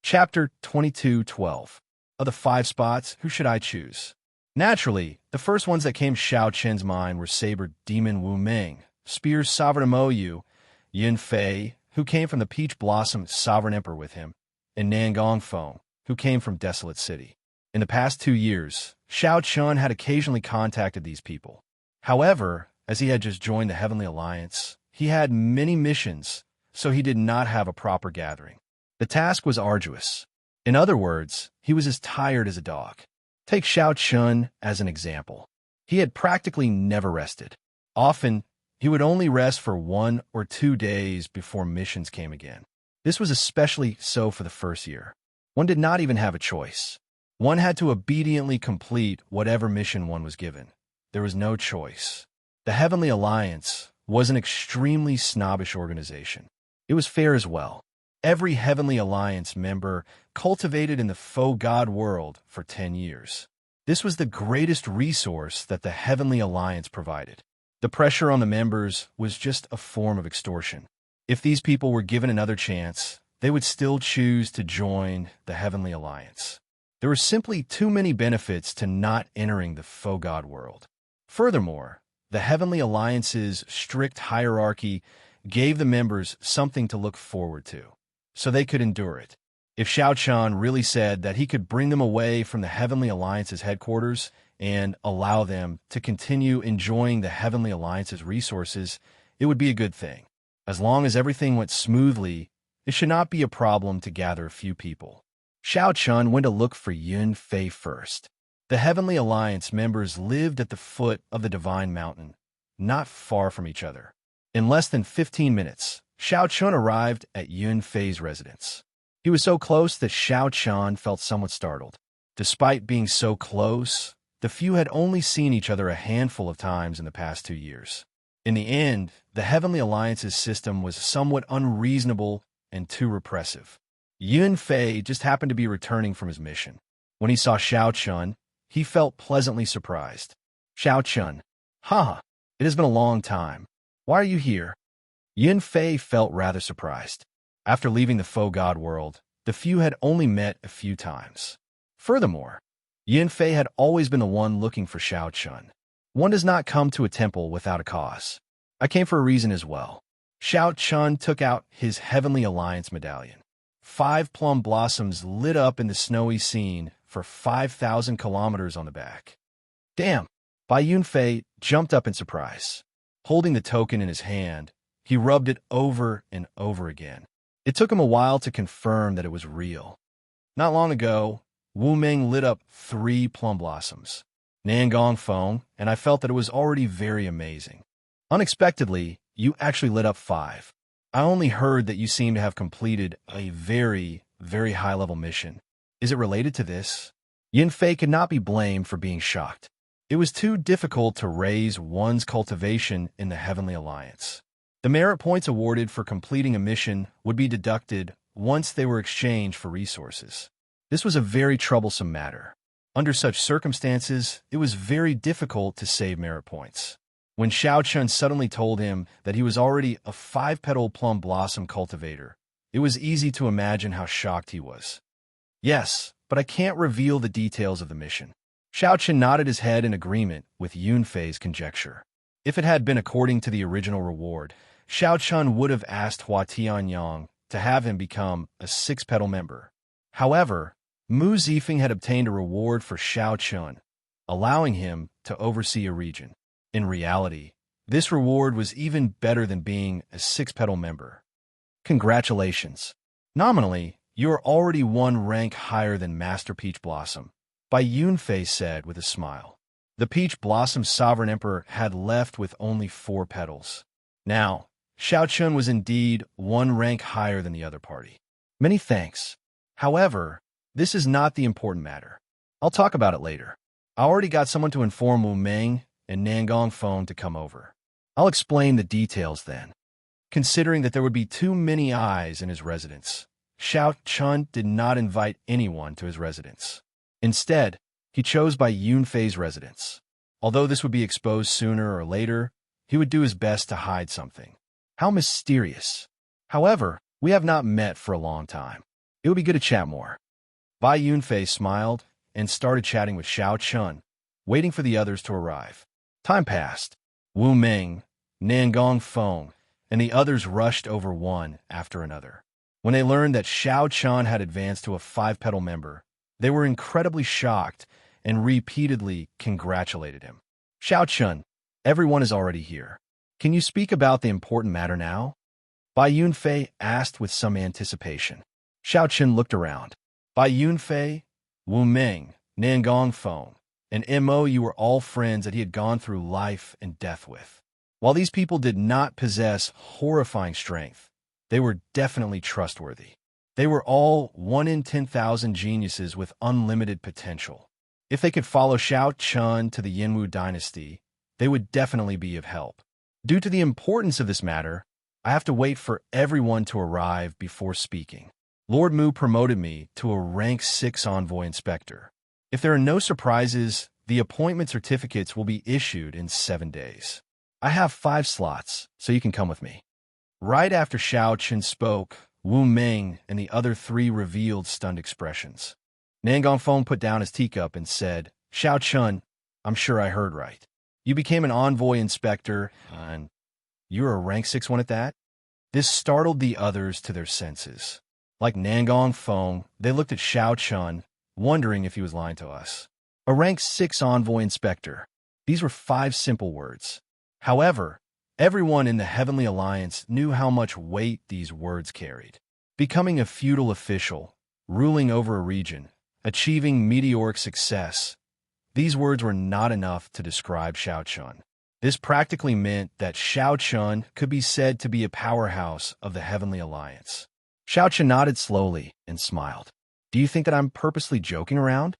Chapter 22:12. Of the 5 spots, who should I choose? Naturally, the first ones that came Xiao Chen's mind were Saber Demon Wu Ming, Spear's Sovereign Moyu, Yin Fei, who came from the Peach Blossom Sovereign Emperor with him, and Nangong Feng, who came from Desolate City. In the past 2 years, Xiao Chun had occasionally contacted these people. However, as he had just joined the Heavenly Alliance, he had many missions, so he did not have a proper gathering. The task was arduous. In other words, he was as tired as a dog. Take Xiao Chun as an example. He had practically never rested. Often, he would only rest for 1 or 2 days before missions came again. This was especially so for the first year. One did not even have a choice. One had to obediently complete whatever mission one was given. There was no choice. The Heavenly Alliance was an extremely snobbish organization. It was fair as well. Every Heavenly Alliance member cultivated in the faux god world for 10 years. This was the greatest resource that the Heavenly Alliance provided. The pressure on the members was just a form of extortion. If these people were given another chance, they would still choose to join the Heavenly Alliance. There were simply too many benefits to not entering the faux god world. Furthermore, the Heavenly Alliance's strict hierarchy gave the members something to look forward to, so they could endure it. If Xiao Chan really said that he could bring them away from the Heavenly Alliance's headquarters and allow them to continue enjoying the Heavenly Alliance's resources, it would be a good thing. As long as everything went smoothly, it should not be a problem to gather a few people. Xiao Chun went to look for Yun Fei first. The Heavenly Alliance members lived at the foot of the Divine Mountain, not far from each other. In less than 15 minutes, Xiao Chun arrived at Yun Fei's residence. He was so close that Xiao Chun felt somewhat startled. Despite being so close, the few had only seen each other a handful of times in the past 2 years. In the end, the Heavenly Alliance's system was somewhat unreasonable and too repressive. Yun Fei just happened to be returning from his mission. When he saw Xiao Chun, he felt pleasantly surprised. Xiao Chun, haha, it has been a long time. Why are you here? Yun Fei felt rather surprised. After leaving the faux god world, the few had only met a few times. Furthermore, Yun Fei had always been the one looking for Xiao Chun. One does not come to a temple without a cause. I came for a reason as well. Xiao Chun took out his Heavenly Alliance medallion. 5 plum blossoms lit up in the snowy scene for 5,000 kilometers on the back. Damn! Bai Yun Fei jumped up in surprise. Holding the token in his hand, he rubbed it over and over again. It took him a while to confirm that it was real. Not long ago, Wu Ming lit up 3 plum blossoms, Nangong Feng, and I felt that it was already very amazing. Unexpectedly, you actually lit up 5. I only heard that you seem to have completed a very, very high-level mission. Is it related to this? Yin Fei could not be blamed for being shocked. It was too difficult to raise one's cultivation in the Heavenly Alliance. The merit points awarded for completing a mission would be deducted once they were exchanged for resources. This was a very troublesome matter. Under such circumstances, it was very difficult to save merit points. When Xiao Chun suddenly told him that he was already a 5-petal plum blossom cultivator, it was easy to imagine how shocked he was. Yes, but I can't reveal the details of the mission. Xiao Chun nodded his head in agreement with Yun Fei's conjecture. If it had been according to the original reward, Xiao Chun would have asked Hua Tianyang to have him become a 6-petal member. However, Mu Zifeng had obtained a reward for Xiao Chun, allowing him to oversee a region. In reality, this reward was even better than being a 6-petal member. Congratulations. Nominally, you are already 1 rank higher than Master Peach Blossom, Bai Yun Fei said with a smile. The Peach Blossom Sovereign Emperor had left with only 4 petals. Now, Xiao Chun was indeed 1 rank higher than the other party. Many thanks. However, this is not the important matter. I'll talk about it later. I already got someone to inform Wu Ming and Nangong Feng to come over. I'll explain the details then. Considering that there would be too many eyes in his residence, Xiao Chun did not invite anyone to his residence. Instead, he chose Bai Yun Fei's residence. Although this would be exposed sooner or later, he would do his best to hide something. How mysterious. However, we have not met for a long time. It would be good to chat more. Bai Yunfei smiled and started chatting with Xiao Chun, waiting for the others to arrive. Time passed. Wu Ming, Nangong Feng, and the others rushed over one after another. When they learned that Xiao Chun had advanced to a 5-petal member, they were incredibly shocked and repeatedly congratulated him. Xiao Chun, everyone is already here. Can you speak about the important matter now? Bai Yunfei asked with some anticipation. Xiao Chun looked around. Bai Yunfei, Wu Ming, Nangong Feng, and Mo were all friends that he had gone through life and death with. While these people did not possess horrifying strength, they were definitely trustworthy. They were all 1 in 10,000 geniuses with unlimited potential. If they could follow Xiao Chun to the Yinwu dynasty, they would definitely be of help. Due to the importance of this matter, I have to wait for everyone to arrive before speaking. Lord Mu promoted me to a rank 6 envoy inspector. If there are no surprises, the appointment certificates will be issued in 7 days. I have 5 slots, so you can come with me. Right after Xiao Chun spoke, Wu Ming and the other 3 revealed stunned expressions. Nangong Feng put down his teacup and said, Xiao Chun, I'm sure I heard right. You became an envoy inspector, and you're a rank 6 one at that? This startled the others to their senses. Like Nangong Feng, they looked at Xiao Chun, wondering if he was lying to us. A rank 6 envoy inspector. These were 5 simple words. However, everyone in the Heavenly Alliance knew how much weight these words carried. Becoming a feudal official, ruling over a region, achieving meteoric success, these words were not enough to describe Xiao Chun. This practically meant that Xiao Chun could be said to be a powerhouse of the Heavenly Alliance. Xiao Chun nodded slowly and smiled. Do you think that I'm purposely joking around?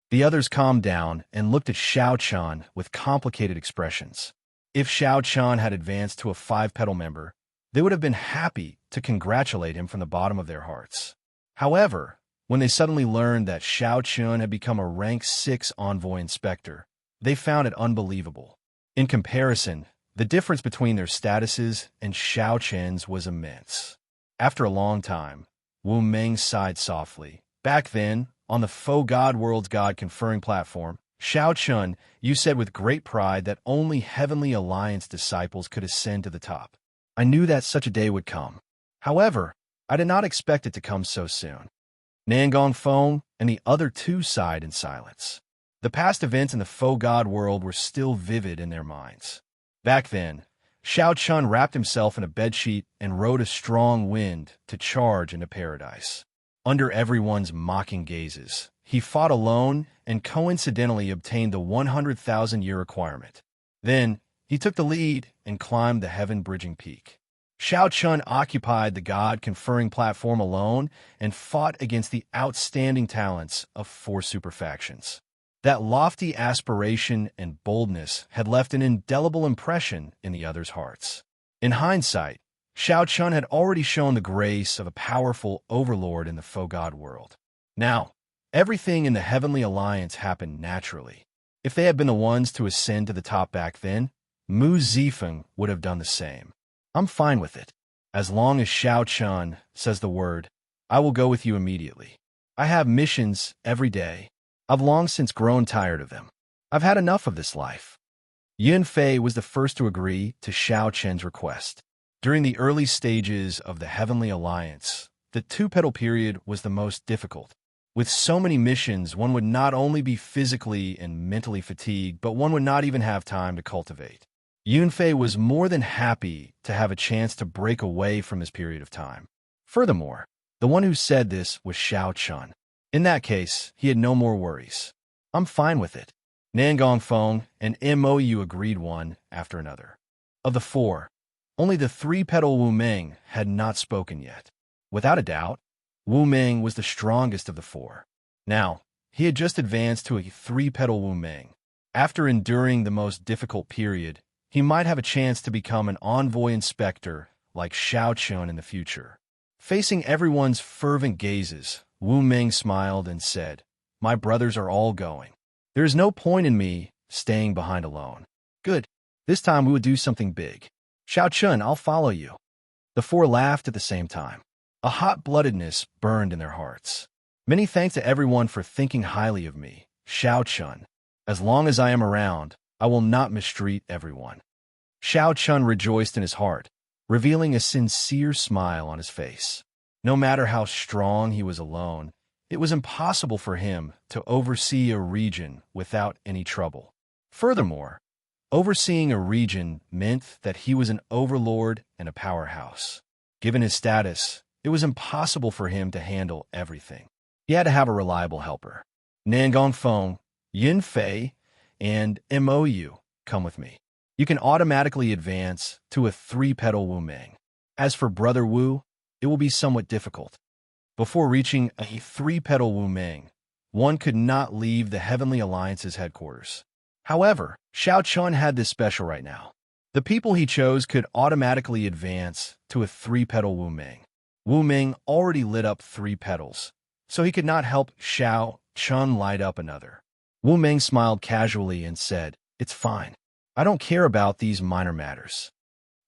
The others calmed down and looked at Xiao Chun with complicated expressions. If Xiao Chun had advanced to a 5-petal member, they would have been happy to congratulate him from the bottom of their hearts. However, when they suddenly learned that Xiao Chun had become a rank 6 envoy inspector, they found it unbelievable. In comparison, the difference between their statuses and Xiao Chun's was immense. After a long time, Wu Ming sighed softly. Back then, on the Faux God World's God conferring platform, Xiao Chun, you said with great pride that only Heavenly Alliance disciples could ascend to the top. I knew that such a day would come. However, I did not expect it to come so soon. Nangong Feng and the other 2 sighed in silence. The past events in the Faux God world were still vivid in their minds. Back then, Xiao Chun wrapped himself in a bedsheet and rode a strong wind to charge into paradise. Under everyone's mocking gazes, he fought alone and coincidentally obtained the 100,000-year requirement. Then, he took the lead and climbed the heaven-bridging peak. Xiao Chun occupied the God-conferring platform alone and fought against the outstanding talents of 4 super factions. That lofty aspiration and boldness had left an indelible impression in the others' hearts. In hindsight, Xiao Chun had already shown the grace of a powerful overlord in the Faux God world. Now, everything in the Heavenly Alliance happened naturally. If they had been the ones to ascend to the top back then, Mu Zifeng would have done the same. I'm fine with it. As long as Xiao Chun says the word, I will go with you immediately. I have missions every day. I've long since grown tired of them. I've had enough of this life. Yunfei was the first to agree to Xiao Chun's request. During the early stages of the Heavenly Alliance, the 2-petal period was the most difficult. With so many missions, one would not only be physically and mentally fatigued, but one would not even have time to cultivate. Yunfei was more than happy to have a chance to break away from this period of time. Furthermore, the one who said this was Xiao Chun. In that case, he had no more worries. I'm fine with it. Nangong Feng and Mo agreed one after another. Of the 4, only the 3-petal Wu Ming had not spoken yet. Without a doubt, Wu Ming was the strongest of the 4. Now, he had just advanced to a 3-petal Wu Ming. After enduring the most difficult period, he might have a chance to become an envoy inspector like Xiao Chun in the future. Facing everyone's fervent gazes, Wu Ming smiled and said, My brothers are all going. There is no point in me staying behind alone. Good. This time we will do something big. Xiao Chun, I'll follow you. The 4 laughed at the same time. A hot-bloodedness burned in their hearts. Many thanks to everyone for thinking highly of me, Xiao Chun. As long as I am around, I will not mistreat everyone. Xiao Chun rejoiced in his heart, revealing a sincere smile on his face. No matter how strong he was alone, it was impossible for him to oversee a region without any trouble. Furthermore, overseeing a region meant that he was an overlord and a powerhouse. Given his status, it was impossible for him to handle everything. He had to have a reliable helper. Nangong Feng, Yin Fei, and Mou come with me. You can automatically advance to a 3-petal Wu Meng. As for Brother Wu, it will be somewhat difficult. Before reaching a 3-petal Wu Meng, one could not leave the Heavenly Alliance's headquarters. However, Xiao Chun had this special right now. The people he chose could automatically advance to a 3-petal Wu Meng. Wu Meng already lit up 3 petals, so he could not help Xiao Chun light up another. Wu Meng smiled casually and said, "It's fine. I don't care about these minor matters.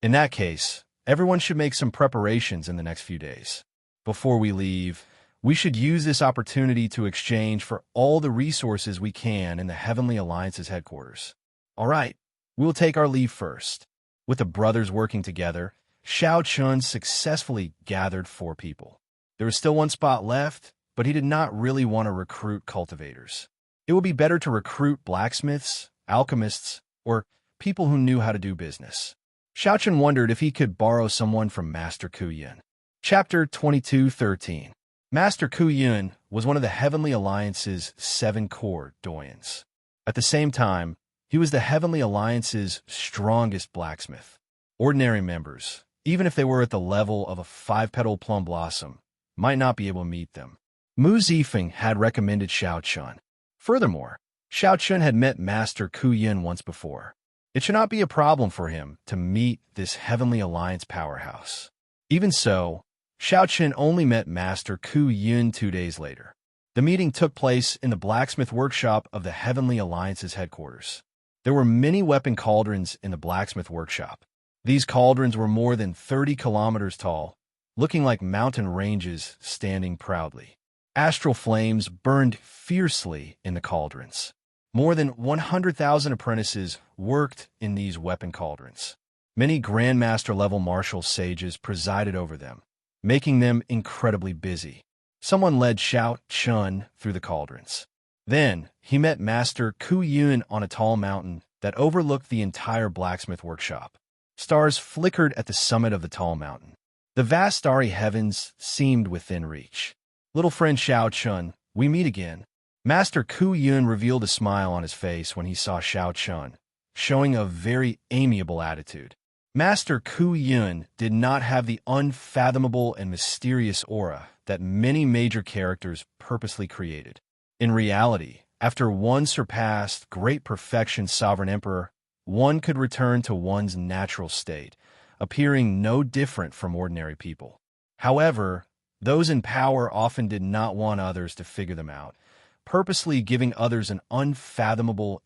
In that case, everyone should make some preparations in the next few days. Before we leave, we should use this opportunity to exchange for all the resources we can in the Heavenly Alliance's headquarters. All right, we will take our leave first." With the brothers working together, Xiao Chun successfully gathered 4 people. There was still 1 spot left, but he did not really want to recruit cultivators. It would be better to recruit blacksmiths, alchemists, or people who knew how to do business. Xiao Chun wondered if he could borrow someone from Master Ku Yun. Chapter 22:13. Master Ku Yun was one of the Heavenly Alliance's 7 core doyens. At the same time, he was the Heavenly Alliance's strongest blacksmith. Ordinary members, even if they were at the level of a 5-petal plum blossom, might not be able to meet them. Mu Zifeng had recommended Xiao Chun. Furthermore, Xiao Chun had met Master Ku Yun once before. It should not be a problem for him to meet this Heavenly Alliance powerhouse. Even so, Xiao Chun only met Master Ku Yun 2 days later. The meeting took place in the blacksmith workshop of the Heavenly Alliance's headquarters. There were many weapon cauldrons in the blacksmith workshop. These cauldrons were more than 30 kilometers tall, looking like mountain ranges standing proudly. Astral flames burned fiercely in the cauldrons. More than 100,000 apprentices worked in these weapon cauldrons. Many Grandmaster-level martial sages presided over them, making them incredibly busy. Someone led Xiao Chun through the cauldrons. Then, he met Master Ku Yun on a tall mountain that overlooked the entire blacksmith workshop. Stars flickered at the summit of the tall mountain. The vast starry heavens seemed within reach. "Little friend Xiao Chun, we meet again." Master Ku Yun revealed a smile on his face when he saw Xiao Chun, showing a very amiable attitude. Master Ku Yun did not have the unfathomable and mysterious aura that many major characters purposely created. In reality, after one surpassed great perfection Sovereign Emperor, one could return to one's natural state, appearing no different from ordinary people. However, those in power often did not want others to figure them out, purposely giving others an unfathomable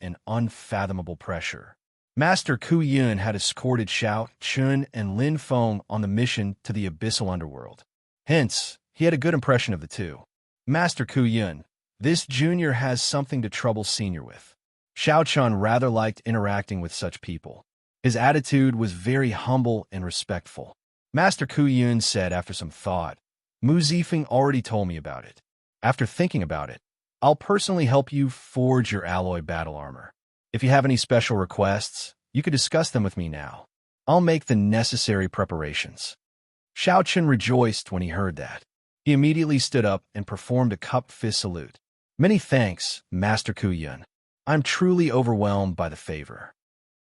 pressure. Master Ku Yun had escorted Xiao Chun and Lin Feng on the mission to the abyssal underworld. Hence, he had a good impression of the two. "Master Ku Yun, this junior has something to trouble senior with." Xiao Chun rather liked interacting with such people. His attitude was very humble and respectful. Master Ku Yun said after some thought, "Mu Zifeng already told me about it. After thinking about it, I'll personally help you forge your alloy battle armor. If you have any special requests, you could discuss them with me now. I'll make the necessary preparations." Xiao Chun rejoiced when he heard that. He immediately stood up and performed a cupped fist salute. "Many thanks, Master Ku Yun. I'm truly overwhelmed by the favor."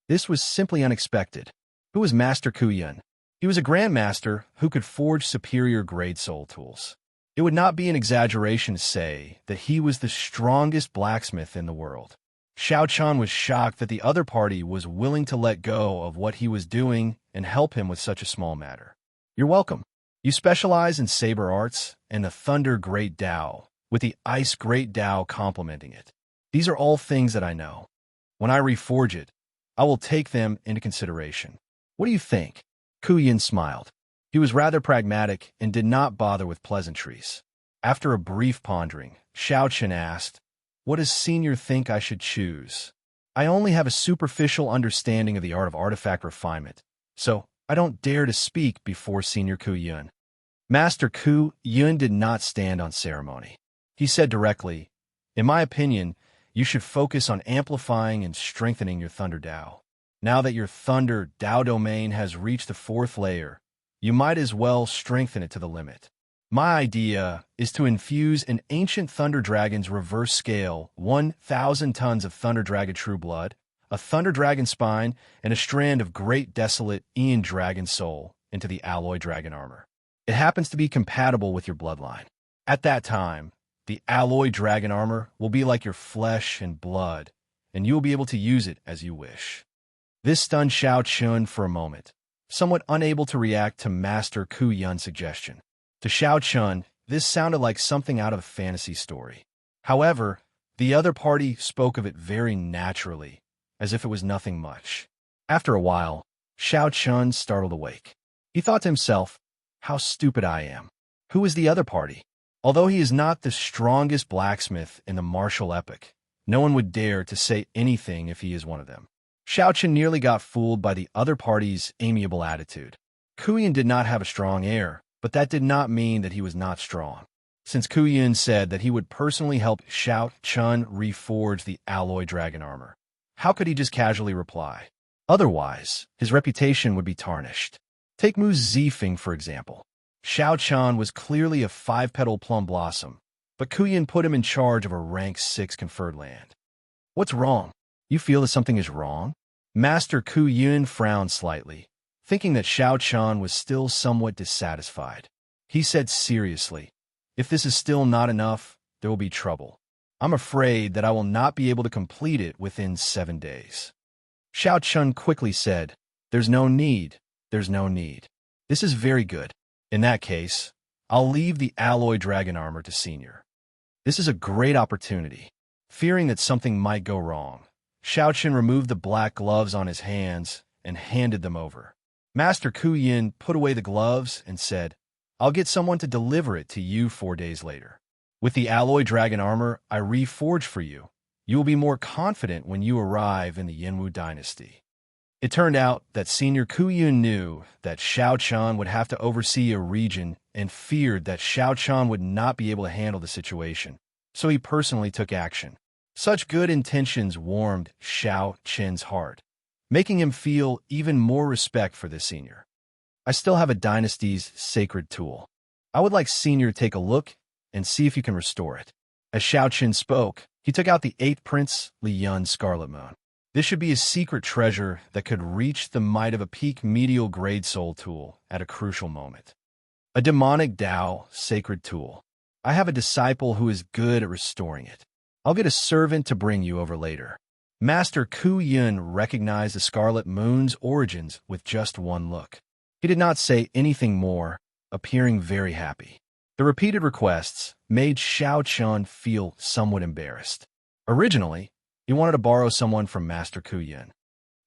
This was simply unexpected. Who was Master Ku Yun? He was a grandmaster who could forge superior grade soul tools. It would not be an exaggeration to say that he was the strongest blacksmith in the world. Xiao Chun was shocked that the other party was willing to let go of what he was doing and help him with such a small matter. "You're welcome. You specialize in saber arts and the Thunder Great Tao, with the Ice Great Tao complementing it. These are all things that I know. When I reforge it, I will take them into consideration. What do you think?" Ku Yin smiled. He was rather pragmatic and did not bother with pleasantries. After a brief pondering, Xianxia asked, "What does Senior think I should choose? I only have a superficial understanding of the art of artifact refinement, so I don't dare to speak before Senior Ku Yun." Master Ku Yun did not stand on ceremony. He said directly, "In my opinion, you should focus on amplifying and strengthening your Thunder Dao. Now that your Thunder Dao domain has reached the 4th layer, you might as well strengthen it to the limit. My idea is to infuse an ancient Thunder Dragon's reverse scale, 1,000 tons of Thunder Dragon True Blood, a Thunder Dragon Spine, and a strand of Great Desolate Ian Dragon Soul into the Alloy Dragon Armor. It happens to be compatible with your bloodline. At that time, the Alloy Dragon Armor will be like your flesh and blood, and you will be able to use it as you wish." This stunned Xianxia for a moment, somewhat unable to react to Master Ku Yun's suggestion. To Xianxia, this sounded like something out of a fantasy story. However, the other party spoke of it very naturally, as if it was nothing much. After a while, Xianxia startled awake. He thought to himself, "How stupid I am. Who is the other party?" Although he is not the strongest blacksmith in the martial epic, no one would dare to say anything if he is one of them. Xianxia nearly got fooled by the other party's amiable attitude. Ku Yun did not have a strong air, but that did not mean that he was not strong. Since Ku Yun said that he would personally help Xianxia reforge the Alloy Dragon Armor, how could he just casually reply? Otherwise, his reputation would be tarnished. Take Mu Zifeng, for example. Xianxia was clearly a 5-petal plum blossom, but Ku Yun put him in charge of a rank 6 conferred land. What's wrong? You feel that something is wrong? Master Ku Yun frowned slightly, thinking that Xianxia was still somewhat dissatisfied. He said seriously, "If this is still not enough, there will be trouble. I'm afraid that I will not be able to complete it within 7 days." Xianxia quickly said, "There's no need. There's no need. This is very good. In that case, I'll leave the Alloy Dragon Armor to Senior. This is a great opportunity." Fearing that something might go wrong, Xianxia removed the black gloves on his hands and handed them over. Master Ku Yun put away the gloves and said, "I'll get someone to deliver it to you 4 days later. With the Alloy Dragon Armor I reforged for you, you will be more confident when you arrive in the Yinwu dynasty." It turned out that Senior Ku Yun knew that Xianxia would have to oversee a region and feared that Xianxia would not be able to handle the situation, so he personally took action. Such good intentions warmed Xianxia's heart, making him feel even more respect for this senior. "I still have a dynasty's sacred tool. I would like Senior to take a look and see if you can restore it." As Xianxia spoke, he took out the 8th Prince Li Yun's Scarlet Moon. This should be a secret treasure that could reach the might of a peak medial grade soul tool at a crucial moment. A demonic Dao sacred tool. I have a disciple who is good at restoring it. I'll get a servant to bring you over later. Master Ku Yun recognized the Scarlet Moon's origins with just one look. He did not say anything more, appearing very happy. The repeated requests made Xianxia feel somewhat embarrassed. Originally, he wanted to borrow someone from Master Ku Yun.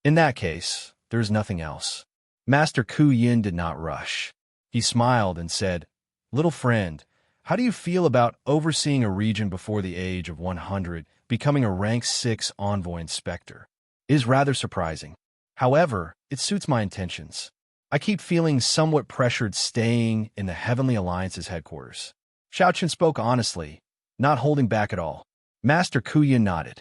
In that case, there is nothing else. Master Ku Yun did not rush. He smiled and said, "Little friend, how do you feel about overseeing a region before the age of 100, becoming a rank 6 envoy inspector? It is rather surprising. However, it suits my intentions. I keep feeling somewhat pressured staying in the Heavenly Alliance's headquarters." Xianxia spoke honestly, not holding back at all. Master Ku Yun nodded.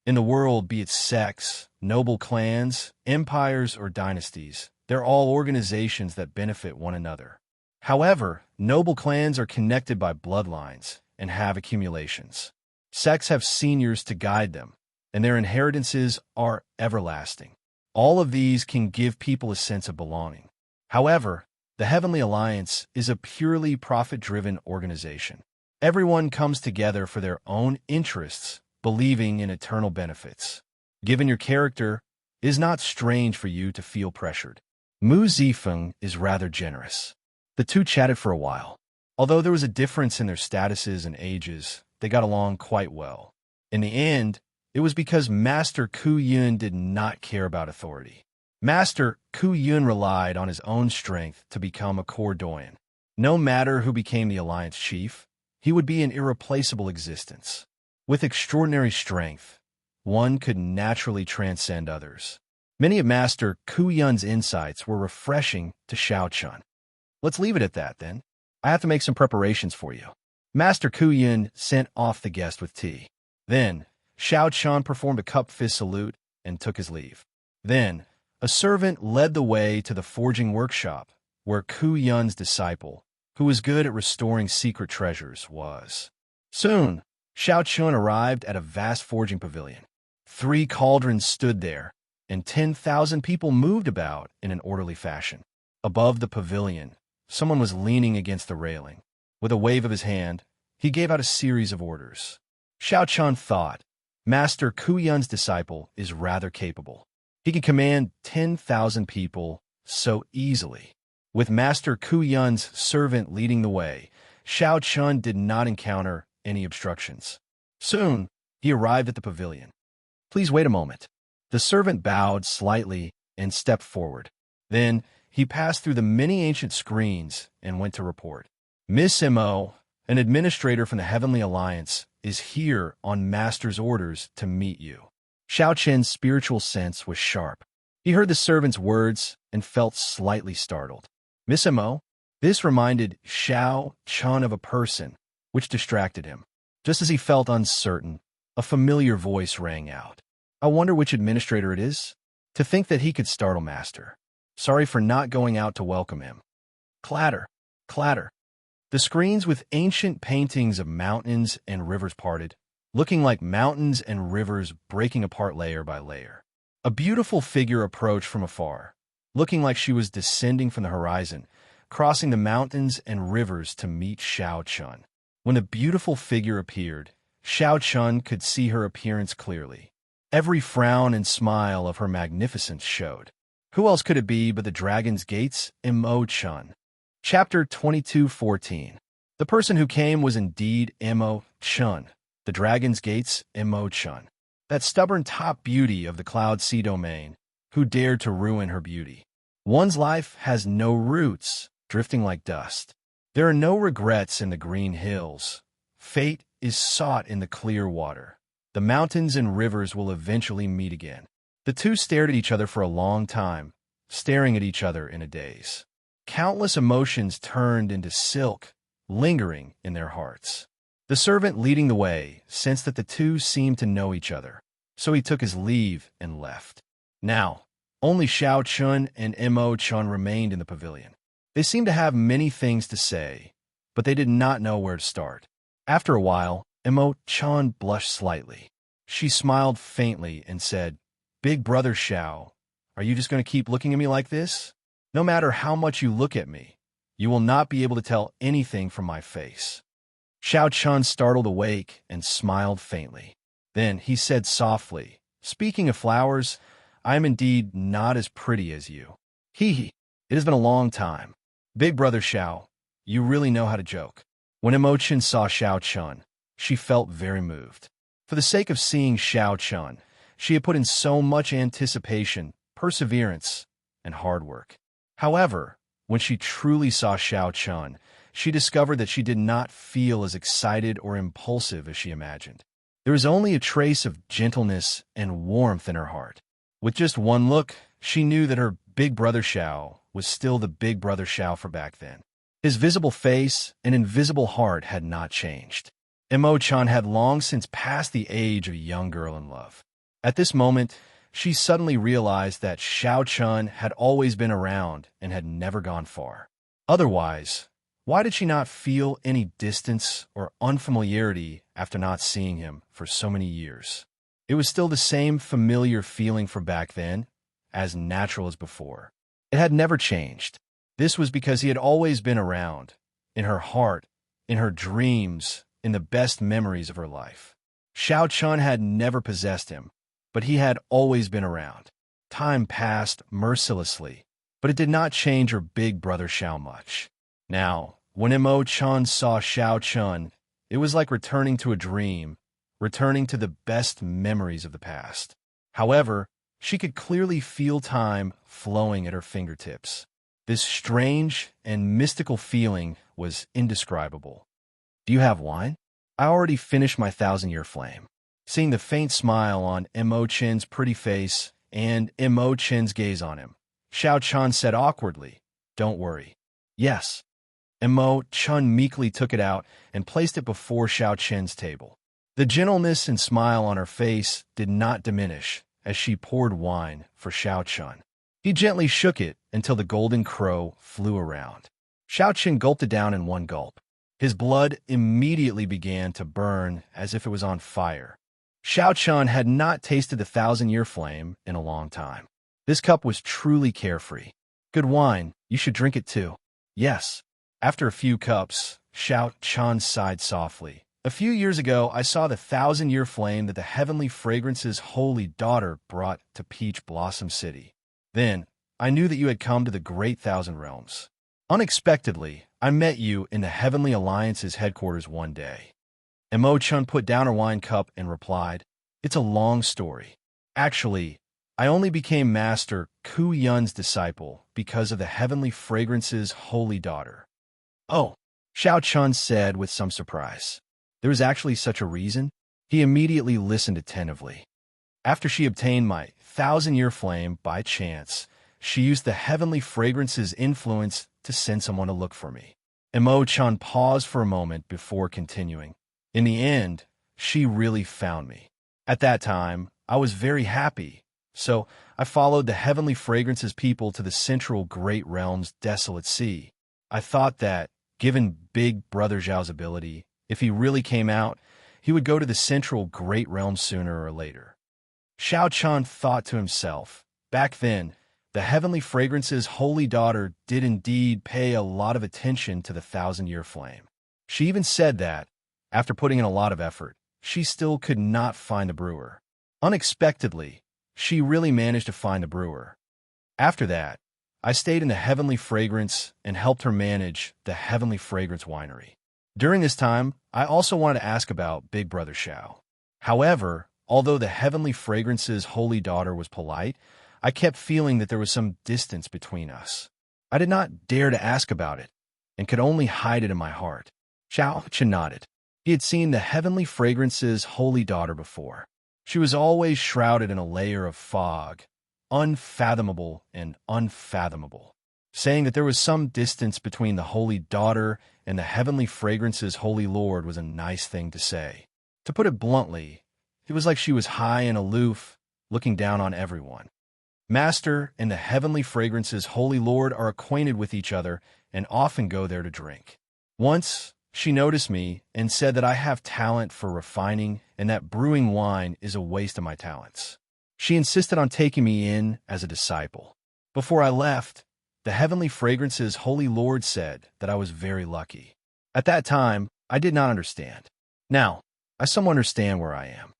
In the world, be it sects, noble clans, empires, or dynasties, they're all organizations that benefit one another. However, noble clans are connected by bloodlines and have accumulations. Sects have seniors to guide them, and their inheritances are everlasting. All of these can give people a sense of belonging. However, the Heavenly Alliance is a purely profit-driven organization. Everyone comes together for their own interests, believing in eternal benefits. Given your character, it is not strange for you to feel pressured. Mu Zifeng is rather generous. The two chatted for a while. Although there was a difference in their statuses and ages, they got along quite well. In the end, it was because Master Ku Yun did not care about authority. Master Ku Yun relied on his own strength to become a core doyen. No matter who became the alliance chief, he would be an irreplaceable existence. With extraordinary strength, one could naturally transcend others. Many of Master Ku Yun's insights were refreshing to Xiaochun. Let's leave it at that, then. I have to make some preparations for you. Master Ku Yun sent off the guest with tea. Then, Xiaochun performed a cup-fist salute and took his leave. Then, a servant led the way to the forging workshop, where Ku Yun's disciple, who was good at restoring secret treasures, was. Soon, Xiaochun arrived at a vast forging pavilion. 3 cauldrons stood there, and 10,000 people moved about in an orderly fashion. Above the pavilion, someone was leaning against the railing. With a wave of his hand, he gave out a series of orders. Xiaochun thought, Master Ku Yun's disciple is rather capable. He can command 10,000 people so easily. With Master Ku Yun's servant leading the way, Xiaochun did not encounter any obstructions. Soon, he arrived at the pavilion. Please wait a moment. The servant bowed slightly and stepped forward. Then, he passed through the many ancient screens and went to report. Miss Mo, an administrator from the Heavenly Alliance, is here on Master's orders to meet you. Xiaochun's spiritual sense was sharp. He heard the servant's words and felt slightly startled. Miss Mo? This reminded Xiaochun of a person, which distracted him. Just as he felt uncertain, a familiar voice rang out. I wonder which administrator it is. To think that he could startle Master. Sorry for not going out to welcome him. Clatter, clatter. The screens with ancient paintings of mountains and rivers parted, looking like mountains and rivers breaking apart layer by layer. A beautiful figure approached from afar, looking like she was descending from the horizon, crossing the mountains and rivers to meet Xiaochun. When the beautiful figure appeared, Xiaochun could see her appearance clearly. Every frown and smile of her magnificence showed. Who else could it be but the Dragon's Gate's Imo-chun? Chapter 22:14. The person who came was indeed Imo-chun, the Dragon's Gate's Imo-chun, that stubborn top beauty of the Cloud Sea domain, who dared to ruin her beauty. One's life has no roots, drifting like dust. There are no regrets in the green hills. Fate is sought in the clear water. The mountains and rivers will eventually meet again. The two stared at each other for a long time, staring at each other in a daze. Countless emotions turned into silk, lingering in their hearts. The servant leading the way sensed that the two seemed to know each other, so he took his leave and left. Now, only Xiaochun and Imo-chun remained in the pavilion. They seemed to have many things to say, but they did not know where to start. After a while, Imo-chun blushed slightly. She smiled faintly and said, Big brother Xiao, are you just going to keep looking at me like this? No matter how much you look at me, you will not be able to tell anything from my face. Xiaochun startled awake and smiled faintly. Then he said softly, Speaking of flowers, I am indeed not as pretty as you. Hee. It has been a long time. Big brother Xiao, you really know how to joke. When Imo-chun saw Xiaochun, she felt very moved. For the sake of seeing Xiaochun, she had put in so much anticipation, perseverance, and hard work. However, when she truly saw Xiaochun, she discovered that she did not feel as excited or impulsive as she imagined. There was only a trace of gentleness and warmth in her heart. With just one look, she knew that her big brother Xiao was still the big brother Xiao for back then. His visible face and invisible heart had not changed. Imo-chun had long since passed the age of a young girl in love. At this moment, she suddenly realized that Xiaochun had always been around and had never gone far. Otherwise, why did she not feel any distance or unfamiliarity after not seeing him for so many years? It was still the same familiar feeling from back then, as natural as before. It had never changed. This was because he had always been around, in her heart, in her dreams, in the best memories of her life. Xiaochun had never possessed him, but he had always been around. Time passed mercilessly, but it did not change her big brother Xiao much. Now, when Imo-chun saw Xiaochun, it was like returning to a dream, returning to the best memories of the past. However, She could clearly feel time flowing at her fingertips. This strange and mystical feeling was indescribable. Do you have wine? I already finished my 1,000-year flame. Seeing the faint smile on Mo Chen's pretty face and Mo Chen's gaze on him, Xiao Chun said awkwardly, "Don't worry." "Yes." Mo Chun meekly took it out and placed it before Xiao Chen's table. The gentleness and smile on her face did not diminish as she poured wine for Xiao Chun. He gently shook it until the golden crow flew around. Xiao Chen gulped it down in one gulp. His blood immediately began to burn as if it was on fire. Xiao Chun had not tasted the 1,000-year flame in a long time. This cup was truly carefree. "Good wine, you should drink it too." "Yes." After a few cups, Xiao Chun sighed softly. "A few years ago, I saw the 1,000-year flame that the heavenly fragrance's holy daughter brought to Peach Blossom City. Then, I knew that you had come to the Great Thousand Realms. Unexpectedly, I met you in the Heavenly Alliance's headquarters one day." Mo Chun put down her wine cup and replied, "It's a long story. Actually, I only became Master Ku Yun's disciple because of the Heavenly Fragrance's holy daughter." "Oh," Xiao Chun said with some surprise. "There was actually such a reason?" He immediately listened attentively. "After she obtained my 1,000-year flame by chance, she used the Heavenly Fragrance's influence to send someone to look for me." Mo Chun paused for a moment before continuing. "In the end, she really found me. At that time, I was very happy, so I followed the Heavenly Fragrance's people to the central Great Realm's desolate sea. I thought that, given Big Brother Zhao's ability, if he really came out, he would go to the central Great Realm sooner or later." Xiao Chun thought to himself, back then, the Heavenly Fragrance's holy daughter did indeed pay a lot of attention to the 1,000-year flame. She even said that, after putting in a lot of effort, she still could not find the brewer. Unexpectedly, she really managed to find the brewer. After that, I stayed in the Heavenly Fragrance and helped her manage the Heavenly Fragrance winery. During this time, I also wanted to ask about Big Brother Xiao. However, although the Heavenly Fragrance's holy daughter was polite, I kept feeling that there was some distance between us. I did not dare to ask about it, and could only hide it in my heart. Xiao Chen nodded. He had seen the Heavenly Fragrance's holy daughter before. She was always shrouded in a layer of fog, unfathomable and unfathomable. Saying that there was some distance between the holy daughter and the Heavenly Fragrance's holy lord was a nice thing to say. To put it bluntly, it was like she was high and aloof, looking down on everyone. Master and the Heavenly Fragrance's holy lord are acquainted with each other and often go there to drink. Once, she noticed me and said that I have talent for refining and that brewing wine is a waste of my talents. She insisted on taking me in as a disciple. Before I left, the Heavenly Fragrance's holy lord said that I was very lucky. At that time, I did not understand. Now, I somewhat understand where I am.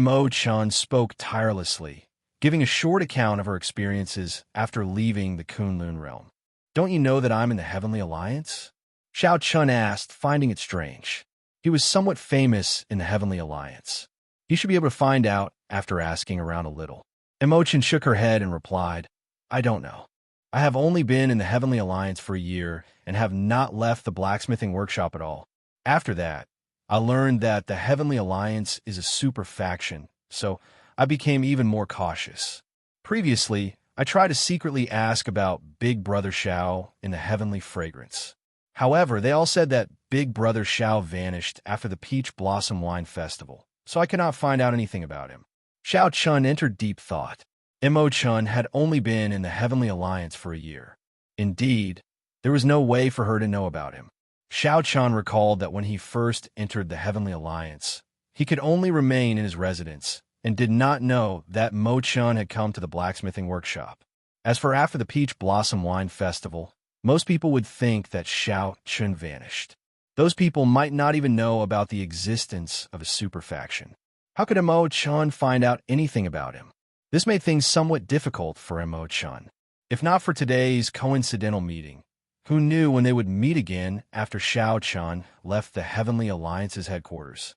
Mo Chun spoke tirelessly, giving a short account of her experiences after leaving the Kunlun realm. "Don't you know that I'm in the Heavenly Alliance?" Xiao Chun asked, finding it strange. He was somewhat famous in the Heavenly Alliance. He should be able to find out after asking around a little. Mo Chun shook her head and replied, "I don't know. I have only been in the Heavenly Alliance for a year and have not left the blacksmithing workshop at all. After that, I learned that the Heavenly Alliance is a super faction, so I became even more cautious. Previously, I tried to secretly ask about Big Brother Xiao in the Heavenly Fragrance. However, they all said that Big Brother Xiao vanished after the Peach Blossom Wine Festival, so I could not find out anything about him." Xiao Chun entered deep thought. Mo Chun had only been in the Heavenly Alliance for a year. Indeed, there was no way for her to know about him. Xiao Chun recalled that when he first entered the Heavenly Alliance, he could only remain in his residence and did not know that Mo Chun had come to the blacksmithing workshop. As for after the Peach Blossom Wine Festival, most people would think that Xiao Chun vanished. Those people might not even know about the existence of a super faction. How could Mo Chun find out anything about him? This made things somewhat difficult for Mo Chun. If not for today's coincidental meeting, who knew when they would meet again after Xiao Chun left the Heavenly Alliance's headquarters?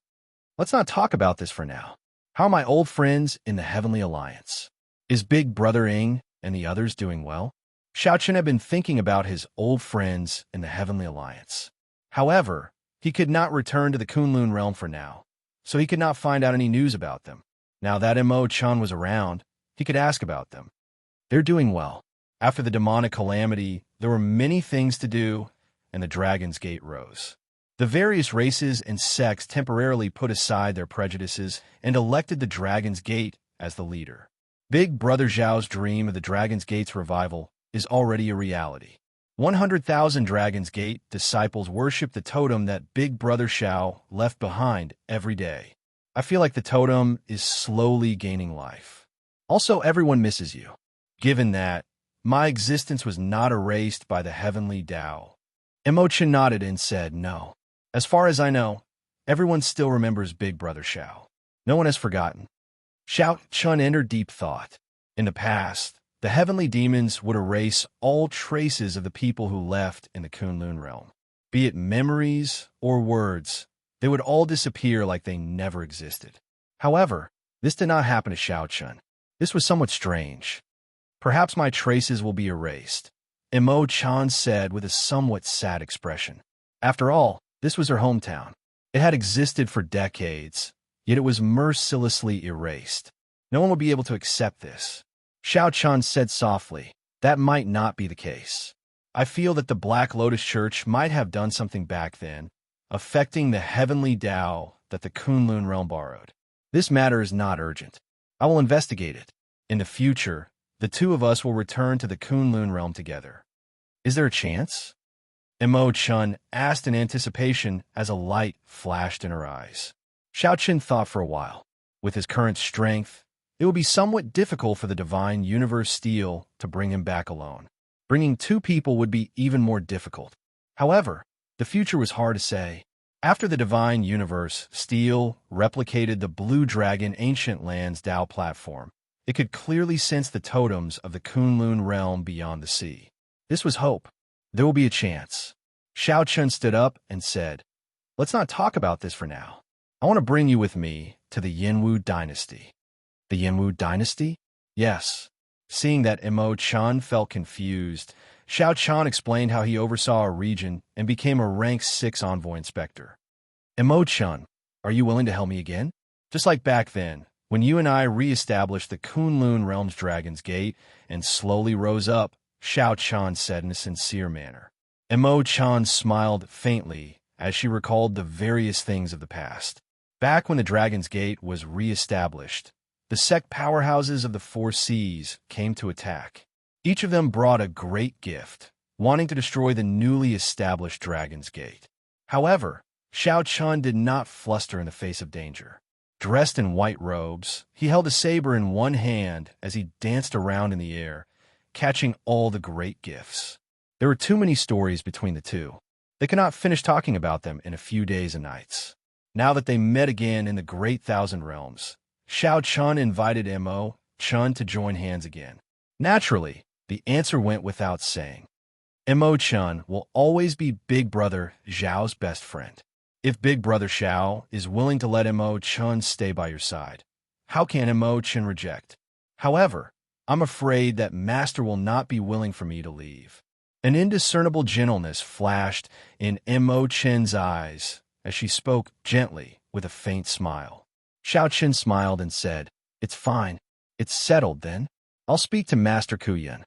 Let's not talk about this for now. How are my old friends in the Heavenly Alliance? Is Big Brother Ing and the others doing well? Xiaochen had been thinking about his old friends in the Heavenly Alliance. However, he could not return to the Kunlun realm for now, so he could not find out any news about them. Now that Imo-chan was around, he could ask about them. They're doing well. After the demonic calamity, there were many things to do, and the Dragon's Gate rose. The various races and sects temporarily put aside their prejudices and elected the Dragon's Gate as the leader. Big Brother Zhao's dream of the Dragon's Gate's revival is already a reality. 100,000 Dragon's Gate disciples worship the totem that Big Brother Xiao left behind every day. I feel like the totem is slowly gaining life. Also, everyone misses you. Given that, my existence was not erased by the heavenly Tao. Imo-chan nodded and said, no. As far as I know, everyone still remembers Big Brother Xiao. No one has forgotten. Xiao-chun entered deep thought. In the past, the heavenly demons would erase all traces of the people who left in the Kunlun realm. Be it memories or words, they would all disappear like they never existed. However, this did not happen to Xiao-chun. This was somewhat strange. Perhaps my traces will be erased, Imo-chan said with a somewhat sad expression. After all, this was her hometown. It had existed for decades, yet it was mercilessly erased. No one would be able to accept this. Xiao-chan said softly, that might not be the case. I feel that the Black Lotus Church might have done something back then, affecting the heavenly Tao that the Kunlun realm borrowed. This matter is not urgent. I will investigate it. In the future, the two of us will return to the Kunlun realm together. Is there a chance? Imo-chun asked in anticipation as a light flashed in her eyes. Xiao-chun thought for a while. With his current strength, it would be somewhat difficult for the Divine Universe Steel to bring him back alone. Bringing two people would be even more difficult. However, the future was hard to say. After the Divine Universe Steel replicated the Blue Dragon Ancient Lands Tao platform, it could clearly sense the totems of the Kunlun realm beyond the sea. This was hope. There will be a chance. Xiao-chun stood up and said, let's not talk about this for now. I want to bring you with me to the Yinwu dynasty. The Yinwu dynasty? Yes. Seeing that Imo-chan felt confused, Xiao-chan explained how he oversaw a region and became a rank 6 envoy inspector. Imo-chan, are you willing to help me again? Just like back then, when you and I re-established the Kunlun realm's Dragon's Gate and slowly rose up, Xiao-chan said in a sincere manner. Imo-chan smiled faintly as she recalled the various things of the past. Back when the Dragon's Gate was re-established, the sect powerhouses of the Four Seas came to attack. Each of them brought a great gift, wanting to destroy the newly established Dragon's Gate. However, Xiao-chun did not fluster in the face of danger. Dressed in white robes, he held a saber in one hand as he danced around in the air, catching all the great gifts. There were too many stories between the two. They could not finish talking about them in a few days and nights. Now that they met again in the Great Thousand Realms, Xiao-chun invited Imo-chun to join hands again. Naturally, the answer went without saying. Imo-chun will always be Big Brother Zhao's best friend. If Big Brother Xiao is willing to let Imo-chun stay by your side, how can Imo-chun reject? However, I'm afraid that Master will not be willing for me to leave. An indiscernible gentleness flashed in Imo-chun's eyes as she spoke gently with a faint smile. Xiao-chun smiled and said, it's fine. It's settled then. I'll speak to Master Kuyan.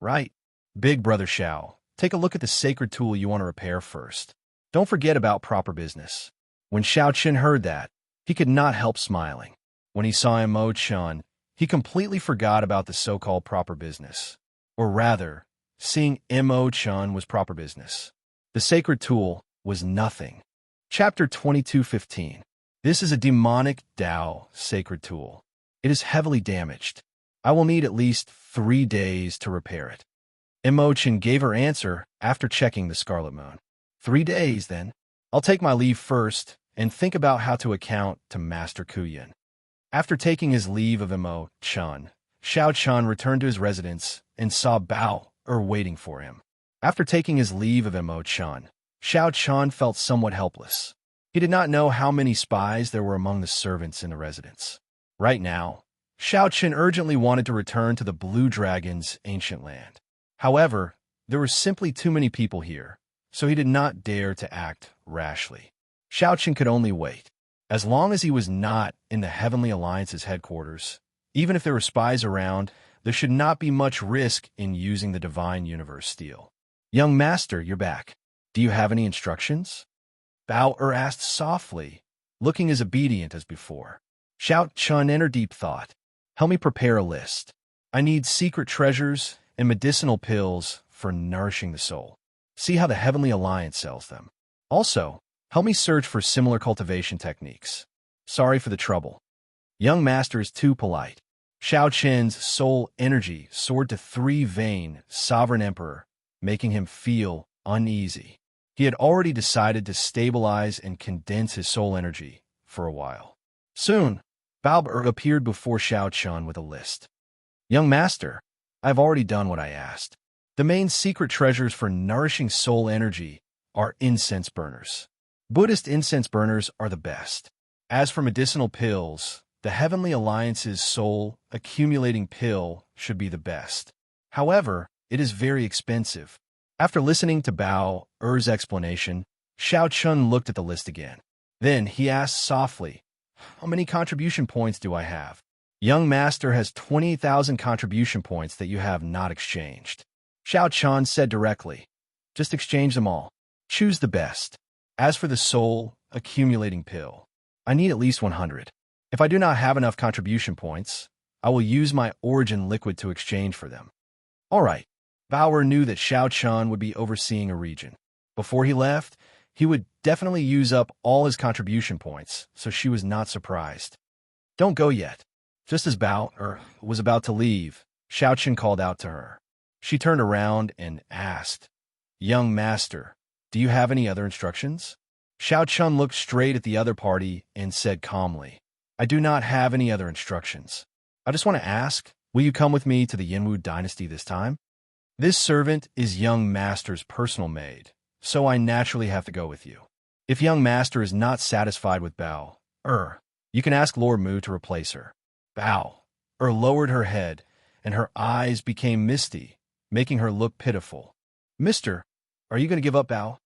Right. Big Brother Xiao, take a look at the sacred tool you want to repair first. Don't forget about proper business. When Xiao-chun heard that, he could not help smiling. When he saw Imo-chun, he completely forgot about the so-called proper business. Or rather, seeing Imo-chun was proper business. The sacred tool was nothing. Chapter 22:15. This is a demonic Tao sacred tool. It is heavily damaged. I will need at least 3 days to repair it. Imo-chun gave her answer after checking the Scarlet Moon. 3 days, then. I'll take my leave first and think about how to account to Master Kuyan. After taking his leave of Imo-chun, Xiao-chun returned to his residence and saw Bao-er waiting for him. After taking his leave of Imo-chun, Xiao-chun felt somewhat helpless. He did not know how many spies there were among the servants in the residence. Right now, Xianxia urgently wanted to return to the Blue Dragon's ancient land. However, there were simply too many people here, so he did not dare to act rashly. Xianxia could only wait. As long as he was not in the Heavenly Alliance's headquarters, even if there were spies around, there should not be much risk in using the Divine Universe Steel. Young Master, you're back. Do you have any instructions? Bao asked softly, looking as obedient as before. Xianxia entered deep thought. Help me prepare a list. I need secret treasures and medicinal pills for nourishing the soul. See how the Heavenly Alliance sells them. Also, help me search for similar cultivation techniques. Sorry for the trouble. Young Master is too polite. Xiaoqian's soul energy soared to 3-vein Sovereign Emperor, making him feel uneasy. He had already decided to stabilize and condense his soul energy for a while. Soon, Bao appeared before Xiaoqian with a list. Young Master, I've already done what I asked. The main secret treasures for nourishing soul energy are incense burners. Buddhist incense burners are the best. As for medicinal pills, the Heavenly Alliance's soul accumulating pill should be the best. However, it is very expensive. After listening to Bao's explanation, Xiaoqian looked at the list again. Then he asked softly, how many contribution points do I have? Young Master has 20,000 contribution points that you have not exchanged. Xiaoqian said directly, just exchange them all. Choose the best. As for the soul accumulating pill, I need at least 100. If I do not have enough contribution points, I will use my origin liquid to exchange for them. All right. Bao knew that Xiaoqian would be overseeing a region. Before he left, he would definitely use up all his contribution points, so she was not surprised. Don't go yet. Just as Bao was about to leave, Xiaoqian called out to her. She turned around and asked, Young Master, do you have any other instructions? Xiaoqian looked straight at the other party and said calmly, I do not have any other instructions. I just want to ask, will you come with me to the Yinwu dynasty this time? This servant is Young Master's personal maid, so I naturally have to go with you. If Young Master is not satisfied with Bao, you can ask Lord Mu to replace her. Bao lowered her head, and her eyes became misty, making her look pitiful. Mister, are you going to give up, Bao?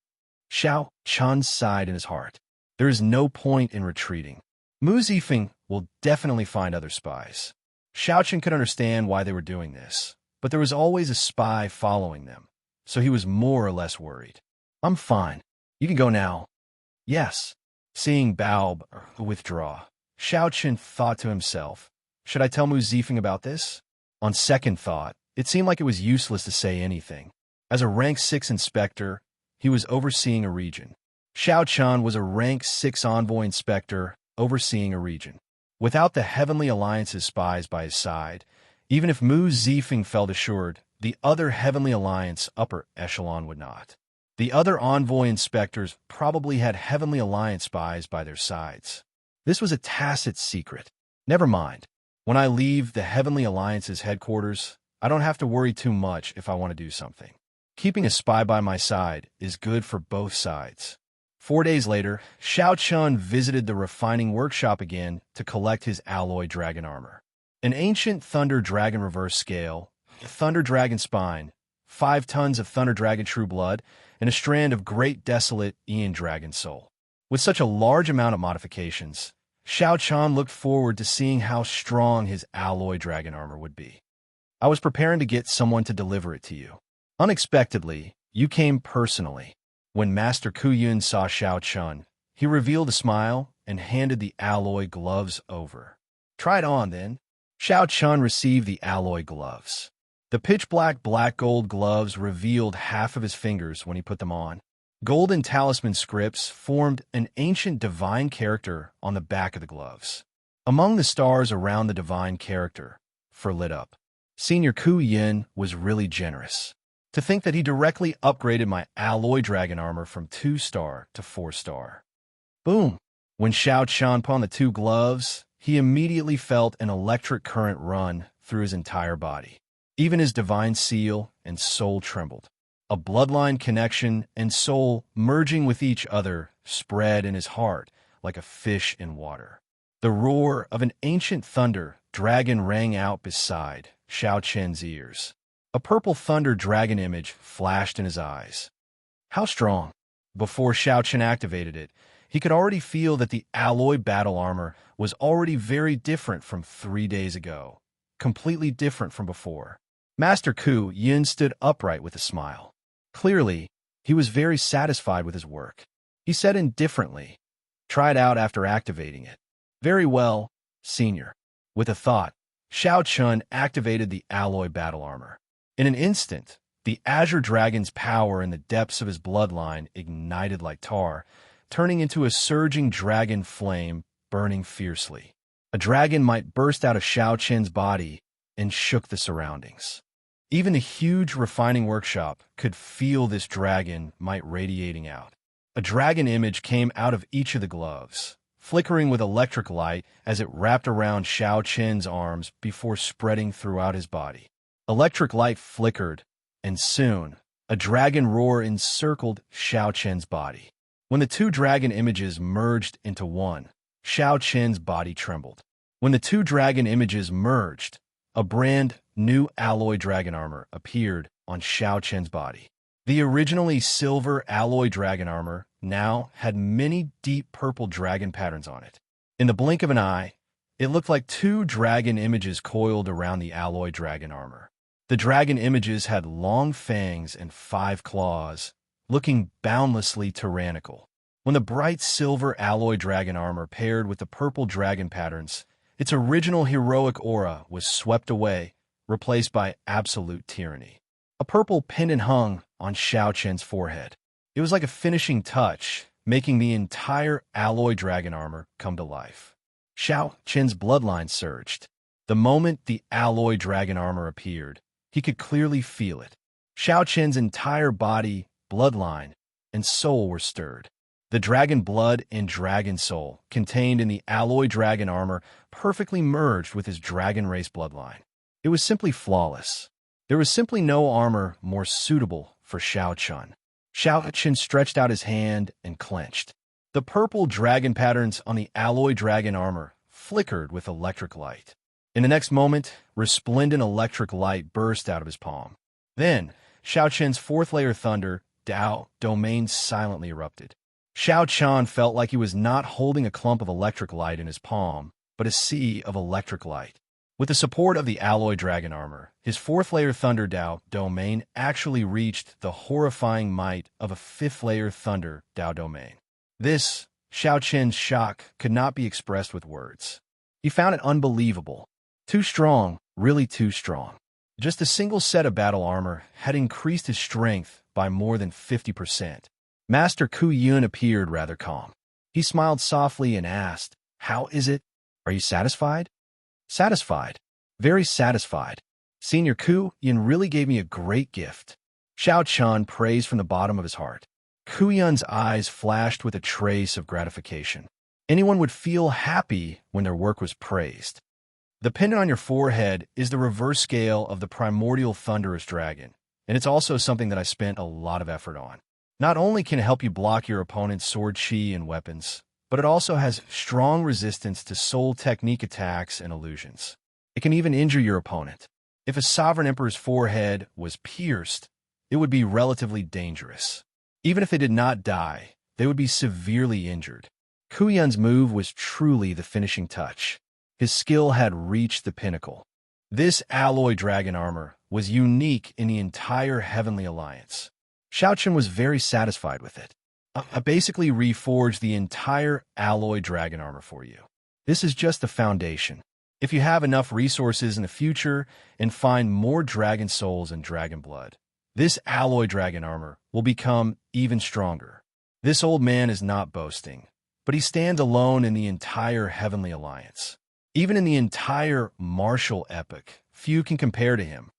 Xiaoqian sighed in his heart. There is no point in retreating. Mu Zifeng will definitely find other spies. Xiaoqian could understand why they were doing this, but there was always a spy following them, so he was more or less worried. I'm fine. You can go now. Yes. Seeing Bao withdraw, Xiaoqian thought to himself, should I tell Mu Zifeng about this? On second thought, it seemed like it was useless to say anything. As a rank 6 inspector, he was overseeing a region. Xiaoqian was a rank 6 envoy inspector overseeing a region. Without the Heavenly Alliance's spies by his side, even if Mu Zifeng felt assured, the other Heavenly Alliance upper echelon would not. The other envoy inspectors probably had Heavenly Alliance spies by their sides. This was a tacit secret. Never mind. When I leave the Heavenly Alliance's headquarters, I don't have to worry too much if I want to do something. Keeping a spy by my side is good for both sides. 4 days later, Xiaoqian visited the refining workshop again to collect his alloy dragon armor. An ancient Thunder Dragon reverse scale, Thunder Dragon spine, 5 tons of Thunder Dragon true blood, and a strand of Great Desolate Ian Dragon soul. With such a large amount of modifications, Xiaoqian looked forward to seeing how strong his alloy dragon armor would be. I was preparing to get someone to deliver it to you. Unexpectedly, you came personally. When Master Kuyun saw Xiaoqian, he revealed a smile and handed the alloy gloves over. Try it on, then. Xiaoqian received the alloy gloves. The pitch-black black-gold gloves revealed half of his fingers when he put them on. Golden talisman scripts formed an ancient divine character on the back of the gloves. Among the stars around the divine character, lit up. Senior Kuyun was really generous. To think that he directly upgraded my alloy dragon armor from 2-star to 4-star. Boom! When Xiaoqian put on the 2 gloves, he immediately felt an electric current run through his entire body. Even his divine seal and soul trembled. A bloodline connection and soul merging with each other spread in his heart like a fish in water. The roar of an ancient thunder dragon rang out beside Xianxia's ears. A purple thunder dragon image flashed in his eyes. How strong! Before Xianxia activated it, he could already feel that the alloy battle armor was already very different from 3 days ago. Completely different from before. Master Ku Yin stood upright with a smile. Clearly, he was very satisfied with his work. He said indifferently, "Try it out after activating it." "Very well, Senior." With a thought, Xianxia activated the alloy battle armor. In an instant, the Azure Dragon's power in the depths of his bloodline ignited like tar, turning into a surging dragon flame burning fiercely. A dragon might burst out of Xianxia's body and shook the surroundings. Even the huge refining workshop could feel this dragon might radiating out. A dragon image came out of each of the gloves, flickering with electric light as it wrapped around Xianxia's arms before spreading throughout his body. Electric light flickered, and soon, a dragon roar encircled Xianxia's body. When the two dragon images merged into one, Xianxia's body trembled. When the two dragon images merged, a brand new alloy dragon armor appeared on Xianxia's body. The originally silver alloy dragon armor now had many deep purple dragon patterns on it. In the blink of an eye, it looked like two dragon images coiled around the alloy dragon armor. The dragon images had long fangs and 5 claws, looking boundlessly tyrannical. When the bright silver alloy dragon armor paired with the purple dragon patterns, its original heroic aura was swept away, replaced by absolute tyranny. A purple pendant hung on Xianxia's forehead. It was like a finishing touch, making the entire alloy dragon armor come to life. Xianxia's bloodline surged. The moment the alloy dragon armor appeared, he could clearly feel it. Xianxia's entire body, bloodline, and soul were stirred. The dragon blood and dragon soul contained in the alloy dragon armor perfectly merged with his dragon race bloodline. It was simply flawless. There was simply no armor more suitable for Xianxia. Xianxia stretched out his hand and clenched. The purple dragon patterns on the alloy dragon armor flickered with electric light. In the next moment, resplendent electric light burst out of his palm. Then, Xianxia's fourth layer thunder, Dao, domain silently erupted. Xianxia felt like he was not holding a clump of electric light in his palm, but a sea of electric light. With the support of the alloy dragon armor, his fourth layer thunder Dao domain actually reached the horrifying might of a fifth layer thunder Dao domain. This, Xianxia's shock could not be expressed with words. He found it unbelievable. Too strong, really too strong. Just a single set of battle armor had increased his strength by more than 50%. Master Ku Yin appeared rather calm. He smiled softly and asked, "How is it? Are you satisfied?" "Satisfied. Very satisfied. Senior Ku Yin really gave me a great gift." Xianxia praised from the bottom of his heart. Ku Yin's eyes flashed with a trace of gratification. Anyone would feel happy when their work was praised. The pendant on your forehead is the reverse scale of the primordial thunderous dragon, and it's also something that I spent a lot of effort on. Not only can it help you block your opponent's sword chi and weapons, but it also has strong resistance to soul technique attacks and illusions. It can even injure your opponent. If a sovereign emperor's forehead was pierced, it would be relatively dangerous. Even if they did not die, they would be severely injured. Ku Yin's move was truly the finishing touch. His skill had reached the pinnacle. This alloy dragon armor was unique in the entire Heavenly Alliance. Xianxia was very satisfied with it. I basically reforged the entire alloy dragon armor for you. This is just the foundation. If you have enough resources in the future and find more dragon souls and dragon blood, this alloy dragon armor will become even stronger. This old man is not boasting, but he stands alone in the entire Heavenly Alliance. Even in the entire martial epic, few can compare to him.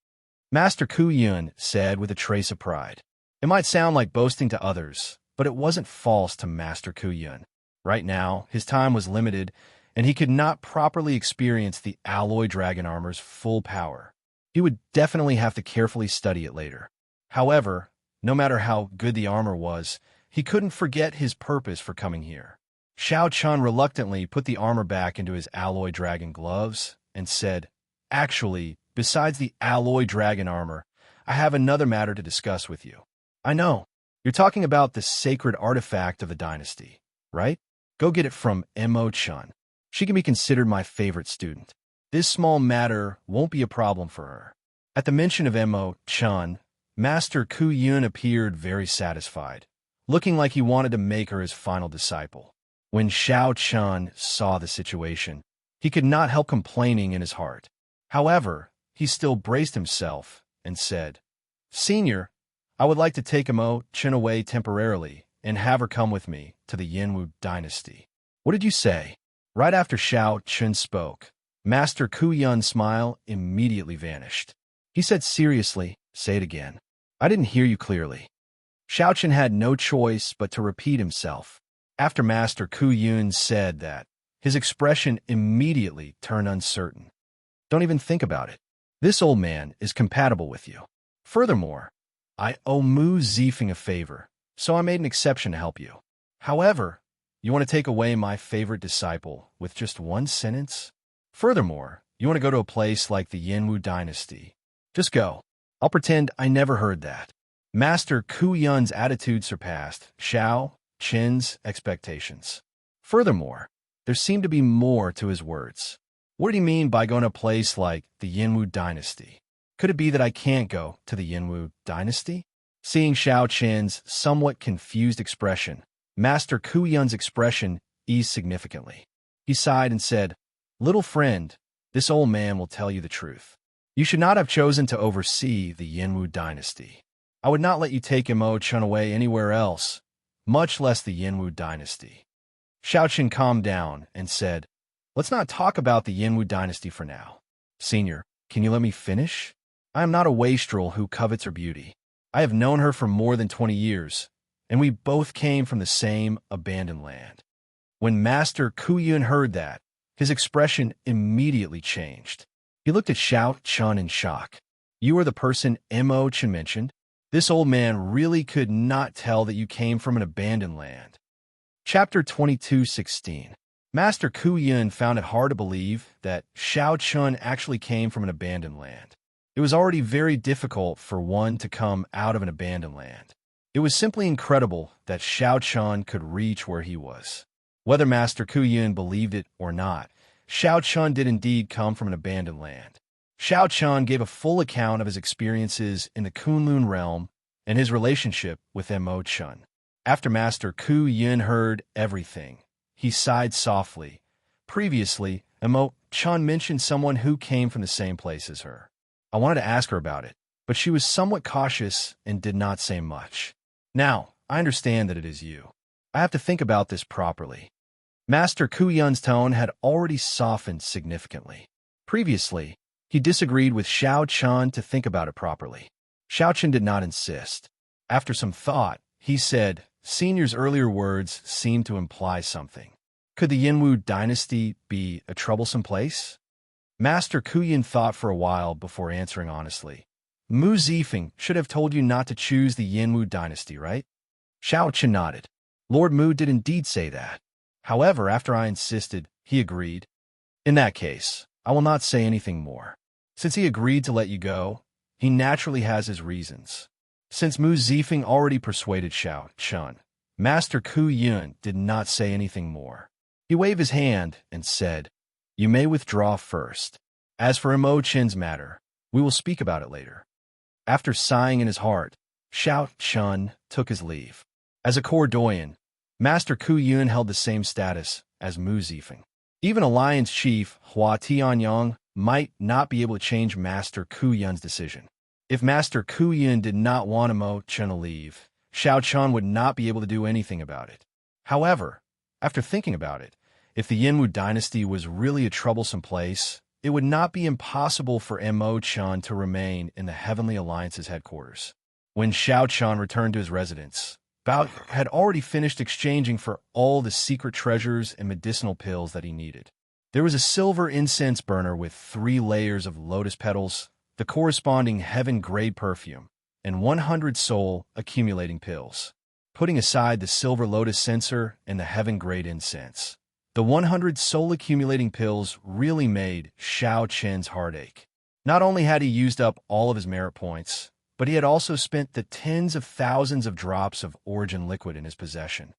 Master Ku Yin said with a trace of pride. It might sound like boasting to others, but it wasn't false to Master Ku Yin. Right now, his time was limited, and he could not properly experience the alloy dragon armor's full power. He would definitely have to carefully study it later. However, no matter how good the armor was, he couldn't forget his purpose for coming here. Xianxia reluctantly put the armor back into his alloy dragon gloves and said, "Actually, besides the alloy dragon armor, I have another matter to discuss with you. I know. You're talking about the sacred artifact of the dynasty, right? Go get it from Mo-chun. She can be considered my favorite student. This small matter won't be a problem for her." At the mention of Mo-chun, Master Ku Yun appeared very satisfied, looking like he wanted to make her his final disciple. When Xiao Chun saw the situation, he could not help complaining in his heart. However, he still braced himself and said, "Senior, I would like to take Mo-chun away temporarily and have her come with me to the Yanwu dynasty." "What did you say?" Right after Xiao Chun spoke, Master Ku Yun's smile immediately vanished. He said seriously, "Say it again. I didn't hear you clearly." Xiao Chun had no choice but to repeat himself. After Master Ku Yun said that, his expression immediately turned uncertain. "Don't even think about it. This old man is compatible with you. Furthermore, I owe Mu Zifeng a favor, so I made an exception to help you. However, you want to take away my favorite disciple with just one sentence? Furthermore, you want to go to a place like the Yanwu dynasty. Just go. I'll pretend I never heard that." Master Ku Yun's attitude surpassed Xiao Chen's expectations. Furthermore, there seemed to be more to his words. What did he mean by going to a place like the Yanwu dynasty? Could it be that I can't go to the Yanwu dynasty? Seeing Xiao Chen's somewhat confused expression, Master Ku Yun's expression eased significantly. He sighed and said, "Little friend, this old man will tell you the truth. You should not have chosen to oversee the Yanwu dynasty. I would not let you take Mo-chun away anywhere else, much less the Yanwu dynasty." Xiao Chen calmed down and said, "Let's not talk about the Yanwu dynasty for now. Senior, can you let me finish? I am not a wastrel who covets her beauty. I have known her for more than 20 years, and we both came from the same abandoned land." When Master Ku Yun heard that, his expression immediately changed. He looked at Xiao Chun in shock. "You are the person Mo-chun mentioned? This old man really could not tell that you came from an abandoned land." Chapter 22:16. Master Ku Yun found it hard to believe that Xiao Chun actually came from an abandoned land. It was already very difficult for one to come out of an abandoned land. It was simply incredible that Xiao Chun could reach where he was. Whether Master Ku Yun believed it or not, Xiao Chun did indeed come from an abandoned land. Xiao Chun gave a full account of his experiences in the Kunlun realm and his relationship with Mo-chun. After Master Ku Yun heard everything, he sighed softly. Previously, Mo-chun mentioned someone who came from the same place as her. I wanted to ask her about it, but she was somewhat cautious and did not say much. Now, I understand that it is you. I have to think about this properly. Master Ku Yun's tone had already softened significantly. Previously, he disagreed with Xiao Chun to think about it properly. Xiao Chun did not insist. After some thought, he said, "Senior's earlier words seemed to imply something. Could the Yanwu dynasty be a troublesome place?" Master Ku Yun thought for a while before answering honestly. "Mu Zifeng should have told you not to choose the Yanwu dynasty, right?" Xiao Chun nodded. "Lord Mu did indeed say that. However, after I insisted, he agreed. In that case, I will not say anything more. Since he agreed to let you go, he naturally has his reasons." Since Mu Zifeng already persuaded Xiao Chun, Master Ku Yun did not say anything more. He waved his hand and said, "You may withdraw first. As for Mo-chun's matter, we will speak about it later." After sighing in his heart, Xiao Chun took his leave. As a core doyen, Master Ku Yun held the same status as Mu Zifeng. Even a lion's chief, Hua Tianyang, might not be able to change Master Ku Yun's decision. If Master Ku Yun did not want Mo-chun to leave, Xiao Chun would not be able to do anything about it. However, after thinking about it, if the Yanwu dynasty was really a troublesome place, it would not be impossible for Mo-chun to remain in the Heavenly Alliance's headquarters. When Xiao Chun returned to his residence, Bao had already finished exchanging for all the secret treasures and medicinal pills that he needed. There was a silver incense burner with 3 layers of lotus petals, the corresponding heaven-grade perfume, and 100 soul-accumulating pills. Putting aside the silver lotus censer and the heaven-grade incense, The 100 soul-accumulating pills really made Xianxia's heart ache. Not only had he used up all of his merit points, but he had also spent the tens of thousands of drops of origin liquid in his possession.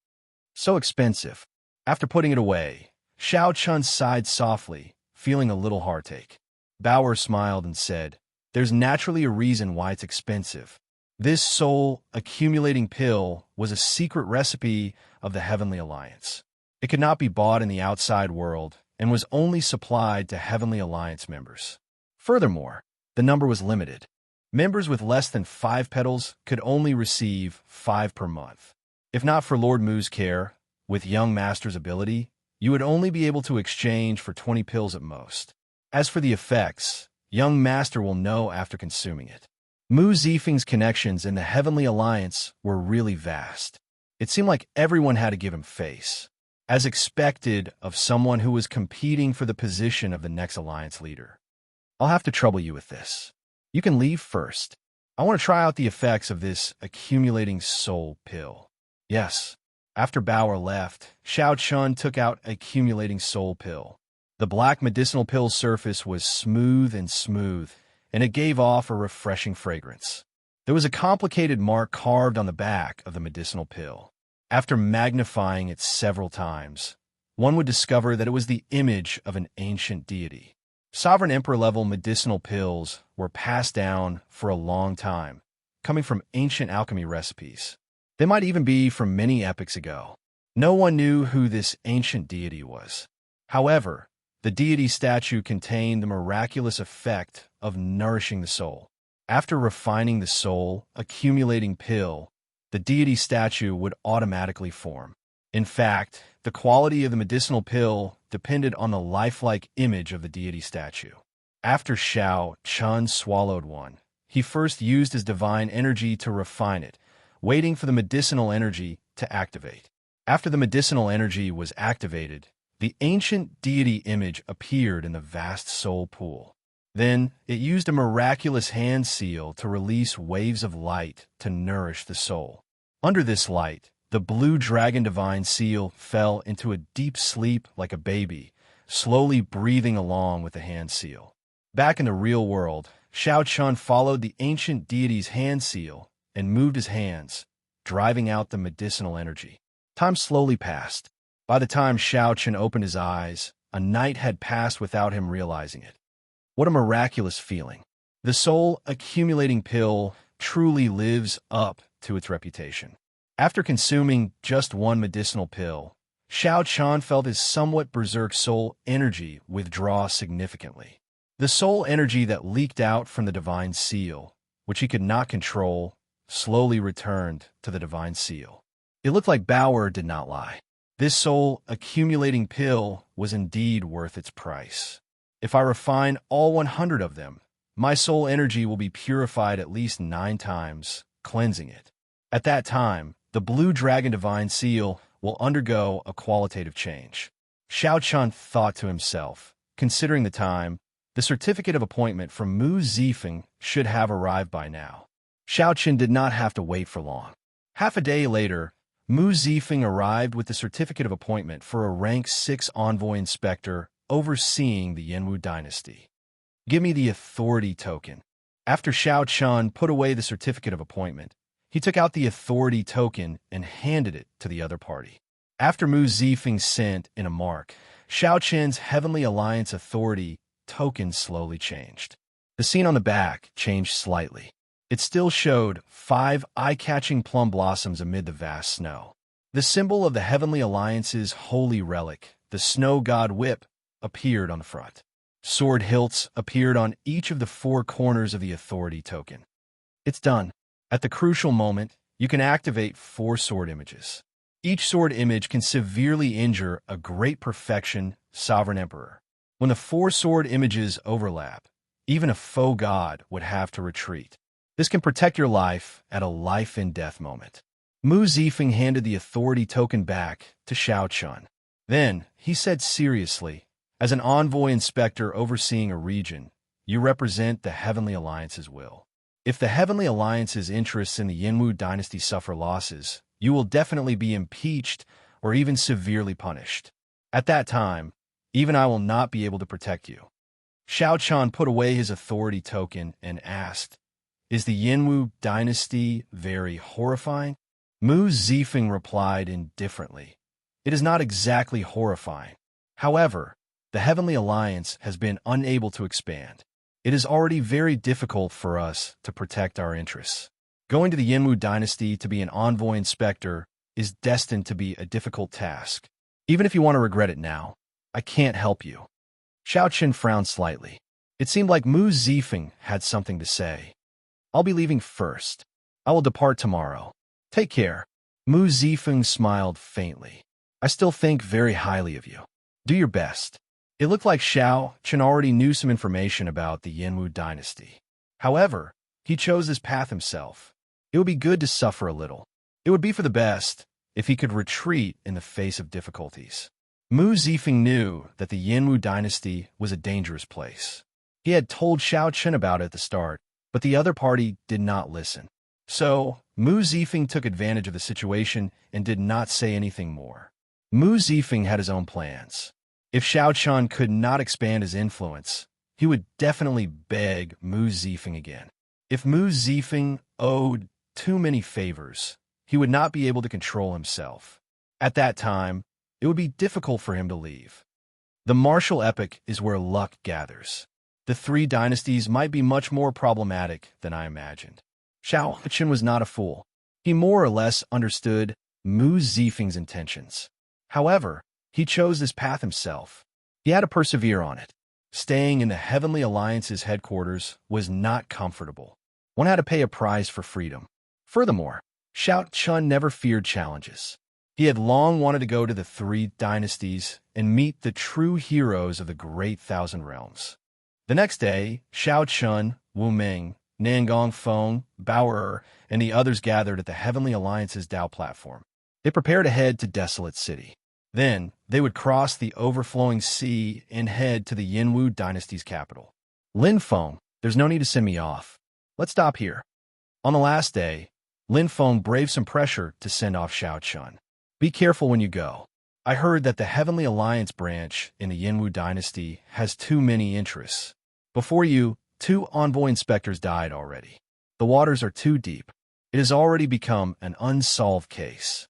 So expensive. After putting it away, Xianxia sighed softly, feeling a little heartache. Bauer smiled and said, "There's naturally a reason why it's expensive. This soul-accumulating pill was a secret recipe of the Heavenly Alliance. It could not be bought in the outside world and was only supplied to Heavenly Alliance members. Furthermore, the number was limited. Members with less than 5 petals could only receive 5 per month. If not for Lord Mu's care, with young master's ability, you would only be able to exchange for 20 pills at most. As for the effects, young master will know after consuming it." Mu Zifeng's connections in the Heavenly Alliance were really vast. It seemed like everyone had to give him face, as expected of someone who was competing for the position of the next alliance leader. "I'll have to trouble you with this. You can leave first. I want to try out the effects of this accumulating soul pill." "Yes." After Bauer left, Xianxia took out accumulating soul pill. The black medicinal pill's surface was smooth, and it gave off a refreshing fragrance. There was a complicated mark carved on the back of the medicinal pill. After magnifying it several times, one would discover that it was the image of an ancient deity. Sovereign Emperor-level medicinal pills were passed down for a long time, coming from ancient alchemy recipes. They might even be from many epochs ago. No one knew who this ancient deity was. However, the deity statue contained the miraculous effect of nourishing the soul. After refining the soul-accumulating pill, the deity statue would automatically form. In fact, the quality of the medicinal pill depended on the lifelike image of the deity statue. After Xianxia swallowed one, he first used his divine energy to refine it, waiting for the medicinal energy to activate. After the medicinal energy was activated, the ancient deity image appeared in the vast soul pool. Then, it used a miraculous hand seal to release waves of light to nourish the soul. Under this light, the blue dragon divine seal fell into a deep sleep like a baby, slowly breathing along with the hand seal. Back in the real world, Xianxia followed the ancient deity's hand seal and moved his hands, driving out the medicinal energy. Time slowly passed. By the time Xianxia opened his eyes, a night had passed without him realizing it. What a miraculous feeling. The soul-accumulating pill truly lives up to its reputation. After consuming just one medicinal pill, Xianxia felt his somewhat berserk soul energy withdraw significantly. The soul energy that leaked out from the divine seal, which he could not control, slowly returned to the divine seal. It looked like Bauer did not lie. This soul-accumulating pill was indeed worth its price. If I refine all 100 of them, my soul energy will be purified at least 9 times, cleansing it. At that time, the blue dragon divine seal will undergo a qualitative change. Xianxia thought to himself, considering the time, the certificate of appointment from Mu Zifeng should have arrived by now. Xianxia did not have to wait for long. Half a day later, Mu Zifeng arrived with the certificate of appointment for a rank 6 envoy inspector overseeing the Yanwu dynasty. "Give me the authority token." After Xianxia put away the certificate of appointment, he took out the authority token and handed it to the other party. After Mu Zifeng sent in a mark, Xiaoqian's Heavenly Alliance authority token slowly changed. The scene on the back changed slightly. It still showed 5 eye-catching plum blossoms amid the vast snow. The symbol of the Heavenly Alliance's holy relic, the snow god whip, appeared on the front. Sword hilts appeared on each of the 4 corners of the authority token. It's done. At the crucial moment, you can activate 4 sword images. Each sword image can severely injure a great perfection sovereign emperor. When the 4 sword images overlap, even a faux god would have to retreat. This can protect your life at a life-and-death moment. Mu Zifeng handed the authority token back to Xianxia. Then, he said seriously, "As an envoy inspector overseeing a region, you represent the Heavenly Alliance's will. If the Heavenly Alliance's interests in the Yanwu dynasty suffer losses, you will definitely be impeached or even severely punished. At that time, even I will not be able to protect you. Xiao Chen put away his authority token and asked, "Is the Yinwu dynasty very horrifying?" Mu Zifeng replied indifferently, "It is not exactly horrifying. However, the Heavenly Alliance has been unable to expand. It is already very difficult for us to protect our interests. Going to the Yinwu dynasty to be an envoy inspector is destined to be a difficult task. Even if you want to regret it now, I can't help you." Xiao Qin frowned slightly. It seemed like Mu Zifeng had something to say. "I'll be leaving first. I will depart tomorrow. Take care." Mu Zifeng smiled faintly. "I still think very highly of you. Do your best." It looked like Xiao Qin already knew some information about the Yinwu dynasty. However, he chose his path himself. It would be good to suffer a little. It would be for the best if he could retreat in the face of difficulties. Mu Zifeng knew that the Yinwu dynasty was a dangerous place. He had told Xiao Qin about it at the start, but the other party did not listen. So, Mu Zifeng took advantage of the situation and did not say anything more. Mu Zifeng had his own plans. If Xiao Chen could not expand his influence, he would definitely beg Mu Zifeng again. If Mu Zifeng owed too many favors, he would not be able to control himself. At that time, it would be difficult for him to leave. The martial epoch is where luck gathers. The three dynasties might be much more problematic than I imagined. Xiao Qin was not a fool. He more or less understood Mu Zifeng's intentions. However, he chose this path himself. He had to persevere on it. Staying in the Heavenly Alliance's headquarters was not comfortable. One had to pay a price for freedom. Furthermore, Xiao Qin never feared challenges. He had long wanted to go to the three dynasties and meet the true heroes of the Great Thousand Realms. The next day, Xiao Qin, Wu Ming, Nangong Feng, Bao and the others gathered at the Heavenly Alliance's Dao platform. They prepared to head to Desolate City. Then, they would cross the overflowing sea and head to the Yinwu dynasty's capital. "Lin Feng, there's no need to send me off. Let's stop here." On the last day, Lin Feng braved some pressure to send off Xiao Qin. "Be careful when you go. I heard that the Heavenly Alliance branch in the Yinwu dynasty has too many interests. Before you, 2 envoy inspectors died already. The waters are too deep. It has already become an unsolved case."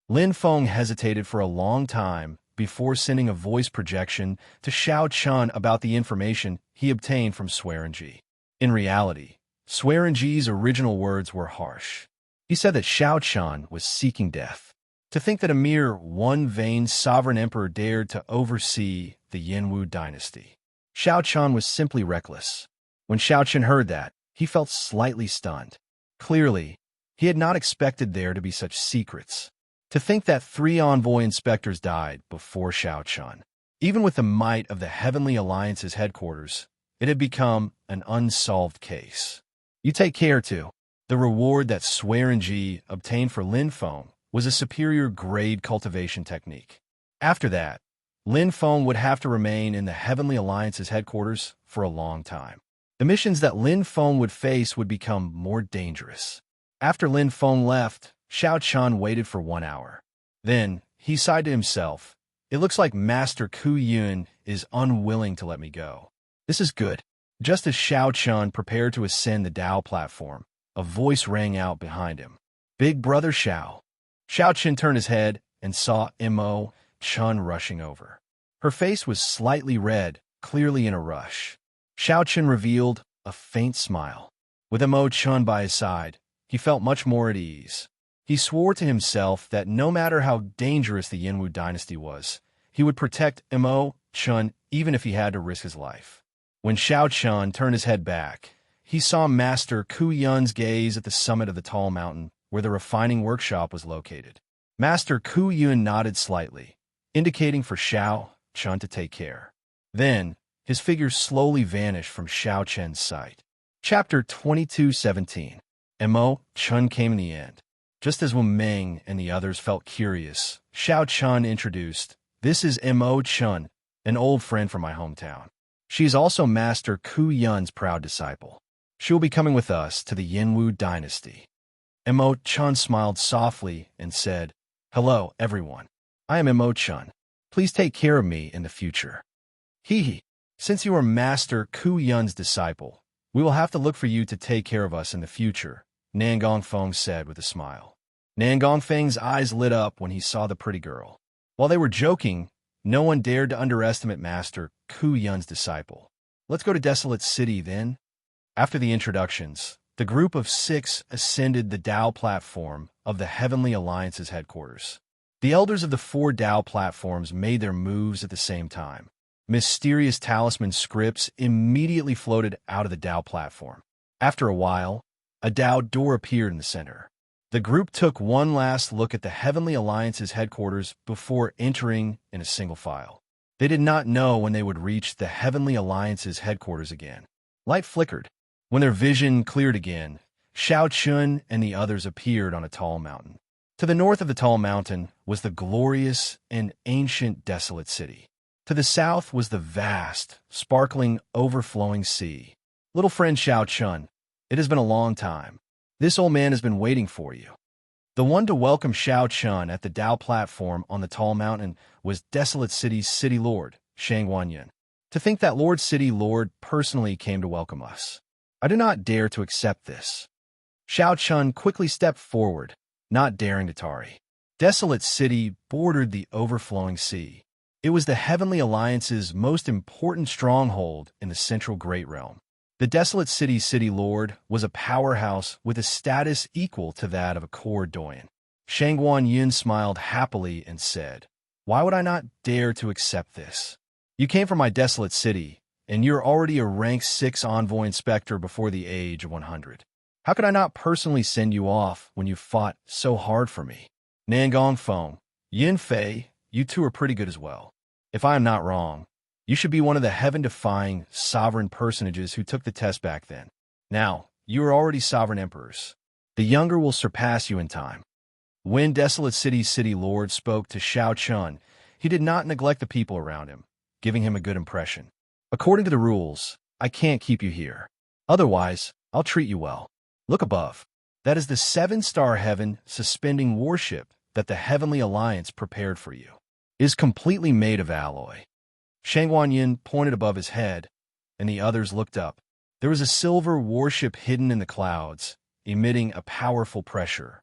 Lin Feng hesitated for a long time before sending a voice projection to Xiao Qin about the information he obtained from Xianxia. In reality, Xianxia's original words were harsh. He said that Xiao Qin was seeking death. To think that a mere one-vain sovereign emperor dared to oversee the Yinwu dynasty. Xiao Qin was simply reckless. When Xiao Qin heard that, he felt slightly stunned. Clearly, he had not expected there to be such secrets. To think that 3 envoy inspectors died before Xiao Qin. Even with the might of the Heavenly Alliance's headquarters, it had become an unsolved case. You take care, too. The reward that Xianxia obtained for Lin Feng was a superior grade cultivation technique. After that, Lin Feng would have to remain in the Heavenly Alliance's headquarters for a long time. The missions that Lin Feng would face would become more dangerous. After Lin Feng left, Xiao Qin waited for 1 hour. Then, he sighed to himself. "It looks like Master Ku Yun is unwilling to let me go. This is good." Just as Xiao Qin prepared to ascend the Dao platform, a voice rang out behind him. "Big Brother Xiao." Xiao Qin turned his head and saw Imo Chun rushing over. Her face was slightly red, clearly in a rush. Xiao Qin revealed a faint smile. With Imo Chun by his side, he felt much more at ease. He swore to himself that no matter how dangerous the Yinwu dynasty was, he would protect Imo Chun even if he had to risk his life. When Xiao Qin turned his head back, he saw Master Ku Yun's gaze at the summit of the tall mountain where the refining workshop was located. Master Ku Yun nodded slightly, indicating for Xiao Qin to take care. Then, his figure slowly vanished from Xiao Qin's sight. Chapter 22:17. Imo Chun came in the end. Just as Wu Ming and the others felt curious, Xiao Qin introduced, "This is Imo Chun, an old friend from my hometown. She is also Master Ku Yun's proud disciple. She will be coming with us to the Yinwu dynasty." Imo Chun smiled softly and said, "Hello, everyone. I am Imo Chun. please take care of me in the future? Hee. Since you are Master Ku Yun's disciple, we will have to look for you to take care of us in the future, Nan Gongfeng said with a smile. Nan Gongfeng's eyes lit up when he saw the pretty girl. While they were joking, no one dared to underestimate Master Ku Yun's disciple. Let's go to Desolate City, then. After the introductions, the group of 6 ascended the Dao platform of the Heavenly Alliance's headquarters. The elders of the 4 Dao platforms made their moves at the same time. Mysterious talisman scripts immediately floated out of the Dao platform. After a while, a Dao door appeared in the center. The group took one last look at the Heavenly Alliance's headquarters before entering in a single file. They did not know when they would reach the Heavenly Alliance's headquarters again. Light flickered. When their vision cleared again, Xianxia and the others appeared on a tall mountain. To the north of the tall mountain was the glorious and ancient Desolate City. To the south was the vast, sparkling, overflowing sea. Little friend Xianxia, it has been a long time. This old man has been waiting for you. The one to welcome Xianxia at the Dao platform on the tall mountain was Desolate City's city lord, Xianxia. To think that Lord City Lord personally came to welcome us. I do not dare to accept this. Xianxia quickly stepped forward, not daring to tarry. Desolate City bordered the overflowing sea. It was the Heavenly Alliance's most important stronghold in the Central Great Realm. The Desolate City's city lord was a powerhouse with a status equal to that of a court doyen. Xianxia smiled happily and said, "Why would I not dare to accept this? You came from my Desolate City, and you're already a rank 6 envoy inspector before the age of 100. How could I not personally send you off when you fought so hard for me? Nan Gongfeng, Yin Fei, you two are pretty good as well. If I am not wrong, you should be one of the heaven-defying sovereign personages who took the test back then. Now, you are already sovereign emperors. The younger will surpass you in time." When Desolate City's city lord spoke to Xianxia, he did not neglect the people around him, giving him a good impression. "According to the rules, I can't keep you here. Otherwise, I'll treat you well. Look above. That is the 7-star heaven suspending warship that the Heavenly Alliance prepared for you. It is completely made of alloy." Xianxia pointed above his head, and the others looked up. There was a silver warship hidden in the clouds, emitting a powerful pressure.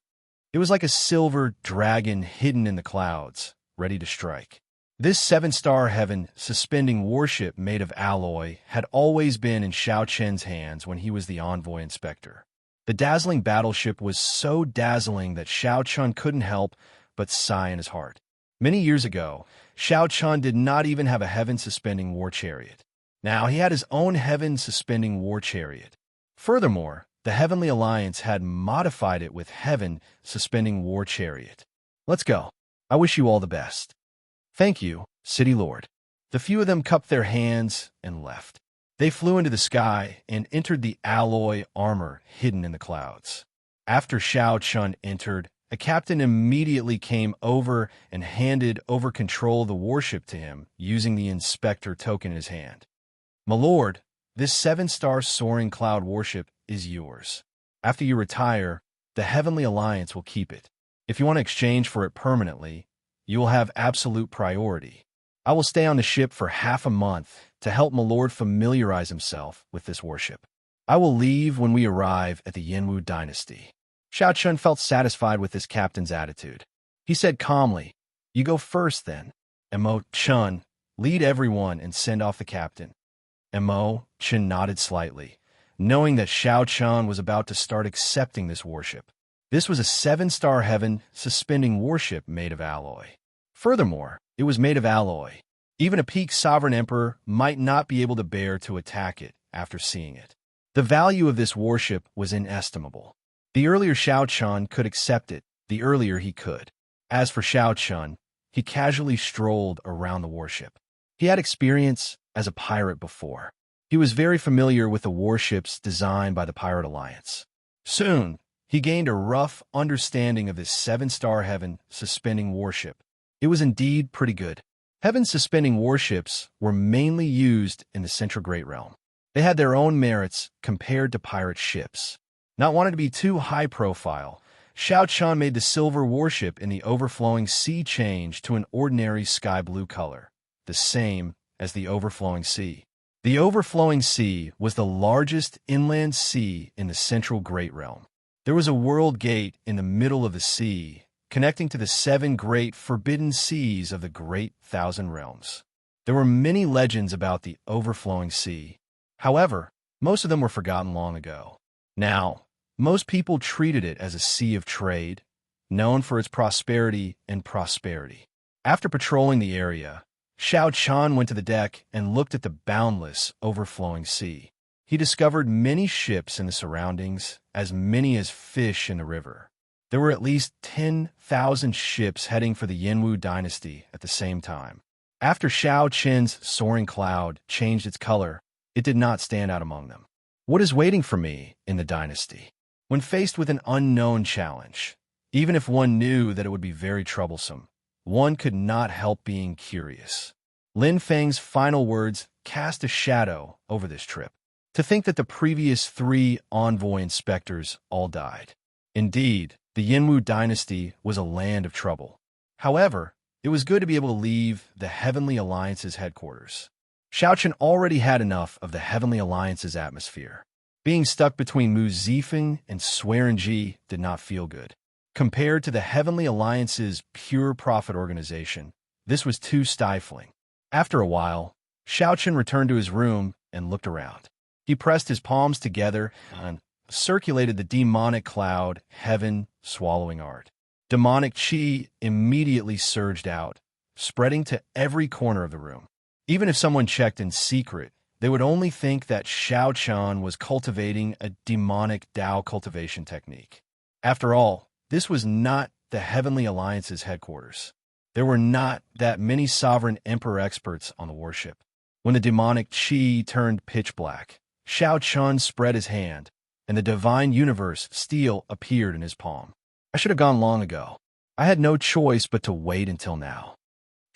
It was like a silver dragon hidden in the clouds, ready to strike. This 7-star heaven suspending warship made of alloy had always been in Xianxia's hands when he was the envoy inspector. The dazzling battleship was so dazzling that Xianxia couldn't help but sigh in his heart. Many years ago, Xianxia did not even have a heaven-suspending war chariot. Now he had his own heaven-suspending war chariot. Furthermore, the Heavenly Alliance had modified it with heaven-suspending war chariot. "Let's go. I wish you all the best." "Thank you, City Lord." The few of them cupped their hands and left. They flew into the sky and entered the alloy armor hidden in the clouds. After Xianxia entered, a captain immediately came over and handed over control of the warship to him, using the inspector token in his hand. "My lord, this 7-star soaring cloud warship is yours. After you retire, the Heavenly Alliance will keep it. If you want to exchange for it permanently, you will have absolute priority. I will stay on the ship for half a month to help my lord familiarize himself with this warship. I will leave when we arrive at the Yanwu dynasty." Xianxia felt satisfied with this captain's attitude. He said calmly, "You go first, then. Mo Chun, lead everyone and send off the captain." Mo Chun nodded slightly, knowing that Xianxia was about to start accepting this warship. This was a 7-star heaven suspending warship made of alloy. Furthermore, it was made of alloy. Even a peak sovereign emperor might not be able to bear to attack it after seeing it. The value of this warship was inestimable. The earlier Xianxia could accept it, the earlier he could. As for Xianxia, he casually strolled around the warship. He had experience as a pirate before. He was very familiar with the warships designed by the Pirate Alliance. Soon, he gained a rough understanding of this 7-star heaven suspending warship. It was indeed pretty good. Heaven suspending warships were mainly used in the Central Great Realm. They had their own merits compared to pirate ships. Not wanting to be too high profile, Xianxia made the silver warship in the overflowing sea change to an ordinary sky blue color, the same as the overflowing sea. The overflowing sea was the largest inland sea in the central Great Realm. There was a world gate in the middle of the sea, connecting to the 7 great forbidden seas of the Great Thousand Realms. There were many legends about the overflowing sea. However, most of them were forgotten long ago. Now, most people treated it as a sea of trade, known for its prosperity and prosperity. After patrolling the area, Xianxia went to the deck and looked at the boundless, overflowing sea. He discovered many ships in the surroundings, as many as fish in the river. There were at least 10,000 ships heading for the Yinwu dynasty at the same time. After Xiaoqian's soaring cloud changed its color, it did not stand out among them. What is waiting for me in the dynasty? When faced with an unknown challenge, even if one knew that it would be very troublesome, one could not help being curious. Lin Feng's final words cast a shadow over this trip. To think that the previous 3 envoy inspectors all died. Indeed, the Yinwu dynasty was a land of trouble. However, it was good to be able to leave the Heavenly Alliance's headquarters. Xiaoqian already had enough of the Heavenly Alliance's atmosphere. Being stuck between Mu Zifeng and Swearenji did not feel good. Compared to the Heavenly Alliance's pure profit organization, this was too stifling. After a while, Xiaoqian returned to his room and looked around. He pressed his palms together and circulated the demonic cloud, heaven, swallowing art. Demonic chi immediately surged out, spreading to every corner of the room. Even if someone checked in secret, they would only think that Xiaoqian was cultivating a demonic Dao cultivation technique. After all, this was not the Heavenly Alliance's headquarters. There were not that many sovereign emperor experts on the warship. When the demonic chi turned pitch black, Xiaoqian spread his hand, and the divine universe steel appeared in his palm. I should have gone long ago. I had no choice but to wait until now.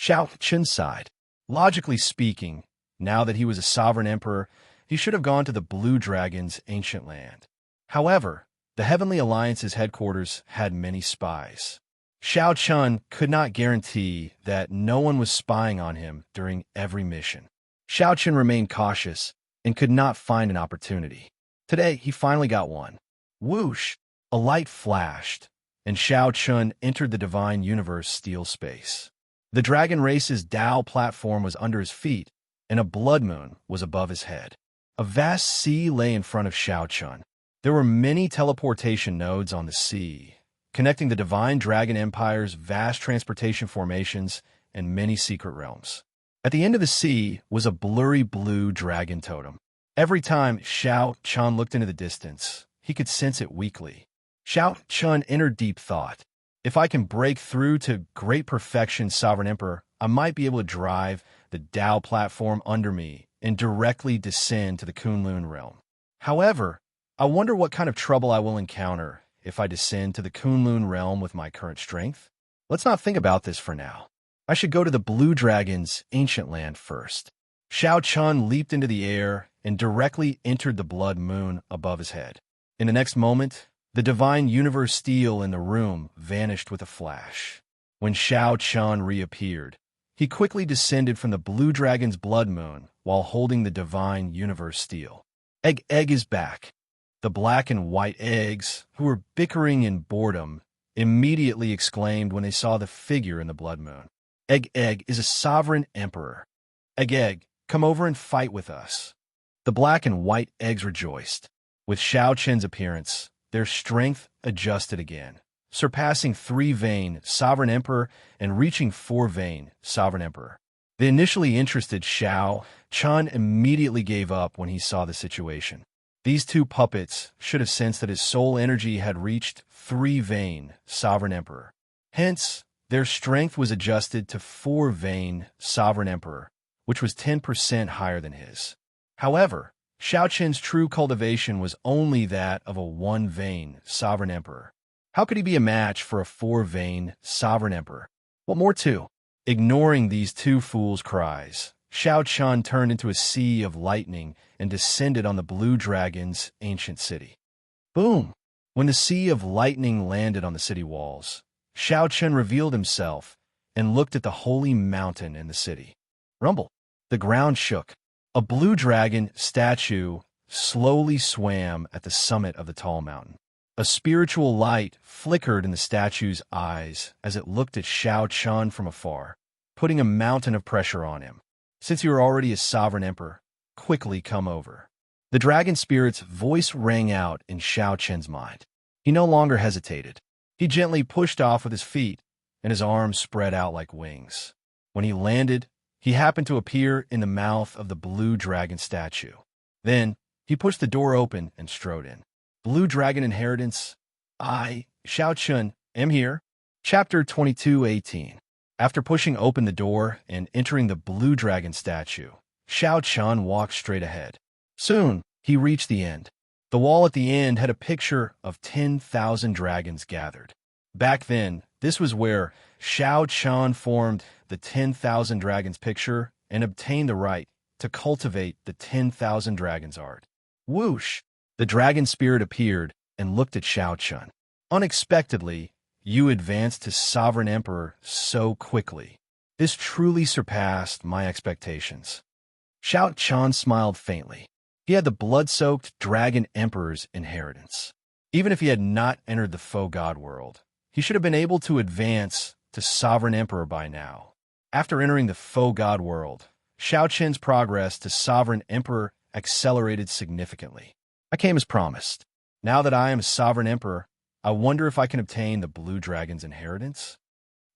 Xiaoqian sighed. Logically speaking, now that he was a sovereign emperor, he should have gone to the Blue Dragon's ancient land. However, the Heavenly Alliance's headquarters had many spies. Xiaoqian could not guarantee that no one was spying on him during every mission. Xiaoqian remained cautious and could not find an opportunity. Today, he finally got one. Whoosh! A light flashed, and Xiaoqian entered the Divine Universe steel space. The Dragon Race's Dao platform was under his feet, and a blood moon was above his head. A vast sea lay in front of Xiaoqian. There were many teleportation nodes on the sea, connecting the Divine Dragon Empire's vast transportation formations and many secret realms. At the end of the sea was a blurry blue dragon totem. Every time Xiaoqian looked into the distance, he could sense it weakly. Xiaoqian entered deep thought. If I can break through to great perfection, Sovereign Emperor, I might be able to drive the Dao platform under me and directly descend to the Kunlun realm. However, I wonder what kind of trouble I will encounter if I descend to the Kunlun realm with my current strength. Let's not think about this for now. I should go to the Blue Dragon's ancient land first. Xiaoqian leaped into the air and directly entered the blood moon above his head. In the next moment, the divine universe steel in the room vanished with a flash. When Xiaoqian reappeared, he quickly descended from the Blue Dragon's blood moon while holding the divine universe steel. Egg is back. The black and white eggs, who were bickering in boredom, immediately exclaimed when they saw the figure in the blood moon. Egg is a sovereign emperor. Egg, come over and fight with us. The black and white eggs rejoiced. With Xiaoqian's appearance, their strength adjusted again, surpassing 3-vein sovereign emperor and reaching 4-vein sovereign emperor. The initially interested Xiaoqian immediately gave up when he saw the situation. These two puppets should have sensed that his soul energy had reached 3-vein sovereign emperor. Hence, their strength was adjusted to 4-vein sovereign emperor, which was 10% higher than his. However, Xiaoqian's true cultivation was only that of a 1-vein sovereign emperor. How could he be a match for a 4-vein sovereign emperor? What more too? Ignoring these two fools' cries, Xiaoqian turned into a sea of lightning and descended on the Blue Dragon's ancient city. Boom! When the sea of lightning landed on the city walls, Xianxia revealed himself and looked at the holy mountain in the city. Rumble. The ground shook. A blue dragon statue slowly swam at the summit of the tall mountain. A spiritual light flickered in the statue's eyes as it looked at Xianxia from afar, putting a mountain of pressure on him. Since you are already a sovereign emperor, quickly come over. The dragon spirit's voice rang out in Xianxia's mind. He no longer hesitated. He gently pushed off with his feet, and his arms spread out like wings. When he landed, he happened to appear in the mouth of the blue dragon statue. Then, he pushed the door open and strode in. Blue Dragon Inheritance. I, Xianxia, am here. Chapter 22:18. After pushing open the door and entering the blue dragon statue, Xianxia walked straight ahead. Soon, he reached the end. The wall at the end had a picture of 10,000 dragons gathered. Back then, this was where Xianxia formed the 10,000 dragons picture and obtained the right to cultivate the 10,000 dragons art. Whoosh! The dragon spirit appeared and looked at Xianxia. Unexpectedly, you advanced to sovereign emperor so quickly. This truly surpassed my expectations. Xianxia smiled faintly. He had the blood-soaked dragon emperor's inheritance. Even if he had not entered the faux god world, he should have been able to advance to sovereign emperor by now. After entering the faux god world, Xianxia's progress to sovereign emperor accelerated significantly. I came as promised. Now that I am a sovereign emperor, I wonder if I can obtain the blue dragon's inheritance?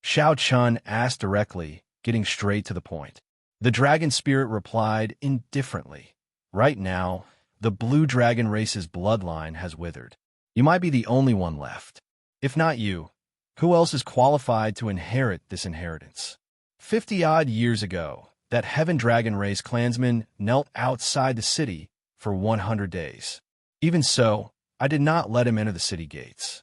Xianxia asked directly, getting straight to the point. The dragon spirit replied indifferently. Right now, the blue dragon race's bloodline has withered. You might be the only one left. If not you, who else is qualified to inherit this inheritance? 50-odd years ago, that heaven dragon race clansman knelt outside the city for 100 days. Even so, I did not let him enter the city gates.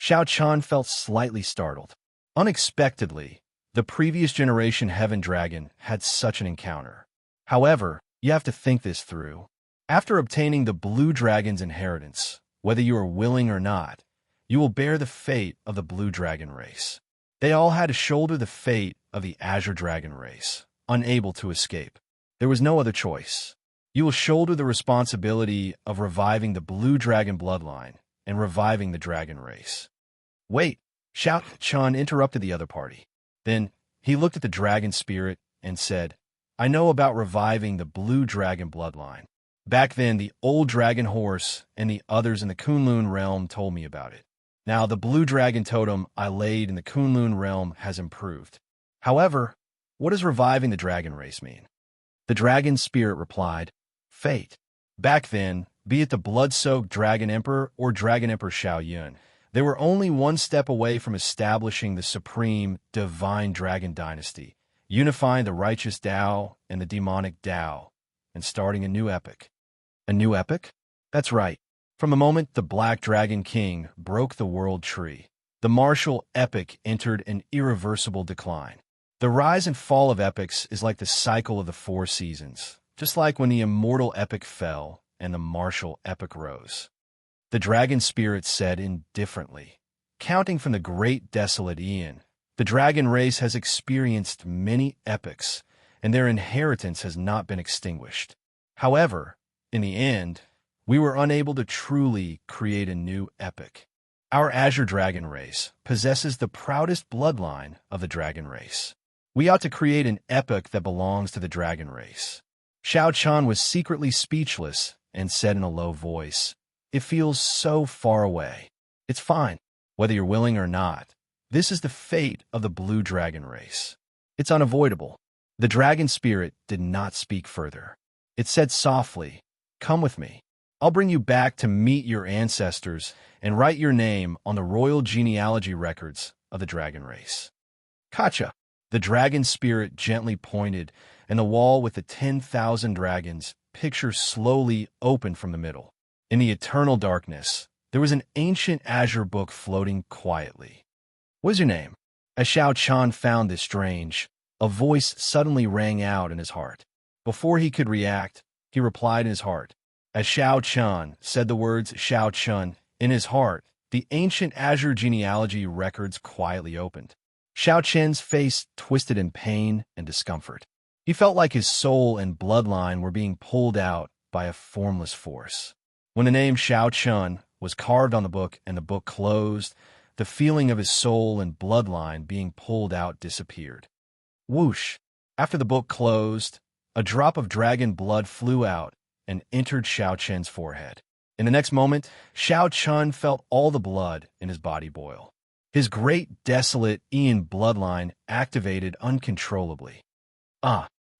Xianxia felt slightly startled. Unexpectedly, the previous generation heaven dragon had such an encounter. However, you have to think this through. After obtaining the blue dragon's inheritance, whether you are willing or not, you will bear the fate of the blue dragon race. They all had to shoulder the fate of the azure dragon race, unable to escape. There was no other choice. You will shoulder the responsibility of reviving the blue dragon bloodline and reviving the dragon race. Wait, Xianxia interrupted the other party. Then he looked at the dragon spirit and said, I know about reviving the blue dragon bloodline. Back then, the old dragon horse and the others in the Kunlun realm told me about it. Now, the blue dragon totem I laid in the Kunlun realm has improved. However, what does reviving the dragon race mean? The dragon spirit replied, Fate. Back then, be it the blood-soaked Dragon Emperor or Dragon Emperor Xiaoyun, they were only one step away from establishing the supreme divine dragon dynasty, unifying the righteous Tao and the demonic Tao, and starting a new epic. A new epic? That's right. From the moment the Black Dragon King broke the world tree, the martial epic entered an irreversible decline. The rise and fall of epics is like the cycle of the 4 seasons, just like when the immortal epic fell and the martial epic rose. The dragon spirit said indifferently, counting from the great desolate Aeon, the dragon race has experienced many epics, and their inheritance has not been extinguished. However, in the end, we were unable to truly create a new epic. Our Azure Dragon race possesses the proudest bloodline of the dragon race. We ought to create an epic that belongs to the dragon race. Xianxia was secretly speechless and said in a low voice, It feels so far away. It's fine, whether you're willing or not. This is the fate of the blue dragon race. It's unavoidable. The dragon spirit did not speak further. It said softly, Come with me. I'll bring you back to meet your ancestors and write your name on the royal genealogy records of the dragon race. Kacha. The dragon spirit gently pointed, and the wall with the 10,000 dragons picture slowly opened from the middle. In the eternal darkness, there was an ancient azure book floating quietly. What is your name? As Xianxia found this strange, a voice suddenly rang out in his heart. Before he could react, he replied in his heart. As Xianxia said the words Xiaochun, In his heart, the ancient Azure genealogy records quietly opened. Xianxia's face twisted in pain and discomfort. He felt like his soul and bloodline were being pulled out by a formless force. When the name Xiaochun was carved on the book and the book closed, the feeling of his soul and bloodline being pulled out disappeared. Whoosh! After the book closed, a drop of dragon blood flew out and entered Xiaochun's forehead. In the next moment, Xiaochun felt all the blood in his body boil. His great desolate Ian bloodline activated uncontrollably.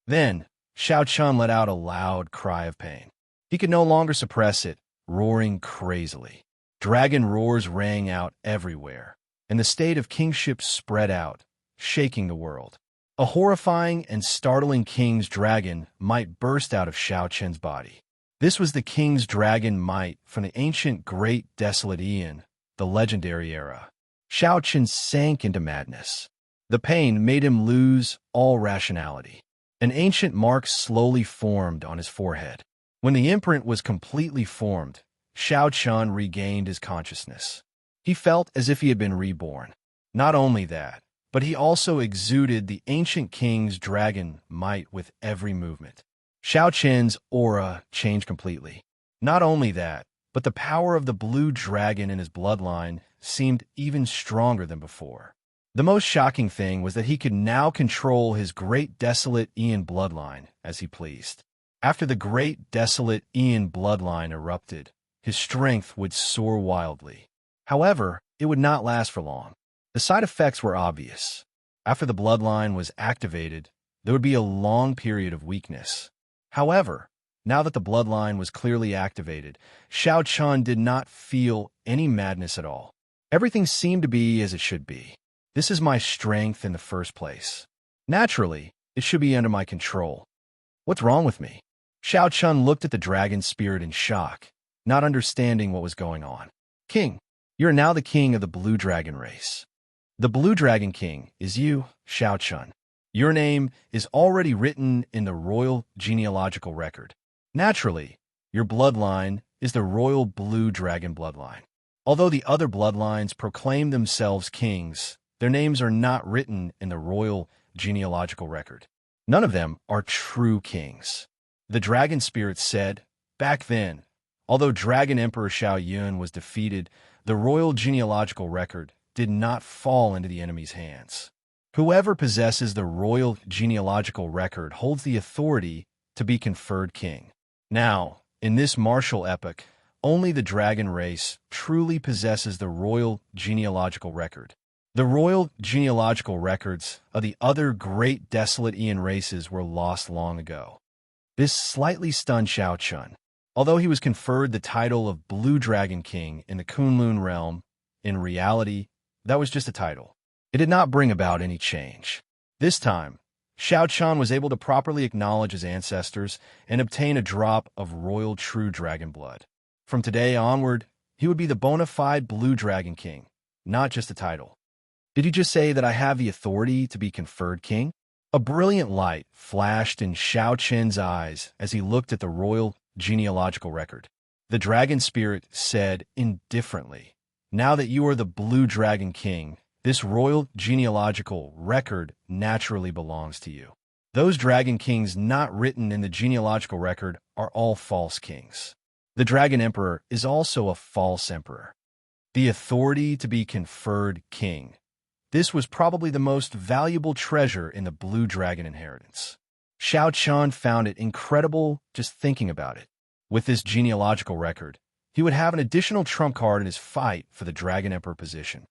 Then, Xiaochun let out a loud cry of pain. He could no longer suppress it, roaring crazily. Dragon roars rang out everywhere, and the state of kingship spread out, shaking the world. A horrifying and startling king's dragon might burst out of Xiaochun's body. This was the king's dragon might from the ancient great desolate Aeon, the legendary era. Xiaochun sank into madness. The pain made him lose all rationality. An ancient mark slowly formed on his forehead. When the imprint was completely formed, Xiaochun regained his consciousness. He felt as if he had been reborn. Not only that, but he also exuded the ancient king's dragon might with every movement. Xiaochun's aura changed completely. Not only that, but the power of the blue dragon in his bloodline seemed even stronger than before. The most shocking thing was that he could now control his great desolate Aeon bloodline as he pleased. After the great desolate Aeon bloodline erupted, his strength would soar wildly. However, it would not last for long. The side effects were obvious. After the bloodline was activated, there would be a long period of weakness. However, now that the bloodline was clearly activated, Xiaochun did not feel any madness at all. Everything seemed to be as it should be. This is my strength in the first place. Naturally, it should be under my control. What's wrong with me? Xiaochun looked at the dragon spirit in shock, not understanding what was going on. King, you are now the king of the blue dragon race. The blue dragon king is you, Xiaochun. Your name is already written in the royal genealogical record. Naturally, your bloodline is the royal blue dragon bloodline. Although the other bloodlines proclaim themselves kings, their names are not written in the royal genealogical record. None of them are true kings. The dragon spirit said, back then, although Dragon Emperor Xiaoyun was defeated, the royal genealogical record did not fall into the enemy's hands. Whoever possesses the royal genealogical record holds the authority to be conferred king. Now, in this martial epoch, only the dragon race truly possesses the royal genealogical record. The royal genealogical records of the other great desolate Aeon races were lost long ago. This slightly stunned Xiaochun. Although he was conferred the title of Blue Dragon King in the Kunlun realm, in reality, that was just a title. It did not bring about any change. This time, Xiaochun was able to properly acknowledge his ancestors and obtain a drop of royal true dragon blood. From today onward, he would be the bona fide Blue Dragon King, not just a title. Did you just say that I have the authority to be conferred king? A brilliant light flashed in Xiaochun's eyes as he looked at the royal genealogical record. The dragon spirit said indifferently, now that you are the Blue Dragon King, this royal genealogical record naturally belongs to you. Those dragon kings not written in the genealogical record are all false kings. The dragon emperor is also a false emperor. The authority to be conferred king. This was probably the most valuable treasure in the blue dragon inheritance. Xiaochun found it incredible just thinking about it. With this genealogical record, he would have an additional trump card in his fight for the dragon emperor position.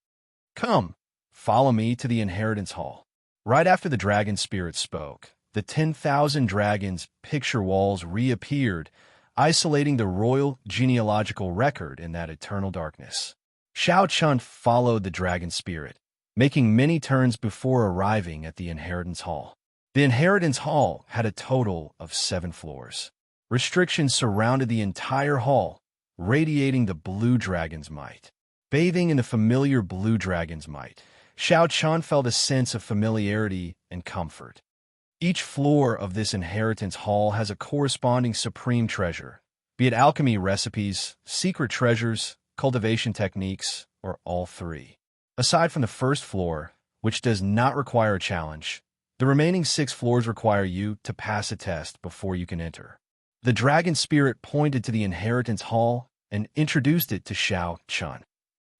Come, follow me to the inheritance hall. Right after the dragon spirit spoke, the 10,000 dragons picture walls reappeared, isolating the royal genealogical record in that eternal darkness. Xiaochun followed the dragon spirit, making many turns before arriving at the inheritance hall. The inheritance hall had a total of 7 floors. Restrictions surrounded the entire hall, radiating the blue dragon's might. Bathing in the familiar blue dragon's might, Xiaochun felt a sense of familiarity and comfort. Each floor of this inheritance hall has a corresponding supreme treasure, be it alchemy recipes, secret treasures, cultivation techniques, or all three. Aside from the first floor, which does not require a challenge, the remaining 6 floors require you to pass a test before you can enter. The dragon spirit pointed to the inheritance hall and introduced it to Xianxia.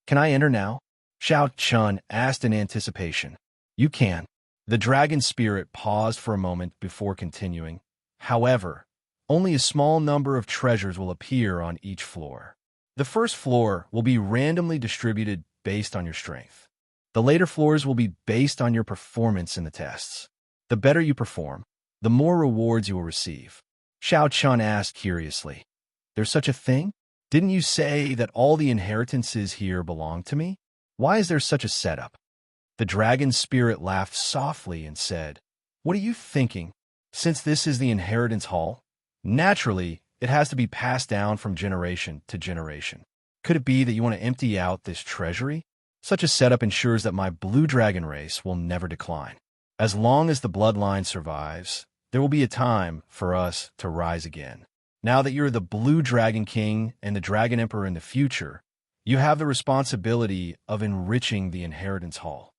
Can I enter now? Xianxia asked in anticipation. You can. The dragon spirit paused for a moment before continuing. However, only a small number of treasures will appear on each floor. The first floor will be randomly distributed based on your strength. The later floors will be based on your performance in the tests. The better you perform, the more rewards you will receive. Xianxia asked curiously. There's such a thing? Didn't you say that all the inheritances here belong to me? Why is there such a setup? The dragon spirit laughed softly and said, What are you thinking? Since this is the inheritance hall, naturally, it has to be passed down from generation to generation. Could it be that you want to empty out this treasury? Such a setup ensures that my blue dragon race will never decline. As long as the bloodline survives, there will be a time for us to rise again. Now that you're the blue dragon king and the dragon emperor in the future, you have the responsibility of enriching the inheritance hall.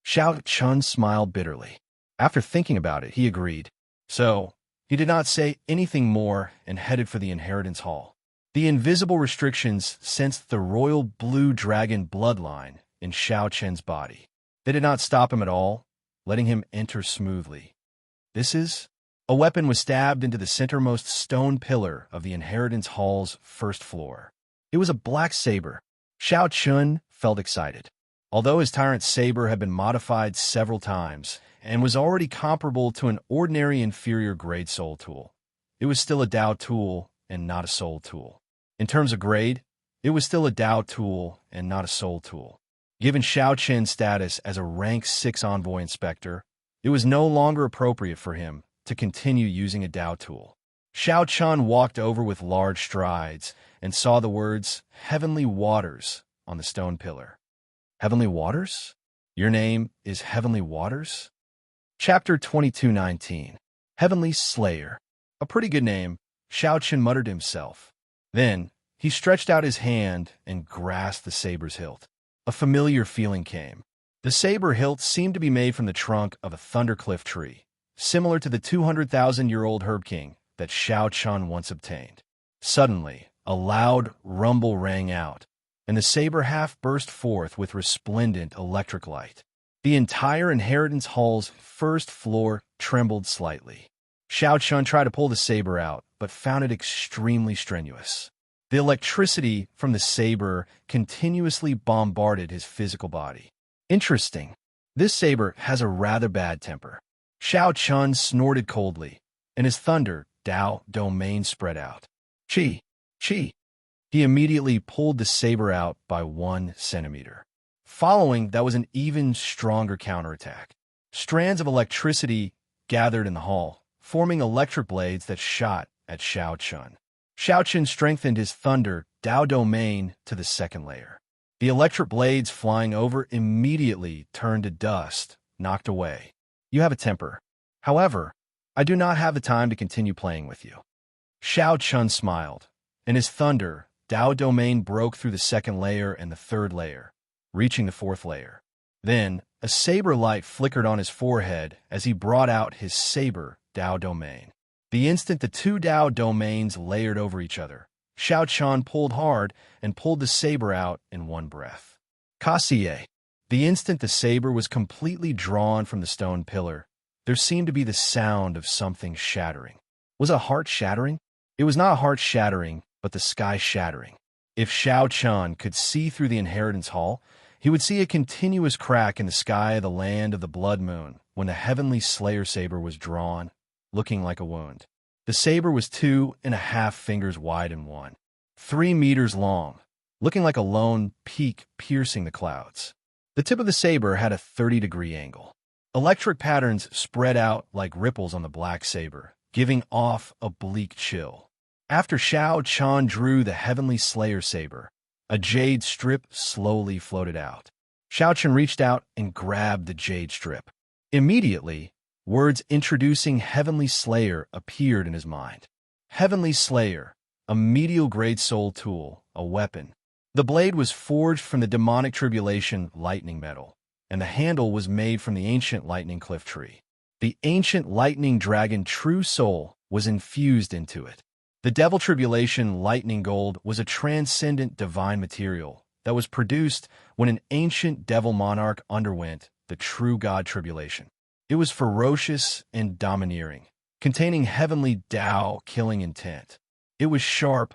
Xianxia smiled bitterly. After thinking about it, he agreed. So, he did not say anything more and headed for the inheritance hall. The invisible restrictions sensed the royal blue dragon bloodline in Xianxia's body. They did not stop him at all, letting him enter smoothly. This is? A weapon was stabbed into the centermost stone pillar of the inheritance hall's first floor. It was a black saber. Xianxia felt excited. Although his tyrant saber had been modified several times and was already comparable to an ordinary inferior grade soul tool, it was still a Dao tool and not a soul tool. In terms of grade, it was still a Dao tool and not a soul tool. Given Xianxia's status as a rank 6 envoy inspector, it was no longer appropriate for him to continue using a Dao tool. Xianxia walked over with large strides and saw the words Heavenly Waters on the stone pillar. Heavenly Waters? Your name is Heavenly Waters? Chapter 22:19. Heavenly Slayer. A pretty good name, Xianxia muttered to himself. Then, he stretched out his hand and grasped the saber's hilt. A familiar feeling came. The saber hilt seemed to be made from the trunk of a thundercliff tree, similar to the 200,000-year-old herb king that Xianxia once obtained. Suddenly, a loud rumble rang out, and the saber half burst forth with resplendent electric light. The entire inheritance hall's first floor trembled slightly. Xianxia tried to pull the saber out, but found it extremely strenuous. The electricity from the saber continuously bombarded his physical body. Interesting. This saber has a rather bad temper. Xianxia snorted coldly, and his thunder, Dao domain spread out. Chi! Chi! He immediately pulled the saber out by 1 centimeter. Following, that was an even stronger counterattack. Strands of electricity gathered in the hall, forming electric blades that shot at Xianxia. Xianxia strengthened his thunder, Dao domain, to the second layer. The electric blades flying over immediately turned to dust, knocked away. You have a temper. However, I do not have the time to continue playing with you. Xianxia smiled, and his thunder, Dao domain, broke through the second layer and the third layer, reaching the fourth layer. Then, a saber light flickered on his forehead as he brought out his saber, Dao domain. The instant the 2 Dao domains layered over each other, Xianxia pulled hard and pulled the saber out in one breath. Kasie. The instant the saber was completely drawn from the stone pillar, there seemed to be the sound of something shattering. Was a heart shattering? It was not a heart shattering, but the sky shattering. If Xianxia could see through the inheritance hall, he would see a continuous crack in the sky of the land of the blood moon when the heavenly slayer saber was drawn, looking like a wound. The saber was 2.5 fingers wide and 1.3 meters long, looking like a lone peak piercing the clouds. The tip of the saber had a 30-degree angle. Electric patterns spread out like ripples on the black saber, giving off a bleak chill. After Xianxia drew the heavenly slayer saber, a jade strip slowly floated out. Xianxia reached out and grabbed the jade strip. Immediately, words introducing Heavenly Slayer appeared in his mind. Heavenly Slayer, a medial grade soul tool, a weapon. The blade was forged from the demonic tribulation lightning metal, and the handle was made from the ancient lightning cliff tree. The ancient lightning dragon true soul was infused into it. The devil tribulation lightning gold was a transcendent divine material that was produced when an ancient devil monarch underwent the true God tribulation. It was ferocious and domineering, containing heavenly Tao killing intent. It was sharp,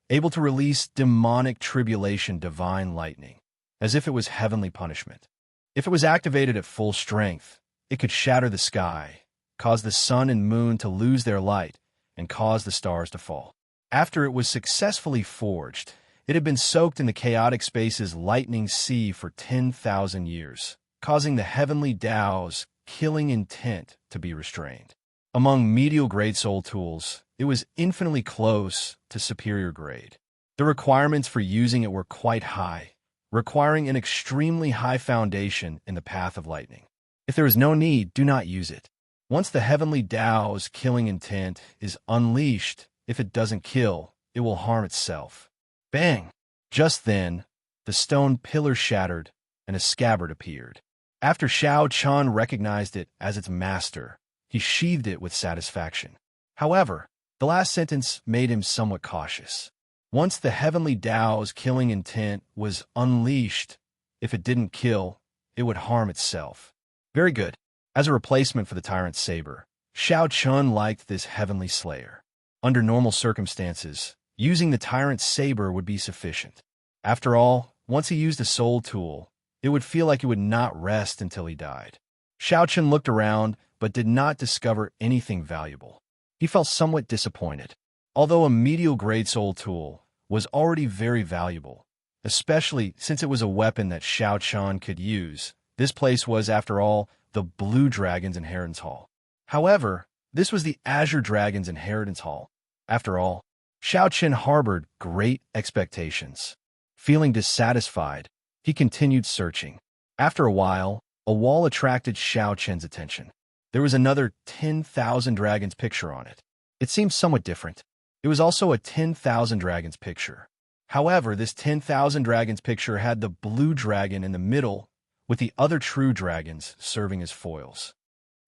able to release demonic tribulation divine lightning, as if it was heavenly punishment. If it was activated at full strength, it could shatter the sky, cause the sun and moon to lose their light, and cause the stars to fall. After it was successfully forged, it had been soaked in the chaotic space's lightning sea for 10,000 years, causing the heavenly Tao's killing intent to be restrained. Among medial grade soul tools, it was infinitely close to superior grade. The requirements for using it were quite high, requiring an extremely high foundation in the path of lightning. If there is no need, do not use it. Once the heavenly Tao's killing intent is unleashed, if it doesn't kill, it will harm itself. Bang! Just then, the stone pillar shattered and a scabbard appeared. After Xiao Chun recognized it as its master, he sheathed it with satisfaction. However, the last sentence made him somewhat cautious. Once the heavenly Tao's killing intent was unleashed, if it didn't kill, it would harm itself. Very good. As a replacement for the tyrant's saber, Xiao Chun liked this heavenly slayer. Under normal circumstances, using the tyrant's saber would be sufficient. After all, once he used a soul tool, it would feel like he would not rest until he died. Xiao Chun looked around, but did not discover anything valuable. He felt somewhat disappointed. Although a medial-grade soul tool was already very valuable, especially since it was a weapon that Xiao Chun could use, this place was, after all, the Blue Dragon's Inheritance Hall. However, this was the Azure Dragon's Inheritance Hall. After all, Xiao Chun harbored great expectations. Feeling dissatisfied, he continued searching. After a while, a wall attracted Xiao Chun's attention. There was another 10,000 dragons picture on it. It seemed somewhat different. It was also a 10,000 dragons picture. However, this 10,000 dragons picture had the blue dragon in the middle, with the other true dragons serving as foils.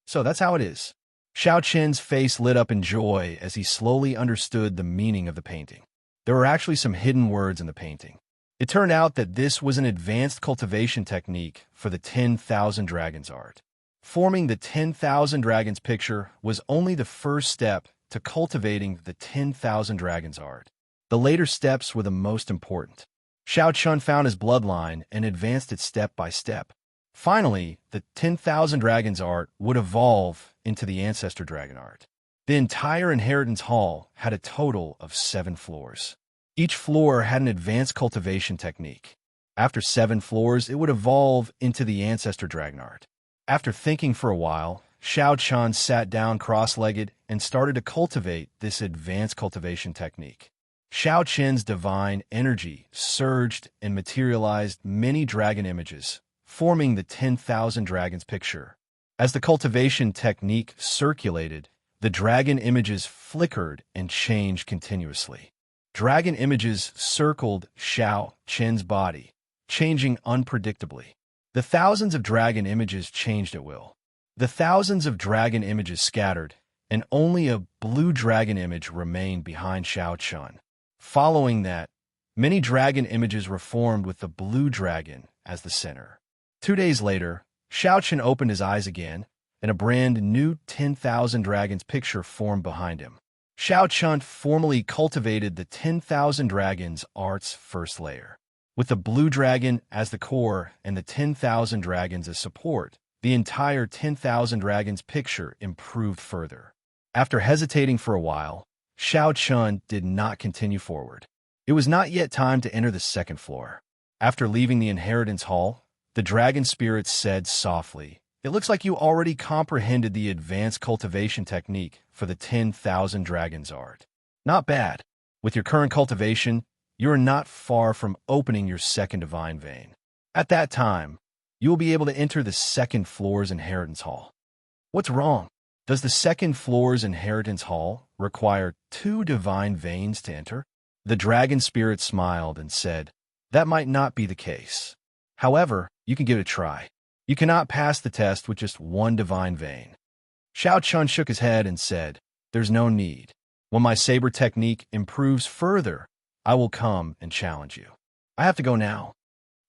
So that's how it is. Xiao Chun's face lit up in joy as he slowly understood the meaning of the painting. There were actually some hidden words in the painting. It turned out that this was an advanced cultivation technique for the 10,000 dragons art. Forming the 10,000 dragons picture was only the first step to cultivating the 10,000 dragons art. The later steps were the most important. Xiao Chun found his bloodline and advanced it step by step. Finally, the 10,000 dragons art would evolve into the ancestor dragon art. The entire inheritance hall had a total of 7 floors. Each floor had an advanced cultivation technique. After 7 floors, it would evolve into the ancestor dragon art. After thinking for a while, Xiao Chun sat down cross-legged and started to cultivate this advanced cultivation technique. Xiao Chun's divine energy surged and materialized many dragon images, forming the 10,000 dragons picture. As the cultivation technique circulated, the dragon images flickered and changed continuously. Dragon images circled Xiao Chun's body, changing unpredictably. The thousands of dragon images changed at will. The thousands of dragon images scattered, and only a blue dragon image remained behind Xiao Chun. Following that, many dragon images were formed with the blue dragon as the center. 2 days later, Xiao Chun opened his eyes again, and a brand new 10,000 dragons picture formed behind him. Xiao Chun formally cultivated the 10,000 dragons art's first layer. With the blue dragon as the core and the 10,000 dragons as support, the entire 10,000 dragons picture improved further. After hesitating for a while, Xiao Chun did not continue forward. It was not yet time to enter the second floor. After leaving the inheritance hall, the dragon spirit said softly, "It looks like you already comprehended the advanced cultivation technique for the 10,000 dragons art. Not bad. With your current cultivation, you are not far from opening your second divine vein. At that time, you will be able to enter the second floor's inheritance hall." What's wrong? Does the second floor's inheritance hall require 2 divine veins to enter? The dragon spirit smiled and said, That might not be the case. However, you can give it a try. You cannot pass the test with just one divine vein. Xiao Chun shook his head and said, "There's no need. When my saber technique improves further, I will come and challenge you. I have to go now."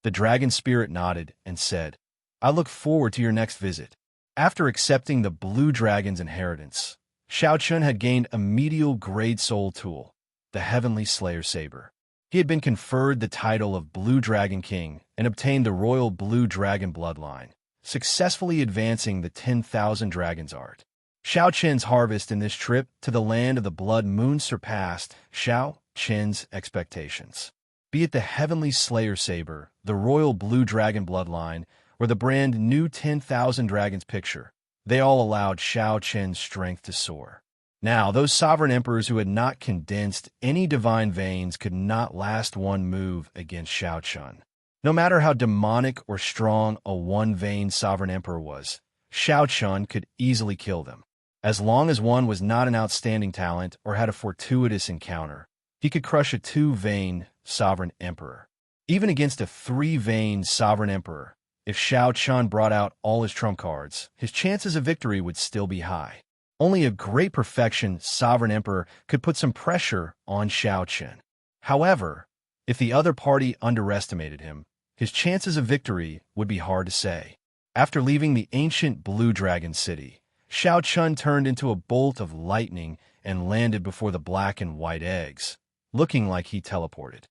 The dragon spirit nodded and said, "I look forward to your next visit." After accepting the blue dragon's inheritance, Xiao Chun had gained a medial grade soul tool, the Heavenly Slayer Saber. He had been conferred the title of Blue Dragon King and obtained the royal Blue Dragon bloodline, successfully advancing the 10,000 Dragons art. Xiao Chen's harvest in this trip to the land of the Blood Moon surpassed Xiao Chen's expectations. Be it the Heavenly Slayer Saber, the royal Blue Dragon bloodline, or the brand new 10,000 Dragons picture, they all allowed Xiao Chen's strength to soar. Now, those sovereign emperors who had not condensed any divine veins could not last one move against Xiao Chun. No matter how demonic or strong a one-vein sovereign emperor was, Xiao Chun could easily kill them. As long as one was not an outstanding talent or had a fortuitous encounter, he could crush a two-vein sovereign emperor. Even against a three-vein sovereign emperor, if Xiao Chun brought out all his trump cards, his chances of victory would still be high. Only a great perfection sovereign emperor could put some pressure on Xiao Chun. However, if the other party underestimated him, his chances of victory would be hard to say. After leaving the ancient Blue Dragon City, Xiao Chun turned into a bolt of lightning and landed before the black and white eggs, looking like he teleported.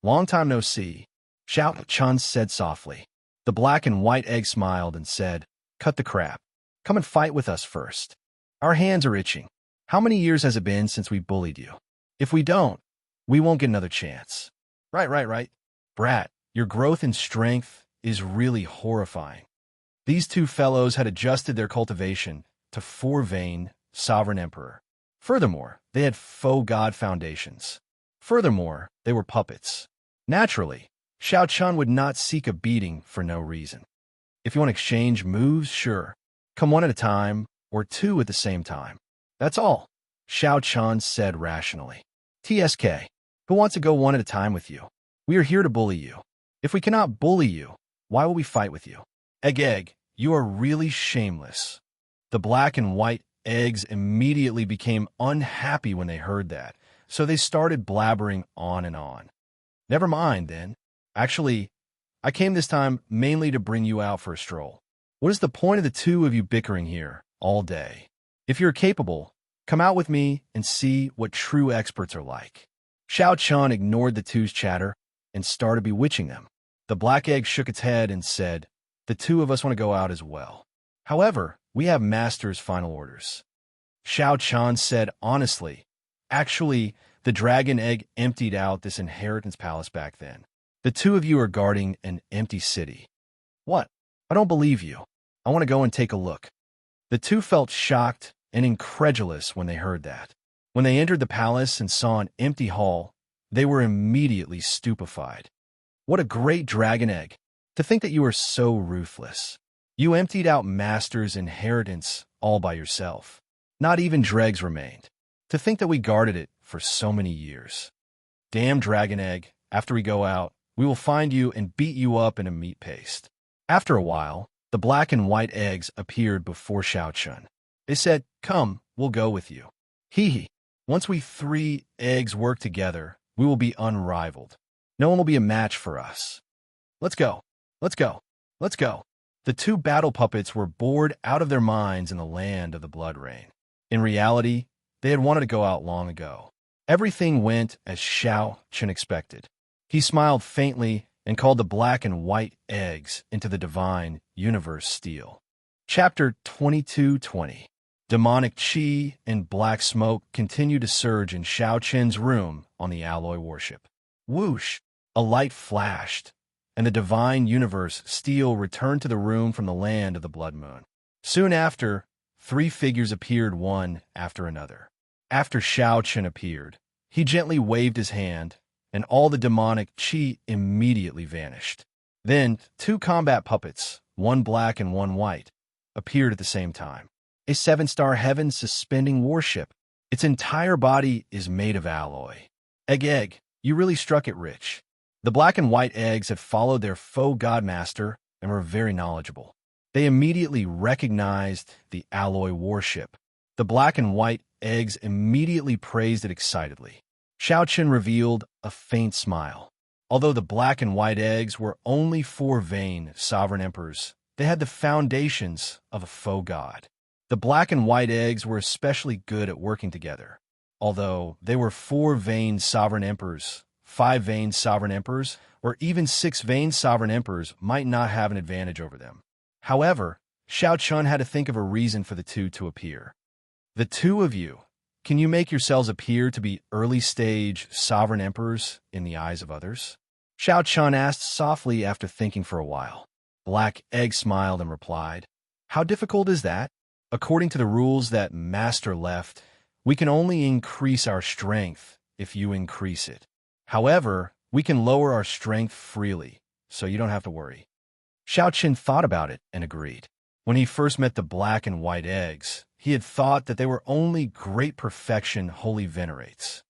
"Long time no see," Xiao Chun said softly. The black and white egg smiled and said, "Cut the crap. Come and fight with us first. Our hands are itching. How many years has it been since we bullied you? If we don't, we won't get another chance." Right. Brat, your growth in strength is really horrifying." These two fellows had adjusted their cultivation to four-vein sovereign emperor. Furthermore, they had faux god foundations. Furthermore, they were puppets. Naturally, Xiao Chun would not seek a beating for no reason. If you want to exchange moves, sure. Come one at a time, or two at the same time. That's all, Xiao Chun said rationally. "TSK, who wants to go one at a time with you? We are here to bully you. If we cannot bully you, why will we fight with you?" Egg, you are really shameless." The black and white eggs immediately became unhappy when they heard that, so they started blabbering on and on. "Never mind, then. Actually, I came this time mainly to bring you out for a stroll. What is the point of the two of you bickering here all day? If you're capable, come out with me and see what true experts are like." Xiao Chun ignored the two's chatter and started bewitching them. The black egg shook its head and said, "The two of us want to go out as well. However, we have master's final orders." Xiao Chun said honestly, "Actually, the dragon egg emptied out this inheritance palace back then. The two of you are guarding an empty city." "What? I don't believe you. I want to go and take a look." The two felt shocked and incredulous when they heard that. When they entered the palace and saw an empty hall, they were immediately stupefied. "What a great dragon egg! To think that you are so ruthless. You emptied out master's inheritance all by yourself. Not even dregs remained. To think that we guarded it for so many years. Damn dragon egg, after we go out, we will find you and beat you up in a meat paste." After a while, the black and white eggs appeared before Xiao Chun. They said, "Come, we'll go with you. Hee. Once we three eggs work together, we will be unrivaled. No one will be a match for us. Let's go. The two battle puppets were bored out of their minds in the land of the blood rain. In reality, they had wanted to go out long ago. Everything went as Xiao Chun expected. He smiled faintly and called the black and white eggs into the divine universe steel. Chapter 22:20. Demonic chi and black smoke continued to surge in Xiao Chen's room on the alloy warship. Whoosh! A light flashed, and the divine universe steel returned to the room from the land of the blood moon. Soon after, three figures appeared one after another. After Xiao Chen appeared, he gently waved his hand, and all the demonic chi immediately vanished. Then, two combat puppets, one black and one white, appeared at the same time. A 7-star heaven suspending warship. Its entire body is made of alloy. Egg, you really struck it rich. The black and white eggs had followed their faux godmaster and were very knowledgeable. They immediately recognized the alloy warship. The black and white eggs immediately praised it excitedly. Xianxia revealed a faint smile. Although the black and white eggs were only 4 vain sovereign emperors, they had the foundations of a faux god. The black and white eggs were especially good at working together. Although they were 4 vain sovereign emperors, 5 vain sovereign emperors, or even 6 vain sovereign emperors might not have an advantage over them. However, Xianxia had to think of a reason for the two to appear. The two of you, can you make yourselves appear to be early-stage sovereign emperors in the eyes of others? Xianxia asked softly after thinking for a while. Black Egg smiled and replied, "How difficult is that? According to the rules that Master left, we can only increase our strength if you increase it. However, we can lower our strength freely, so you don't have to worry." Xianxia thought about it and agreed. When he first met the black and white eggs, he had thought that they were only great perfection holy venerates.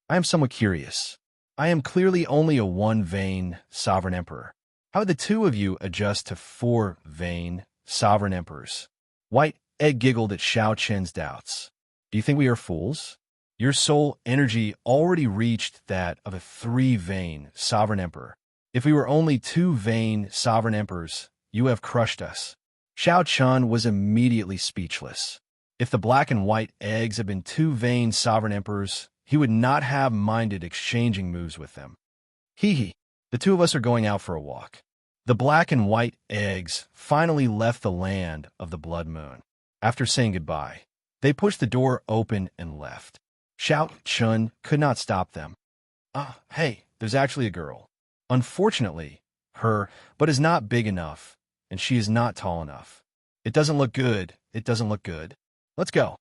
I am somewhat curious. I am clearly only a 1 vain sovereign emperor. How would the two of you adjust to 4 vain sovereign emperors? White Egg giggled at Xianxia's doubts. Do you think we are fools? Your soul energy already reached that of a 3 vain sovereign emperor. If we were only 2 vain sovereign emperors, you have crushed us. Xianxia was immediately speechless. If the black and white eggs had been 2 vain sovereign emperors, he would not have minded exchanging moves with them. Hee, the two of us are going out for a walk. The black and white eggs finally left the land of the blood moon. After saying goodbye, they pushed the door open and left. Xianxia could not stop them. Hey, there's actually a girl. Unfortunately, but is not big enough, and she is not tall enough. It doesn't look good. It doesn't look good. Let's go.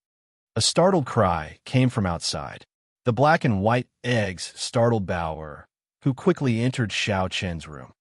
A startled cry came from outside. The black and white eggs startled Bauer, who quickly entered Xianxia's room.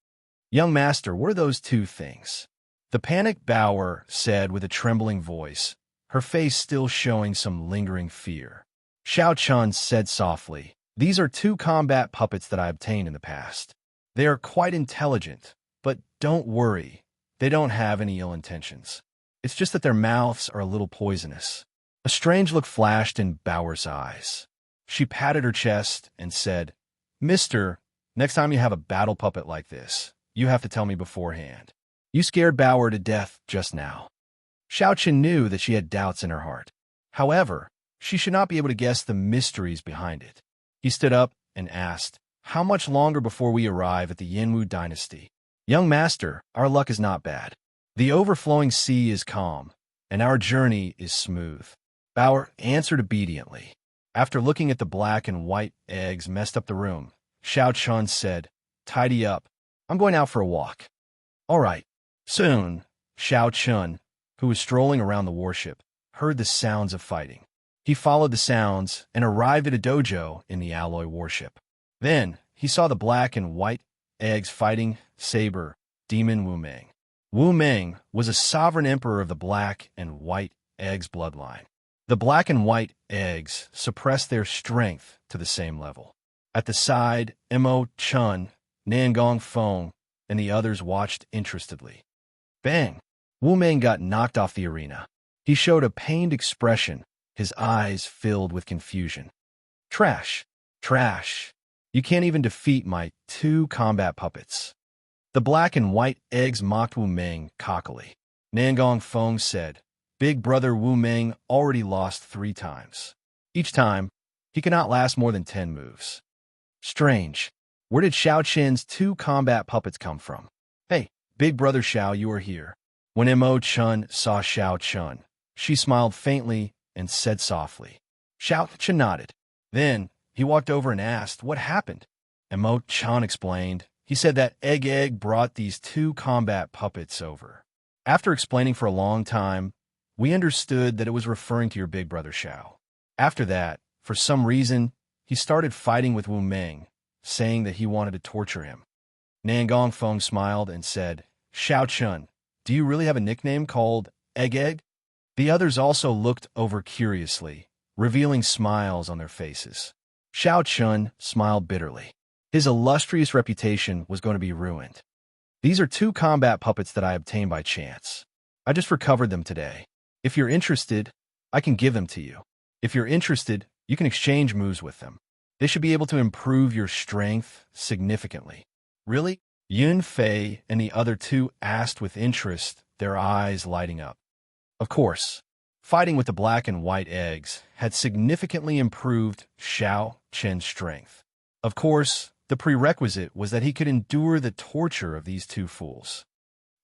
Young master, what are those 2 things? The panicked Bauer said with a trembling voice, her face still showing some lingering fear. Xianxia said softly, "These are 2 combat puppets that I obtained in the past. They are quite intelligent, but don't worry, they don't have any ill intentions. It's just that their mouths are a little poisonous." A strange look flashed in Bauer's eyes. She patted her chest and said, "Mister, next time you have a battle puppet like this, you have to tell me beforehand. You scared Bauer to death just now." Xianxia knew that she had doubts in her heart. However, she should not be able to guess the mysteries behind it. He stood up and asked, "How much longer before we arrive at the Yanwu dynasty?" "Young master, our luck is not bad. The overflowing sea is calm, and our journey is smooth." Bauer answered obediently. After looking at the black and white eggs messed up the room, Xianxia said, "Tidy up. I'm going out for a walk." "All right." Soon, Xianxia, who was strolling around the warship, heard the sounds of fighting. He followed the sounds and arrived at a dojo in the alloy warship. Then, he saw the black and white eggs fighting Saber Demon Wu Meng. Wu Meng was a sovereign emperor of the black and white eggs bloodline. The black and white eggs suppressed their strength to the same level. At the side, Mo Chun, Nangong Feng, and the others watched interestedly. Bang! Wu Meng got knocked off the arena. He showed a pained expression, his eyes filled with confusion. Trash! Trash! You can't even defeat my 2 combat puppets." The black and white eggs mocked Wu Meng cockily. Nangong Feng said, "Big brother Wu Meng already lost 3 times. Each time, he cannot last more than 10 moves. Strange. Where did Xiaoqian's 2 combat puppets come from? Hey, big brother Xiao, you are here." When Mo Chun saw Xiaoqian, she smiled faintly and said softly. Xiaoqian nodded. Then, he walked over and asked, "What happened?" Mo Chun explained. He said that Egg brought these 2 combat puppets over. After explaining for a long time, we understood that it was referring to your big brother Xiao. After that, for some reason, he started fighting with Wu Meng, saying that he wanted to torture him. Nangong Feng smiled and said, "Xiaoqian, do you really have a nickname called Egg?" The others also looked over curiously, revealing smiles on their faces. Xiaoqian smiled bitterly. His illustrious reputation was going to be ruined. These are 2 combat puppets that I obtained by chance. I just recovered them today. If you're interested, I can give them to you. If you're interested, you can exchange moves with them. They should be able to improve your strength significantly. Really? Yun Fei and the other 2 asked with interest, their eyes lighting up. Of course, fighting with the black and white eggs had significantly improved Xiao Chen's strength. Of course, the prerequisite was that he could endure the torture of these 2 fools.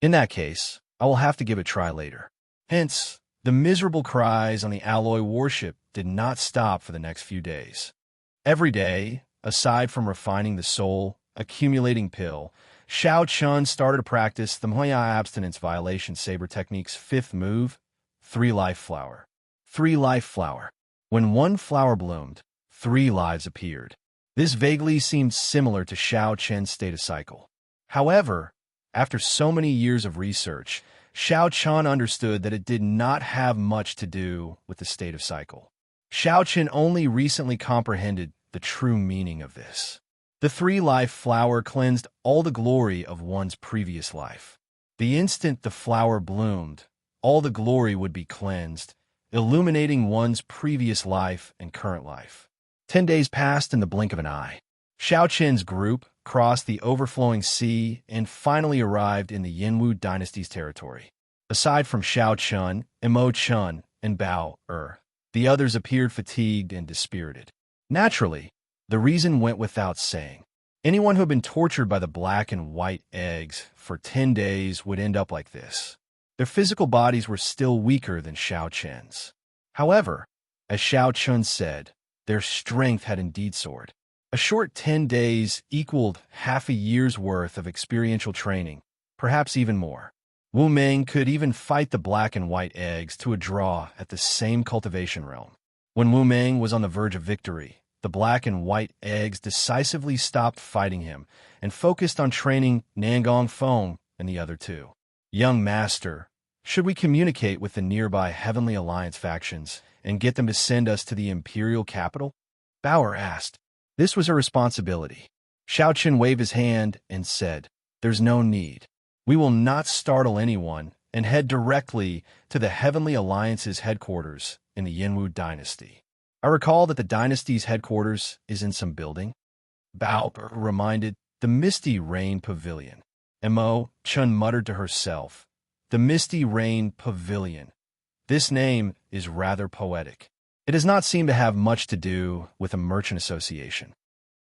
In that case, I will have to give it a try later. Hence, the miserable cries on the alloy warship did not stop for the next few days. Every day, aside from refining the soul, accumulating pill, Xiao Chun started to practice the Moya abstinence violation saber technique's 5th move, 3 life flower. 3 life flower. When 1 flower bloomed, 3 lives appeared. This vaguely seemed similar to Xiao Chen's state of cycle. However, after so many years of research, Xiao Chen understood that it did not have much to do with the state of cycle. Xiao Chen only recently comprehended the true meaning of this. The 3 life flower cleansed all the glory of one's previous life. The instant the flower bloomed, all the glory would be cleansed, illuminating one's previous life and current life. 10 days passed in the blink of an eye. Xiao Chen's group crossed the overflowing sea and finally arrived in the Yinwu dynasty's territory. Aside from Xiao Chun, Imo Chun, and Bao the others appeared fatigued and dispirited. Naturally, the reason went without saying. Anyone who had been tortured by the black and white eggs for 10 days would end up like this. Their physical bodies were still weaker than Xiao Chen's. However, as Xiao Chun said, their strength had indeed soared. A short 10 days equaled half a year's worth of experiential training, perhaps even more. Wu Meng could even fight the black and white eggs to a draw at the same cultivation realm. When Wu Meng was on the verge of victory, the black and white eggs decisively stopped fighting him and focused on training Nangong Feng and the other 2. Young master, should we communicate with the nearby Heavenly Alliance factions and get them to send us to the imperial capital? Bauer asked. This was a responsibility. Xiao Chen waved his hand and said, "There's no need. We will not startle anyone and head directly to the Heavenly Alliance's headquarters in the Yinwu dynasty. I recall that the dynasty's headquarters is in some building." Bao reminded, "The Misty Rain Pavilion." Mo Chun muttered to herself, "The Misty Rain Pavilion. This name is rather poetic. It does not seem to have much to do with a merchant association."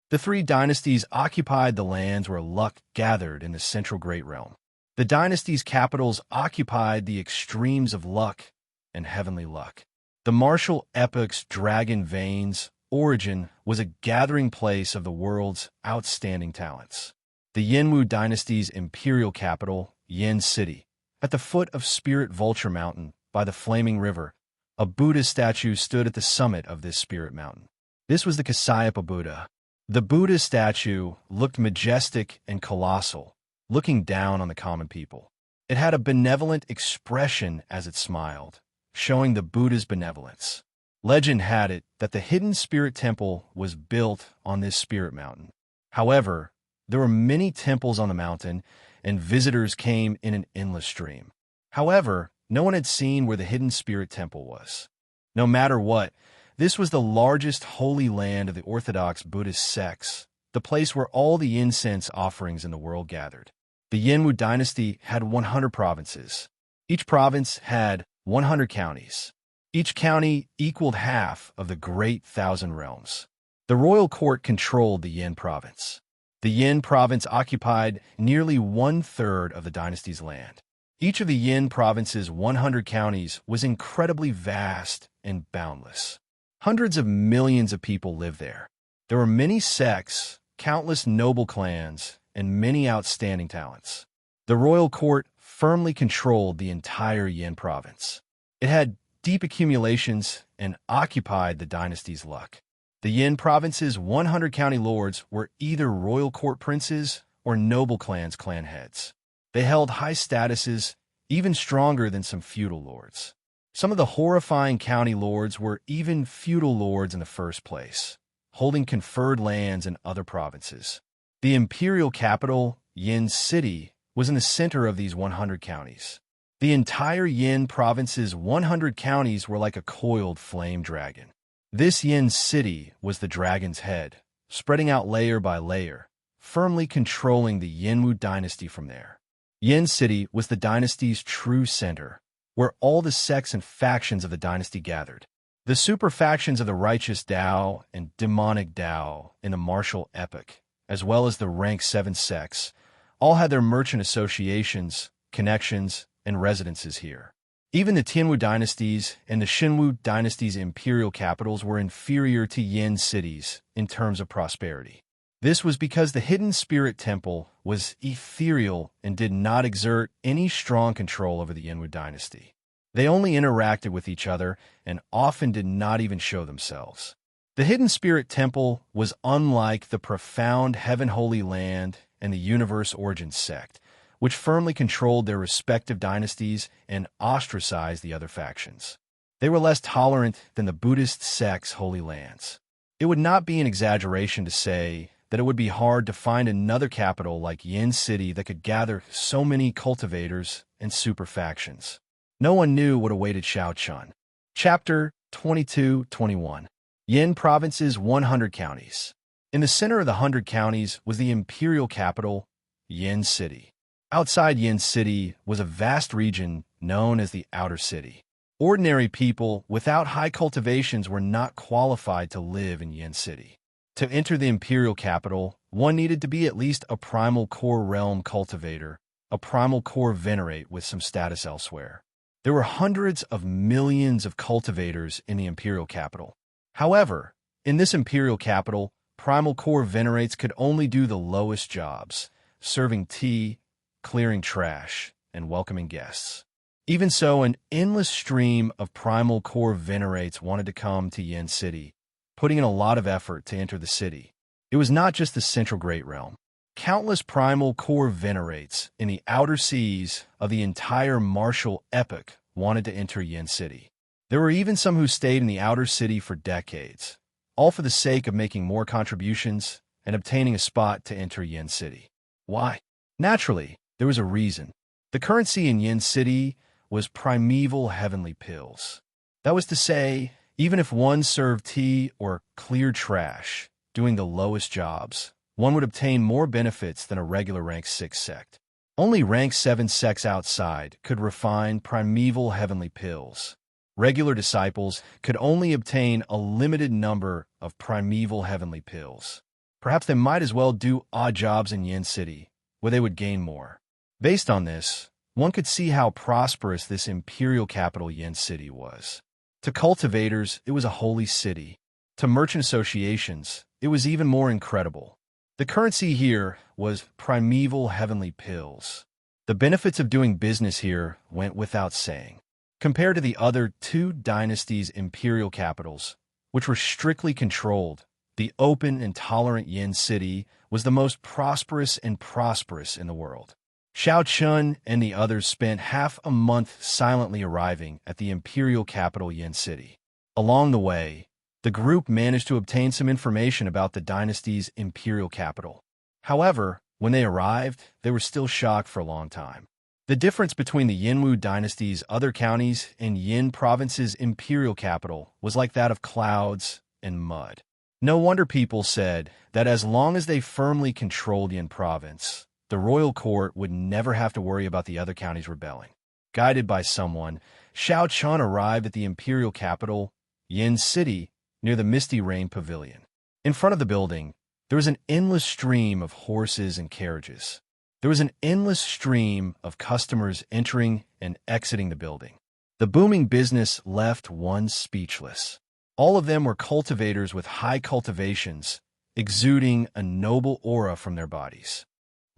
The 3 dynasties occupied the lands where luck gathered in the Central Great Realm. The dynasty's capitals occupied the extremes of luck and heavenly luck. The martial epoc's dragon veins origin was a gathering place of the world's outstanding talents. The Yinwu dynasty's imperial capital, Yin City, at the foot of Spirit Vulture Mountain by the Flaming River, a Buddha statue stood at the summit of this spirit mountain. This was the Kasayapa Buddha. The Buddha statue looked majestic and colossal, looking down on the common people. It had a benevolent expression as it smiled, showing the Buddha's benevolence. Legend had it that the hidden spirit temple was built on this spirit mountain. However, there were many temples on the mountain, and visitors came in an endless stream. However, no one had seen where the hidden spirit temple was. No matter what, this was the largest holy land of the Orthodox Buddhist sects, the place where all the incense offerings in the world gathered. The Yinwu dynasty had 100 provinces. Each province had 100 counties. Each county equaled half of the Great Thousand Realms. The royal court controlled the Yin province. The Yin province occupied nearly 1/3 of the dynasty's land. Each of the Yin province's 100 counties was incredibly vast and boundless. Hundreds of millions of people lived there. There were many sects, countless noble clans, and many outstanding talents. The royal court firmly controlled the entire Yin province. It had deep accumulations and occupied the dynasty's luck. The Yin province's 100 county lords were either royal court princes or noble clans' clan heads. They held high statuses, even stronger than some feudal lords. Some of the horrifying county lords were even feudal lords in the first place, holding conferred lands in other provinces. The imperial capital, Yin City, was in the center of these 100 counties. The entire Yin province's 100 counties were like a coiled flame dragon. This Yin City was the dragon's head, spreading out layer by layer, firmly controlling the Yinwu dynasty from there. Yin City was the dynasty's true center, where all the sects and factions of the dynasty gathered. The super factions of the righteous Dao and demonic Dao in the martial epoch, as well as the rank 7 sects, all had their merchant associations, connections, and residences here. Even the Tianwu dynasties and the Xinwu dynasty's imperial capitals were inferior to Yin cities in terms of prosperity. This was because the hidden spirit temple was ethereal and did not exert any strong control over the Yinwu dynasty. They only interacted with each other and often did not even show themselves. The hidden spirit temple was unlike the profound Heaven Holy Land and the Universe Origin sect, which firmly controlled their respective dynasties and ostracized the other factions. They were less tolerant than the Buddhist sect's Holy Lands. It would not be an exaggeration to say that it would be hard to find another capital like Yin City that could gather so many cultivators and super factions. No one knew what awaited Xiaochun. Chapter 22-21. Yin Province's 100 Counties. In the center of the 100 counties was the imperial capital, Yin City. Outside Yin City was a vast region known as the Outer City. Ordinary people without high cultivations were not qualified to live in Yin City. To enter the imperial capital, one needed to be at least a primal core realm cultivator, a primal core venerate with some status elsewhere. There were hundreds of millions of cultivators in the imperial capital. However, in this imperial capital, primal core venerates could only do the lowest jobs, serving tea, clearing trash, and welcoming guests. Even so, an endless stream of primal core venerates wanted to come to Yin City, putting in a lot of effort to enter the city. It was not just the central Great Realm. Countless primal core venerates in the outer seas of the entire martial epoch wanted to enter Yin City. There were even some who stayed in the outer city for decades, all for the sake of making more contributions and obtaining a spot to enter Yin City. Why? Naturally, there was a reason. The currency in Yin City was primeval heavenly pills. That was to say, even if one served tea or cleared trash, doing the lowest jobs, one would obtain more benefits than a regular rank 6 sect. Only rank 7 sects outside could refine primeval heavenly pills. Regular disciples could only obtain a limited number of primeval heavenly pills. Perhaps they might as well do odd jobs in Yin City, where they would gain more. Based on this, one could see how prosperous this imperial capital Yin City was. To cultivators, it was a holy city. To merchant associations, it was even more incredible. The currency here was primeval heavenly pills. The benefits of doing business here went without saying. Compared to the other 2 dynasties' imperial capitals, which were strictly controlled, the open and tolerant Yin City was the most prosperous in the world. Xiaochun and the others spent half a month silently arriving at the imperial capital Yin City. Along the way, the group managed to obtain some information about the dynasty's imperial capital. However, when they arrived, they were still shocked for a long time. The difference between the Yinwu dynasty's other counties and Yin province's imperial capital was like that of clouds and mud. No wonder people said that as long as they firmly controlled Yin province, the royal court would never have to worry about the other counties rebelling. Guided by someone, Xiaochun arrived at the imperial capital, Yin City, near the Misty Rain Pavilion. In front of the building, there was an endless stream of horses and carriages. There was an endless stream of customers entering and exiting the building. The booming business left one speechless. All of them were cultivators with high cultivations, exuding a noble aura from their bodies.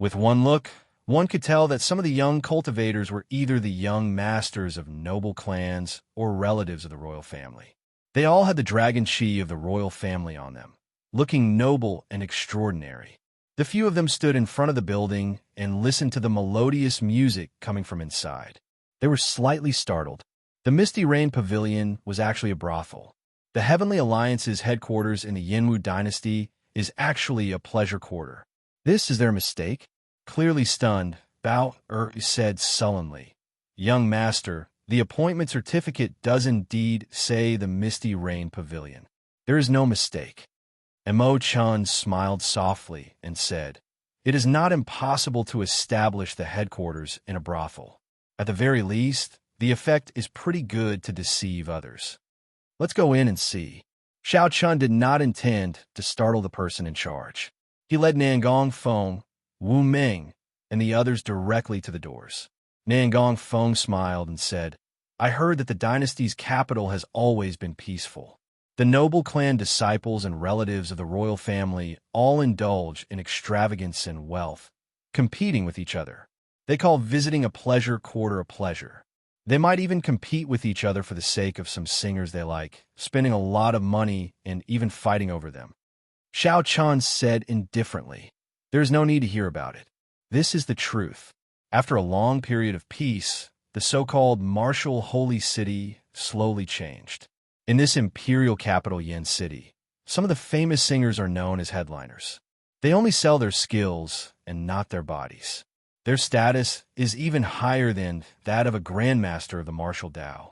With one look, one could tell that some of the young cultivators were either the young masters of noble clans or relatives of the royal family. They all had the dragon chi of the royal family on them, looking noble and extraordinary. The few of them stood in front of the building and listened to the melodious music coming from inside. They were slightly startled. The Misty Rain Pavilion was actually a brothel. The Heavenly Alliance's headquarters in the Yinwu dynasty is actually a pleasure quarter. This is their mistake? Clearly stunned, Bao said sullenly. Young master, the appointment certificate does indeed say the Misty Rain Pavilion. There is no mistake. Emo Chun smiled softly and said, It is not impossible to establish the headquarters in a brothel. At the very least, the effect is pretty good to deceive others. Let's go in and see. Xiao Chun did not intend to startle the person in charge. He led Nangong Feng, Wu Ming, and the others directly to the doors. Nangong Feng smiled and said, I heard that the dynasty's capital has always been peaceful. The noble clan disciples and relatives of the royal family all indulge in extravagance and wealth, competing with each other. They call visiting a pleasure quarter a pleasure. They might even compete with each other for the sake of some singers they like, spending a lot of money and even fighting over them. Xiao Chun said indifferently, There is no need to hear about it. This is the truth. After a long period of peace, the so-called martial holy city slowly changed. In this imperial capital Yin City, some of the famous singers are known as headliners. They only sell their skills and not their bodies. Their status is even higher than that of a grandmaster of the martial Dao.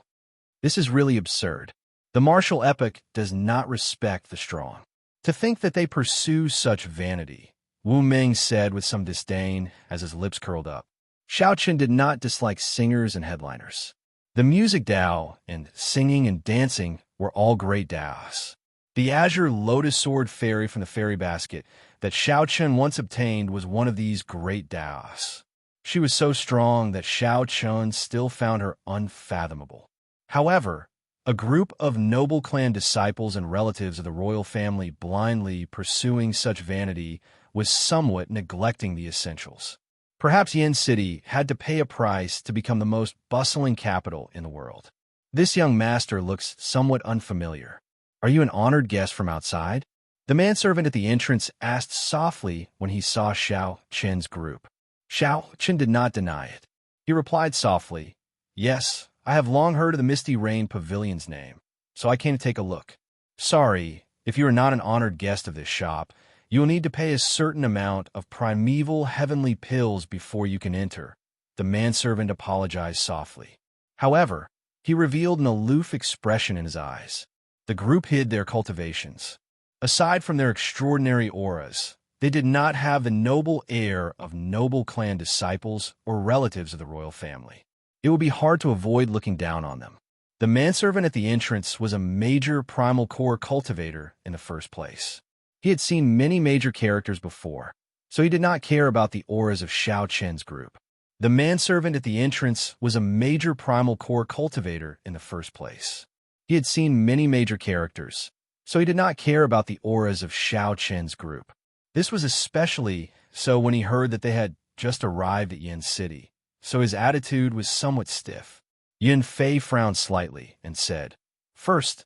This is really absurd. The martial epoch does not respect the strong. To think that they pursue such vanity, Wu Ming said with some disdain as his lips curled up. Xiao Chen did not dislike singers and headliners. The music Dao and singing and dancing were all great Daos. The azure lotus sword fairy from the fairy basket that Xiao Chen once obtained was one of these great Daos. She was so strong that Xiao Chen still found her unfathomable. However, a group of noble clan disciples and relatives of the royal family blindly pursuing such vanity was somewhat neglecting the essentials. Perhaps Yin City had to pay a price to become the most bustling capital in the world. This young master looks somewhat unfamiliar. Are you an honored guest from outside? The manservant at the entrance asked softly when he saw Xiao Chen's group. Xiao Chen did not deny it. He replied softly, Yes, I have long heard of the Misty Rain Pavilion's name, so I came to take a look. Sorry, if you are not an honored guest of this shop, you will need to pay a certain amount of primeval heavenly pills before you can enter. The manservant apologized softly. However, he revealed an aloof expression in his eyes. The group hid their cultivations. Aside from their extraordinary auras, they did not have the noble air of noble clan disciples or relatives of the royal family. It would be hard to avoid looking down on them. The manservant at the entrance was a major primal core cultivator in the first place. He had seen many major characters before, so he did not care about the auras of Xiao Chen's group. The manservant at the entrance was a major primal core cultivator in the first place. He had seen many major characters, so he did not care about the auras of Xiao Chen's group. This was especially so when he heard that they had just arrived at Yin City, so his attitude was somewhat stiff. Yin Fei frowned slightly and said, First,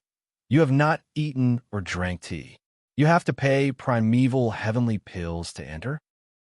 you have not eaten or drank tea. You have to pay primeval heavenly pills to enter.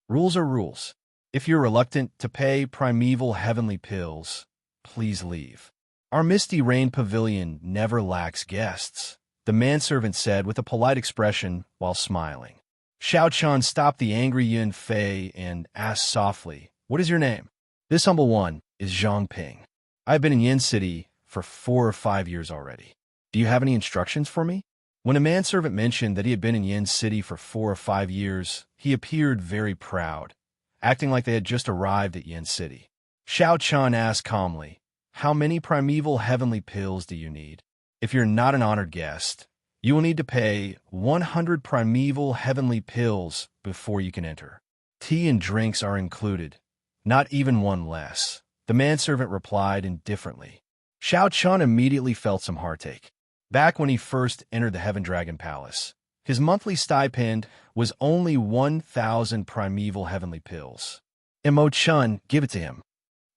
Rules are rules. If you're reluctant to pay primeval heavenly pills, please leave. Our Misty Rain Pavilion never lacks guests, the manservant said with a polite expression while smiling. Xiao Chan stopped the angry Yin Fei and asked softly, What is your name? This humble one is Zhang Ping. I've been in Yin City for 4 or 5 years already. Do you have any instructions for me? When a manservant mentioned that he had been in Yin City for 4 or 5 years, he appeared very proud, acting like they had just arrived at Yin City. Xiao Chan asked calmly, How many primeval heavenly pills do you need? If you're not an honored guest, you will need to pay 100 primeval heavenly pills before you can enter. Tea and drinks are included, not even one less, the manservant replied indifferently. Xiao Chan immediately felt some heartache. Back when he first entered the Heaven Dragon Palace, his monthly stipend was only 1,000 primeval heavenly pills. Emo Chun, give it to him.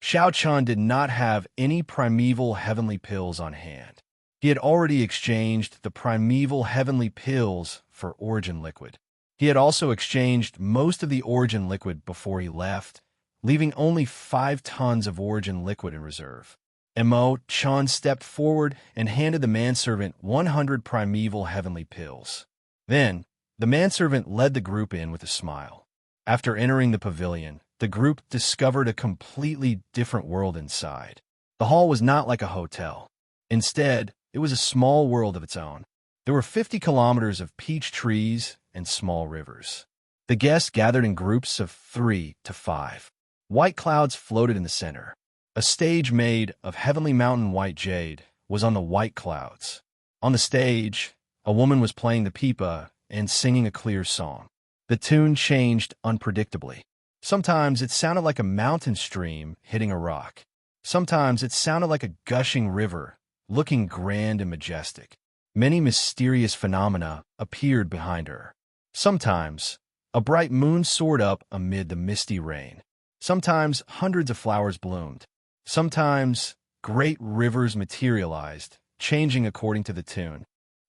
Xiao Chan did not have any primeval heavenly pills on hand. He had already exchanged the primeval heavenly pills for origin liquid. He had also exchanged most of the origin liquid before he left, leaving only 5 tons of origin liquid in reserve. Emo Chun stepped forward and handed the manservant 100 primeval heavenly pills. Then, the manservant led the group in with a smile. After entering the pavilion, the group discovered a completely different world inside. The hall was not like a hotel. Instead, it was a small world of its own. There were 50 kilometers of peach trees and small rivers. The guests gathered in groups of 3 to 5. White clouds floated in the center. A stage made of heavenly mountain white jade was on the white clouds. On the stage, a woman was playing the pipa and singing a clear song. The tune changed unpredictably. Sometimes it sounded like a mountain stream hitting a rock. Sometimes it sounded like a gushing river, looking grand and majestic. Many mysterious phenomena appeared behind her. Sometimes, a bright moon soared up amid the misty rain. Sometimes hundreds of flowers bloomed. Sometimes great rivers materialized, changing according to the tune.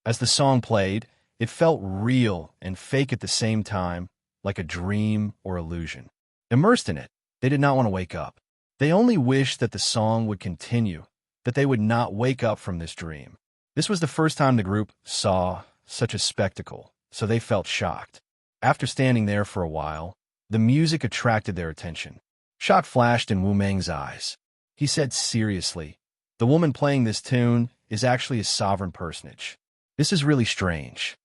As the song played, it felt real and fake at the same time, like a dream or illusion. Immersed in it, they did not want to wake up. They only wished that the song would continue, that they would not wake up from this dream. This was the first time the group saw such a spectacle, so they felt shocked. After standing there for a while, the music attracted their attention. Shock flashed in Wu Meng's eyes. He said seriously, "The woman playing this tune is actually a sovereign personage. This is really strange."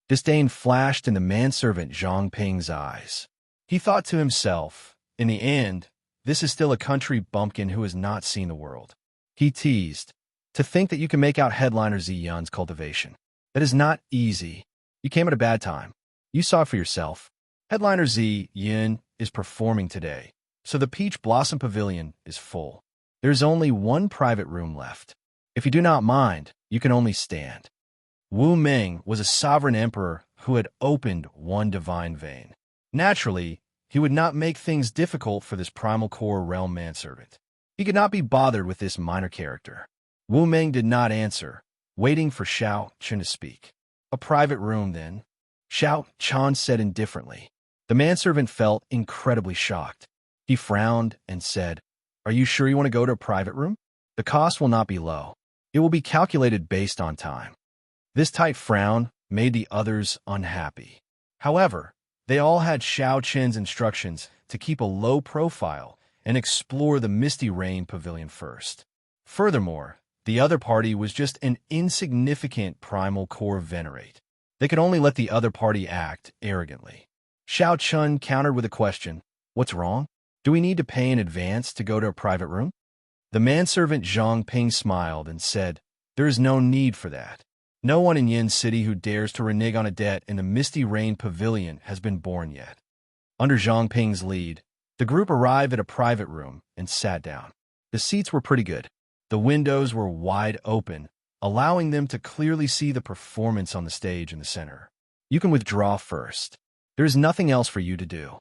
Disdain flashed in the manservant Zhang Ping's eyes. He thought to himself, in the end, this is still a country bumpkin who has not seen the world. He teased, "To think that you can make out headliner Xianxia's Cultivation. That is not easy. You came at a bad time. You saw it for yourself. Headliner Xian is performing today, so the Peach Blossom Pavilion is full. There is only one private room left. If you do not mind, you can only stand." Wu Meng was a sovereign emperor who had opened one divine vein. Naturally, he would not make things difficult for this primal core realm manservant. He could not be bothered with this minor character. Wu Meng did not answer, waiting for Xianxia to speak. "A private room, then?" Xianxia said indifferently. The manservant felt incredibly shocked. He frowned and said, "Are you sure you want to go to a private room? The cost will not be low. It will be calculated based on time." This tight frown made the others unhappy. However, they all had Xianxia's instructions to keep a low profile and explore the Misty Rain Pavilion first. Furthermore, the other party was just an insignificant primal core venerate. They could only let the other party act arrogantly. Xianxia countered with a question, "What's wrong? Do we need to pay in advance to go to a private room?" The manservant Zhang Ping smiled and said, "There is no need for that. No one in Yin City who dares to renege on a debt in the Misty Rain Pavilion has been born yet." Under Zhang Ping's lead, the group arrived at a private room and sat down. The seats were pretty good. The windows were wide open, allowing them to clearly see the performance on the stage in the center. "You can withdraw first. There is nothing else for you to do,"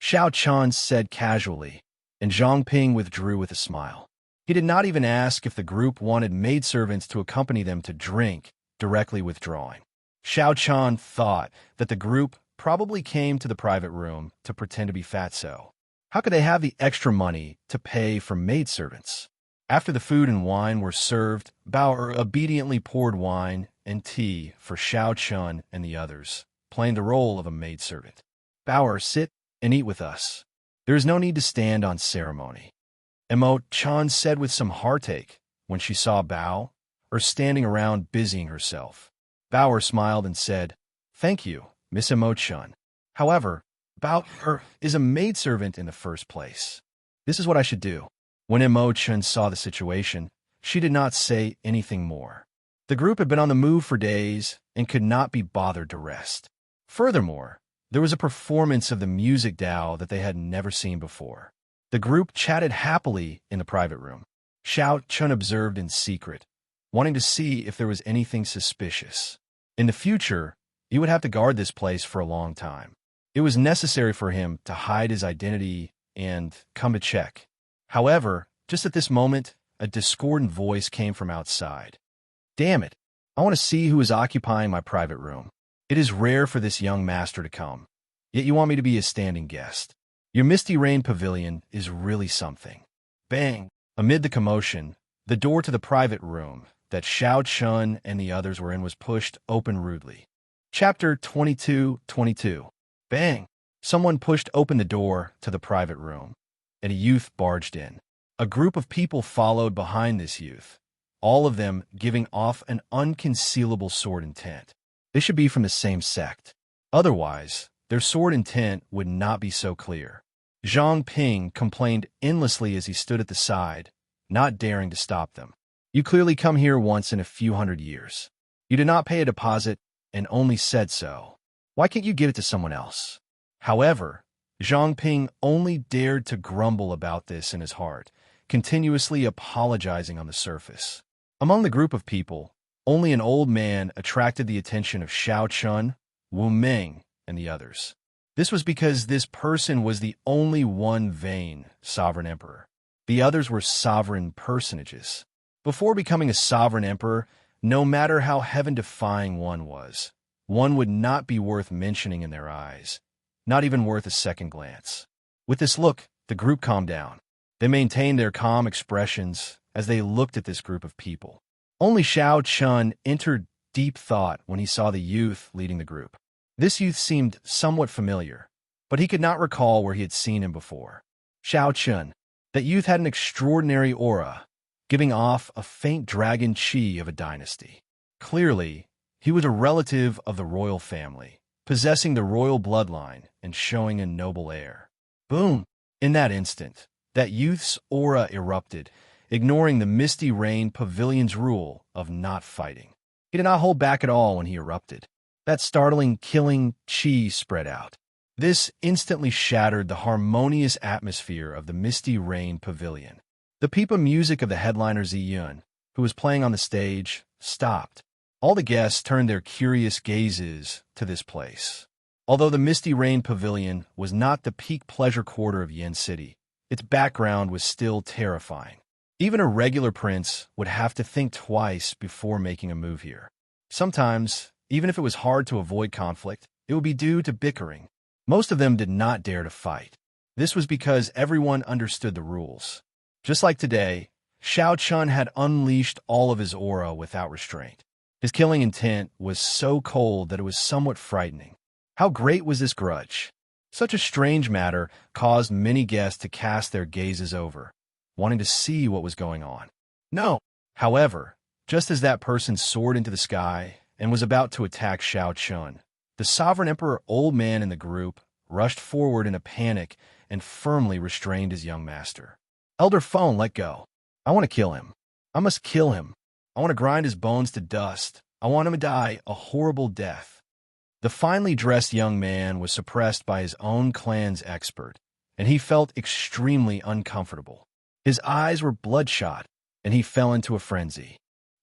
Xianxia said casually, and Zhang Ping withdrew with a smile. He did not even ask if the group wanted maidservants to accompany them to drink, directly withdrawing. Xianxia thought that the group probably came to the private room to pretend to be fatso. How could they have the extra money to pay for maidservants? After the food and wine were served, Bauer obediently poured wine and tea for Xianxia and the others, playing the role of a maidservant. "Bauer, sit and eat with us. There is no need to stand on ceremony," Imo-chan said with some heartache when she saw Bao standing around busying herself. Bauer smiled and said, "Thank you, Miss Imo-chan. However, Bauer is a maidservant in the first place. This is what I should do." When Imo-chan saw the situation, she did not say anything more. The group had been on the move for days and could not be bothered to rest. Furthermore, there was a performance of the music Dao that they had never seen before. The group chatted happily in the private room. Xianxia observed in secret, wanting to see if there was anything suspicious. In the future, he would have to guard this place for a long time. It was necessary for him to hide his identity and come to check. However, just at this moment, a discordant voice came from outside. "Damn it! I want to see who is occupying my private room. It is rare for this young master to come, yet you want me to be a standing guest. Your Misty Rain Pavilion is really something." Bang! Amid the commotion, the door to the private room that Xianxia and the others were in was pushed open rudely. Chapter 22:22. Bang! Someone pushed open the door to the private room, and a youth barged in. A group of people followed behind this youth, all of them giving off an unconcealable sword intent. They should be from the same sect. Otherwise, their sword intent would not be so clear. Zhang Ping complained endlessly as he stood at the side, not daring to stop them. You clearly come here once in a few hundred years. You did not pay a deposit and only said so. Why can't you give it to someone else? However, Zhang Ping only dared to grumble about this in his heart, continuously apologizing on the surface. Among the group of people, only an old man attracted the attention of Xiao Chun, Wu Ming, and the others. This was because this person was the only one vain sovereign emperor. The others were sovereign personages. Before becoming a sovereign emperor, no matter how heaven-defying one was, one would not be worth mentioning in their eyes, not even worth a second glance. With this look, the group calmed down. They maintained their calm expressions as they looked at this group of people. Only Xiao Chun entered deep thought when he saw the youth leading the group. This youth seemed somewhat familiar, but he could not recall where he had seen him before. Xiao Chun. That youth had an extraordinary aura, giving off a faint dragon chi of a dynasty. Clearly, he was a relative of the royal family, possessing the royal bloodline and showing a noble air. Boom! In that instant, that youth's aura erupted, ignoring the Misty Rain Pavilion's rule of not fighting. He did not hold back at all when he erupted. That startling, killing chi spread out. This instantly shattered the harmonious atmosphere of the Misty Rain Pavilion. The pipa music of the headliner Ziyun, who was playing on the stage, stopped. All the guests turned their curious gazes to this place. Although the Misty Rain Pavilion was not the peak pleasure quarter of Yen City, its background was still terrifying. Even a regular prince would have to think twice before making a move here. Sometimes, even if it was hard to avoid conflict, it would be due to bickering. Most of them did not dare to fight. This was because everyone understood the rules. Just like today, Xiao Chun had unleashed all of his aura without restraint. His killing intent was so cold that it was somewhat frightening. How great was this grudge? Such a strange matter caused many guests to cast their gazes over, wanting to see what was going on. No! However, just as that person soared into the sky and was about to attack Xiao Chun, the sovereign emperor old man in the group rushed forward in a panic and firmly restrained his young master. Elder Phone, let go. I want to kill him. I must kill him. I want to grind his bones to dust. I want him to die a horrible death. The finely dressed young man was suppressed by his own clan's expert, and he felt extremely uncomfortable. His eyes were bloodshot, and he fell into a frenzy.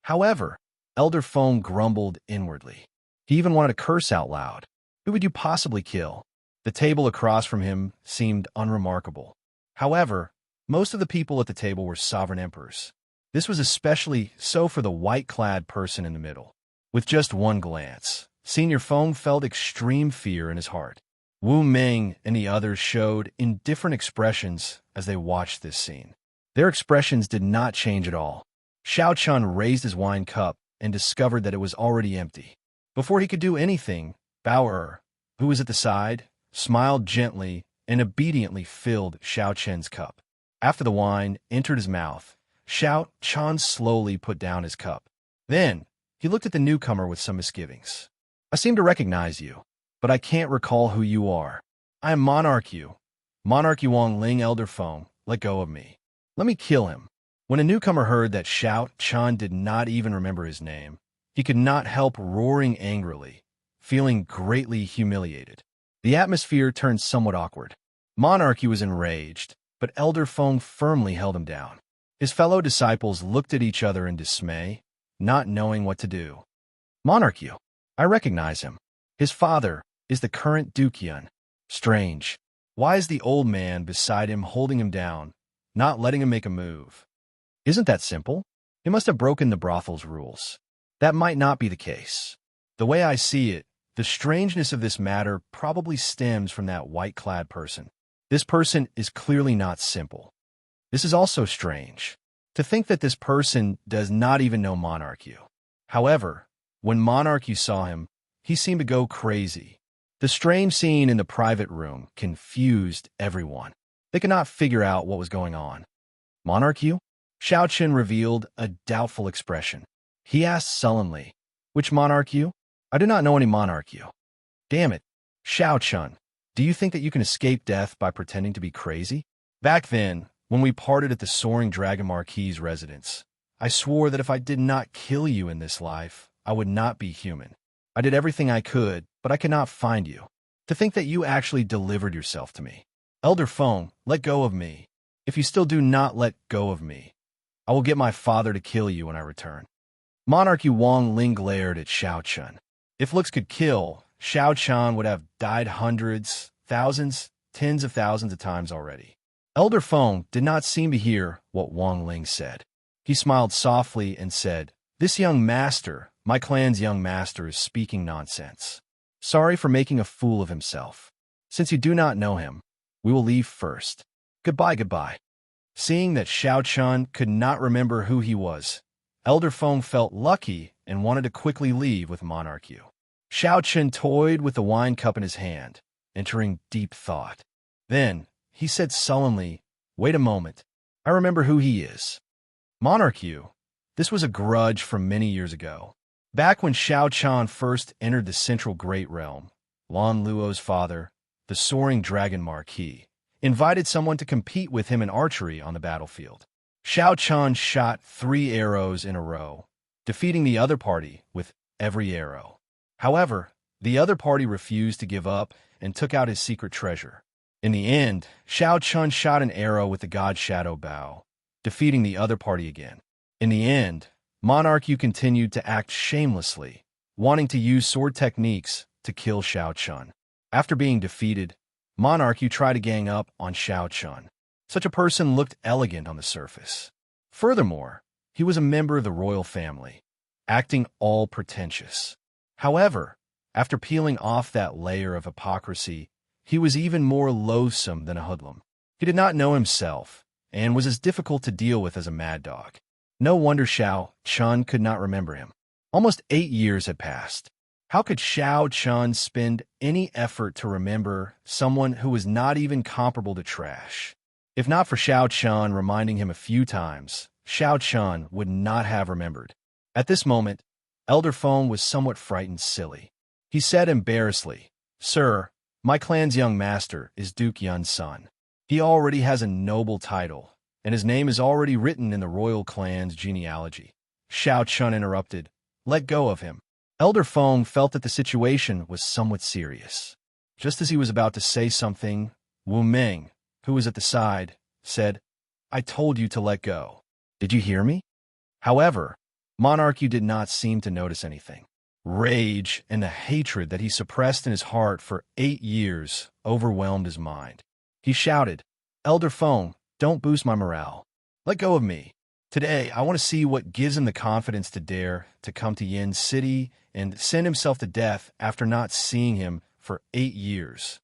However, Elder Phone grumbled inwardly. He even wanted to curse out loud. Who would you possibly kill? The table across from him seemed unremarkable. However, most of the people at the table were sovereign emperors. This was especially so for the white-clad person in the middle. With just one glance, Senior Feng felt extreme fear in his heart. Wu Ming and the others showed indifferent expressions as they watched this scene. Their expressions did not change at all. Xiao Chun raised his wine cup and discovered that it was already empty. Before he could do anything, Bao, who was at the side, smiled gently and obediently filled Xiao Chen's cup. After the wine entered his mouth, Xiao Chun slowly put down his cup. Then, he looked at the newcomer with some misgivings. I seem to recognize you, but I can't recall who you are. I am Monarch Yu. Monarch Yuang Ling Elder Feng, let go of me. Let me kill him. When a newcomer heard that Xiao Chun did not even remember his name, he could not help roaring angrily, feeling greatly humiliated. The atmosphere turned somewhat awkward. Monarch Yu was enraged, but Elder Feng firmly held him down. His fellow disciples looked at each other in dismay, not knowing what to do. Monarch Yu, I recognize him. His father is the current Duke Yun. Strange. Why is the old man beside him holding him down, not letting him make a move? Isn't that simple? He must have broken the brothel's rules. That might not be the case. The way I see it, the strangeness of this matter probably stems from that white-clad person. This person is clearly not simple. This is also strange, to think that this person does not even know Monarch Yu. However, when Monarch Yu saw him, he seemed to go crazy. The strange scene in the private room confused everyone. They could not figure out what was going on. Monarch you? Xiaoqin revealed a doubtful expression. He asked sullenly, which monarch you? I do not know any monarch you. Damn it. Xiaoqin, do you think that you can escape death by pretending to be crazy? Back then, when we parted at the Soaring Dragon Marquis's residence, I swore that if I did not kill you in this life, I would not be human. I did everything I could, but I could not find you. To think that you actually delivered yourself to me. Elder Feng, let go of me. If you still do not let go of me, I will get my father to kill you when I return. Monarch Wang Ling glared at Xiaoqin. If looks could kill, Xiaoqin would have died hundreds, thousands, tens of thousands of times already. Elder Feng did not seem to hear what Wang Ling said. He smiled softly and said, "This young master, my clan's young master, is speaking nonsense. Sorry for making a fool of himself. Since you do not know him, we will leave first. Goodbye, goodbye." Seeing that Xiaoqin could not remember who he was, Elder Feng felt lucky and wanted to quickly leave with Monarch Yu. Xiaoqin toyed with the wine cup in his hand, entering deep thought. Then, he said sullenly, "Wait a moment. I remember who he is. Monarch Yu. This was a grudge from many years ago. Back when Xiaoqin first entered the Central Great Realm, Lan Luo's father, the Soaring Dragon Marquis, invited someone to compete with him in archery on the battlefield. Xiaoqin shot 3 arrows in a row, defeating the other party with every arrow. However, the other party refused to give up and took out his secret treasure. In the end, Xiaoqin shot an arrow with the God Shadow Bow, defeating the other party again. In the end, Monarch Yu continued to act shamelessly, wanting to use sword techniques to kill Xiaoqin. After being defeated, Monarch Yu tried to gang up on Xiaoqin. Such a person looked elegant on the surface. Furthermore, he was a member of the royal family, acting all pretentious. However, after peeling off that layer of hypocrisy, he was even more loathsome than a hoodlum. He did not know himself, and was as difficult to deal with as a mad dog. No wonder Xiaoqin could not remember him. Almost 8 years had passed. How could Xiaoqin spend any effort to remember someone who was not even comparable to trash? If not for Xiaoqin reminding him a few times, Xiaoqin would not have remembered. At this moment, Elder Feng was somewhat frightened silly. He said embarrassedly, "Sir, my clan's young master is Duke Yun's son. He already has a noble title, and his name is already written in the royal clan's genealogy." Xiaoqin interrupted, "Let go of him." Elder Feng felt that the situation was somewhat serious. Just as he was about to say something, Wu Meng, who was at the side, said, "I told you to let go. Did you hear me?" However, Monarch Yu did not seem to notice anything. Rage and the hatred that he suppressed in his heart for 8 years overwhelmed his mind. He shouted, "Elder Feng, don't boost my morale. Let go of me. Today, I want to see what gives him the confidence to dare to come to Yin City and send himself to death after not seeing him for 8 years."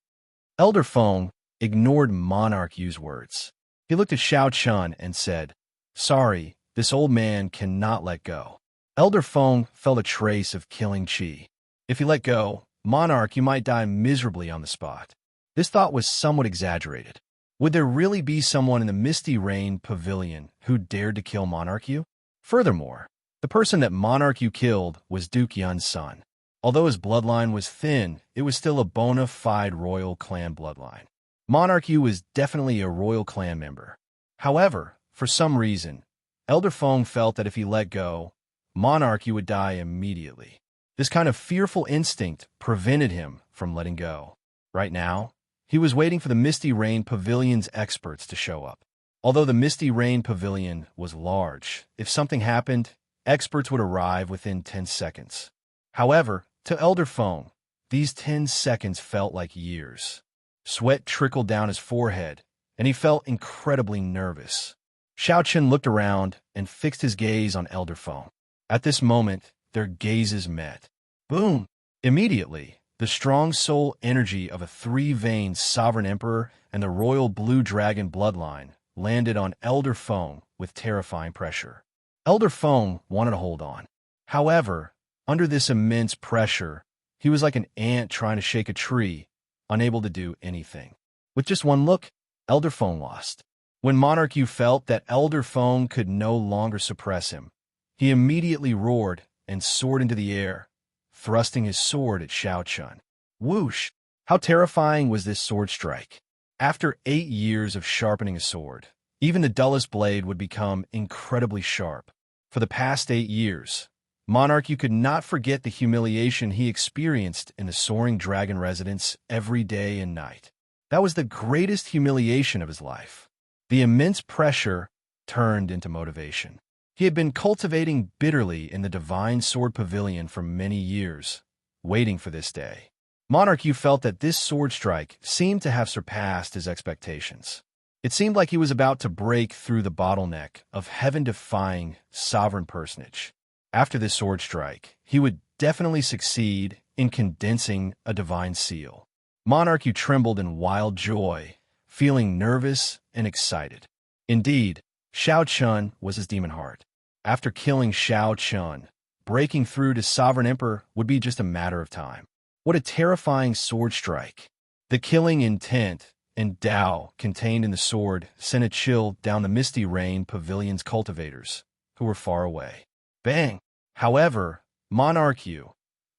Elder Feng ignored Monarch Yu's words. He looked at Xiaoqin and said, "Sorry, this old man cannot let go." Elder Feng felt a trace of killing chi. If he let go, Monarch Yu might die miserably on the spot. This thought was somewhat exaggerated. Would there really be someone in the Misty Rain Pavilion who dared to kill Monarch Yu? Furthermore, the person that Monarch Yu killed was Duke Yun's son. Although his bloodline was thin, it was still a bona fide royal clan bloodline. Monarch Yu was definitely a royal clan member. However, for some reason, Elder Feng felt that if he let go, Monarch Yu would die immediately. This kind of fearful instinct prevented him from letting go. Right now, he was waiting for the Misty Rain Pavilion's experts to show up. Although the Misty Rain Pavilion was large, if something happened, experts would arrive within 10 seconds. However, to Elder Feng, these 10 seconds felt like years. Sweat trickled down his forehead, and he felt incredibly nervous. Xiaoqin looked around and fixed his gaze on Elder Feng. At this moment, their gazes met. Boom! Immediately, the strong soul energy of a 3-veined sovereign emperor and the royal blue dragon bloodline landed on Elder Feng with terrifying pressure. Elder Feng wanted to hold on. However, under this immense pressure, He was like an ant trying to shake a tree, unable to do anything. With just one look, Elder Phone lost. When Monarch Yu felt that Elder Phone could no longer suppress him, he immediately roared and soared into the air, thrusting his sword at Xianxia. Whoosh! How terrifying was this sword strike? After 8 years of sharpening a sword, even the dullest blade would become incredibly sharp. For the past 8 years, Monarch Yu could not forget the humiliation he experienced in the soaring dragon residence every day and night. That was the greatest humiliation of his life. The immense pressure turned into motivation. He had been cultivating bitterly in the Divine Sword Pavilion for many years, waiting for this day. Monarch Yu felt that this sword strike seemed to have surpassed his expectations. It seemed like he was about to break through the bottleneck of heaven-defying sovereign personage. After this sword strike, he would definitely succeed in condensing a divine seal. Monarch Yu trembled in wild joy, feeling nervous and excited. Indeed, Xianxia was his demon heart. After killing Xianxia, breaking through to Sovereign Emperor would be just a matter of time. What a terrifying sword strike. The killing intent and Tao contained in the sword sent a chill down the Misty Rain Pavilion's cultivators, who were far away. Bang! However, Monarch Yu,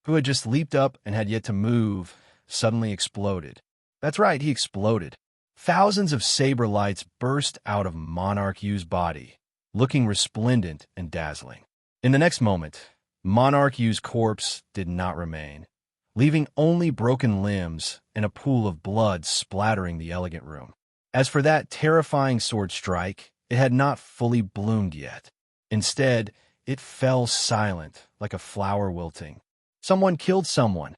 who had just leaped up and had yet to move, suddenly exploded. That's right, he exploded. Thousands of saber lights burst out of Monarch Yu's body, looking resplendent and dazzling. In the next moment, Monarch Yu's corpse did not remain, leaving only broken limbs and a pool of blood splattering the elegant room. As for that terrifying sword strike, it had not fully bloomed yet. Instead, it fell silent like a flower wilting. Someone killed someone.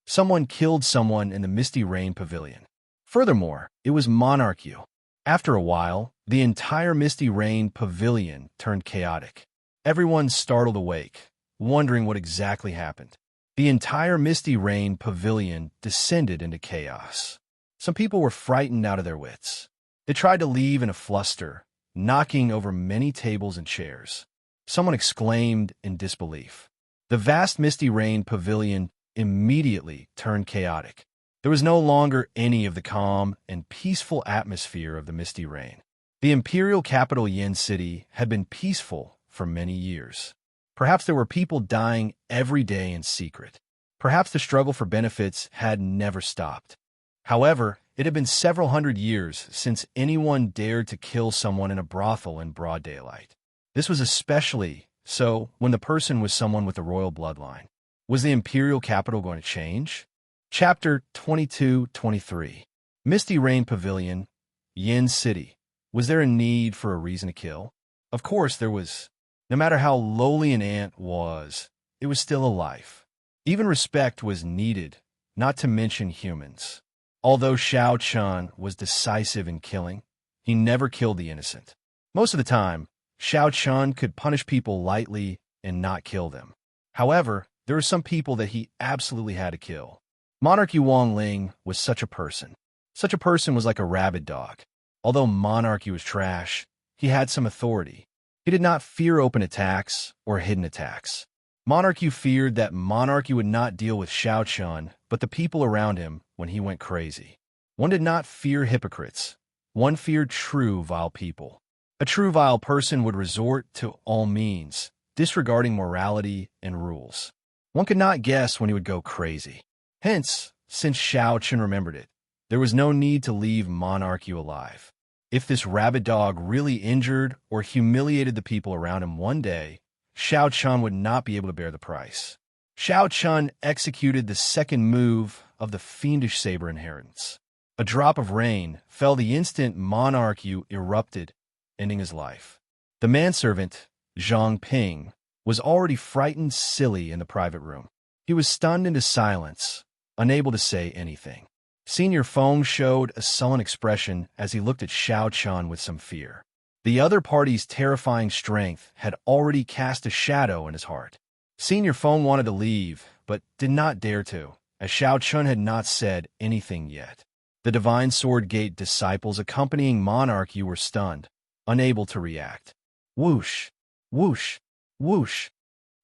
Someone killed someone in the Misty Rain Pavilion. Furthermore, it was Monarch Yu. After a while, the entire Misty Rain Pavilion turned chaotic. Everyone startled awake, wondering what exactly happened. The entire Misty Rain Pavilion descended into chaos. Some people were frightened out of their wits. They tried to leave in a fluster, knocking over many tables and chairs. Someone exclaimed in disbelief. The vast Misty Rain Pavilion immediately turned chaotic. There was no longer any of the calm and peaceful atmosphere of the Misty Rain. The imperial capital Yin City had been peaceful for many years. Perhaps there were people dying every day in secret. Perhaps the struggle for benefits had never stopped. However, it had been several hundred years since anyone dared to kill someone in a brothel in broad daylight. This was especially so when the person was someone with the royal bloodline. Was the imperial capital going to change? Chapter 22-23. Misty Rain Pavilion, Yin City. Was there a need for a reason to kill? Of course there was. No matter how lowly an ant was, it was still a life. Even respect was needed, not to mention humans. Although Xianxia was decisive in killing, he never killed the innocent. Most of the time, Xianxia could punish people lightly and not kill them. However, there were some people that he absolutely had to kill. Monarch Yu Wangling was such a person. Such a person was like a rabid dog. Although Monarch Yu was trash, he had some authority. He did not fear open attacks or hidden attacks. Monarch Yu feared that Monarch Yu would not deal with Xianxia, but the people around him when he went crazy. One did not fear hypocrites. One feared true vile people. A true vile person would resort to all means, disregarding morality and rules. One could not guess when he would go crazy. Hence, since Xianxia remembered it, there was no need to leave Monarch Yu alive. If this rabid dog really injured or humiliated the people around him one day, Xianxia would not be able to bear the price. Xianxia executed the second move of the fiendish saber inheritance. A drop of rain fell the instant Monarch Yu erupted, ending his life. The manservant, Zhang Ping, was already frightened silly in the private room. He was stunned into silence, unable to say anything. Senior Feng showed a sullen expression as he looked at Xianxia with some fear. The other party's terrifying strength had already cast a shadow in his heart. Senior Feng wanted to leave, but did not dare to, as Xianxia had not said anything yet. The Divine Sword Gate disciples accompanying Monarch Yu were stunned, unable to react. Whoosh! Whoosh! Whoosh!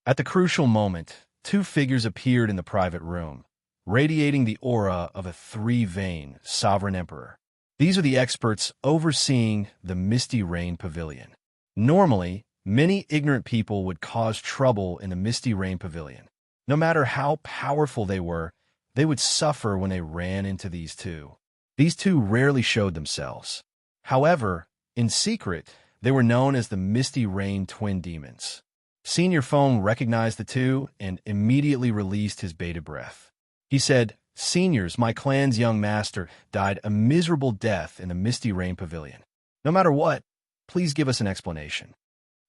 At the crucial moment, two figures appeared in the private room, radiating the aura of a three-vein sovereign emperor. These are the experts overseeing the Misty Rain Pavilion. Normally, many ignorant people would cause trouble in the Misty Rain Pavilion. No matter how powerful they were, they would suffer when they ran into these two. These two rarely showed themselves. However, in secret, they were known as the Misty Rain Twin Demons. Senior Feng recognized the two and immediately released his bated breath. He said, "Seniors, my clan's young master died a miserable death in the Misty Rain Pavilion. No matter what, please give us an explanation."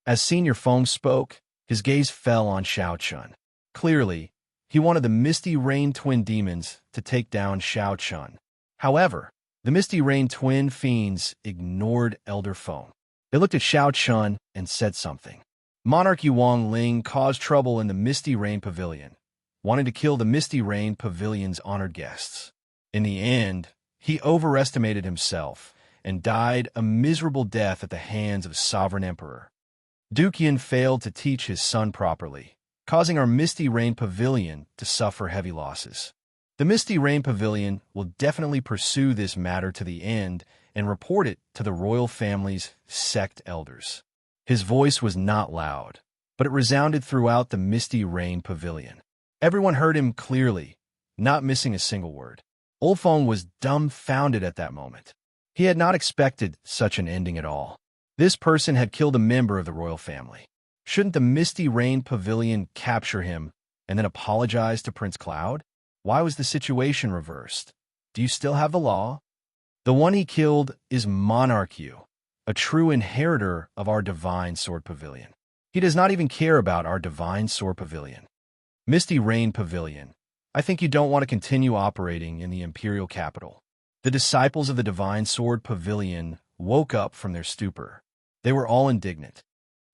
As Senior Feng spoke, his gaze fell on Xianxia. Clearly, he wanted the Misty Rain Twin Demons to take down Xianxia. However, the Misty Rain Twin Fiends ignored Elder Feng. They looked at Xianxia and said something. Monarch Yuang Ling caused trouble in the Misty Rain Pavilion, wanting to kill the Misty Rain Pavilion's honored guests. In the end, he overestimated himself and died a miserable death at the hands of Sovereign Emperor. Dukian failed to teach his son properly, causing our Misty Rain Pavilion to suffer heavy losses. The Misty Rain Pavilion will definitely pursue this matter to the end and report it to the royal family's sect elders. His voice was not loud, but it resounded throughout the Misty Rain Pavilion. Everyone heard him clearly, not missing a single word. Old Feng was dumbfounded at that moment. He had not expected such an ending at all. This person had killed a member of the royal family. Shouldn't the Misty Rain Pavilion capture him and then apologize to Prince Cloud? Why was the situation reversed? Do you still have the law? The one he killed is Monarch Yu, a true inheritor of our Divine Sword Pavilion. He does not even care about our Divine Sword Pavilion. Misty Rain Pavilion, I think you don't want to continue operating in the imperial capital. The disciples of the Divine Sword Pavilion woke up from their stupor. They were all indignant.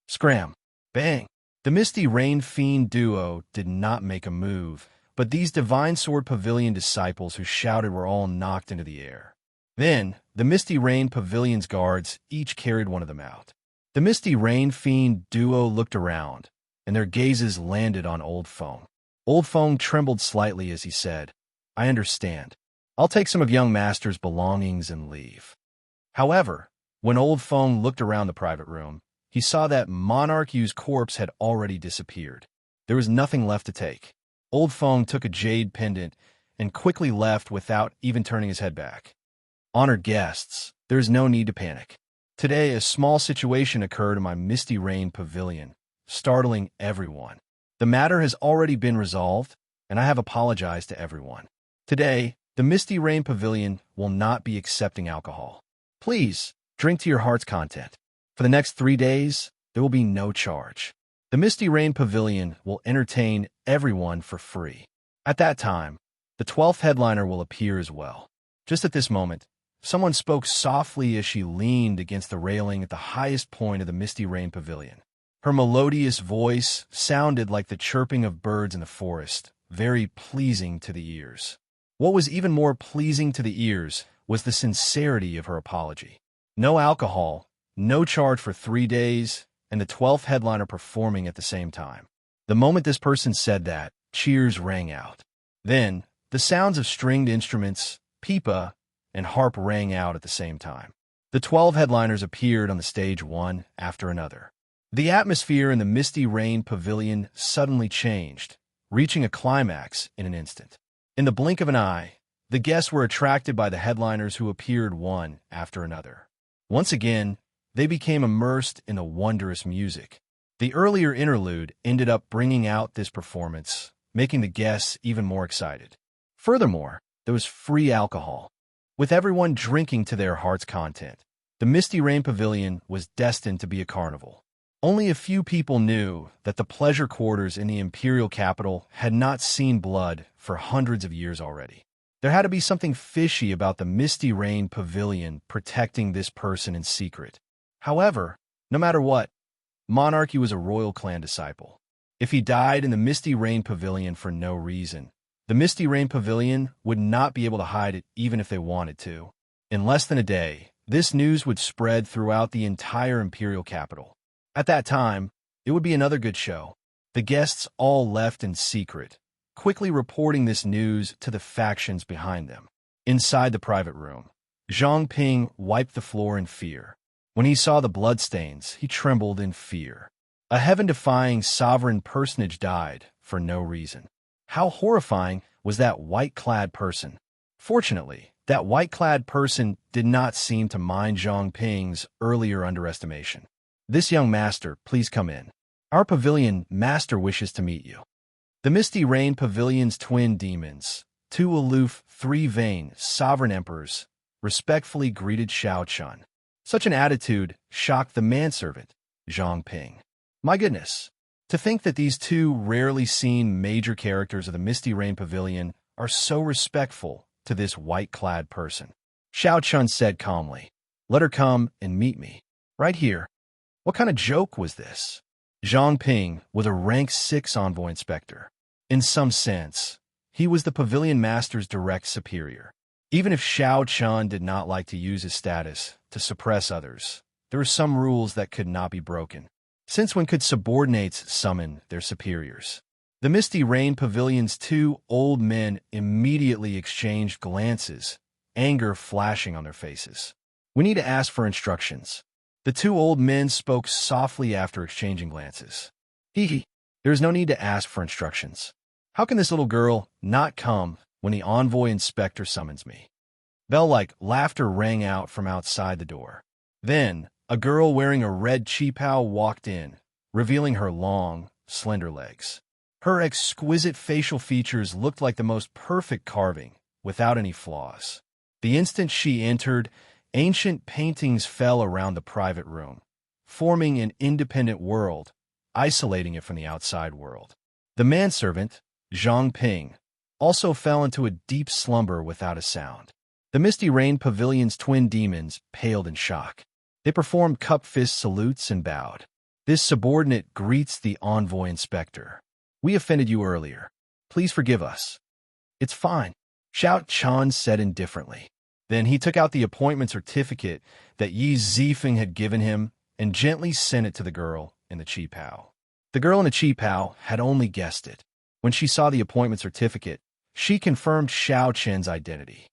Scram! Bang! The Misty Rain Fiend duo did not make a move, but these Divine Sword Pavilion disciples who shouted were all knocked into the air. Then, the Misty Rain Pavilion's guards each carried one of them out. The Misty Rain Fiend duo looked around, and their gazes landed on Old Feng. Old Feng trembled slightly as he said, "I understand. I'll take some of young master's belongings and leave." However, when Old Feng looked around the private room, he saw that Monarch Yu's corpse had already disappeared. There was nothing left to take. Old Feng took a jade pendant and quickly left without even turning his head back. Honored guests, there is no need to panic. Today, a small situation occurred in my Misty Rain Pavilion, startling everyone. The matter has already been resolved, and I have apologized to everyone. Today, the Misty Rain Pavilion will not be accepting alcohol. Please, drink to your heart's content. For the next 3 days, there will be no charge. The Misty Rain Pavilion will entertain everyone for free. At that time, the 12th headliner will appear as well. Just at this moment, someone spoke softly as she leaned against the railing at the highest point of the Misty Rain Pavilion. Her melodious voice sounded like the chirping of birds in the forest, very pleasing to the ears. What was even more pleasing to the ears was the sincerity of her apology. No alcohol, no charge for 3 days, and the 12th headliner performing at the same time. The moment this person said that, cheers rang out. Then, the sounds of stringed instruments, pipa, and harp rang out at the same time. The 12 headliners appeared on the stage one after another. The atmosphere in the Misty Rain Pavilion suddenly changed, reaching a climax in an instant. In the blink of an eye, the guests were attracted by the headliners who appeared one after another. Once again, they became immersed in the wondrous music. The earlier interlude ended up bringing out this performance, making the guests even more excited. Furthermore, there was free alcohol. With everyone drinking to their heart's content, the Misty Rain Pavilion was destined to be a carnival. Only a few people knew that the pleasure quarters in the imperial capital had not seen blood for hundreds of years already. There had to be something fishy about the Misty Rain Pavilion protecting this person in secret. However, no matter what, Monarch Yu was a royal clan disciple. If he died in the Misty Rain Pavilion for no reason, the Misty Rain Pavilion would not be able to hide it even if they wanted to. In less than a day, this news would spread throughout the entire imperial capital. At that time, it would be another good show. The guests all left in secret, quickly reporting this news to the factions behind them. Inside the private room, Zhang Ping wiped the floor in fear. When he saw the bloodstains, he trembled in fear. A heaven-defying sovereign personage died for no reason. How horrifying was that white-clad person? Fortunately, that white-clad person did not seem to mind Zhang Ping's earlier underestimation. "This young master, please come in. Our pavilion master wishes to meet you." The Misty Rain Pavilion's twin demons, two aloof, three-vain sovereign emperors, respectfully greeted Xianxia. Such an attitude shocked the manservant, Zhang Ping. My goodness, to think that these two rarely seen major characters of the Misty Rain Pavilion are so respectful to this white-clad person. Xianxia said calmly, "Let her come and meet me. Right here." What kind of joke was this? Zhang Ping was a rank 6 envoy inspector. In some sense, he was the pavilion master's direct superior. Even if Xianxia did not like to use his status to suppress others, there were some rules that could not be broken. Since when could subordinates summon their superiors? The Misty Rain Pavilion's two old men immediately exchanged glances, anger flashing on their faces. "We need to ask for instructions." The two old men spoke softly after exchanging glances. "Hee. There's no need to ask for instructions. How can this little girl not come when the envoy inspector summons me?" Bell-like laughter rang out from outside the door. Then, a girl wearing a red qipao walked in, revealing her long, slender legs. Her exquisite facial features looked like the most perfect carving, without any flaws. The instant she entered, ancient paintings fell around the private room, forming an independent world, isolating it from the outside world. The manservant, Zhang Ping, also fell into a deep slumber without a sound. The Misty Rain Pavilion's twin demons paled in shock. They performed cup-fist salutes and bowed. "This subordinate greets the envoy inspector. We offended you earlier. Please forgive us." "It's fine," Xianxia said indifferently. Then he took out the appointment certificate that Yi Zifeng had given him and gently sent it to the girl in the qipao. The girl in the qipao had only guessed it. When she saw the appointment certificate, she confirmed Xiaoqian's identity.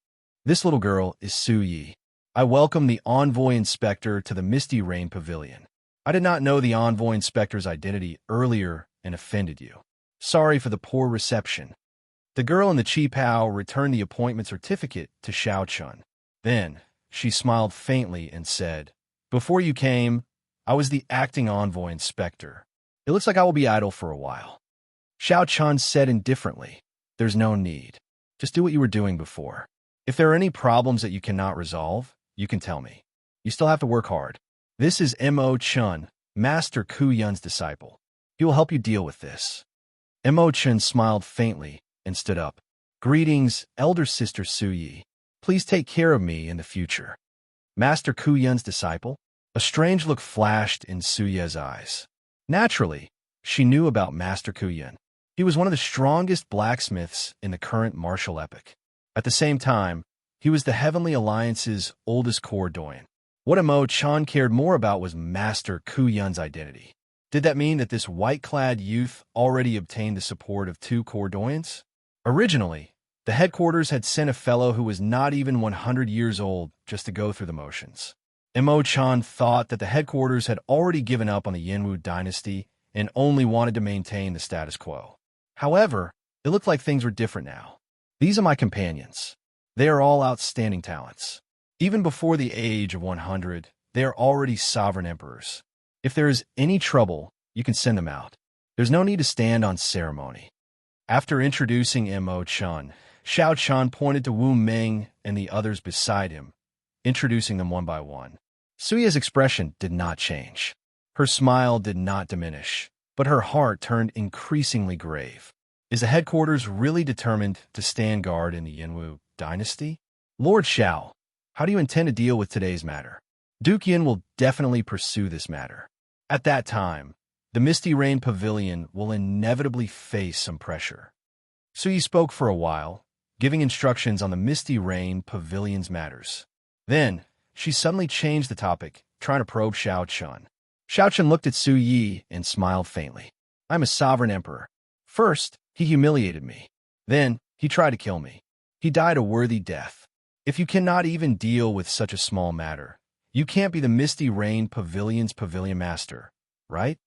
"This little girl is Su Yi. I welcome the envoy inspector to the Misty Rain Pavilion. I did not know the envoy inspector's identity earlier and offended you. Sorry for the poor reception." The girl in the qipao returned the appointment certificate to Xiaoqian. Then, she smiled faintly and said, "Before you came, I was the acting envoy inspector. It looks like I will be idle for a while." Xiaoqian said indifferently, "There's no need. Just do what you were doing before. If there are any problems that you cannot resolve, you can tell me. You still have to work hard. This is Mo Chun, Master Ku Yun's disciple. He will help you deal with this." Mo Chun smiled faintly and stood up. "Greetings, elder sister Su Yi. Please take care of me in the future." Master Ku Yun's disciple? A strange look flashed in Su Ye's eyes. Naturally, she knew about Master Ku Yun. He was one of the strongest blacksmiths in the current martial epoch. At the same time, he was the Heavenly Alliance's oldest core doyen. What Mo Chan cared more about was Master Ku Yun's identity. Did that mean that this white-clad youth already obtained the support of two core doyens? Originally, the headquarters had sent a fellow who was not even 100 years old just to go through the motions. Mo Chan thought that the headquarters had already given up on the Yanwu dynasty and only wanted to maintain the status quo. However, it looked like things were different now. "These are my companions. They are all outstanding talents. Even before the age of 100, they are already sovereign emperors. If there is any trouble, you can send them out. There's no need to stand on ceremony." After introducing Mo Chun, Xiaoqian pointed to Wu Meng and the others beside him, introducing them one by one. Suya's expression did not change. Her smile did not diminish, but her heart turned increasingly grave. Is the headquarters really determined to stand guard in the Yanwu dynasty? "Lord Xiao, how do you intend to deal with today's matter?" "Duke Yin will definitely pursue this matter. At that time, the Misty Rain Pavilion will inevitably face some pressure." Suyi spoke for a while, giving instructions on the Misty Rain Pavilion's matters. Then, she suddenly changed the topic, trying to probe Xiaoqian. Xiaoqian looked at Su Yi and smiled faintly. "I'm a sovereign emperor. First, he humiliated me. Then, he tried to kill me. He died a worthy death. If you cannot even deal with such a small matter, you can't be the Misty Rain Pavilion's pavilion master, right?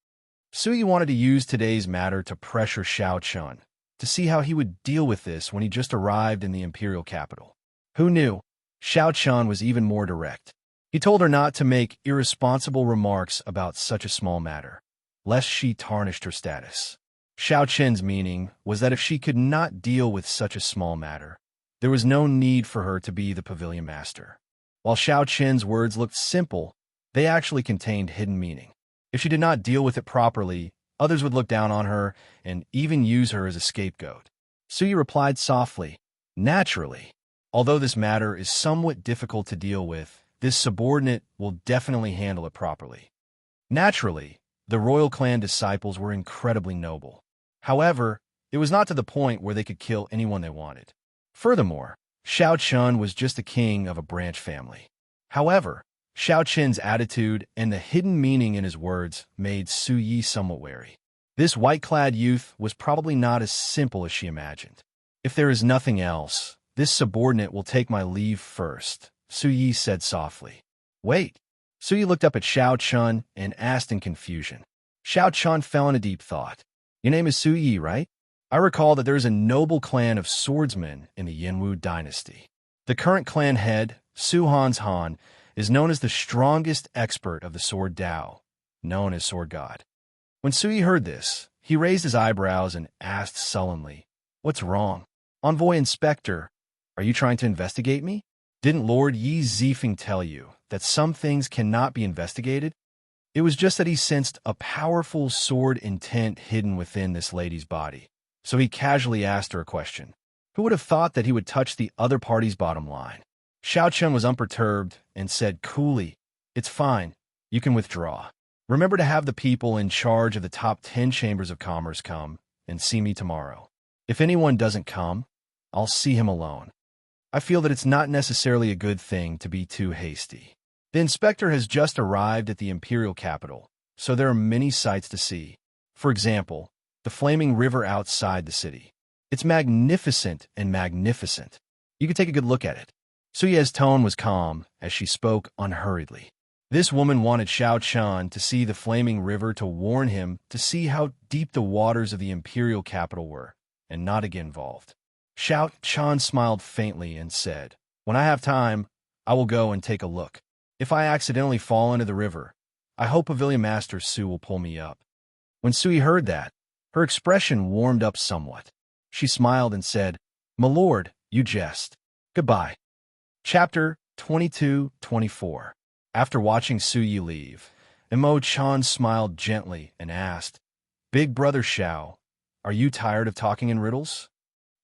Sui wanted to use today's matter to pressure Xiao Chun, to see how he would deal with this when he just arrived in the imperial capital. Who knew? Xiao Chun was even more direct. He told her not to make irresponsible remarks about such a small matter, lest she tarnished her status. Xiao Chen's meaning was that if she could not deal with such a small matter, there was no need for her to be the pavilion master. While Xiao Chen's words looked simple, they actually contained hidden meaning. If she did not deal with it properly, others would look down on her and even use her as a scapegoat. Sui replied softly, "Naturally. Although this matter is somewhat difficult to deal with, this subordinate will definitely handle it properly." Naturally, the royal clan disciples were incredibly noble. However, it was not to the point where they could kill anyone they wanted. Furthermore, Xiao Chun was just a king of a branch family. However, Xiao Chen's attitude and the hidden meaning in his words made Su Yi somewhat wary. This white-clad youth was probably not as simple as she imagined. "If there is nothing else, this subordinate will take my leave first," Su Yi said softly. "Wait." Su Yi looked up at Xiao Chun and asked in confusion. Xiao Chun fell into deep thought. "Your name is Su Yi, right? I recall that there is a noble clan of swordsmen in the Yanwu dynasty. The current clan head, Su Han's Han, is known as the strongest expert of the sword Dao, known as Sword God." When Sui heard this, he raised his eyebrows and asked sullenly, "What's wrong? Envoy Inspector, are you trying to investigate me? Didn't Lord Yi Zifeng tell you that some things cannot be investigated?" It was just that he sensed a powerful sword intent hidden within this lady's body, so he casually asked her a question. Who would have thought that he would touch the other party's bottom line? Xiao Chun was unperturbed and said coolly, "It's fine. You can withdraw. Remember to have the people in charge of the top 10 chambers of commerce come and see me tomorrow. If anyone doesn't come, I'll see him alone. I feel that it's not necessarily a good thing to be too hasty." The inspector has just arrived at the imperial capital, so there are many sights to see. For example, the flaming river outside the city. It's magnificent and magnificent. You can take a good look at it. Suye's tone was calm as she spoke unhurriedly. This woman wanted Xiao Chun to see the flaming river to warn him to see how deep the waters of the imperial capital were, and not to get involved. Xiao Chun smiled faintly and said, "When I have time, I will go and take a look. If I accidentally fall into the river, I hope Pavilion Master Su will pull me up." When Sui heard that, her expression warmed up somewhat. She smiled and said, "My lord, you jest. Goodbye." Chapter 22-24. After watching Su Yi leave, Imo Chan smiled gently and asked, "Big brother Xiao, are you tired of talking in riddles?"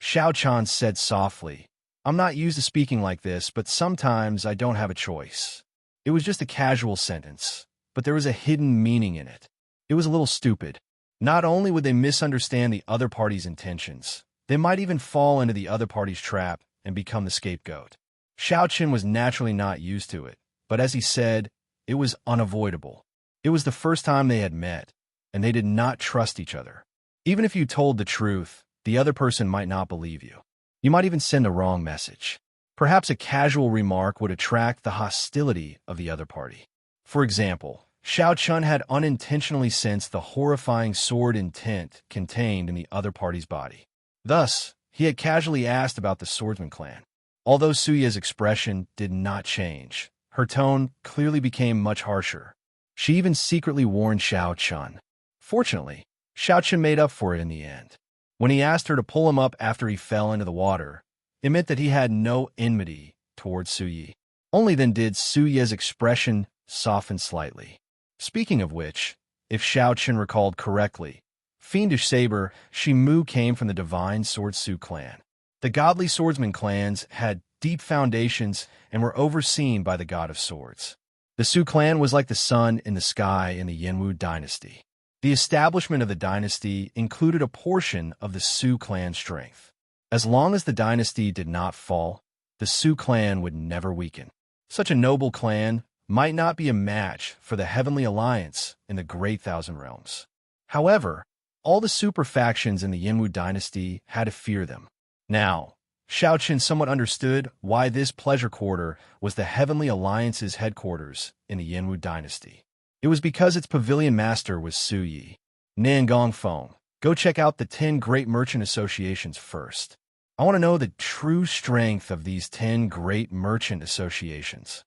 Xiao Chan said softly, "I'm not used to speaking like this, but sometimes I don't have a choice." It was just a casual sentence, but there was a hidden meaning in it. It was a little stupid. Not only would they misunderstand the other party's intentions, they might even fall into the other party's trap and become the scapegoat. Xiao Qin was naturally not used to it, but as he said, it was unavoidable. It was the first time they had met, and they did not trust each other. Even if you told the truth, the other person might not believe you. You might even send the wrong message. Perhaps a casual remark would attract the hostility of the other party. For example, Xiao Chun had unintentionally sensed the horrifying sword intent contained in the other party's body. Thus, he had casually asked about the swordsman clan. Although Suya's expression did not change, her tone clearly became much harsher. She even secretly warned Xiao Chun. Fortunately, Xiao Chun made up for it in the end. When he asked her to pull him up after he fell into the water, it meant that he had no enmity towards Su Yi. Only then did Suya's expression soften slightly. Speaking of which, if Xiao Chun recalled correctly, fiendish saber Shimu came from the divine Sword Su clan. The godly swordsman clans had deep foundations and were overseen by the god of swords. The Su clan was like the sun in the sky in the Yanwu dynasty. The establishment of the dynasty included a portion of the Su clan strength. As long as the dynasty did not fall, the Su clan would never weaken. Such a noble clan might not be a match for the Heavenly Alliance in the Great Thousand Realms. However, all the super factions in the Yanwu dynasty had to fear them. Now, Xiaoqin somewhat understood why this pleasure quarter was the Heavenly Alliance's headquarters in the Yanwu dynasty. It was because its pavilion master was Su Yi. Nangong Feng, go check out the 10 great merchant associations first. I want to know the true strength of these 10 great merchant associations.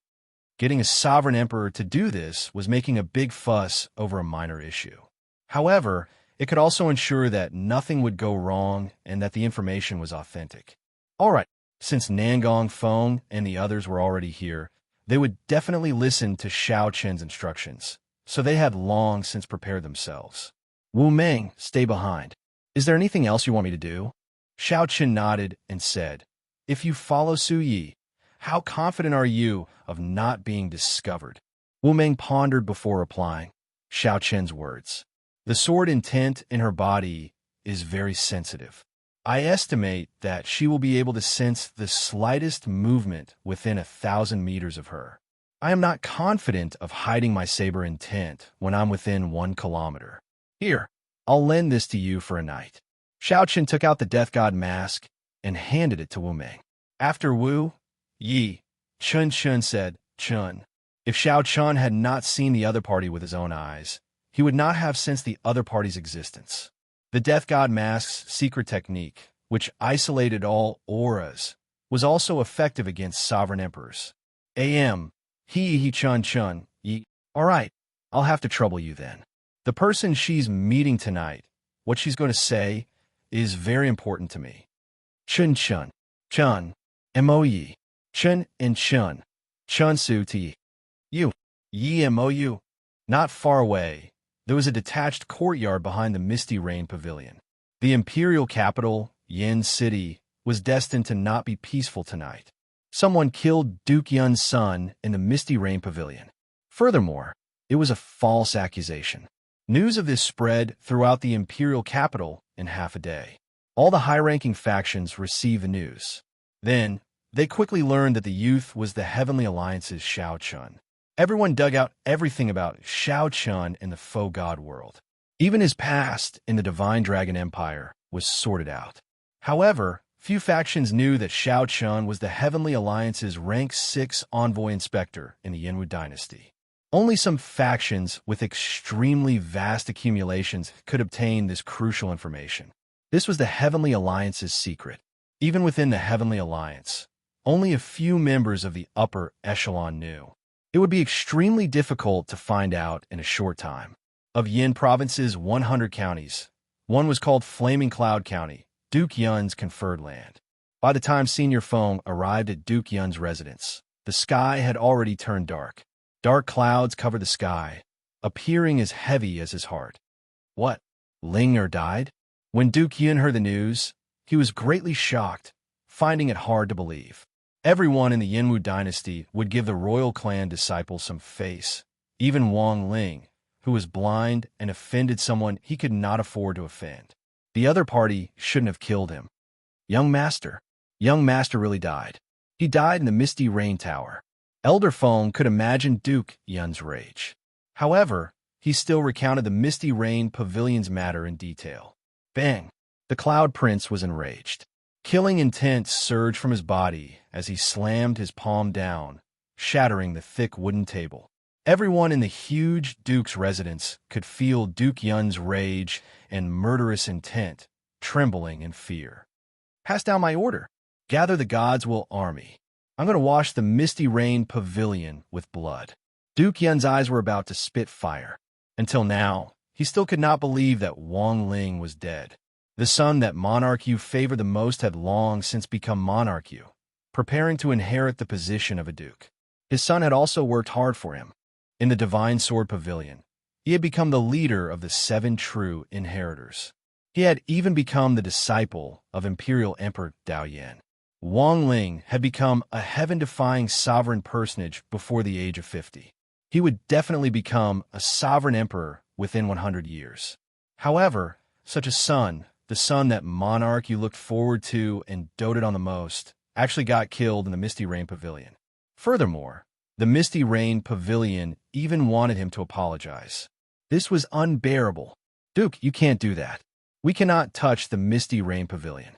Getting a sovereign emperor to do this was making a big fuss over a minor issue. However, it could also ensure that nothing would go wrong and that the information was authentic. All right, since Nangong Feng and the others were already here, they would definitely listen to Xiao Qin's instructions, so they had long since prepared themselves. Wu Meng, stay behind. Is there anything else you want me to do? Xiao Qin nodded and said, if you follow Su Yi, how confident are you of not being discovered? Wu Meng pondered before replying. Xiao Qin's words. The sword intent in her body is very sensitive. I estimate that she will be able to sense the slightest movement within 1,000 meters of her. I am not confident of hiding my saber intent when I'm within 1 kilometer. Here, I'll lend this to you for a night. Xiao Qin took out the death god mask and handed it to Wu Meng. After Wu Yi, Chun said, Chun. If Xiao Chun had not seen the other party with his own eyes, he would not have sensed the other party's existence. The Death God Mask's secret technique, which isolated all auras, was also effective against sovereign emperors. He Chun, Yi. All right, I'll have to trouble you then. The person she's meeting tonight, what she's going to say, is very important to me. Chun, M-O-Yi. Chun and Chun. Chun Su Ti. You. Yi M-O-U. Not far away, there was a detached courtyard behind the Misty Rain Pavilion. The imperial capital, Yin City, was destined to not be peaceful tonight. Someone killed Duke Yun's son in the Misty Rain Pavilion. Furthermore, it was a false accusation. News of this spread throughout the imperial capital in half a day. All the high-ranking factions received the news. Then, they quickly learned that the youth was the Heavenly Alliance's Xiao Chun. Everyone dug out everything about Xiao Chun in the faux god world. Even his past in the Divine Dragon Empire was sorted out. However, few factions knew that Xiao Chun was the Heavenly Alliance's rank 6 envoy inspector in the Yanwu dynasty. Only some factions with extremely vast accumulations could obtain this crucial information. This was the Heavenly Alliance's secret. Even within the Heavenly Alliance, only a few members of the upper echelon knew. It would be extremely difficult to find out in a short time. Of Yin Province's 100 counties, one was called Flaming Cloud County, Duke Yun's conferred land. By the time Senior Feng arrived at Duke Yun's residence, the sky had already turned dark. Dark clouds covered the sky, appearing as heavy as his heart. What? Ling'er died? When Duke Yun heard the news, he was greatly shocked, finding it hard to believe. Everyone in the Yanwu dynasty would give the royal clan disciple some face, even Wang Ling, who was blind and offended someone he could not afford to offend. The other party shouldn't have killed him. Young Master really died. He died in the Misty Rain Tower. Elder Feng could imagine Duke Yun's rage. However, he still recounted the Misty Rain Pavilion's matter in detail. Bang! The Cloud Prince was enraged. Killing intent surged from his body as he slammed his palm down, shattering the thick wooden table. Everyone in the huge Duke's residence could feel Duke Yun's rage and murderous intent, trembling in fear. Pass down my order. Gather the God's Will army. I'm going to wash the Misty Rain Pavilion with blood. Duke Yun's eyes were about to spit fire. Until now, he still could not believe that Wang Ling was dead. The son that Monarch Yu favored the most had long since become Monarch Yu, preparing to inherit the position of a duke. His son had also worked hard for him. In the Divine Sword Pavilion, he had become the leader of the 7 true inheritors. He had even become the disciple of Imperial Emperor Dao Yan. Wang Ling had become a heaven-defying sovereign personage before the age of 50. He would definitely become a sovereign emperor within 100 years. However, such a son, the son that Monarch Yu looked forward to and doted on the most, actually got killed in the Misty Rain Pavilion. Furthermore, the Misty Rain Pavilion even wanted him to apologize. This was unbearable. Duke, you can't do that. We cannot touch the Misty Rain Pavilion.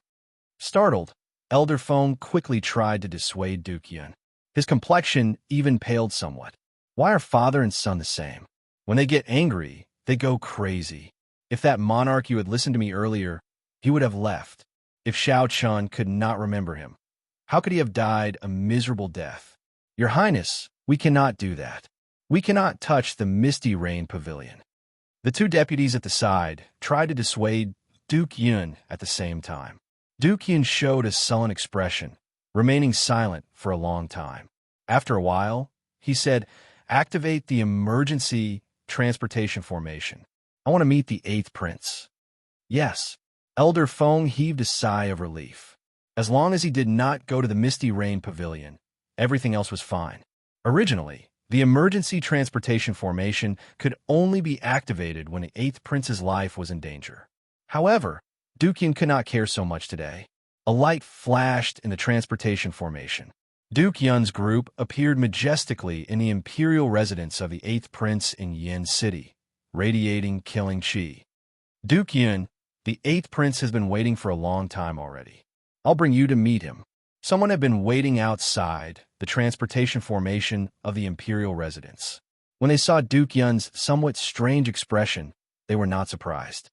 Startled, Elder Feng quickly tried to dissuade Duke Yun. His complexion even paled somewhat. Why are father and son the same? When they get angry, they go crazy. If that monarch you had listened to me earlier, he would have left. If Xianxia could not remember him, how could he have died a miserable death? Your Highness, we cannot do that. We cannot touch the Misty Rain Pavilion. The two deputies at the side tried to dissuade Duke Yun at the same time. Duke Yun showed a sullen expression, remaining silent for a long time. After a while, he said, "Activate the emergency transportation formation. I want to meet the 8th Prince." Yes. Elder Feng heaved a sigh of relief. As long as he did not go to the Misty Rain Pavilion, everything else was fine. Originally, the emergency transportation formation could only be activated when the 8th Prince's life was in danger. However, Duke Yun could not care so much today. A light flashed in the transportation formation. Duke Yun's group appeared majestically in the imperial residence of the 8th Prince in Yin City, radiating killing chi. Duke Yun, the 8th Prince has been waiting for a long time already. I'll bring you to meet him. Someone had been waiting outside the transportation formation of the imperial residence. When they saw Duke Yun's somewhat strange expression, they were not surprised.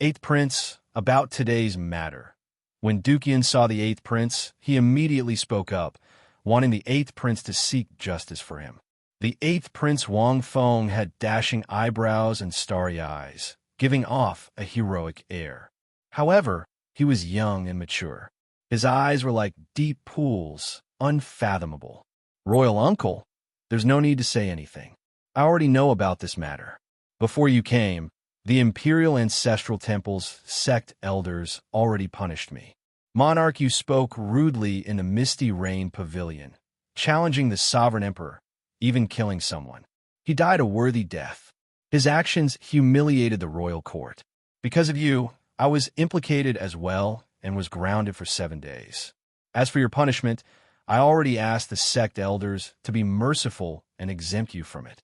8th Prince, about today's matter. When Duke Yun saw the 8th Prince, he immediately spoke up, wanting the 8th Prince to seek justice for him. The 8th Prince Wang Feng had dashing eyebrows and starry eyes, giving off a heroic air. However, he was young and mature. His eyes were like deep pools, unfathomable. Royal uncle, there's no need to say anything. I already know about this matter. Before you came, the imperial ancestral temple's sect elders already punished me. Monarch, you spoke rudely in the Misty Rain Pavilion, challenging the sovereign emperor, even killing someone. He died a worthy death. His actions humiliated the royal court. Because of you, I was implicated as well and was grounded for 7 days. As for your punishment, I already asked the sect elders to be merciful and exempt you from it.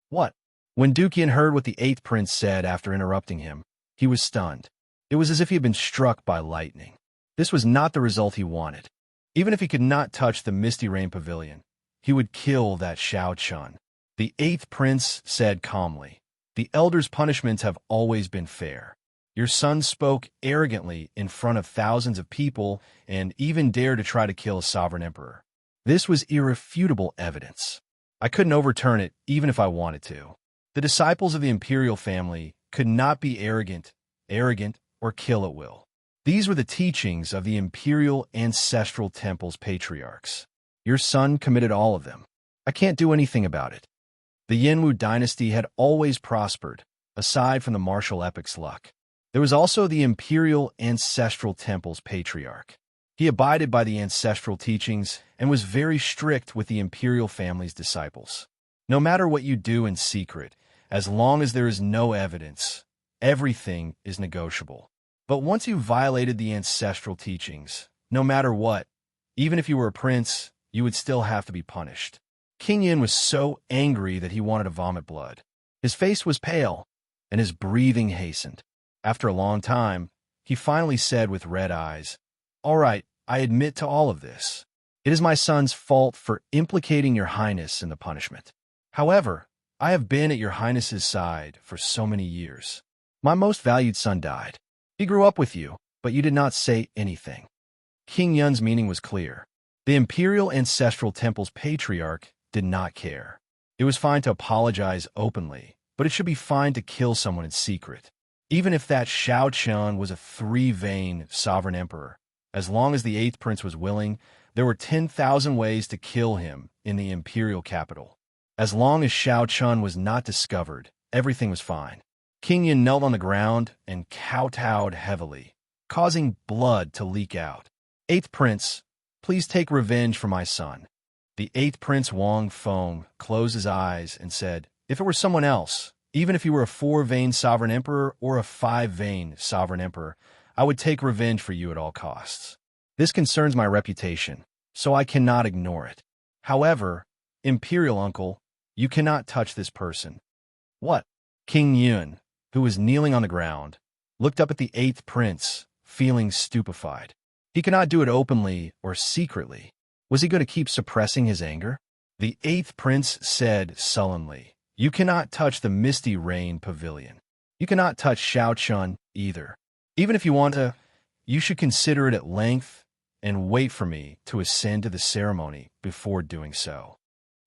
What? When Duke Yin heard what the 8th Prince said after interrupting him, he was stunned. It was as if he had been struck by lightning. This was not the result he wanted. Even if he could not touch the Misty Rain Pavilion, he would kill that Xianxia. The 8th Prince said calmly, "The elders' punishments have always been fair. Your son spoke arrogantly in front of thousands of people and even dared to try to kill a sovereign emperor. This was irrefutable evidence. I couldn't overturn it even if I wanted to. The disciples of the imperial family could not be arrogant, or kill at will. These were the teachings of the imperial ancestral temple's patriarchs. Your son committed all of them. I can't do anything about it." The Yinwu dynasty had always prospered, aside from the martial epic's luck. There was also the imperial ancestral temple's patriarch. He abided by the ancestral teachings and was very strict with the imperial family's disciples. No matter what you do in secret, as long as there is no evidence, everything is negotiable. But once you violated the ancestral teachings, no matter what, even if you were a prince, you would still have to be punished. King Yin was so angry that he wanted to vomit blood. His face was pale, and his breathing hastened. After a long time, he finally said with red eyes, "All right, I admit to all of this. It is my son's fault for implicating your highness in the punishment. However, I have been at your highness's side for so many years. My most valued son died. He grew up with you, but you did not say anything." King Yun's meaning was clear. The imperial ancestral temple's patriarch did not care. It was fine to apologize openly, but it should be fine to kill someone in secret. Even if that Xianxia was a 3-vein sovereign emperor, as long as the 8th Prince was willing, there were 10,000 ways to kill him in the imperial capital. As long as Xianxia was not discovered, everything was fine. King Yin knelt on the ground and kowtowed heavily, causing blood to leak out. "8th Prince, please take revenge for my son." The 8th Prince Wang Feng closed his eyes and said, "If it were someone else, even if he were a 4-vein sovereign emperor or a 5-vein sovereign emperor, I would take revenge for you at all costs. This concerns my reputation, so I cannot ignore it. However, imperial uncle, you cannot touch this person." "What?" King Yun, who was kneeling on the ground, looked up at the 8th Prince, feeling stupefied. He cannot do it openly or secretly. Was he going to keep suppressing his anger? The eighth prince said sullenly, "You cannot touch the Misty Rain Pavilion. You cannot touch Xiaochun either. Even if you want to, you should consider it at length and wait for me to ascend to the ceremony before doing so."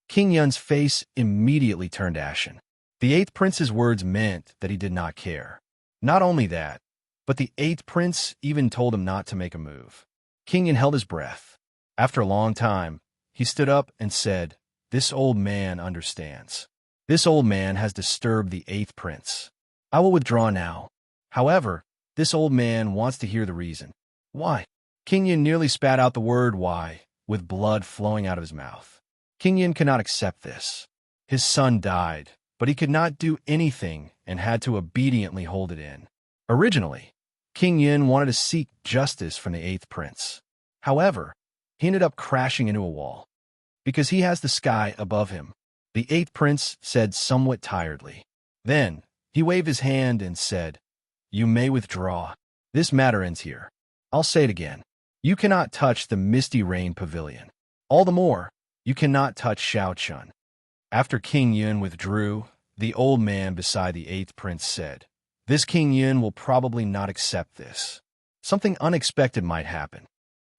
King Yun's face immediately turned ashen. The eighth prince's words meant that he did not care. Not only that, but the eighth prince even told him not to make a move. King Yun held his breath. After a long time, he stood up and said, "This old man understands. This old man has disturbed the eighth prince. I will withdraw now. However, this old man wants to hear the reason." "Why?" King Yun nearly spat out the word "why," with blood flowing out of his mouth. King Yun could not accept this. His son died, but he could not do anything and had to obediently hold it in. Originally, King Yun wanted to seek justice from the eighth prince. However, he ended up crashing into a wall. "Because he has the sky above him," the eighth prince said somewhat tiredly. Then, he waved his hand and said, "You may withdraw. This matter ends here. I'll say it again. You cannot touch the Misty Rain Pavilion. All the more, you cannot touch Xiaochun." After King Yun withdrew, the old man beside the eighth prince said, "This King Yun will probably not accept this. Something unexpected might happen."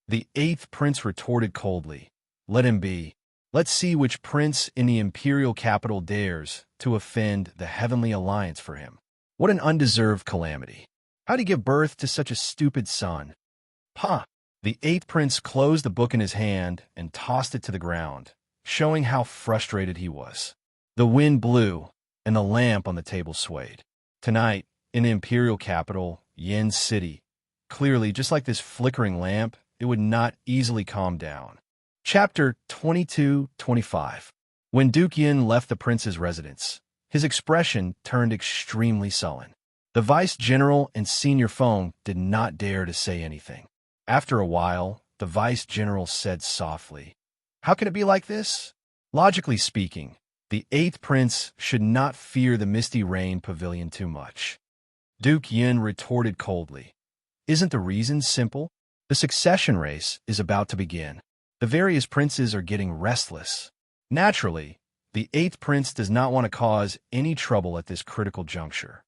The eighth prince retorted coldly, "Let him be. Let's see which prince in the imperial capital dares to offend the heavenly alliance for him. What an undeserved calamity. How'd he give birth to such a stupid son?" "Pah!" The eighth prince closed the book in his hand and tossed it to the ground, showing how frustrated he was. The wind blew, and the lamp on the table swayed. Tonight, in the imperial capital, Yin City, clearly, just like this flickering lamp, it would not easily calm down. Chapter 22-25. When Duke Yin left the prince's residence, his expression turned extremely sullen. The vice-general and senior Feng did not dare to say anything. After a while, the vice-general said softly, "How can it be like this? Logically speaking, the eighth prince should not fear the Misty Rain Pavilion too much." Duke Yin retorted coldly, "Isn't the reason simple? The succession race is about to begin. The various princes are getting restless. Naturally, the eighth prince does not want to cause any trouble at this critical juncture.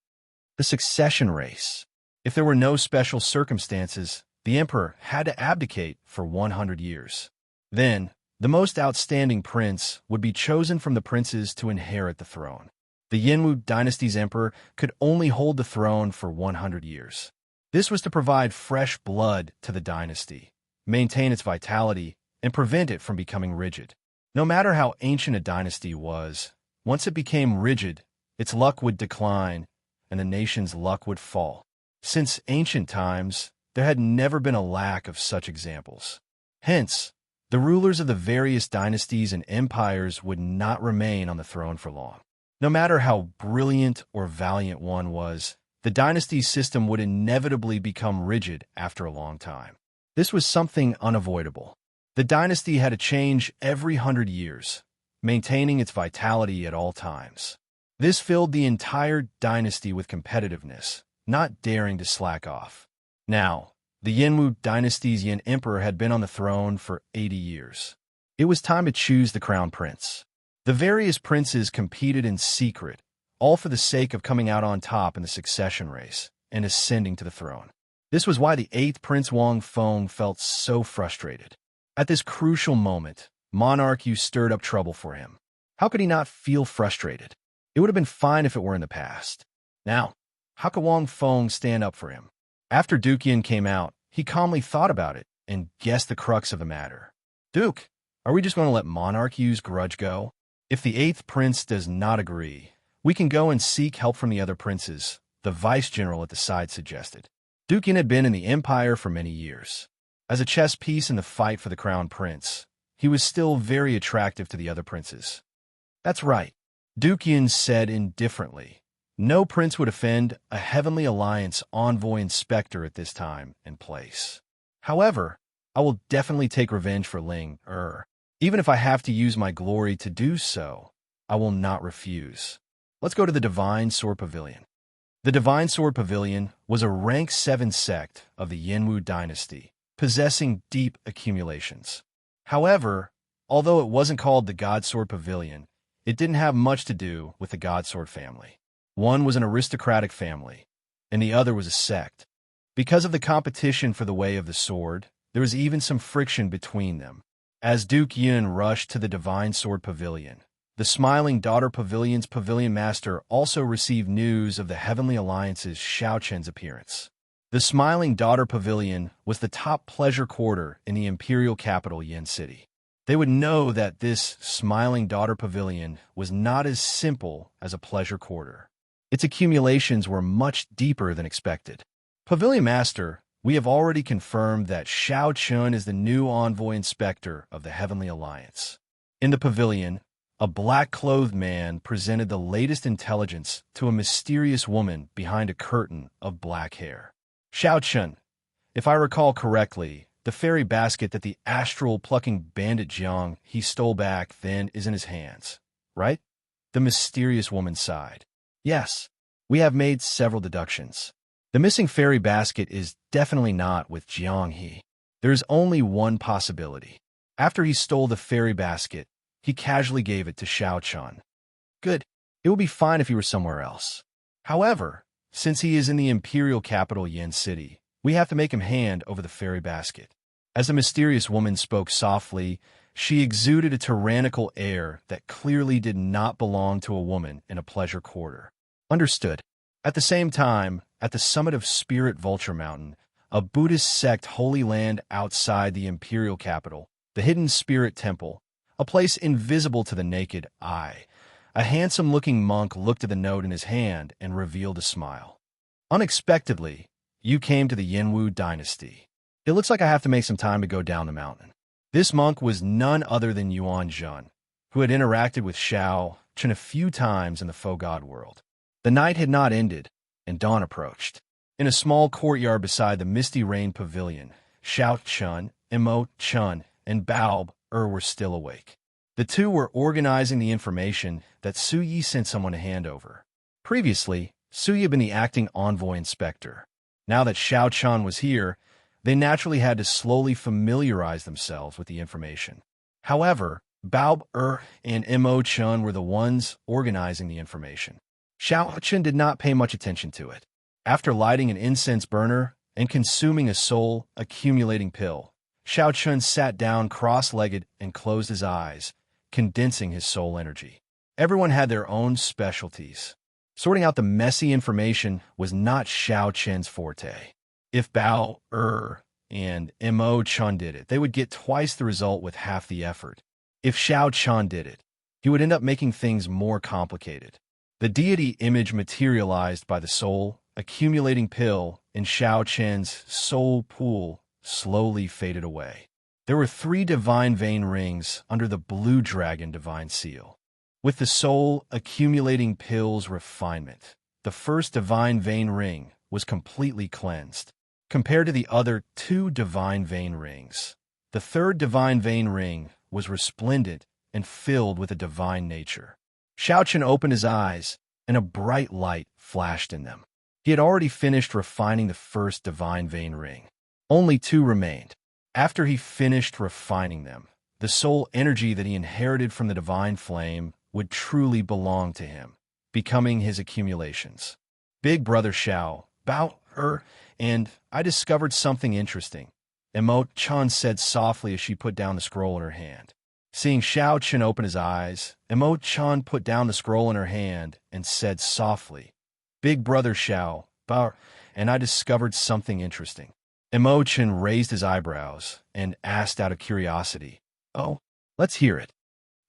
The succession race. If there were no special circumstances, the emperor had to abdicate for 100 years. Then, the most outstanding prince would be chosen from the princes to inherit the throne. The Yinwu dynasty's emperor could only hold the throne for 100 years. This was to provide fresh blood to the dynasty, maintain its vitality, and prevent it from becoming rigid. No matter how ancient a dynasty was, once it became rigid, its luck would decline, and the nation's luck would fall. Since ancient times, there had never been a lack of such examples. Hence, the rulers of the various dynasties and empires would not remain on the throne for long. No matter how brilliant or valiant one was, the dynasty system would inevitably become rigid after a long time. This was something unavoidable. The dynasty had to change every 100 years, maintaining its vitality at all times. This filled the entire dynasty with competitiveness, not daring to slack off. Now, the Yinwu dynasty's Yin emperor had been on the throne for 80 years. It was time to choose the crown prince. The various princes competed in secret, all for the sake of coming out on top in the succession race and ascending to the throne. This was why the eighth Prince Wang Feng felt so frustrated. At this crucial moment, Monarch Yu stirred up trouble for him. How could he not feel frustrated? It would have been fine if it were in the past. Now, how could Wang Feng stand up for him? After Duke Yin came out, he calmly thought about it and guessed the crux of the matter. "Duke, are we just going to let Monarch Yu's grudge go? If the eighth prince does not agree, we can go and seek help from the other princes," the vice-general at the side suggested. Duke Yin had been in the empire for many years. As a chess piece in the fight for the crown prince, he was still very attractive to the other princes. "That's right," Duke Yin said indifferently. No prince would offend a Heavenly Alliance envoy inspector at this time and place. However, I will definitely take revenge for Ling Even if I have to use my glory to do so, I will not refuse. Let's go to the Divine Sword Pavilion. The Divine Sword Pavilion was a rank 7 sect of the Yinwu dynasty, possessing deep accumulations. However, although it wasn't called the Godsword Pavilion, it didn't have much to do with the Godsword family. One was an aristocratic family, and the other was a sect. Because of the competition for the way of the sword, there was even some friction between them. As Duke Yin rushed to the Divine Sword Pavilion, the Smiling Daughter Pavilion's pavilion master also received news of the Heavenly Alliance's Xianxia's appearance. The Smiling Daughter Pavilion was the top pleasure quarter in the imperial capital Yin City. They would know that this Smiling Daughter Pavilion was not as simple as a pleasure quarter. Its accumulations were much deeper than expected. Pavilion Master, we have already confirmed that Xiao Chun is the new envoy inspector of the Heavenly Alliance. In the pavilion, a black-clothed man presented the latest intelligence to a mysterious woman behind a curtain of black hair. Xiao Chun, if I recall correctly, the fairy basket that the astral-plucking bandit Jiang he stole back then is in his hands, right? The mysterious woman sighed. Yes, we have made several deductions. The missing fairy basket is definitely not with Jiang He. There is only one possibility. After he stole the fairy basket, he casually gave it to Xiao Chun. Good. It would be fine if he were somewhere else. However, since he is in the imperial capital Yin City, we have to make him hand over the fairy basket. As the mysterious woman spoke softly, she exuded a tyrannical air that clearly did not belong to a woman in a pleasure quarter. Understood. At the same time, at the summit of Spirit Vulture Mountain, a Buddhist sect holy land outside the imperial capital, the Hidden Spirit Temple, a place invisible to the naked eye, a handsome-looking monk looked at the note in his hand and revealed a smile. Unexpectedly, you came to the Yinwu dynasty. It looks like I have to make some time to go down the mountain. This monk was none other than Yuan Zhen, who had interacted with Xiao Chun a few times in the faux god world. The night had not ended, and dawn approached. In a small courtyard beside the Misty Rain Pavilion, Xiao Chun, Imo Chun, and Bao were still awake. The two were organizing the information that Su Yi sent someone to hand over. Previously, Su Yi had been the acting envoy inspector. Now that Xiao Chun was here, they naturally had to slowly familiarize themselves with the information. However, Bao and Imo Chun were the ones organizing the information. Xiao Chun did not pay much attention to it. After lighting an incense burner and consuming a soul-accumulating pill, Xiao Chun sat down cross-legged and closed his eyes, condensing his soul energy. Everyone had their own specialties. Sorting out the messy information was not Xiao Chun's forte. If Bao and Imo Chun did it, they would get twice the result with half the effort. If Xiao Chun did it, he would end up making things more complicated. The deity image materialized by the soul-accumulating pill in Xiao Chun's soul pool slowly faded away. There were 3 divine vein rings under the blue dragon divine seal. With the soul-accumulating pill's refinement, the first divine vein ring was completely cleansed. Compared to the other 2 divine vein rings, the third divine vein ring was resplendent and filled with a divine nature. Xiao Chun opened his eyes, and a bright light flashed in them. He had already finished refining the first divine vein ring. Only 2 remained. After he finished refining them, the soul energy that he inherited from the divine flame would truly belong to him, becoming his accumulations. Big Brother Xiao, Bao, and I discovered something interesting, Imo Chun said softly as she put down the scroll in her hand. Seeing Xiao Chun open his eyes, Imo Chun put down the scroll in her hand and said softly, Big Brother Xiao, Bao, and I discovered something interesting. Imo Chun raised his eyebrows and asked out of curiosity, Oh, let's hear it.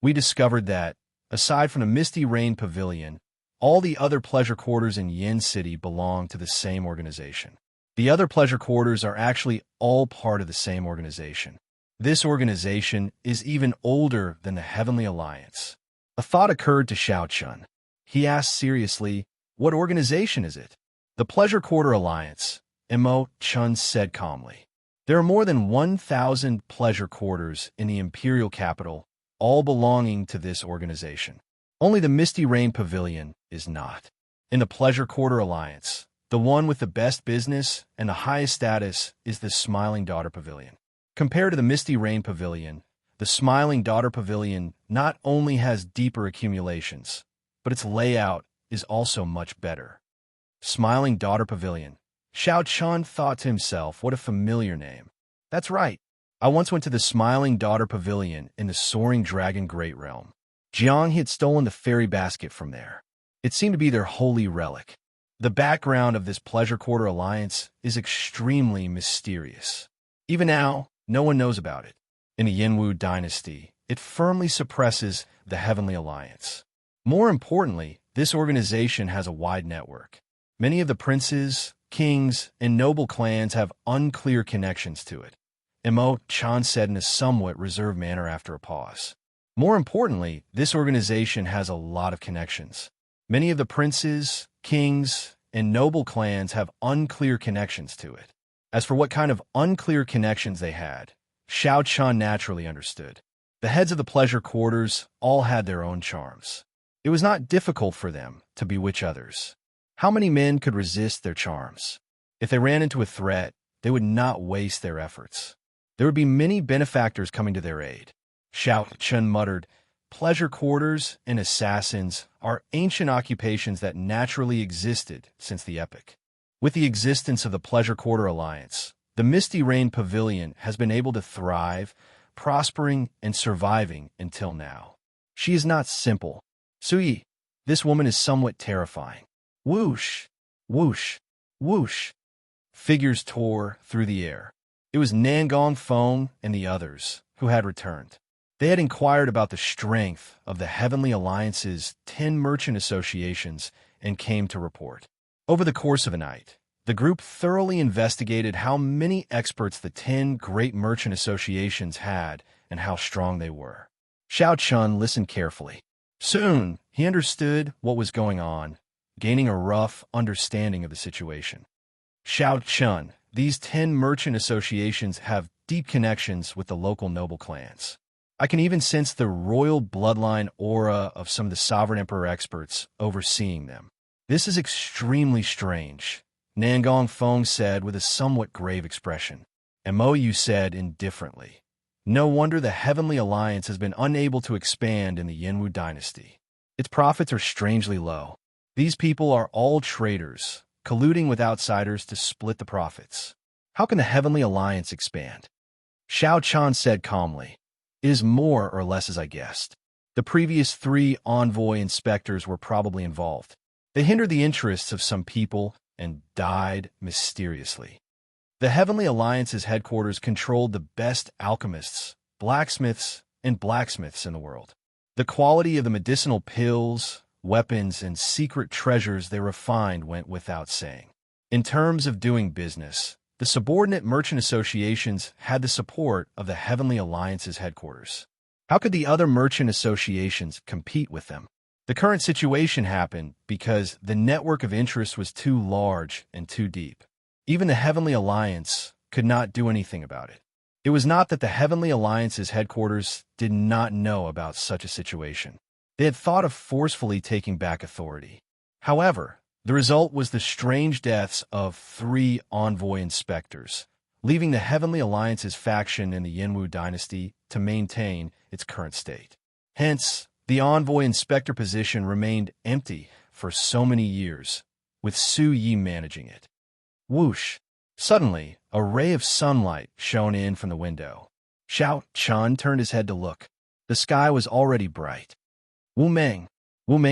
We discovered that, aside from the Misty Rain Pavilion, all the other pleasure quarters in Yin City belong to the same organization. The other pleasure quarters are actually all part of the same organization. This organization is even older than the Heavenly Alliance. A thought occurred to Xiao Chun. He asked seriously, What organization is it? The Pleasure Quarter Alliance, Imo Chun said calmly. There are more than 1,000 pleasure quarters in the imperial capital, all belonging to this organization. Only the Misty Rain Pavilion is not. In the Pleasure Quarter Alliance, The one with the best business and the highest status is the Smiling Daughter Pavilion. Compared to the Misty Rain Pavilion, the Smiling Daughter Pavilion not only has deeper accumulations, but its layout is also much better. Smiling Daughter Pavilion. Xiao Chun thought to himself, what a familiar name. That's right. I once went to the Smiling Daughter Pavilion in the Soaring Dragon Great Realm. Jiang had stolen the fairy basket from there. It seemed to be their holy relic. The background of this Pleasure Quarter alliance is extremely mysterious. Even now, no one knows about it. In the Yinwu dynasty, it firmly suppresses the Heavenly Alliance. More importantly, this organization has a wide network. Many of the princes, kings, and noble clans have unclear connections to it. Imo Chan said in a somewhat reserved manner after a pause. More importantly, this organization has a lot of connections. Many of the princes, kings, and noble clans have unclear connections to it. As for what kind of unclear connections they had, Xiao Chun naturally understood. The heads of the pleasure quarters all had their own charms. It was not difficult for them to bewitch others. How many men could resist their charms? If they ran into a threat, they would not waste their efforts. There would be many benefactors coming to their aid. Xiao Chun muttered, pleasure quarters and assassins are ancient occupations that naturally existed since the epoch. With the existence of the Pleasure Quarter Alliance, the Misty Rain Pavilion has been able to thrive, prospering and surviving until now. She is not simple. Sui, this woman is somewhat terrifying. Whoosh, whoosh, whoosh. Figures tore through the air. It was Nangong Feng and the others who had returned. They had inquired about the strength of the Heavenly Alliance's 10 merchant associations and came to report. Over the course of a night, the group thoroughly investigated how many experts the 10 great merchant associations had and how strong they were. Xiao Chun listened carefully. Soon, he understood what was going on, gaining a rough understanding of the situation. Xiao Chun, these 10 merchant associations have deep connections with the local noble clans. I can even sense the royal bloodline aura of some of the sovereign emperor experts overseeing them. This is extremely strange, Nangong Feng said with a somewhat grave expression. Mo Yu said indifferently. No wonder the Heavenly Alliance has been unable to expand in the Yinwu dynasty. Its profits are strangely low. These people are all traitors, colluding with outsiders to split the profits. How can the Heavenly Alliance expand? Xiao Chun said calmly. It is more or less as I guessed. The previous 3 envoy inspectors were probably involved. They hindered the interests of some people and died mysteriously. The Heavenly Alliance's headquarters controlled the best alchemists, blacksmiths, and blacksmiths in the world. The quality of the medicinal pills, weapons, and secret treasures they refined went without saying. In terms of doing business, the subordinate merchant associations had the support of the Heavenly Alliance's headquarters. How could the other merchant associations compete with them? The current situation happened because the network of interest was too large and too deep. Even the Heavenly Alliance could not do anything about it. It was not that the Heavenly Alliance's headquarters did not know about such a situation. They had thought of forcefully taking back authority. However, the result was the strange deaths of 3 envoy inspectors, leaving the Heavenly Alliance's faction in the Yinwu dynasty to maintain its current state. Hence, the envoy inspector position remained empty for so many years, with Su Yi managing it. Whoosh! Suddenly, a ray of sunlight shone in from the window. Xiao Chun turned his head to look. The sky was already bright. Wu Meng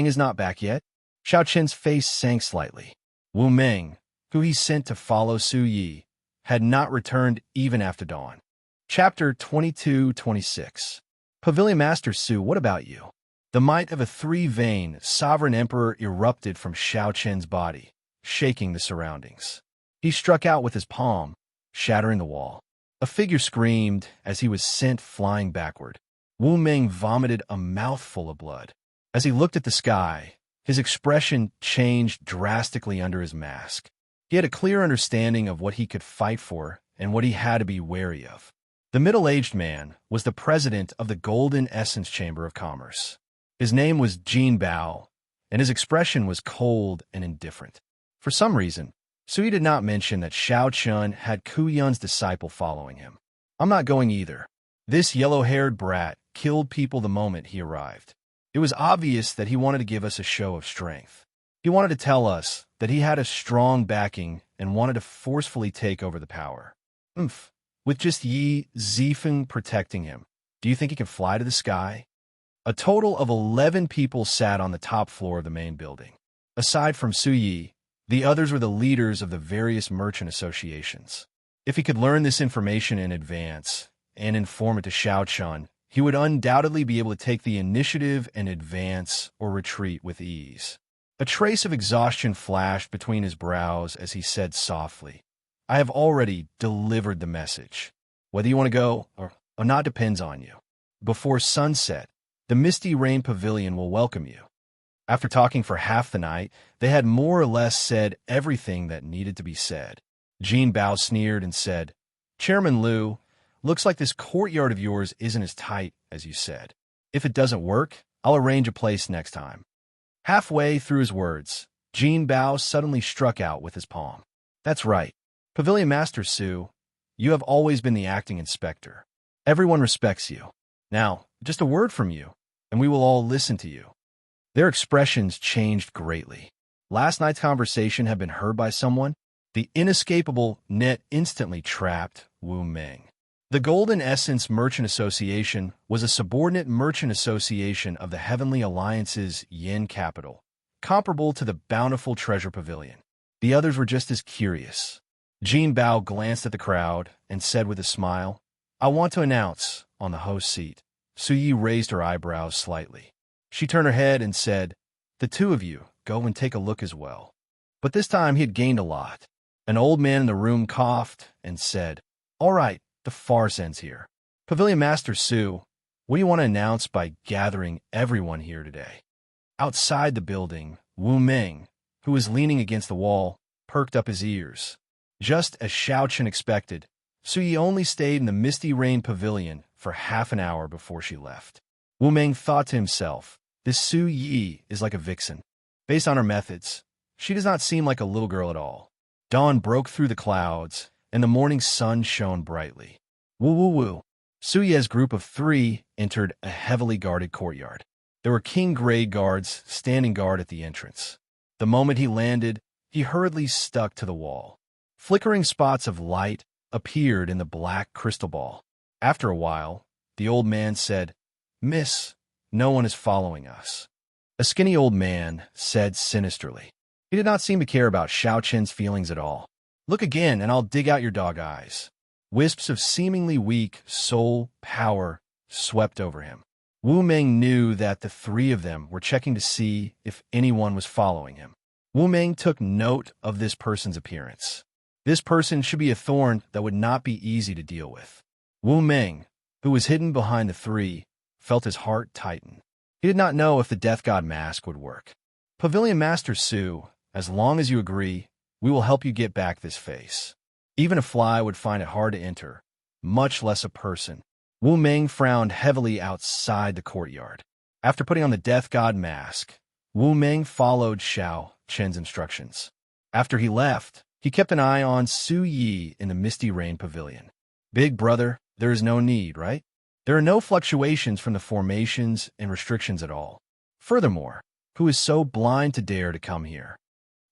is not back yet? Xiao Chen's face sank slightly. Wu Meng, who he sent to follow Su Yi, had not returned even after dawn. Chapter 22-26. Pavilion Master Su, what about you? The might of a 3-vein sovereign emperor erupted from Xiao Chen's body, shaking the surroundings. He struck out with his palm, shattering the wall. A figure screamed as he was sent flying backward. Wu Meng vomited a mouthful of blood. As he looked at the sky, his expression changed drastically under his mask. He had a clear understanding of what he could fight for and what he had to be wary of. The middle-aged man was the president of the Golden Essence Chamber of Commerce. His name was Jin Bao, and his expression was cold and indifferent. For some reason, Sui did not mention that Xiao Chun had Ku Yun's disciple following him. I'm not going either. This yellow-haired brat killed people the moment he arrived. It was obvious that he wanted to give us a show of strength. He wanted to tell us that he had a strong backing and wanted to forcefully take over the power. With just Yi Zifeng protecting him, do you think he can fly to the sky? A total of 11 people sat on the top floor of the main building. Aside from Su Yi, the others were the leaders of the various merchant associations. If he could learn this information in advance and inform it to Xiao Chun, he would undoubtedly be able to take the initiative and advance or retreat with ease. A trace of exhaustion flashed between his brows as he said softly, I have already delivered the message. Whether you want to go or not depends on you. Before sunset, the Misty Rain Pavilion will welcome you. After talking for half the night, they had more or less said everything that needed to be said. Jean Bao sneered and said, Chairman Liu, looks like this courtyard of yours isn't as tight as you said. If it doesn't work, I'll arrange a place next time. Halfway through his words, Jean Bao suddenly struck out with his palm. That's right. Pavilion Master Su, you have always been the acting inspector. Everyone respects you. Now, just a word from you, and we will all listen to you. Their expressions changed greatly. Last night's conversation had been heard by someone. The inescapable net instantly trapped Wu Meng. The Golden Essence Merchant Association was a subordinate merchant association of the Heavenly Alliance's Yin capital, comparable to the Bountiful Treasure Pavilion. The others were just as curious. Jean Bao glanced at the crowd and said with a smile, I want to announce, on the host seat. Su Yi raised her eyebrows slightly. She turned her head and said, the two of you, go and take a look as well. But this time he had gained a lot. An old man in the room coughed and said, all right, the farce ends here. Pavilion Master Su, what do you want to announce by gathering everyone here today? Outside the building, Wu Meng, who was leaning against the wall, perked up his ears. Just as Xiao Chen expected, Su Yi only stayed in the Misty Rain Pavilion for half an hour before she left. Wu Meng thought to himself, this Su Yi is like a vixen. Based on her methods, she does not seem like a little girl at all. Dawn broke through the clouds, and the morning sun shone brightly. Woo. Su Yi's group of 3 entered a heavily guarded courtyard. There were king-grade guards standing guard at the entrance. The moment he landed, he hurriedly stuck to the wall. Flickering spots of light appeared in the black crystal ball. After a while, the old man said, Miss, no one is following us. A skinny old man said sinisterly. He did not seem to care about Xiao Chen's feelings at all. Look again, and I'll dig out your dog eyes. Wisps of seemingly weak soul power swept over him. Wu Meng knew that the 3 of them were checking to see if anyone was following him. Wu Meng took note of this person's appearance. This person should be a thorn that would not be easy to deal with. Wu Meng, who was hidden behind the 3, felt his heart tighten. He did not know if the Death God mask would work. Pavilion Master Su, as long as you agree, we will help you get back this face. Even a fly would find it hard to enter, much less a person. Wu Meng frowned heavily outside the courtyard. After putting on the Death God mask, Wu Meng followed Xiao Chen's instructions. After he left, he kept an eye on Su Yi in the Misty Rain Pavilion. Big brother, there is no need, right? There are no fluctuations from the formations and restrictions at all. Furthermore, who is so blind to dare to come here?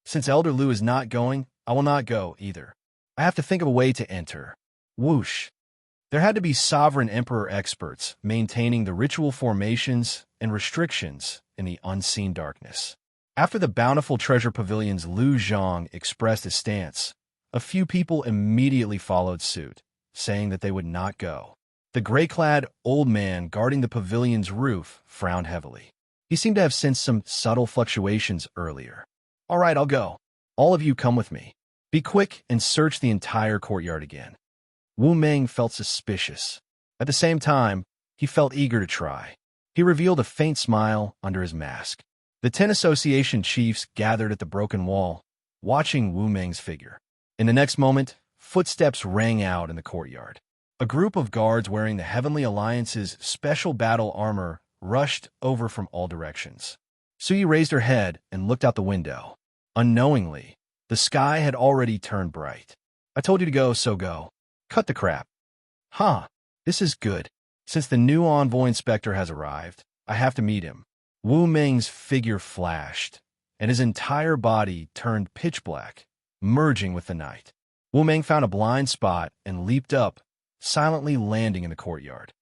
Since Elder Liu is not going, I will not go either. I have to think of a way to enter. Whoosh. There had to be sovereign emperor experts maintaining the ritual formations and restrictions in the unseen darkness. After the Bountiful Treasure Pavilion's Liu Zhang expressed his stance, a few people immediately followed suit, saying that they would not go. The gray-clad old man guarding the pavilion's roof frowned heavily. He seemed to have sensed some subtle fluctuations earlier. All right, I'll go. All of you come with me. Be quick and search the entire courtyard again. Wu Meng felt suspicious. At the same time, he felt eager to try. He revealed a faint smile under his mask. The 10 association chiefs gathered at the broken wall, watching Wu Meng's figure. In the next moment, footsteps rang out in the courtyard. A group of guards wearing the Heavenly Alliance's special battle armor rushed over from all directions. Su Yi raised her head and looked out the window. Unknowingly, the The sky had already turned bright. I told you to go, so go. Cut the crap. Huh, this is good. Since the new envoy inspector has arrived, I have to meet him. Wu Ming's figure flashed, and his entire body turned pitch black, merging with the night. Wu Ming found a blind spot and leaped up, silently landing in the courtyard.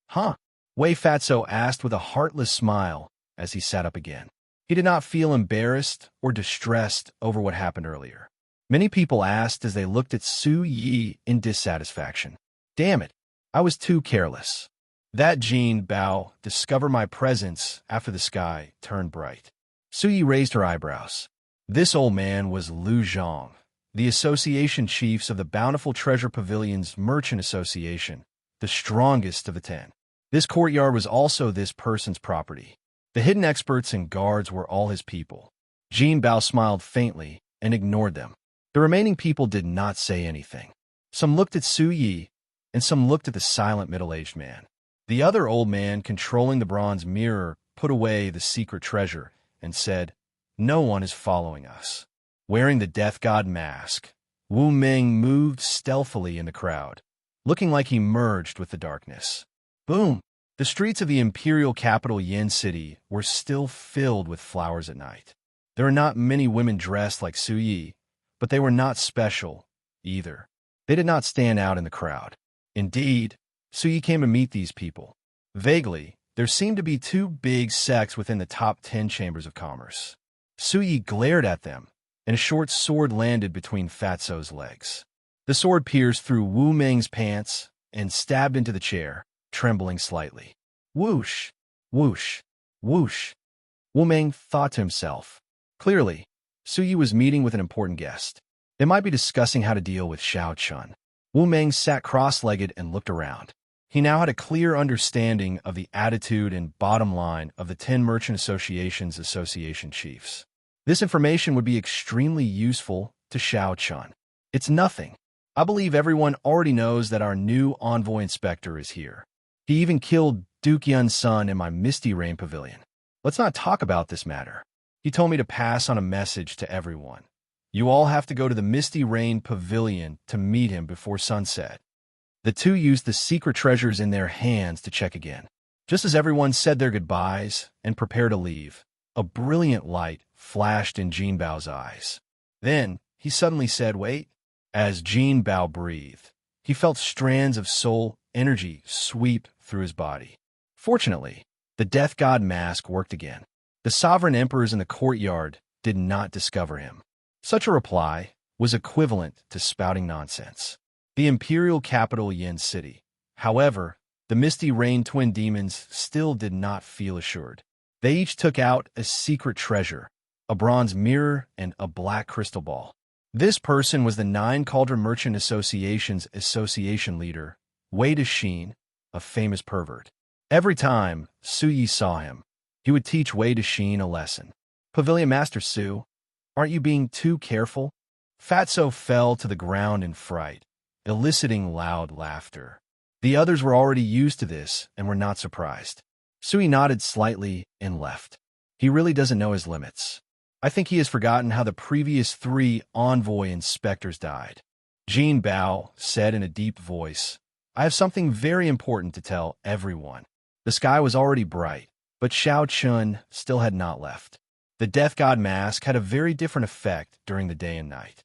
Huh? Wei Fatso asked with a heartless smile as he sat up again. He did not feel embarrassed or distressed over what happened earlier. Many people asked as they looked at Su Yi in dissatisfaction. Damn it, I was too careless. That Jin Bao discovered my presence after the sky turned bright. Su Yi raised her eyebrows. This old man was Lu Zhang, the association chiefs of the Bountiful Treasure Pavilion's Merchant Association, the strongest of the 10. This courtyard was also this person's property. The hidden experts and guards were all his people. Jin Bao smiled faintly and ignored them. The remaining people did not say anything. Some looked at Su Yi, and some looked at the silent middle-aged man. The other old man controlling the bronze mirror put away the secret treasure and said, "No one is following us." Wearing the death god mask, Wu Ming moved stealthily in the crowd, looking like he merged with the darkness. Boom! The streets of the imperial capital Yin City were still filled with flowers at night. There were not many women dressed like Su Yi, but they were not special either. They did not stand out in the crowd. Indeed, Su Yi came to meet these people. Vaguely, there seemed to be two big sects within the top 10 chambers of commerce. Su Yi glared at them, and a short sword landed between Fatso's legs. The sword pierced through Wu Ming's pants and stabbed into the chair, trembling slightly. Whoosh, whoosh, whoosh. Wu Ming thought to himself. Clearly, Su Yi was meeting with an important guest. They might be discussing how to deal with Xianxia. Wu Ming sat cross-legged and looked around. He now had a clear understanding of the attitude and bottom line of the 10 Merchant Association's association chiefs. This information would be extremely useful to Xianxia. It's nothing. I believe everyone already knows that our new envoy inspector is here. He even killed Duke Yun's son in my Misty Rain Pavilion. Let's not talk about this matter. He told me to pass on a message to everyone. You all have to go to the Misty Rain Pavilion to meet him before sunset. The two used the secret treasures in their hands to check again. Just as everyone said their goodbyes and prepared to leave, a brilliant light flashed in Jin Bao's eyes. Then, he suddenly said, "Wait." As Jin Bao breathed, he felt strands of soul energy sweep through his body. Fortunately, the death god mask worked again. The sovereign emperors in the courtyard did not discover him. Such a reply was equivalent to spouting nonsense. The imperial capital Yin City. However, the Misty Rain twin demons still did not feel assured. They each took out a secret treasure, a bronze mirror and a black crystal ball. This person was the 9 Cauldron Merchant Association's association leader, Wei Dexin, a famous pervert. Every time Su Yi saw him, he would teach Wei Dexin a lesson. Pavilion Master Su, aren't you being too careful? Fatso fell to the ground in fright, eliciting loud laughter. The others were already used to this and were not surprised. Su Yi nodded slightly and left. He really doesn't know his limits. I think he has forgotten how the previous 3 envoy inspectors died. Jin Bao said in a deep voice, I have something very important to tell everyone. The sky was already bright, but Xianxia still had not left. The death god mask had a very different effect during the day and night.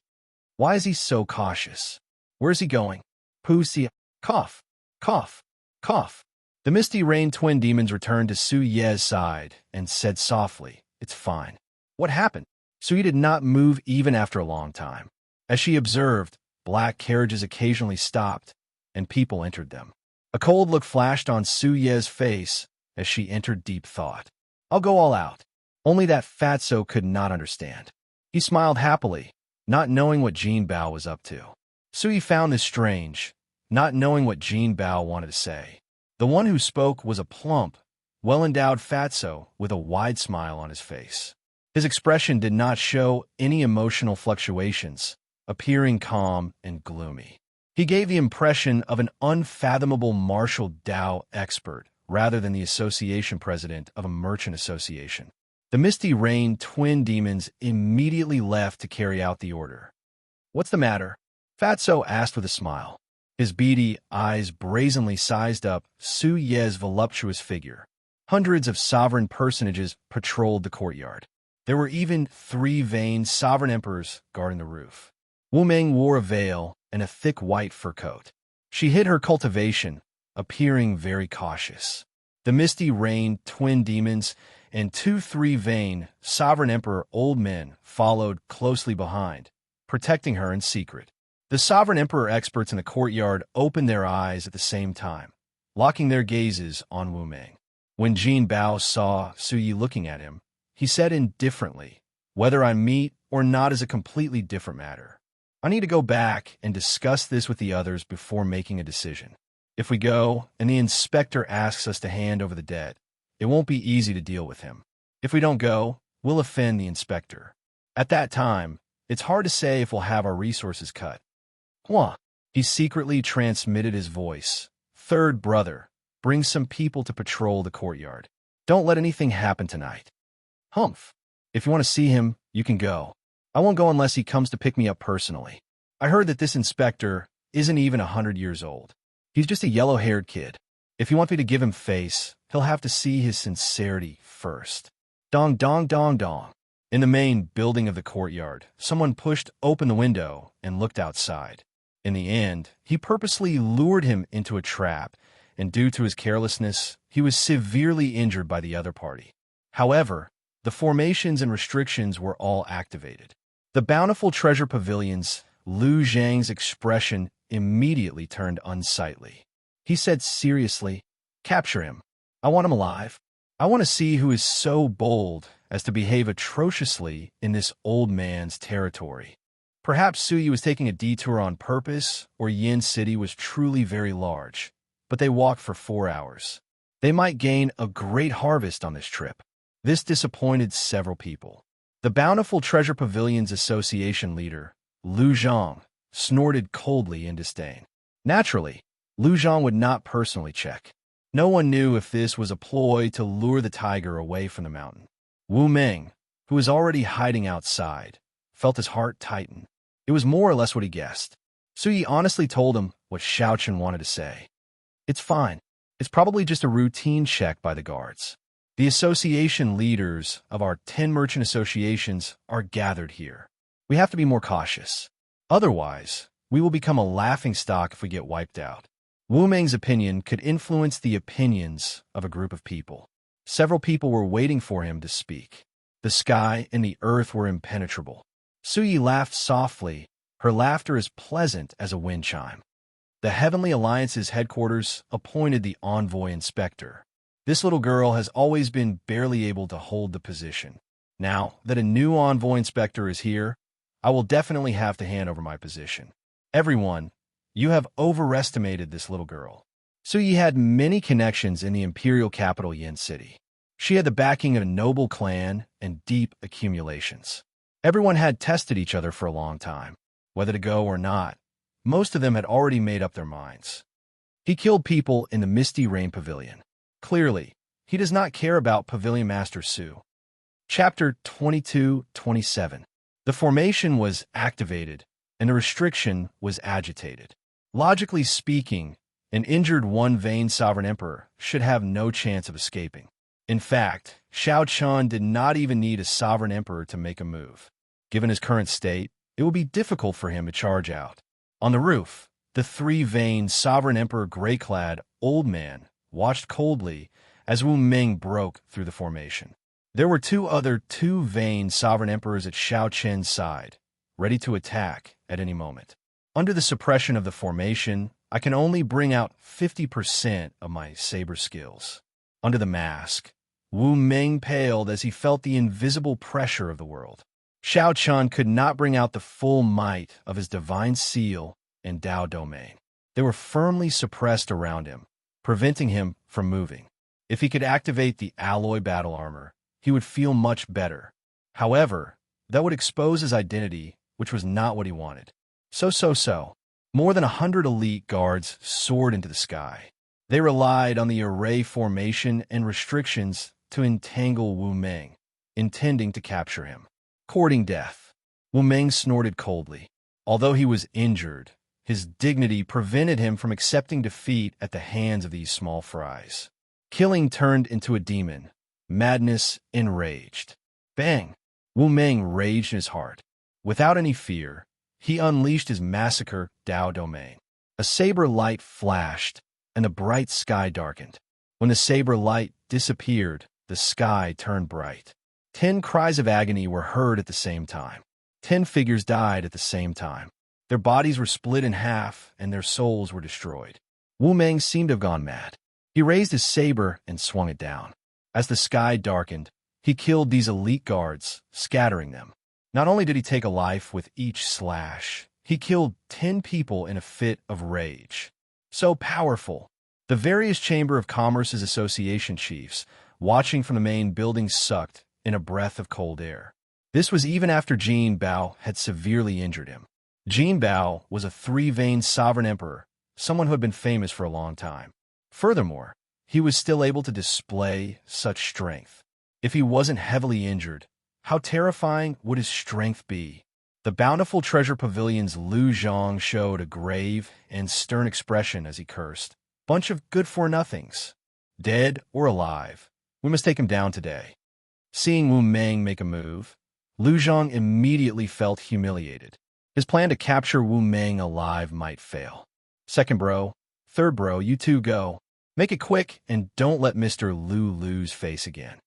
Why is he so cautious? Where is he going? Puxia. Cough, cough, cough. The Misty Rain twin demons returned to Su Ye's side and said softly, It's fine. What happened? Su Ye did not move even after a long time. As she observed, black carriages occasionally stopped, and people entered them. A cold look flashed on Su Ye's face as she entered deep thought. I'll go all out. Only that fatso could not understand. He smiled happily, not knowing what Jin Bao was up to. Su Ye found this strange, not knowing what Jin Bao wanted to say. The one who spoke was a plump, well-endowed fatso with a wide smile on his face. His expression did not show any emotional fluctuations, appearing calm and gloomy. He gave the impression of an unfathomable martial Dao expert rather than the association president of a merchant association. The Misty Rain twin demons immediately left to carry out the order. "What's the matter?" Fatso asked with a smile. His beady eyes brazenly sized up Su Ye's voluptuous figure. Hundreds of sovereign personages patrolled the courtyard. There were even 3 vain sovereign emperors guarding the roof. Wu Meng wore a veil and a thick white fur coat. She hid her cultivation, appearing very cautious. The Misty Rain twin demons and 3 vain sovereign emperor old men followed closely behind, protecting her in secret. The sovereign emperor experts in the courtyard opened their eyes at the same time, locking their gazes on Wu Meng. When Jin Bao saw Su Yi looking at him, he said indifferently, "Whether I meet or not is a completely different matter. I need to go back and discuss this with the others before making a decision. If we go and the inspector asks us to hand over the dead, it won't be easy to deal with him. If we don't go, we'll offend the inspector. At that time, it's hard to say if we'll have our resources cut." Huh. He secretly transmitted his voice. "Third brother, bring some people to patrol the courtyard. Don't let anything happen tonight." "Humph. If you want to see him, you can go. I won't go unless he comes to pick me up personally. I heard that this inspector isn't even 100 years old. He's just a yellow-haired kid. If you want me to give him face, he'll have to see his sincerity first." Dong dong dong dong. In the main building of the courtyard, someone pushed open the window and looked outside. In the end, he purposely lured him into a trap, and due to his carelessness, he was severely injured by the other party. However, the formations and restrictions were all activated. The bountiful treasure pavilions, Lu Zhang's expression immediately turned unsightly. He said seriously, "Capture him. I want him alive. I want to see who is so bold as to behave atrociously in this old man's territory." Perhaps Su Yi was taking a detour on purpose, or Yin City was truly very large, but they walked for 4 hours. They might gain a great harvest on this trip. This disappointed several people. The Bountiful Treasure Pavilions Association leader, Lu Zhang, snorted coldly in disdain. Naturally, Lu Zhang would not personally check. No one knew if this was a ploy to lure the tiger away from the mountain. Wu Meng, who was already hiding outside, felt his heart tighten. It was more or less what he guessed. Su Yi honestly told him what Xianxia wanted to say. "It's fine. It's probably just a routine check by the guards. The association leaders of our 10 merchant associations are gathered here. We have to be more cautious. Otherwise, we will become a laughingstock if we get wiped out." Wu Meng's opinion could influence the opinions of a group of people. Several people were waiting for him to speak. The sky and the earth were impenetrable. Su Yi laughed softly. Her laughter as pleasant as a wind chime. The Heavenly Alliance's headquarters appointed the envoy inspector. This little girl has always been barely able to hold the position. Now that a new envoy inspector is here, I will definitely have to hand over my position. Everyone, you have overestimated this little girl. Su Yi had many connections in the imperial capital Yin City. She had the backing of a noble clan and deep accumulations. Everyone had tested each other for a long time, whether to go or not. Most of them had already made up their minds. He killed people in the Misty Rain Pavilion. Clearly, he does not care about Pavilion Master Su. Chapter 22-27. The formation was activated, and the restriction was agitated. Logically speaking, an injured one vain sovereign emperor should have no chance of escaping. In fact, Xiao Chun did not even need a sovereign emperor to make a move. Given his current state, it would be difficult for him to charge out. On the roof, the 3 vain sovereign emperor gray-clad old man watched coldly as Wu Meng broke through the formation. There were 2 vain sovereign emperors at Xiao Chen's side, ready to attack at any moment. Under the suppression of the formation, I can only bring out 50% of my saber skills. Under the mask, Wu Meng paled as he felt the invisible pressure of the world. Xiao Chun could not bring out the full might of his divine seal and Dao domain. They were firmly suppressed around him, preventing him from moving. If he could activate the alloy battle armor, he would feel much better. However, that would expose his identity, which was not what he wanted. So. More than 100 elite guards soared into the sky. They relied on the array formation and restrictions to entangle Wu Meng. intending to capture him. Courting death. Wu Meng snorted coldly. Although he was injured, his dignity prevented him from accepting defeat at the hands of these small fries. Killing turned into a demon. Madness enraged. Bang! Wu Meng raged in his heart. Without any fear, he unleashed his massacre Dao domain. A saber light flashed, and the bright sky darkened. When the saber light disappeared, the sky turned bright. 10 cries of agony were heard at the same time. 10 figures died at the same time. Their bodies were split in half, and their souls were destroyed. Wu Meng seemed to have gone mad. He raised his saber and swung it down. As the sky darkened, he killed these elite guards, scattering them. Not only did he take a life with each slash, he killed 10 people in a fit of rage. So powerful. The various Chamber of Commerce's association chiefs, watching from the main building, sucked in a breath of cold air. This was even after Jin Bao had severely injured him. Jin Bao was a 3-veined sovereign emperor, someone who had been famous for a long time. Furthermore, he was still able to display such strength. If he wasn't heavily injured, how terrifying would his strength be? The bountiful treasure pavilion's Lu Zhang showed a grave and stern expression as he cursed. Bunch of good-for-nothings. Dead or alive, we must take him down today. Seeing Wu Meng make a move, Lu Zhang immediately felt humiliated. His plan to capture Wu Meng alive might fail. Second bro, third bro, you two go. Make it quick and don't let Mr. Lu lose face again.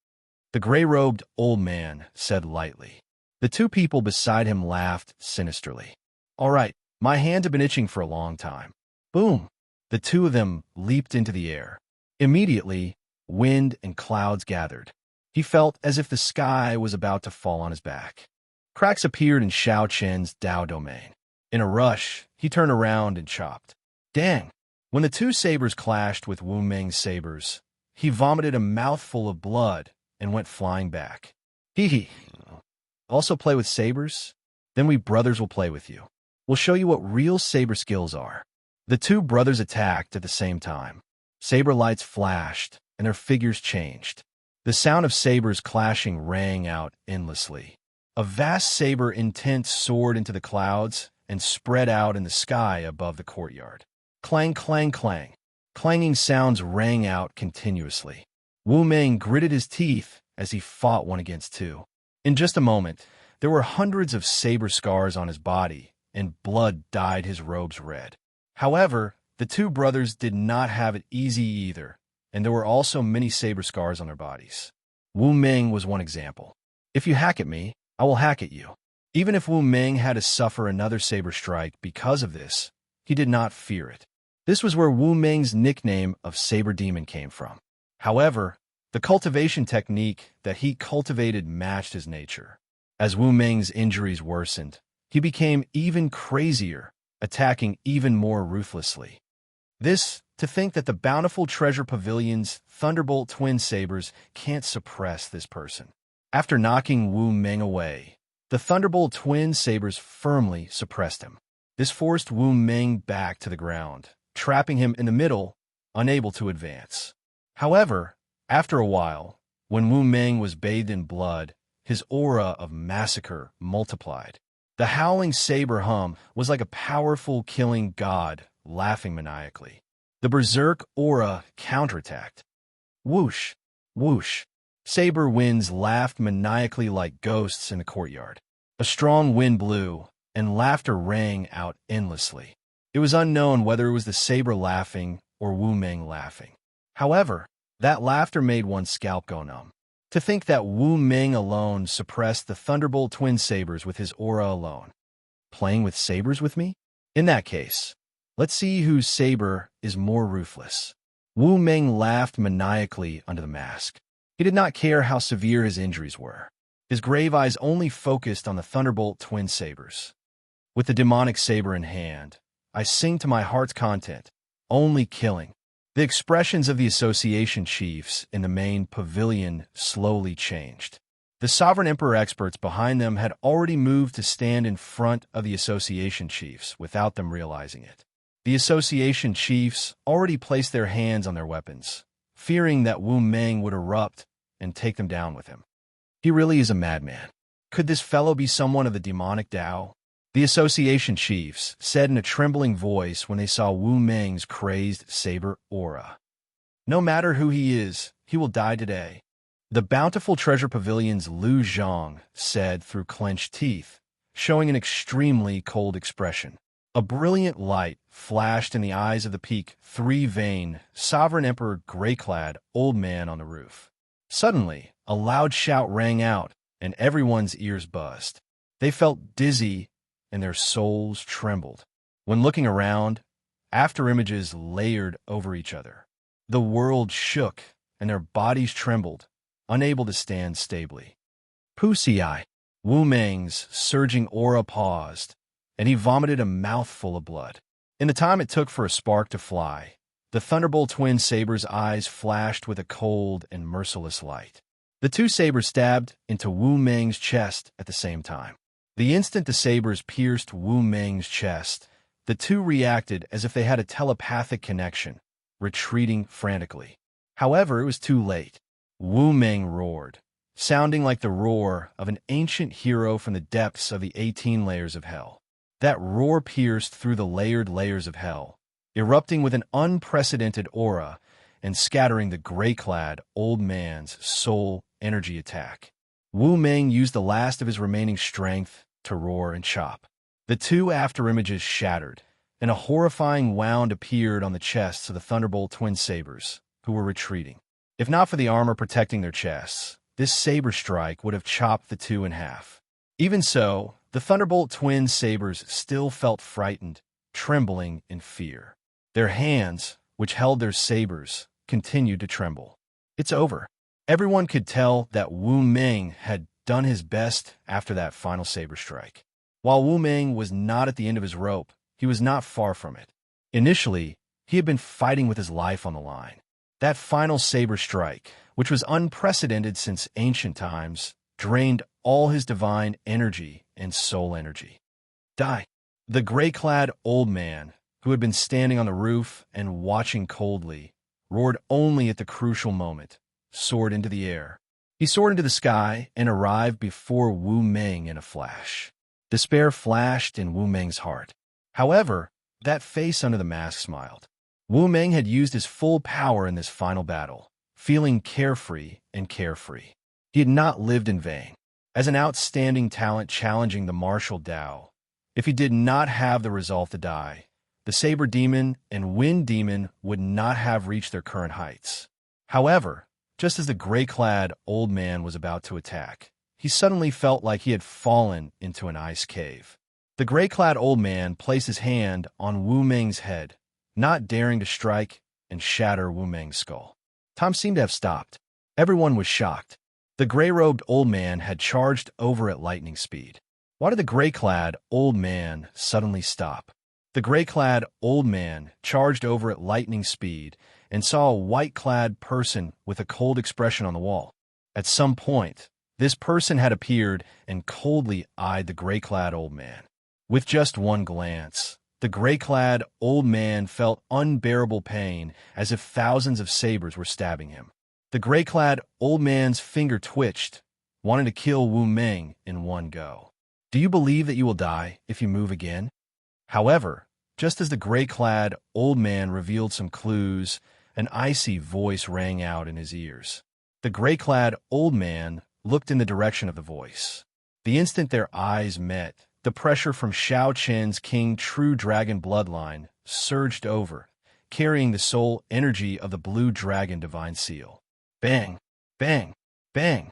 The gray-robed old man said lightly. The 2 people beside him laughed sinisterly. All right, my hands have been itching for a long time. Boom! The 2 of them leaped into the air. Immediately, wind and clouds gathered. He felt as if the sky was about to fall on his back. Cracks appeared in Xianxia's Dao domain. In a rush, he turned around and chopped. Dang! When the 2 sabers clashed with Wu Meng's sabers, he vomited a mouthful of blood and went flying back. Hee. Also play with sabers? Then we brothers will play with you. We'll show you what real saber skills are. The 2 brothers attacked at the same time. Saber lights flashed, and their figures changed. The sound of sabers clashing rang out endlessly. A vast saber intent soared into the clouds and spread out in the sky above the courtyard. Clang, clang, clang. Clanging sounds rang out continuously. Wu Meng gritted his teeth as he fought 1 against 2. In just a moment, there were hundreds of saber scars on his body, and blood dyed his robes red. However, the 2 brothers did not have it easy either, and there were also many saber scars on their bodies. Wu Meng was one example. If you hack at me, I will hack at you. Even if Wu Meng had to suffer another saber strike because of this, he did not fear it. This was where Wu Meng's nickname of Saber Demon came from. However, the cultivation technique that he cultivated matched his nature. As Wu Meng's injuries worsened, he became even crazier, attacking even more ruthlessly. To think that the bountiful treasure pavilion's Thunderbolt twin sabers can't suppress this person. After knocking Wu Meng away, the Thunderbolt twin sabers firmly suppressed him. This forced Wu Meng back to the ground, trapping him in the middle, unable to advance. However, after a while, when Wu Meng was bathed in blood, his aura of massacre multiplied. The howling saber hum was like a powerful killing god laughing maniacally. The berserk aura counterattacked. Whoosh, whoosh. Saber winds laughed maniacally like ghosts in the courtyard. A strong wind blew, and laughter rang out endlessly. It was unknown whether it was the saber laughing or Wu Meng laughing. However, that laughter made one's scalp go numb. To think that Wu Meng alone suppressed the Thunderbolt twin sabers with his aura alone. Playing with sabers with me? In that case, let's see whose saber is more ruthless. Wu Meng laughed maniacally under the mask. He did not care how severe his injuries were. His grave eyes only focused on the Thunderbolt twin sabers. With the demonic saber in hand, I sing to my heart's content, only killing. The expressions of the association chiefs in the main pavilion slowly changed. The Sovereign Emperor experts behind them had already moved to stand in front of the association chiefs without them realizing it. The association chiefs already placed their hands on their weapons, fearing that Wu Meng would erupt and take them down with him. He really is a madman. Could this fellow be someone of the demonic Tao? The association chiefs said in a trembling voice when they saw Wu Meng's crazed saber aura. No matter who he is, he will die today. The bountiful treasure pavilion's Lu Zhang said through clenched teeth, showing an extremely cold expression. A brilliant light flashed in the eyes of the peak, three-vein, sovereign emperor gray-clad old man on the roof. Suddenly, a loud shout rang out, and everyone's ears buzzed. They felt dizzy, and their souls trembled. When looking around, afterimages layered over each other. The world shook, and their bodies trembled, unable to stand stably. Puxia, Wu Meng's surging aura paused, and he vomited a mouthful of blood. In the time it took for a spark to fly, the Thunderbolt twin sabers' eyes flashed with a cold and merciless light. The two sabers stabbed into Wu Meng's chest at the same time. The instant the sabers pierced Wu Meng's chest, the two reacted as if they had a telepathic connection, retreating frantically. However, it was too late. Wu Meng roared, sounding like the roar of an ancient hero from the depths of the 18 layers of hell. That roar pierced through the layered layers of hell, erupting with an unprecedented aura and scattering the gray-clad old man's soul energy attack. Wu Meng used the last of his remaining strength to roar and chop. The two afterimages shattered, and a horrifying wound appeared on the chests of the Thunderbolt twin sabers, who were retreating. If not for the armor protecting their chests, this saber strike would have chopped the two in half. Even so, the Thunderbolt twin sabers still felt frightened, trembling in fear. Their hands, which held their sabers, continued to tremble. It's over. Everyone could tell that Wu Meng had done his best after that final saber strike. While Wu Meng was not at the end of his rope, he was not far from it. Initially, he had been fighting with his life on the line. That final saber strike, which was unprecedented since ancient times, drained all his divine energy and soul energy. Die. The gray-clad old man, who had been standing on the roof and watching coldly, roared only at the crucial moment, soared into the air. He soared into the sky and arrived before Wu Meng in a flash. Despair flashed in Wu Meng's heart. However, that face under the mask smiled. Wu Meng had used his full power in this final battle, feeling carefree and carefree. He had not lived in vain. As an outstanding talent challenging the martial Tao, if he did not have the resolve to die, the Saber Demon and Wind Demon would not have reached their current heights. However, just as the gray-clad old man was about to attack, he suddenly felt like he had fallen into an ice cave. The gray-clad old man placed his hand on Wu Meng's head, not daring to strike and shatter Wu Meng's skull. Time seemed to have stopped. Everyone was shocked. The gray-robed old man had charged over at lightning speed. Why did the gray-clad old man suddenly stop? The gray-clad old man charged over at lightning speed and saw a white-clad person with a cold expression on the wall. At some point, this person had appeared and coldly eyed the gray-clad old man. With just one glance, the gray-clad old man felt unbearable pain as if thousands of sabers were stabbing him. The gray-clad old man's finger twitched, wanting to kill Wu Meng in one go. Do you believe that you will die if you move again? However, just as the gray-clad old man revealed some clues, an icy voice rang out in his ears. The gray-clad old man looked in the direction of the voice. The instant their eyes met, the pressure from Xianxia's King True Dragon bloodline surged over, carrying the soul energy of the Blue Dragon Divine Seal. Bang! Bang! Bang!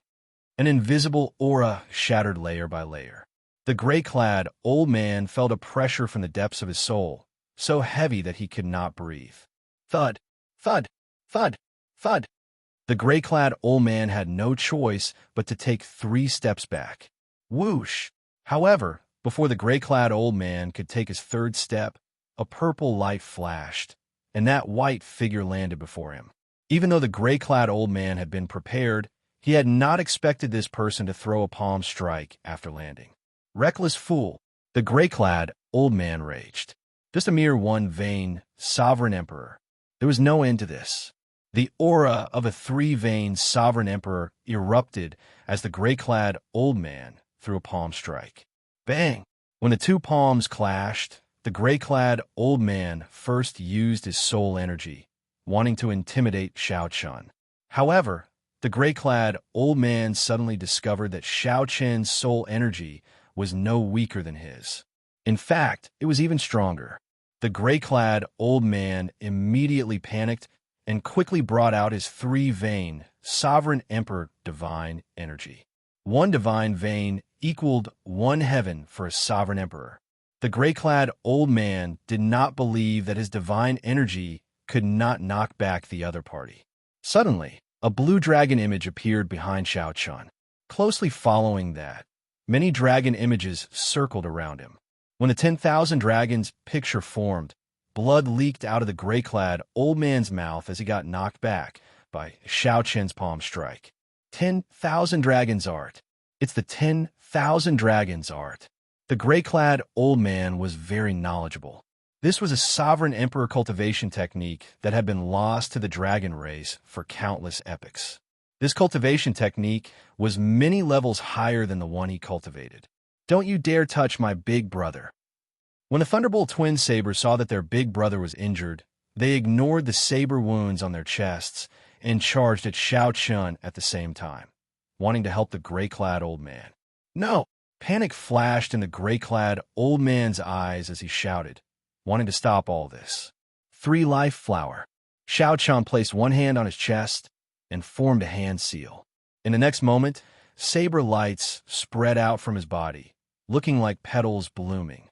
An invisible aura shattered layer by layer. The gray-clad old man felt a pressure from the depths of his soul, so heavy that he could not breathe. Thud! Thud! Thud! Thud! The gray-clad old man had no choice but to take 3 steps back. Whoosh! However, before the gray-clad old man could take his 3rd step, a purple light flashed, and that white figure landed before him. Even though the gray-clad old man had been prepared, he had not expected this person to throw a palm strike after landing. Reckless fool, the gray-clad old man raged. Just a mere one vain, sovereign emperor. There was no end to this. The aura of a three-veined sovereign emperor erupted as the gray-clad old man threw a palm strike. Bang! When the two palms clashed, the gray-clad old man first used his soul energy, wanting to intimidate Xianxia. However, the gray-clad old man suddenly discovered that Xianxia's soul energy was no weaker than his. In fact, it was even stronger. The gray-clad old man immediately panicked and quickly brought out his three-vein sovereign emperor divine energy. One divine vein equaled one heaven for a sovereign emperor. The gray-clad old man did not believe that his divine energy could not knock back the other party. Suddenly, a blue dragon image appeared behind Xianxia. Closely following that, many dragon images circled around him. When the 10,000 dragons picture formed, blood leaked out of the gray-clad old man's mouth as he got knocked back by Xianxia's palm strike. 10,000 dragons art. It's the 10,000 dragons art. The gray-clad old man was very knowledgeable. This was a sovereign emperor cultivation technique that had been lost to the dragon race for countless epochs. This cultivation technique was many levels higher than the one he cultivated. Don't you dare touch my big brother. When the Thunderbolt twin sabers saw that their big brother was injured, they ignored the saber wounds on their chests and charged at Xianxia at the same time, wanting to help the gray-clad old man. No! Panic flashed in the gray-clad old man's eyes as he shouted, wanting to stop all this. 3 life flower. Xianxia placed one hand on his chest and formed a hand seal. In the next moment, saber lights spread out from his body, looking like petals blooming.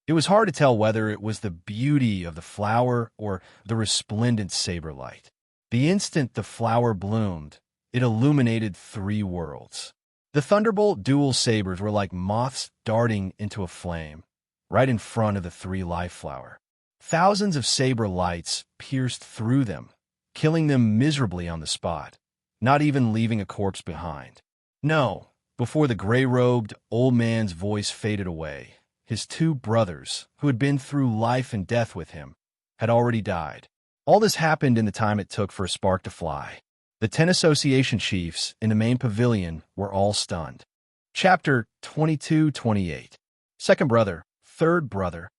It was hard to tell whether it was the beauty of the flower or the resplendent saber light. The instant the flower bloomed, it illuminated 3 worlds. The Thunderbolt dual sabers were like moths darting into a flame, right in front of the 3 life flower. Thousands of saber lights pierced through them, killing them miserably on the spot, not even leaving a corpse behind. No, before the gray-robed old man's voice faded away, his 2 brothers, who had been through life and death with him, had already died. All this happened in the time it took for a spark to fly. The 10 association chiefs in the main pavilion were all stunned. Chapter 22-28. Second brother, third brother.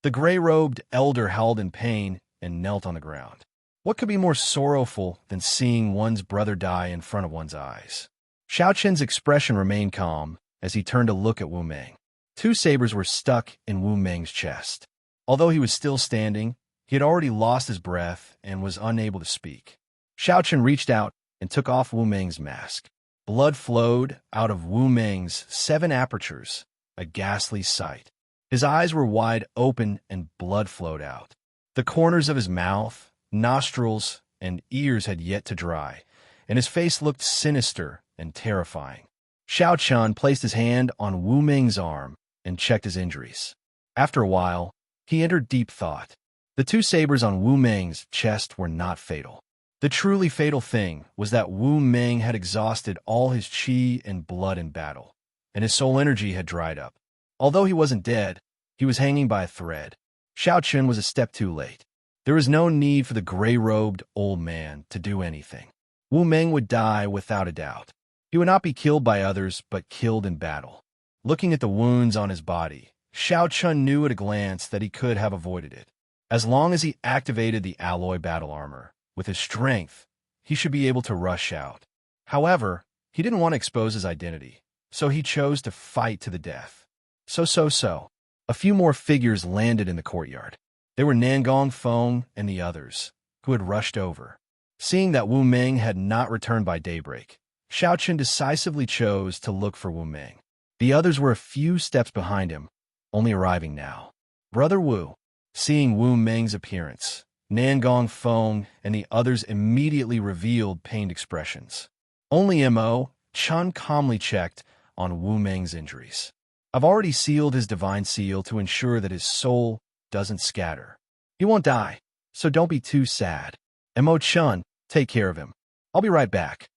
The gray-robed elder howled in pain and knelt on the ground. What could be more sorrowful than seeing one's brother die in front of one's eyes? Xiaoqian's expression remained calm as he turned to look at Wu Meng. 2 sabers were stuck in Wu Meng's chest. Although he was still standing, he had already lost his breath and was unable to speak. Xiaoqian reached out and took off Wu Meng's mask. Blood flowed out of Wu Meng's 7 apertures, a ghastly sight. His eyes were wide open and blood flowed out. The corners of his mouth, nostrils, and ears had yet to dry, and his face looked sinister and terrifying. Xiaoqian placed his hand on Wu Meng's arm and checked his injuries. After a while, he entered deep thought. The 2 sabers on Wu Meng's chest were not fatal. The truly fatal thing was that Wu Meng had exhausted all his qi and blood in battle, and his soul energy had dried up. Although he wasn't dead, he was hanging by a thread. Xiaoqian was a step too late. There was no need for the gray-robed old man to do anything. Wu Meng would die without a doubt. He would not be killed by others, but killed in battle. Looking at the wounds on his body, Xiaoqian knew at a glance that he could have avoided it. As long as he activated the alloy battle armor, with his strength, he should be able to rush out. However, he didn't want to expose his identity, so he chose to fight to the death. So. A few more figures landed in the courtyard. They were Nangong Feng and the others, who had rushed over. Seeing that Wu Meng had not returned by daybreak, Xiaoqian decisively chose to look for Wu Meng. The others were a few steps behind him, only arriving now. Brother Wu. Seeing Wu Meng's appearance, Nangong Feng and the others immediately revealed pained expressions. Only Mo. Chun calmly checked on Wu Meng's injuries. I've already sealed his divine seal to ensure that his soul doesn't scatter. He won't die, so don't be too sad. Mo Chun, take care of him. I'll be right back.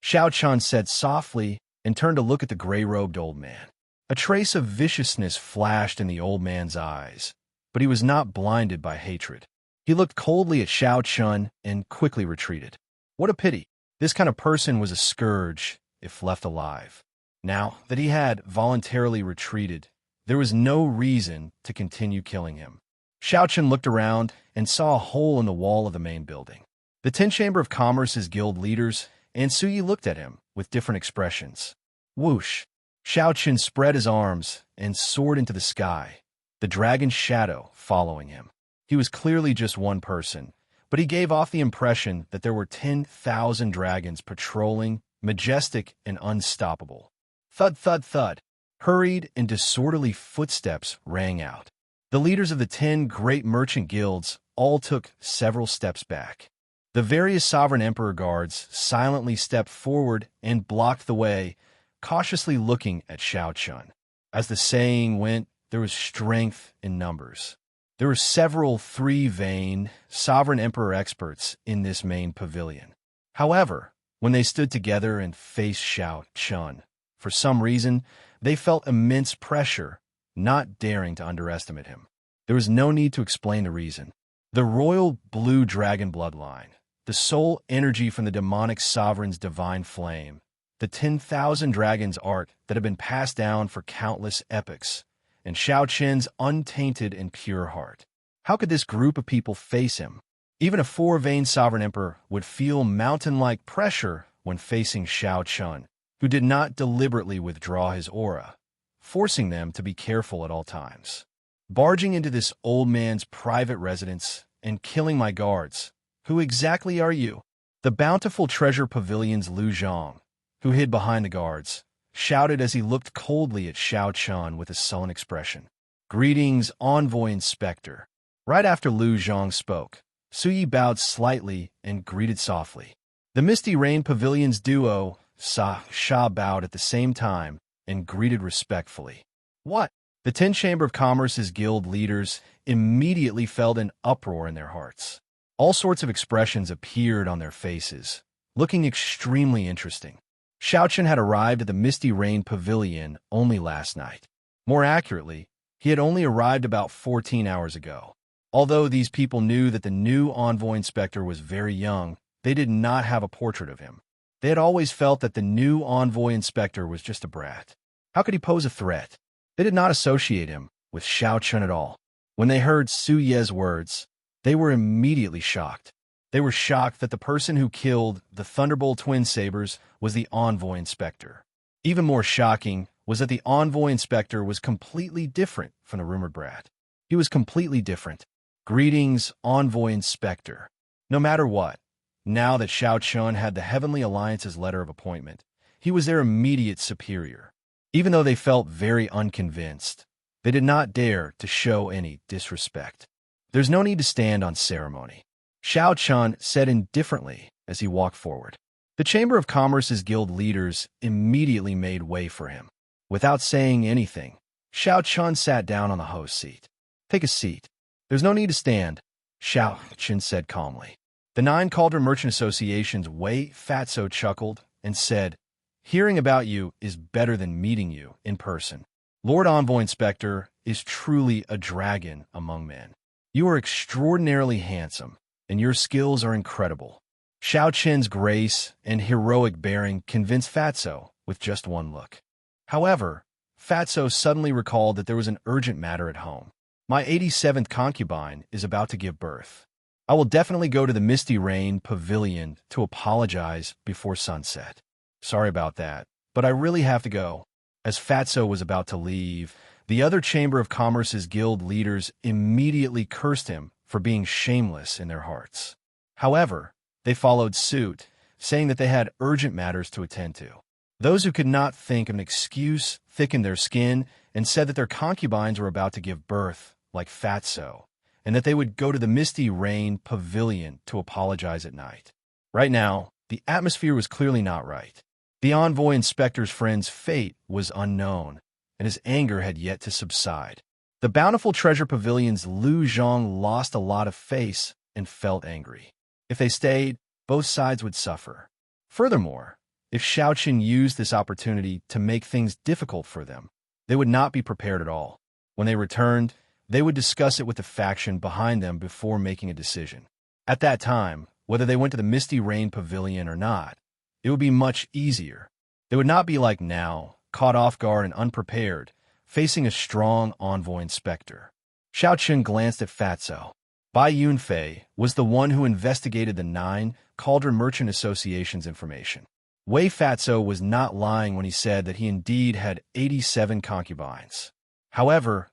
Xiaoqian said softly and turned to look at the gray-robed old man. A trace of viciousness flashed in the old man's eyes, but he was not blinded by hatred. He looked coldly at Xiao Chun and quickly retreated. What a pity. This kind of person was a scourge if left alive. Now that he had voluntarily retreated, there was no reason to continue killing him. Xiao Chun looked around and saw a hole in the wall of the main building. The 10 Chamber of Commerce's guild leaders and Suyi looked at him with different expressions. Whoosh! Xiao Chun spread his arms and soared into the sky, the dragon's shadow following him. He was clearly just one person, but he gave off the impression that there were 10,000 dragons patrolling, majestic and unstoppable. Thud, thud, thud. Hurried and disorderly footsteps rang out. The leaders of the 10 great merchant guilds all took several steps back. The various sovereign emperor guards silently stepped forward and blocked the way, cautiously looking at Xiao Chun. As the saying went, there was strength in numbers. There were several three-vein sovereign emperor experts in this main pavilion. However, when they stood together and faced Xiao Chun, for some reason, they felt immense pressure, not daring to underestimate him. There was no need to explain the reason. The royal blue dragon bloodline, the soul energy from the demonic sovereign's divine flame, the 10,000 dragons art that had been passed down for countless epochs, and Xiao Chun's untainted and pure heart. How could this group of people face him? Even a four-vein sovereign emperor would feel mountain-like pressure when facing Xiao Chun, who did not deliberately withdraw his aura, forcing them to be careful at all times. Barging into this old man's private residence and killing my guards. Who exactly are you? The bountiful treasure pavilion's Lu Zhang, who hid behind the guards, shouted as he looked coldly at Xiao Chun with a sullen expression. Greetings, Envoy Inspector. Right after Lu Zhang spoke, Suyi bowed slightly and greeted softly. The Misty Rain Pavilion's duo, Sha bowed at the same time and greeted respectfully. What? The 10 Chamber of Commerce's guild leaders immediately felt an uproar in their hearts. All sorts of expressions appeared on their faces, looking extremely interesting. Xiao Chun had arrived at the Misty Rain Pavilion only last night. More accurately, he had only arrived about 14 hours ago. Although these people knew that the new Envoy Inspector was very young, they did not have a portrait of him. They had always felt that the new Envoy Inspector was just a brat. How could he pose a threat? They did not associate him with Xiao Chun at all. When they heard Su Ye's words, they were immediately shocked. They were shocked that the person who killed the Thunderbolt twin sabers was the Envoy Inspector. Even more shocking was that the Envoy Inspector was completely different from the rumored brat. He was completely different. Greetings, Envoy Inspector. No matter what, now that Xiao Chun had the Heavenly Alliance's letter of appointment, he was their immediate superior. Even though they felt very unconvinced, they did not dare to show any disrespect. There's no need to stand on ceremony, Xiao Chun said indifferently as he walked forward. The Chamber of Commerce's guild leaders immediately made way for him. Without saying anything, Xiao Chun sat down on the host seat. Take a seat. There's no need to stand, Xiao Chun said calmly. The 9 Cauldron Merchant Association's Wei Fatso chuckled and said, Hearing about you is better than meeting you in person. Lord Envoy Inspector is truly a dragon among men. You are extraordinarily handsome, and your skills are incredible. Xiao Chun's grace and heroic bearing convinced Fatso with just one look. However, Fatso suddenly recalled that there was an urgent matter at home. My 87th concubine is about to give birth. I will definitely go to the Misty Rain Pavilion to apologize before sunset. Sorry about that, but I really have to go. As Fatso was about to leave, the other Chamber of Commerce's guild leaders immediately cursed him for being shameless in their hearts. However, they followed suit, saying that they had urgent matters to attend to. Those who could not think of an excuse thickened their skin and said that their concubines were about to give birth, like Fatso, and that they would go to the Misty Rain Pavilion to apologize at night. Right now, the atmosphere was clearly not right. The Envoy Inspector's friend's fate was unknown, and his anger had yet to subside. The bountiful treasure pavilion's Lu Zhang lost a lot of face and felt angry. If they stayed, both sides would suffer. Furthermore, if Xiao Chun used this opportunity to make things difficult for them, they would not be prepared at all. When they returned, They would discuss it with the faction behind them before making a decision. At that time, whether they went to the Misty Rain Pavilion or not, it would be much easier. They would not be like now, caught off guard and unprepared, facing a strong envoy inspector. Xiaoqun glanced at Fatso. Bai Yunfei was the one who investigated the 9 Cauldron Merchant Association's information. Wei Fatso was not lying when he said that he indeed had 87 concubines. However,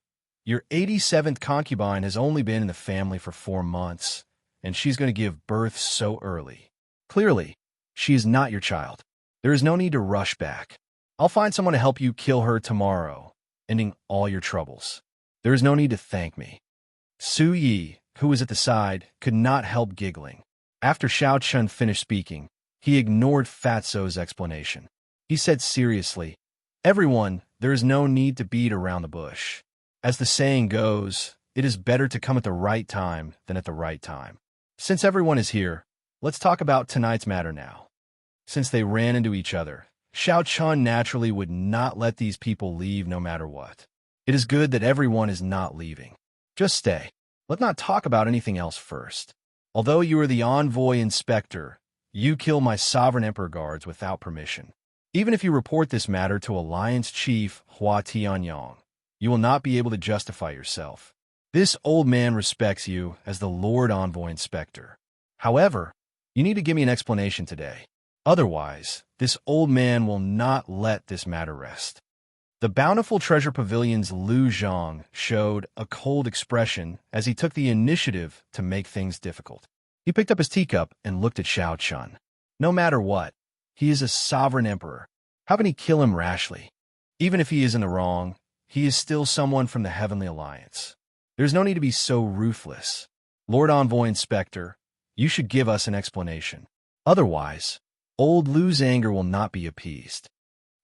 your 87th concubine has only been in the family for 4 months, and she's going to give birth so early. Clearly, she is not your child. There is no need to rush back. I'll find someone to help you kill her tomorrow, ending all your troubles. There is no need to thank me. Su Yi, who was at the side, could not help giggling. After Xiaoqun finished speaking, he ignored Fatso's explanation. He said seriously, "Everyone, there is no need to beat around the bush. As the saying goes, it is better to come at the right time than at the right time. Since everyone is here, let's talk about tonight's matter now." Since they ran into each other, Xiaoqun naturally would not let these people leave no matter what. It is good that everyone is not leaving. Just stay. Let's not talk about anything else first. Although you are the envoy inspector, you kill my sovereign emperor guards without permission. Even if you report this matter to Alliance Chief Hua Tianyang, you will not be able to justify yourself. This old man respects you as the Lord Envoy Inspector. However, you need to give me an explanation today. Otherwise, this old man will not let this matter rest. The Bountiful Treasure Pavilion's Lu Zhang showed a cold expression as he took the initiative to make things difficult. He picked up his teacup and looked at Xiaoqun. No matter what, he is a sovereign emperor. How can he kill him rashly? Even if he is in the wrong, he is still someone from the Heavenly Alliance. There's no need to be so ruthless. Lord Envoy Inspector, you should give us an explanation. Otherwise, old Lu's anger will not be appeased.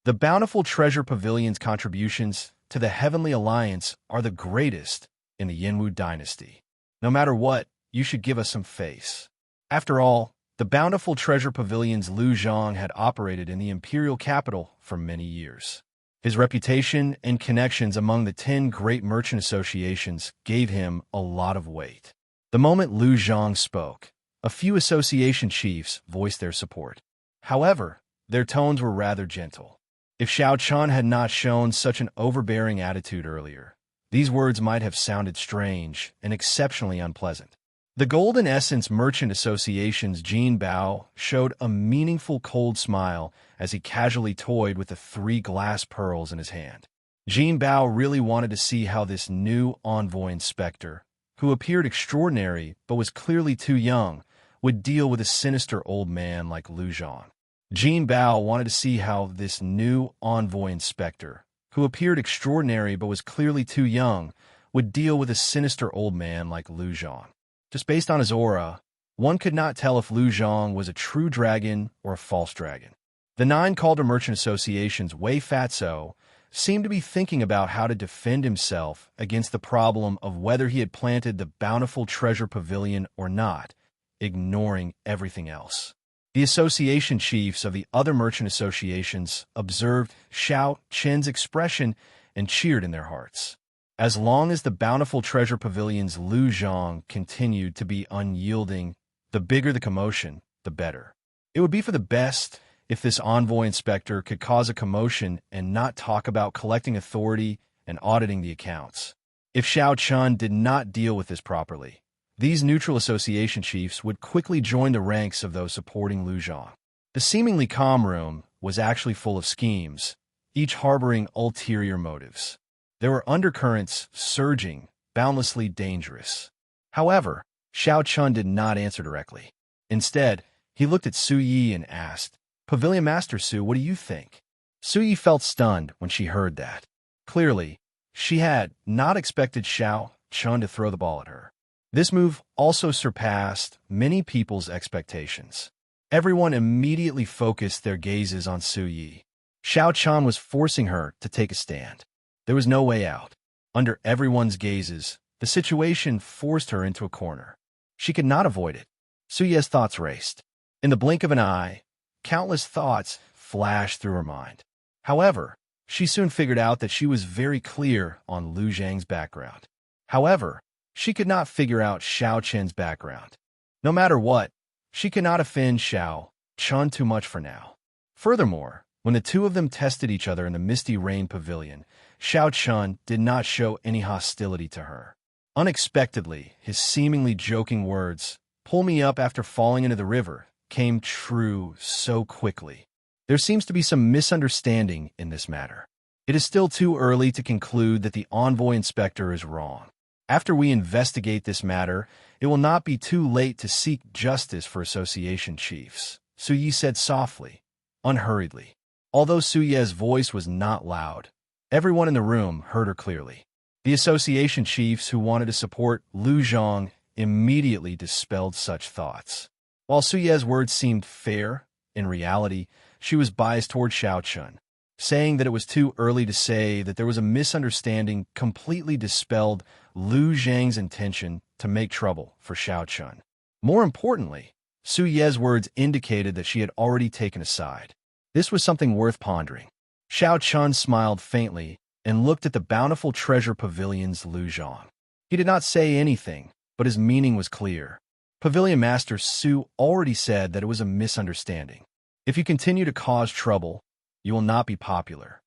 The Bountiful Treasure Pavilion's contributions to the Heavenly Alliance are the greatest in the Yinwu dynasty. No matter what, you should give us some face. After all, the Bountiful Treasure Pavilion's Lu Zhang had operated in the imperial capital for many years. His reputation and connections among the 10 great merchant associations gave him a lot of weight. The moment Lu Zhang spoke, a few association chiefs voiced their support. However, their tones were rather gentle. If Xiaoqun had not shown such an overbearing attitude earlier, these words might have sounded strange and exceptionally unpleasant. The Golden Essence Merchant Association's Jin Bao showed a meaningful cold smile as he casually toyed with the 3 glass pearls in his hand. Jin Bao really wanted to see how this new envoy inspector, who appeared extraordinary but was clearly too young, would deal with a sinister old man like Lu Zhang. Jin Bao wanted to see how this new envoy inspector, who appeared extraordinary but was clearly too young, would deal with a sinister old man like Lu Zhang. Just based on his aura, one could not tell if Lu Zhang was a true dragon or a false dragon. The 9 Calder Merchant Association's Wei Fatso seemed to be thinking about how to defend himself against the problem of whether he had planted the Bountiful Treasure Pavilion or not, ignoring everything else. The association chiefs of the other merchant associations observed Xiaoqun's expression and cheered in their hearts. As long as the Bountiful Treasure Pavilion's Lu Zhang continued to be unyielding, the bigger the commotion, the better. It would be for the best if this envoy inspector could cause a commotion and not talk about collecting authority and auditing the accounts. If Xiaoqun did not deal with this properly, these neutral association chiefs would quickly join the ranks of those supporting Lu Zhang. The seemingly calm room was actually full of schemes, each harboring ulterior motives. There were undercurrents surging, boundlessly dangerous. However, Xiaoqun did not answer directly. Instead, he looked at Su Yi and asked, "Pavilion Master Su, what do you think?" Su Yi felt stunned when she heard that. Clearly, she had not expected Xiaoqun to throw the ball at her. This move also surpassed many people's expectations. Everyone immediately focused their gazes on Su Yi. Xiaoqun was forcing her to take a stand. There was no way out. Under everyone's gazes, the situation forced her into a corner. She could not avoid it. Su Yi's thoughts raced. In the blink of an eye, countless thoughts flashed through her mind. However, she soon figured out that she was very clear on Lu Zhang's background. However, she could not figure out Xiao Chen's background. No matter what, she could not offend Xiao Chun too much for now. Furthermore, when the two of them tested each other in the Misty Rain Pavilion, Xiao Chun did not show any hostility to her. Unexpectedly, his seemingly joking words, "Pull me up after falling into the river," came true so quickly. There seems to be some misunderstanding in this matter. It is still too early to conclude that the envoy inspector is wrong. After we investigate this matter, it will not be too late to seek justice for association chiefs, Su Yi said softly, unhurriedly. Although Su Ye's voice was not loud, everyone in the room heard her clearly. The association chiefs who wanted to support Lu Zhang immediately dispelled such thoughts. While Su Ye's words seemed fair, in reality, she was biased toward Xiao Chun. Saying that it was too early to say that there was a misunderstanding completely dispelled Lu Zhang's intention to make trouble for Xiao Chun. More importantly, Su Ye's words indicated that she had already taken a side. This was something worth pondering. Xiao Chun smiled faintly and looked at the bountiful treasure pavilion's Lu Zhang. He did not say anything, but his meaning was clear. Pavilion Master Su already said that it was a misunderstanding. If you continue to cause trouble, you will not be popular.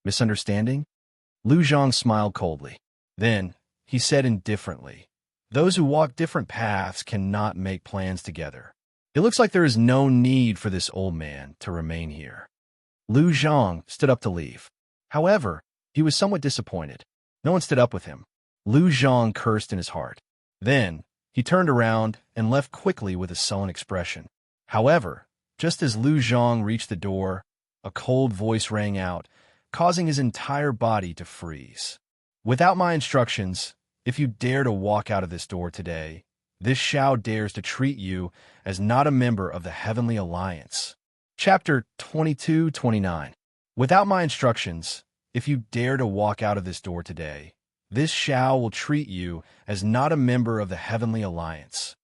Misunderstanding? Lu Zhang smiled coldly. Then, he said indifferently, "Those who walk different paths cannot make plans together. It looks like there is no need for this old man to remain here." Lu Zhang stood up to leave. However, he was somewhat disappointed. No one stood up with him. Lu Zhang cursed in his heart. Then, he turned around and left quickly with a sullen expression. However, just as Lu Zhang reached the door, a cold voice rang out, causing his entire body to freeze. "Without my instructions, if you dare to walk out of this door today, this Xiao dares to treat you as not a member of the Heavenly Alliance." Chapter 22-29. Without my instructions, if you dare to walk out of this door today, this Xiao will treat you as not a member of the Heavenly Alliance.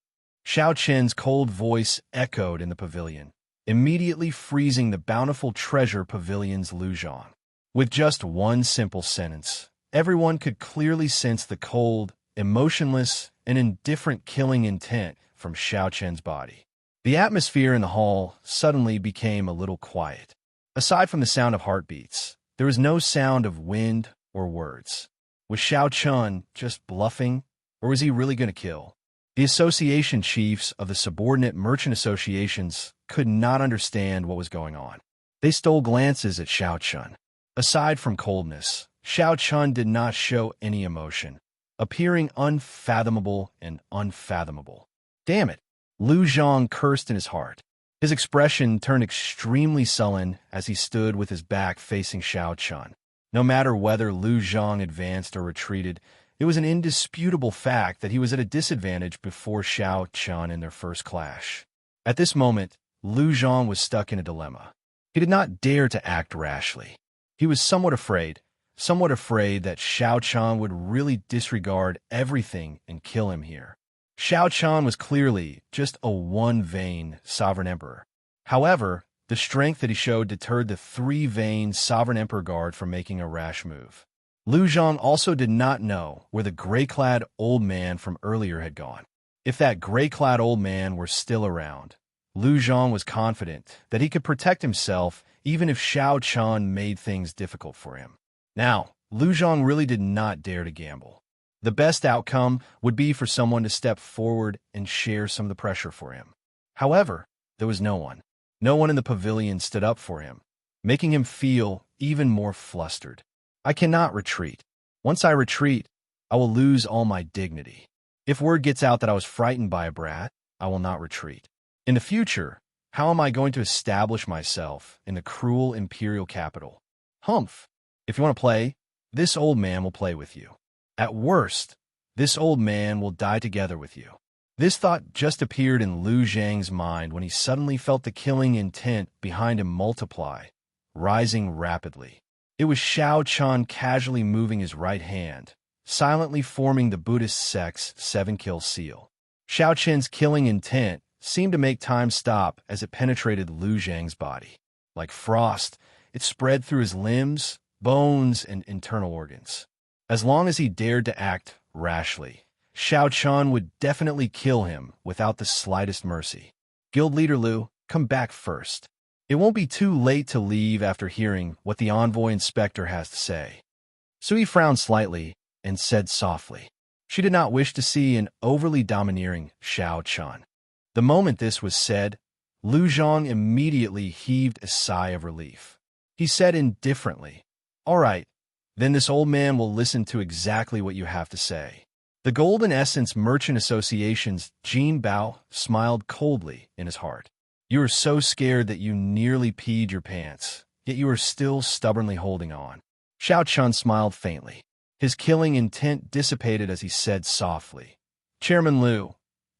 Xiao Chen's cold voice echoed in the pavilion, immediately freezing the bountiful treasure pavilion's Lu Zhang. With just one simple sentence, everyone could clearly sense the cold, emotionless, and indifferent killing intent from Xiao Chen's body. The atmosphere in the hall suddenly became a little quiet. Aside from the sound of heartbeats, there was no sound of wind or words. Was Xiao Chun just bluffing, or was he really going to kill? The association chiefs of the subordinate merchant associations could not understand what was going on. They stole glances at Xiao Chun. Aside from coldness, Xiao Chun did not show any emotion, appearing unfathomable and unfathomable. Damn it! Lu Zhang cursed in his heart. His expression turned extremely sullen as he stood with his back facing Xiao Chun. No matter whether Lu Zhang advanced or retreated, it was an indisputable fact that he was at a disadvantage before Xiao Chun in their first clash. At this moment, Lu Zhang was stuck in a dilemma. He did not dare to act rashly. He was somewhat afraid that Xiao Chun would really disregard everything and kill him here. Xiao Chun was clearly just a one-vein sovereign emperor. However, the strength that he showed deterred the three-vein sovereign emperor guard from making a rash move. Lu Zhang also did not know where the gray-clad old man from earlier had gone. If that gray-clad old man were still around, Lu Zhang was confident that he could protect himself even if Xiao Chun made things difficult for him. Now, Lu Zhang really did not dare to gamble. The best outcome would be for someone to step forward and share some of the pressure for him. However, there was no one. No one in the pavilion stood up for him, making him feel even more flustered. I cannot retreat. Once I retreat, I will lose all my dignity. If word gets out that I was frightened by a brat, I will not retreat. In the future, how am I going to establish myself in the cruel imperial capital? Humph! If you want to play, this old man will play with you. At worst, this old man will die together with you. This thought just appeared in Lu Zhang's mind when he suddenly felt the killing intent behind him multiply, rising rapidly. It was Xiao Chun casually moving his right hand, silently forming the Buddhist sect's 7-kill seal. Xiao Chen's killing intent seemed to make time stop as it penetrated Lu Zhang's body. Like frost, it spread through his limbs, bones, and internal organs. As long as he dared to act rashly, Xiao would definitely kill him without the slightest mercy. Guild leader Lu, come back first. It won't be too late to leave after hearing what the envoy inspector has to say. Sui frowned slightly and said softly. She did not wish to see an overly domineering Xiao. The moment this was said, Lu Zhang immediately heaved a sigh of relief. He said indifferently, "All right, then this old man will listen to exactly what you have to say." The Golden Essence Merchant Association's Jin Bao smiled coldly in his heart. "You are so scared that you nearly peed your pants, yet you are still stubbornly holding on." Xiao smiled faintly. His killing intent dissipated as he said softly, "Chairman Lu,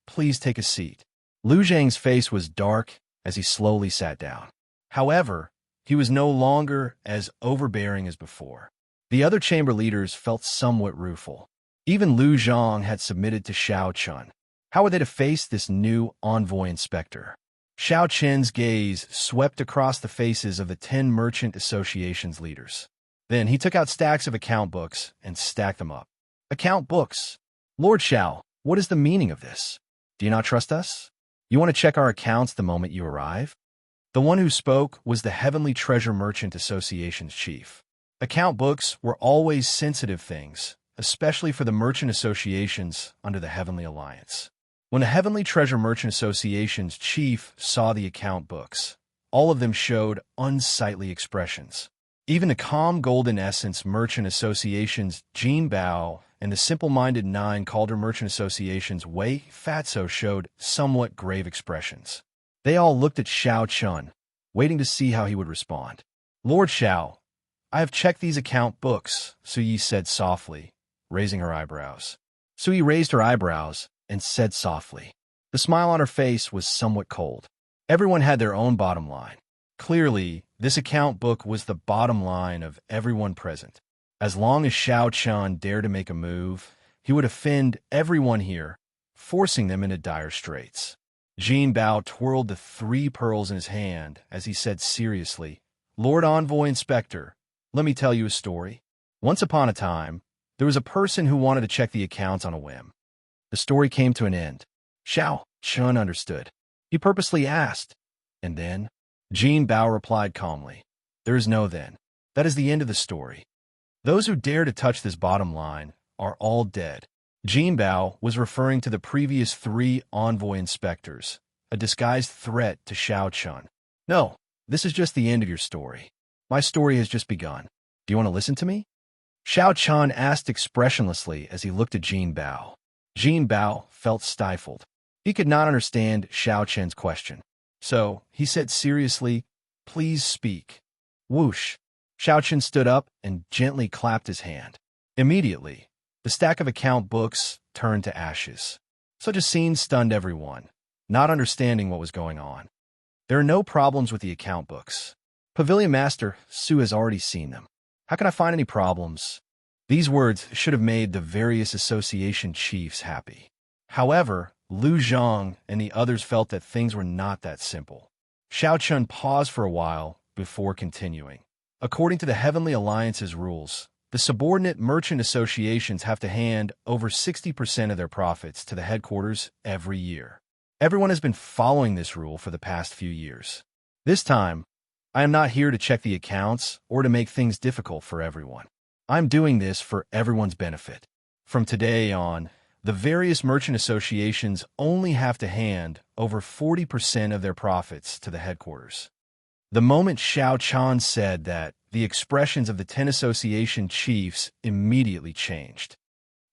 please take a seat." Lu Zhang's face was dark as he slowly sat down. However, he was no longer as overbearing as before. The other chamber leaders felt somewhat rueful. Even Lu Zhang had submitted to Xiao. How were they to face this new envoy inspector? Xiao gaze swept across the faces of the 10 merchant associations leaders. Then he took out stacks of account books and stacked them up. "Account books? Lord Xiao, what is the meaning of this? Do you not trust us? You want to check our accounts the moment you arrive?" The one who spoke was the Heavenly Treasure Merchant Association's chief. Account books were always sensitive things, especially for the merchant associations under the Heavenly Alliance. When the Heavenly Treasure Merchant Association's chief saw the account books, all of them showed unsightly expressions. Even the calm Golden Essence Merchant Association's Jin Bao and the simple-minded 9 Calder Merchant Association's Wei Fatso showed somewhat grave expressions. They all looked at Xiao, waiting to see how he would respond. "Lord Xiao, I have checked these account books," Sui said softly, raising her eyebrows. Sui raised her eyebrows and said softly. The smile on her face was somewhat cold. Everyone had their own bottom line. Clearly, this account book was the bottom line of everyone present. As long as Xiao dared to make a move, he would offend everyone here, forcing them into dire straits. Jin Bao twirled the 3 pearls in his hand as he said seriously, "Lord Envoy Inspector, let me tell you a story. Once upon a time, there was a person who wanted to check the accounts on a whim. The story came to an end. Xiao understood. He purposely asked, and then?" Jin Bao replied calmly, "There is no then. That is the end of the story. Those who dare to touch this bottom line are all dead." Jin Bao was referring to the previous 3 envoy inspectors, a disguised threat to Xiao. "No, this is just the end of your story. My story has just begun. Do you want to listen to me?" Xiao asked expressionlessly as he looked at Jin Bao. Jin Bao felt stifled. He could not understand Xiao question. So, he said seriously, "Please speak." Whoosh! Xiao stood up and gently clapped his hand. Immediately, the stack of account books turned to ashes. Such a scene stunned everyone, not understanding what was going on. "There are no problems with the account books. Pavilion Master Su has already seen them. How can I find any problems?" These words should have made the various association chiefs happy. However, Lu Zhang and the others felt that things were not that simple. Xiao paused for a while before continuing. "According to the Heavenly Alliance's rules, the subordinate merchant associations have to hand over 60% of their profits to the headquarters every year. Everyone has been following this rule for the past few years. This time, I am not here to check the accounts or to make things difficult for everyone. I'm doing this for everyone's benefit. From today on, the various merchant associations only have to hand over 40% of their profits to the headquarters." The moment Xiao said that, the expressions of the 10 association chiefs immediately changed.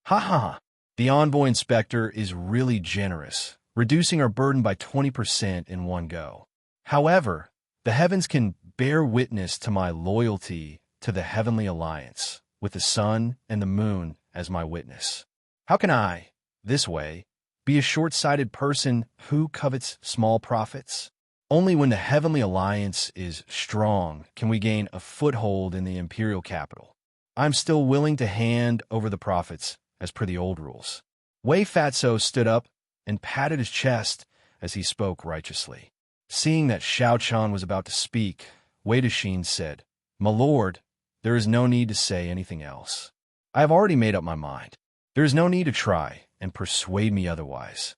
"Ha ha! The envoy inspector is really generous, reducing our burden by 20% in one go. However, the heavens can bear witness to my loyalty to the Heavenly Alliance, with the sun and the moon as my witness. How can I, this way, be a short-sighted person who covets small profits? Only when the Heavenly Alliance is strong can we gain a foothold in the imperial capital. I'm still willing to hand over the profits as per the old rules." Wei Fatso stood up and patted his chest as he spoke righteously. Seeing that Xiao was about to speak, Wei Dexin said, "My lord, there is no need to say anything else. I have already made up my mind. There is no need to try and persuade me otherwise.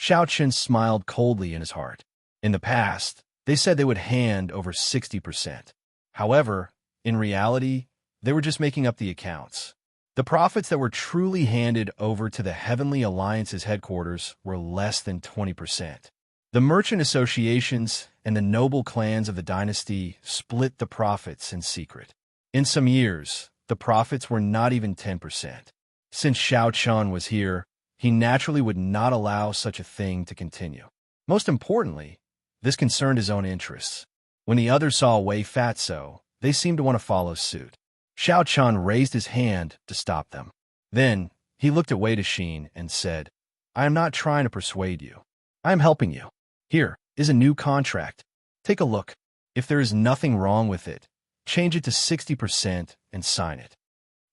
Xianxia smiled coldly in his heart. In the past, they said they would hand over 60%. However, in reality, they were just making up the accounts. The profits that were truly handed over to the Heavenly Alliance's headquarters were less than 20%. The merchant associations and the noble clans of the dynasty split the profits in secret. In some years, the profits were not even 10%. Since Xianxia was here, he naturally would not allow such a thing to continue. Most importantly, this concerned his own interests. When the others saw Wei Fatso, they seemed to want to follow suit. Xianxia raised his hand to stop them. Then, he looked at Wei Dexin and said, I am not trying to persuade you. I am helping you. Here is a new contract. Take a look. If there is nothing wrong with it, change it to 60% and sign it.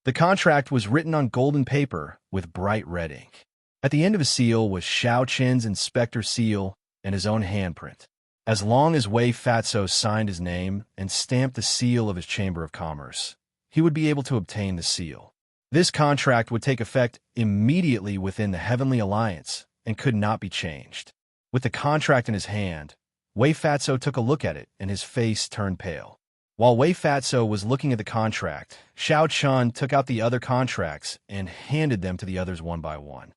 The contract was written on golden paper with bright red ink. At the end of the seal was Xianxia's inspector seal and his own handprint. As long as Wei Fatso signed his name and stamped the seal of his Chamber of Commerce, he would be able to obtain the seal. This contract would take effect immediately within the Heavenly Alliance and could not be changed. With the contract in his hand, Wei Fatso took a look at it and his face turned pale. While Wei Fatso was looking at the contract, Xianxia took out the other contracts and handed them to the others one by one.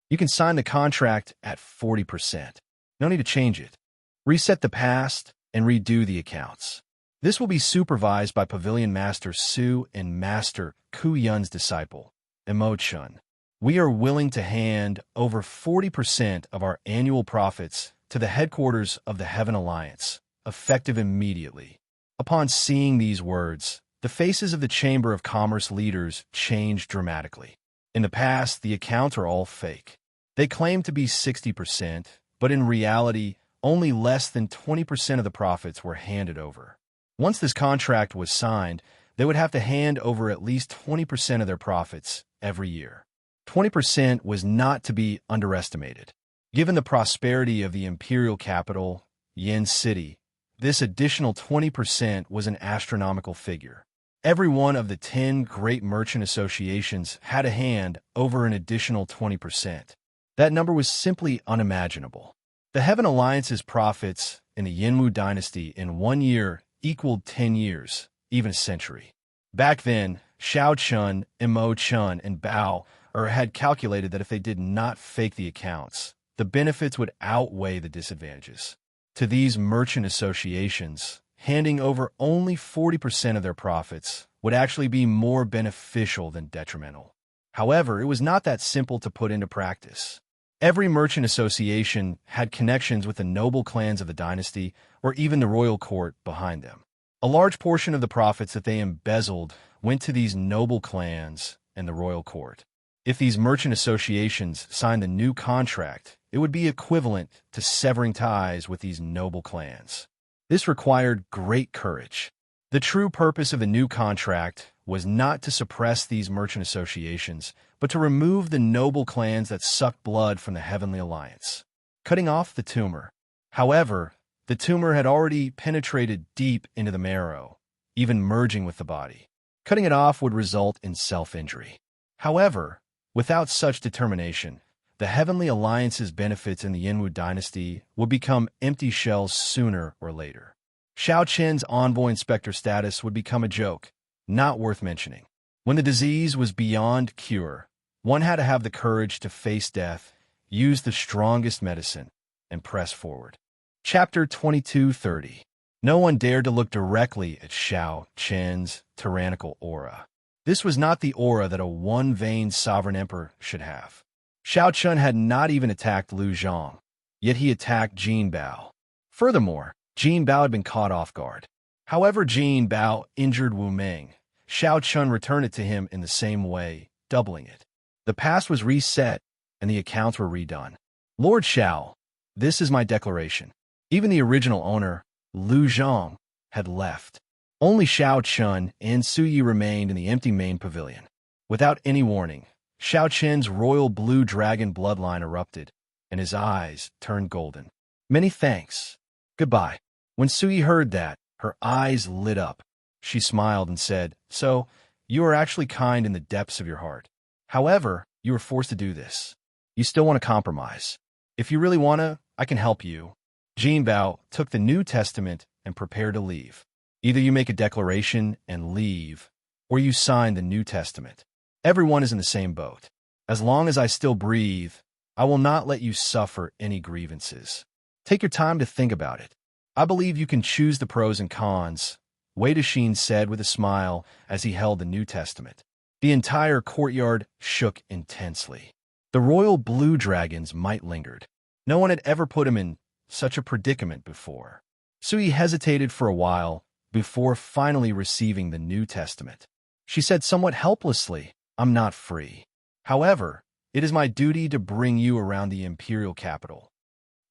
You can sign the contract at 40%. No need to change it. Reset the past and redo the accounts. This will be supervised by Pavilion Master Su and Master Ku Yun's disciple, Immortal. We are willing to hand over 40% of our annual profits to the headquarters of the Heaven Alliance, effective immediately. Upon seeing these words, the faces of the Chamber of Commerce leaders changed dramatically. In the past, the accounts are all fake. They claim to be 60%, but in reality, only less than 20% of the profits were handed over. Once this contract was signed, they would have to hand over at least 20% of their profits every year. 20% was not to be underestimated. Given the prosperity of the imperial capital, Yin City, this additional 20% was an astronomical figure. Every one of the 10 great merchant associations had a hand over an additional 20%. That number was simply unimaginable. The Heaven Alliance's profits in the Yinwu dynasty in 1 year equaled 10 years, even a century. Back then, Xianxia, Immortal, and Bao had calculated that if they did not fake the accounts, the benefits would outweigh the disadvantages. To these merchant associations, handing over only 40% of their profits would actually be more beneficial than detrimental. However, it was not that simple to put into practice. Every merchant association had connections with the noble clans of the dynasty or even the royal court behind them. A large portion of the profits that they embezzled went to these noble clans and the royal court. If these merchant associations signed the new contract, it would be equivalent to severing ties with these noble clans. This required great courage. The true purpose of the new contract was not to suppress these merchant associations, but to remove the noble clans that sucked blood from the Heavenly Alliance, cutting off the tumor. However, the tumor had already penetrated deep into the marrow, even merging with the body. Cutting it off would result in self-injury. However, without such determination, the Heavenly Alliance's benefits in the Yinwu dynasty would become empty shells sooner or later. Xianxia's envoy inspector status would become a joke, not worth mentioning. When the disease was beyond cure, one had to have the courage to face death, use the strongest medicine, and press forward. Chapter 22:30. No one dared to look directly at Xianxia's tyrannical aura. This was not the aura that a one-veined sovereign emperor should have. Xianxia had not even attacked Lu Zhang, yet he attacked Jin Bao. Furthermore, Jin Bao had been caught off guard. However Jin Bao injured Wu Meng, Xianxia returned it to him in the same way, doubling it. The past was reset, and the accounts were redone. Lord Xiao, this is my declaration. Even the original owner, Lu Zhang, had left. Only Xianxia and Suyi remained in the empty main pavilion. Without any warning, Xianxia's royal blue dragon bloodline erupted, and his eyes turned golden. Many thanks. Goodbye. When Suyi heard that, her eyes lit up. She smiled and said, So, you are actually kind in the depths of your heart. However, you are forced to do this. You still want to compromise. If you really want to, I can help you. Jin Bao took the New Testament and prepared to leave. Either you make a declaration and leave, or you sign the New Testament. Everyone is in the same boat. As long as I still breathe, I will not let you suffer any grievances. Take your time to think about it. I believe you can choose the pros and cons, Wei Dexin said with a smile as he held the New Testament. The entire courtyard shook intensely. The royal blue dragon's might lingered. No one had ever put him in such a predicament before. Sui hesitated for a while before finally receiving the New Testament. She said somewhat helplessly, I'm not free. However, it is my duty to bring you around the imperial capital.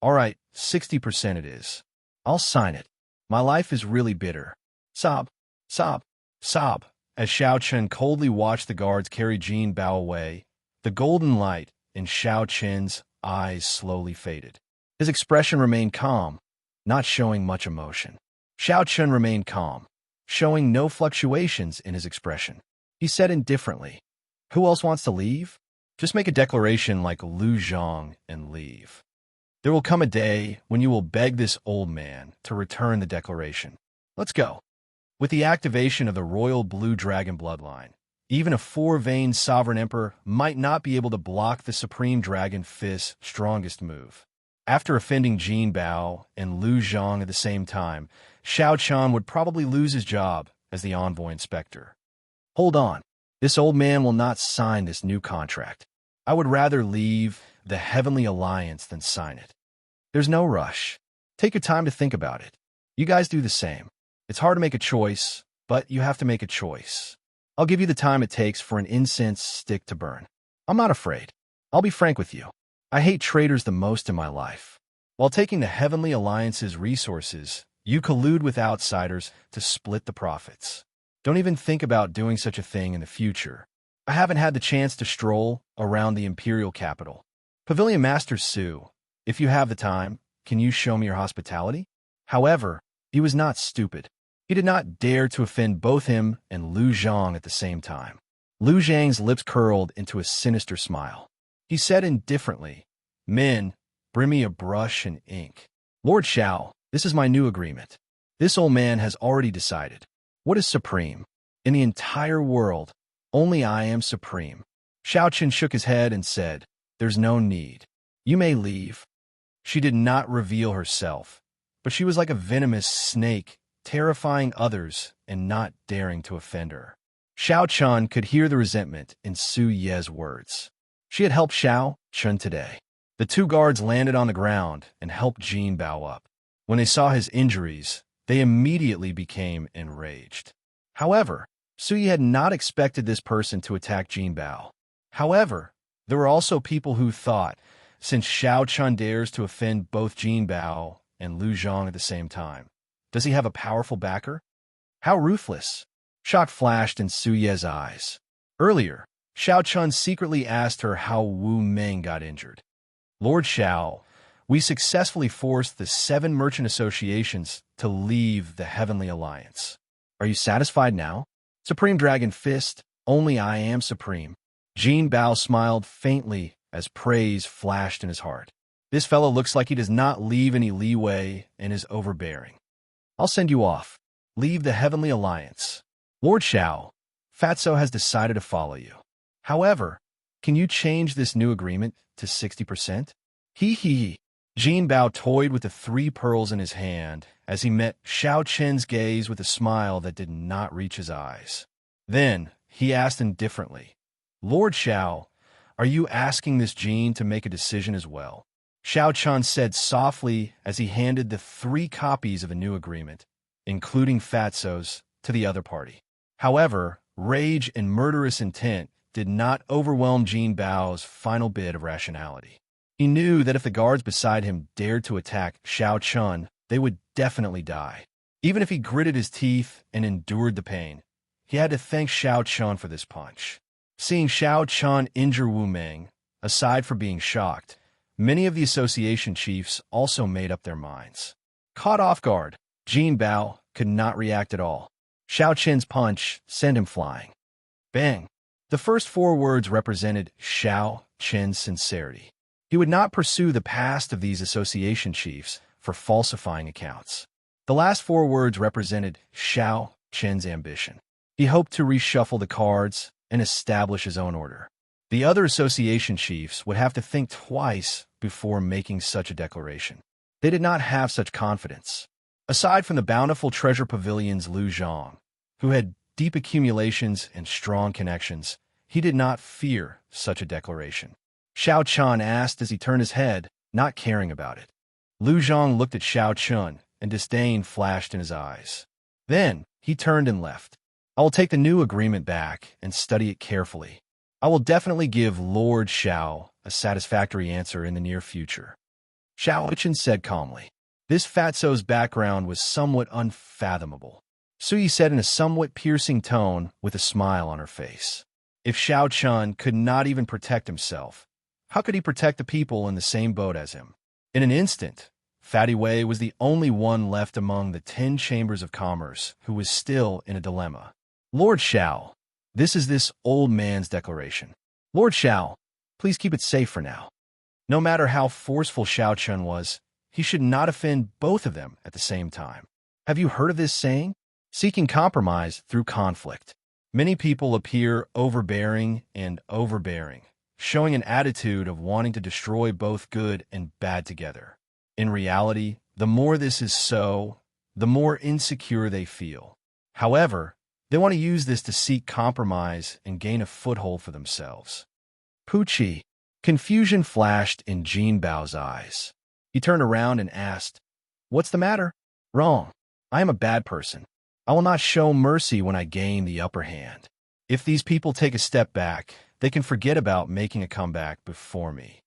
All right, 60% it is. I'll sign it. My life is really bitter. Sob, sob, sob. As Xiao Chen coldly watched the guards carry Jin Bao away, the golden light in Xiao Chen's eyes slowly faded. His expression remained calm, not showing much emotion. Xiao Chen remained calm, showing no fluctuations in his expression. He said indifferently, Who else wants to leave? Just make a declaration like Lu Zhang and leave. There will come a day when you will beg this old man to return the declaration. Let's go. With the activation of the royal blue dragon bloodline, even a four-veined sovereign emperor might not be able to block the supreme dragon fist's strongest move. After offending Jin Bao and Lu Zhang at the same time, Xiao Chen would probably lose his job as the envoy inspector. Hold on. This old man will not sign this new contract. I would rather leave the Heavenly Alliance than sign it. There's no rush. Take your time to think about it. You guys do the same. It's hard to make a choice, but you have to make a choice. I'll give you the time it takes for an incense stick to burn. I'm not afraid. I'll be frank with you. I hate traitors the most in my life. While taking the Heavenly Alliance's resources, you collude with outsiders to split the profits. Don't even think about doing such a thing in the future. I haven't had the chance to stroll around the imperial capital. Pavilion Master Su, if you have the time, can you show me your hospitality? However, he was not stupid. He did not dare to offend both him and Lu Zhang at the same time. Lu Zhang's lips curled into a sinister smile. He said indifferently, Men, bring me a brush and ink. Lord Xiao, this is my new agreement. This old man has already decided. What is supreme? In the entire world, only I am supreme. Xiao Chen shook his head and said, There's no need. You may leave. She did not reveal herself, but she was like a venomous snake, terrifying others and not daring to offend her. Xiao Chen could hear the resentment in Su Ye's words. She had helped Xiao Chen today. The two guards landed on the ground and helped Jin Bao up. When they saw his injuries, they immediately became enraged. However, Su Ye had not expected this person to attack Jin Bao. However, there were also people who thought, since Xiao Chen dares to offend both Jin Bao and Lu Zhang at the same time, does he have a powerful backer? How ruthless! Shock flashed in Su Ye's eyes. Earlier, Xiao Chen secretly asked her how Wu Meng got injured. Lord Xiao, we successfully forced the 7 merchant associations to leave the Heavenly Alliance. Are you satisfied now? Supreme Dragon Fist, only I am supreme. Jin Bao smiled faintly as praise flashed in his heart. This fellow looks like he does not leave any leeway and is overbearing. I'll send you off. Leave the Heavenly Alliance. Lord Xiao, Fatso has decided to follow you. However, can you change this new agreement to 60%? Hee. Jin Bao toyed with the 3 pearls in his hand as he met Xiao Chen's gaze with a smile that did not reach his eyes. Then, he asked indifferently, Lord Xiao, are you asking this Jin to make a decision as well? Xiao Chen said softly as he handed the 3 copies of a new agreement, including Fatso's, to the other party. However, rage and murderous intent did not overwhelm Jin Bao's final bit of rationality. He knew that if the guards beside him dared to attack Xiao Chen, they would definitely die. Even if he gritted his teeth and endured the pain, he had to thank Xiao Chen for this punch. Seeing Xiao Chen injure Wu Meng, aside from being shocked, many of the association chiefs also made up their minds. Caught off guard, Jin Bao could not react at all. Xiao Chen's punch sent him flying. Bang! The first four words represented Xianxia's sincerity. He would not pursue the past of these association chiefs for falsifying accounts. The last four words represented Xianxia's ambition. He hoped to reshuffle the cards and establish his own order. The other association chiefs would have to think twice before making such a declaration. They did not have such confidence. Aside from the bountiful treasure pavilion's Lu Zhang, who had deep accumulations and strong connections, he did not fear such a declaration. Xiao Chun asked as he turned his head, not caring about it. Lu Zhang looked at Xiao Chun, and disdain flashed in his eyes. Then he turned and left. I will take the new agreement back and study it carefully. I will definitely give Lord Xiao a satisfactory answer in the near future. Xiao Chen said calmly. This fatso's background was somewhat unfathomable. Suyi said in a somewhat piercing tone with a smile on her face. If Xiao Chun could not even protect himself, how could he protect the people in the same boat as him? In an instant, Fatty Wei was the only one left among the 10 chambers of commerce who was still in a dilemma. Lord Xiao, this is this old man's declaration. Lord Xiao, please keep it safe for now. No matter how forceful Xiao Chun was, he should not offend both of them at the same time. Have you heard of this saying? Seeking compromise through conflict. Many people appear overbearing, showing an attitude of wanting to destroy both good and bad together. In reality, the more this is so, the more insecure they feel. However, they want to use this to seek compromise and gain a foothold for themselves. Pucci. Confusion flashed in Jin Bao's eyes. He turned around and asked, "What's the matter?" "Wrong. I am a bad person. I will not show mercy when I gain the upper hand. If these people take a step back, they can forget about making a comeback before me."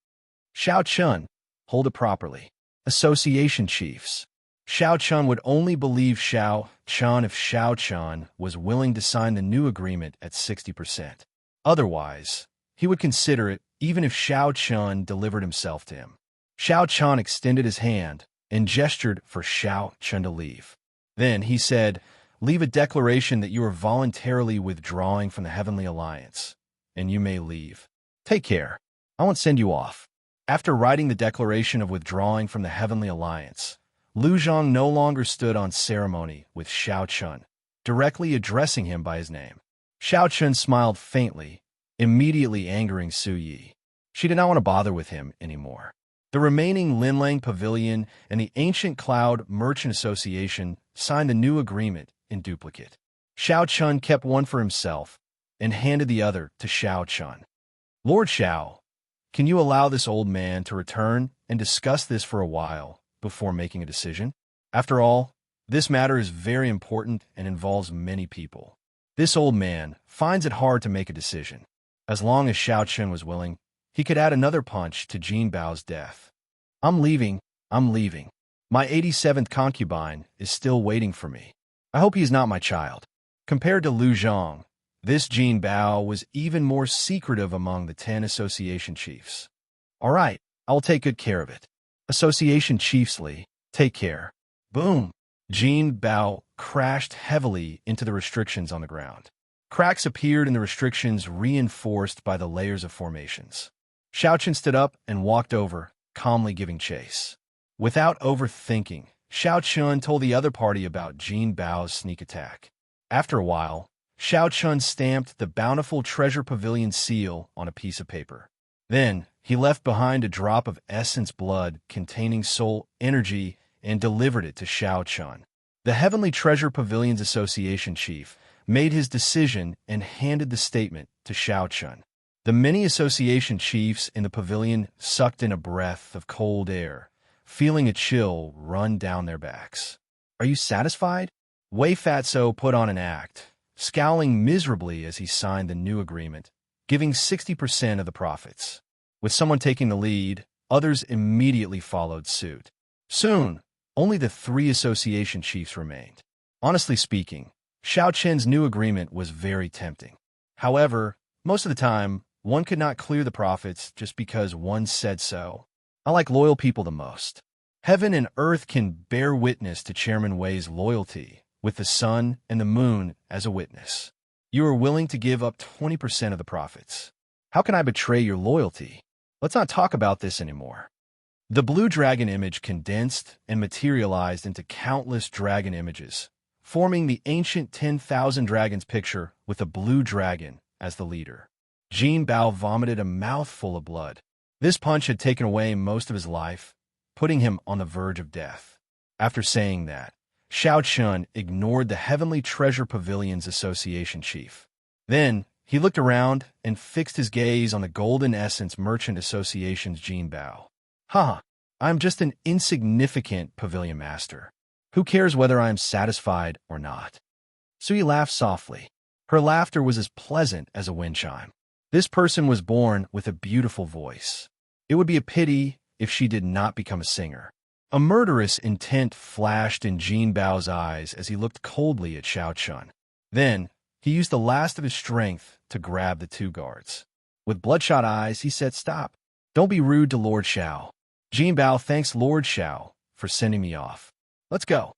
Xiao Chun, hold it properly. Association chiefs. Xiao Chun would only believe Xiao Chun if Xiao Chun was willing to sign the new agreement at 60%. Otherwise, he would consider it even if Xiao Chun delivered himself to him. Xiao Chun extended his hand and gestured for Xiao Chun to leave. Then he said, "Leave a declaration that you are voluntarily withdrawing from the Heavenly Alliance, and you may leave. Take care. I won't send you off." After writing the declaration of withdrawing from the Heavenly Alliance, Lu Zhang no longer stood on ceremony with Xiao Chun, directly addressing him by his name. Xiao Chun smiled faintly, immediately angering Su Yi. She did not want to bother with him anymore. The remaining Linlang Pavilion and the Ancient Cloud Merchant Association signed the new agreement in duplicate. Xiao Chun kept one for himself and handed the other to Xiao Chun. "Lord Xiao, can you allow this old man to return and discuss this for a while before making a decision? After all, this matter is very important and involves many people. This old man finds it hard to make a decision." As long as Xiao Chun was willing, he could add another punch to Jin Bao's death. I'm leaving. My 87th concubine is still waiting for me. I hope he is not my child." Compared to Lu Zhang, this Jin Bao was even more secretive among the 10 association chiefs. "All right, I will take good care of it. Association chiefs Li, take care." Boom! Jin Bao crashed heavily into the restrictions on the ground. Cracks appeared in the restrictions reinforced by the layers of formations. Xiao Chun stood up and walked over, calmly giving chase. Without overthinking, Xiao Chun told the other party about Jin Bao's sneak attack. After a while, Xiao Chun stamped the bountiful treasure pavilion seal on a piece of paper. Then, he left behind a drop of essence blood containing soul energy and delivered it to Xiao Chun. The Heavenly Treasure Pavilions Association chief made his decision and handed the statement to Xiao Chun. The many association chiefs in the pavilion sucked in a breath of cold air, feeling a chill run down their backs. "Are you satisfied?" Wei Fatso put on an act, scowling miserably as he signed the new agreement, giving 60% of the profits. With someone taking the lead, others immediately followed suit. Soon, only the 3 association chiefs remained. Honestly speaking, Xiao Chen's new agreement was very tempting. However, most of the time, one could not clear the profits just because one said so. I like loyal people the most. Heaven and earth can bear witness to Chairman Wei's loyalty, with the sun and the moon as a witness. You are willing to give up 20% of the profits. How can I betray your loyalty? Let's not talk about this anymore. The blue dragon image condensed and materialized into countless dragon images, forming the ancient 10,000 dragons picture with a blue dragon as the leader. Jin Bao vomited a mouthful of blood. This punch had taken away most of his life, putting him on the verge of death. After saying that, Xianxia ignored the Heavenly Treasure Pavilions Association chief. Then, he looked around and fixed his gaze on the Golden Essence Merchant Association's Jin Bao. I'm just an insignificant pavilion master. Who cares whether I am satisfied or not? Sui laughed softly. Her laughter was as pleasant as a wind chime. This person was born with a beautiful voice. It would be a pity if she did not become a singer. A murderous intent flashed in Jin Bao's eyes as he looked coldly at Xianxia. Then, he used the last of his strength to grab the two guards. With bloodshot eyes, he said, "Stop. Don't be rude to Lord Xiao. Jin Bao thanks Lord Xiao for sending me off. Let's go."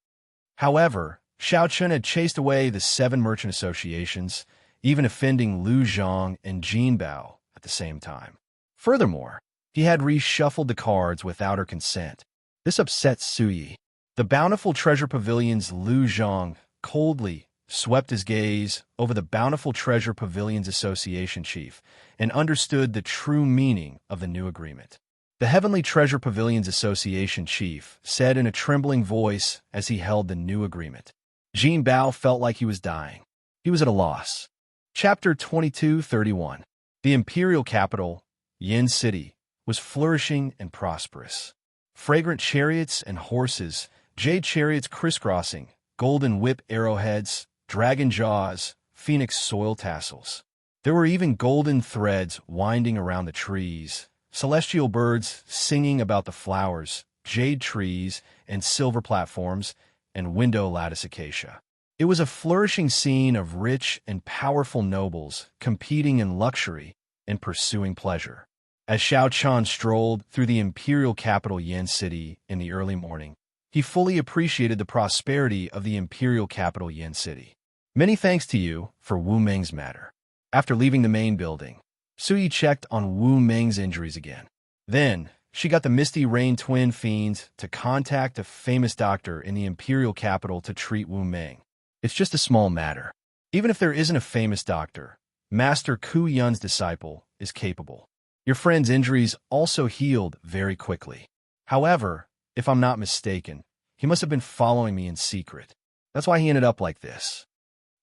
However, Xianxia had chased away the 7 merchant associations, even offending Lu Zhang and Jin Bao at the same time. Furthermore, he had reshuffled the cards without her consent. This upset Sui. The Bountiful Treasure Pavilion's Lu Zhang coldly swept his gaze over the Bountiful Treasure Pavilions Association chief and understood the true meaning of the new agreement. The Heavenly Treasure Pavilions Association chief said in a trembling voice as he held the new agreement. Jin Bao felt like he was dying. He was at a loss. Chapter 22:31. The imperial capital, Yin City, was flourishing and prosperous. Fragrant chariots and horses, jade chariots crisscrossing, golden whip arrowheads, dragon jaws, phoenix soil tassels. There were even golden threads winding around the trees, celestial birds singing about the flowers, jade trees and silver platforms, and window lattice acacia. It was a flourishing scene of rich and powerful nobles competing in luxury and pursuing pleasure. As Xianxia strolled through the imperial capital Yin City in the early morning, he fully appreciated the prosperity of the imperial capital Yin City. Many thanks to you for Wu Meng's matter. After leaving the main building, Sui checked on Wu Meng's injuries again. Then, she got the Misty Rain twin fiends to contact a famous doctor in the imperial capital to treat Wu Meng. It's just a small matter. Even if there isn't a famous doctor, Master Ku Yun's disciple is capable. Your friend's injuries also healed very quickly. However, if I'm not mistaken, he must have been following me in secret. That's why he ended up like this.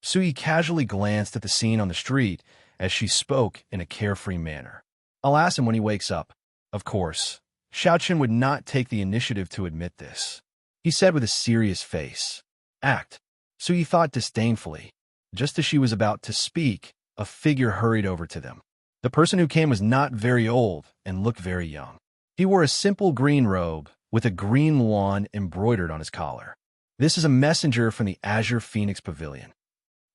Sui casually glanced at the scene on the street as she spoke in a carefree manner. I'll ask him when he wakes up. Of course, Xiaoqin would not take the initiative to admit this. He said with a serious face, "Act." Sui thought disdainfully. Just as she was about to speak, a figure hurried over to them. The person who came was not very old and looked very young. He wore a simple green robe with a green wand embroidered on his collar. This is a messenger from the Azure Phoenix Pavilion.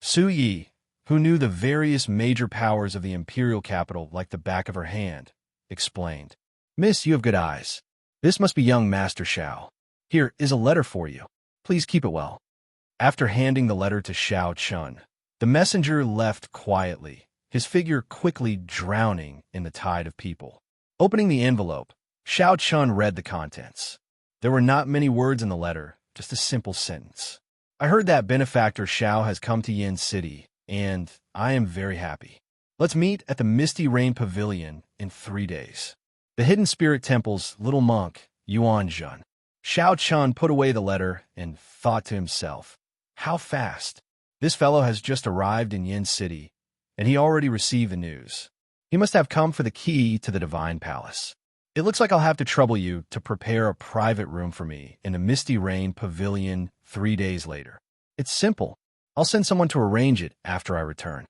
Sui, who knew the various major powers of the imperial capital like the back of her hand, explained, "Miss, you have good eyes. This must be young Master Xiao. Here is a letter for you. Please keep it well." After handing the letter to Xianxia, the messenger left quietly, his figure quickly drowning in the tide of people. Opening the envelope, Xianxia read the contents. There were not many words in the letter, just a simple sentence. "I heard that benefactor Xiao has come to Yin City, and I am very happy. Let's meet at the Misty Rain Pavilion in 3 days. The Hidden Spirit Temple's little monk, Yuan Zhen." Xiaoqin put away the letter and thought to himself, how fast. This fellow has just arrived in Yin City, and he already received the news. He must have come for the key to the Divine Palace. It looks like I'll have to trouble you to prepare a private room for me in the Misty Rain Pavilion 3 days later. It's simple. I'll send someone to arrange it after I return.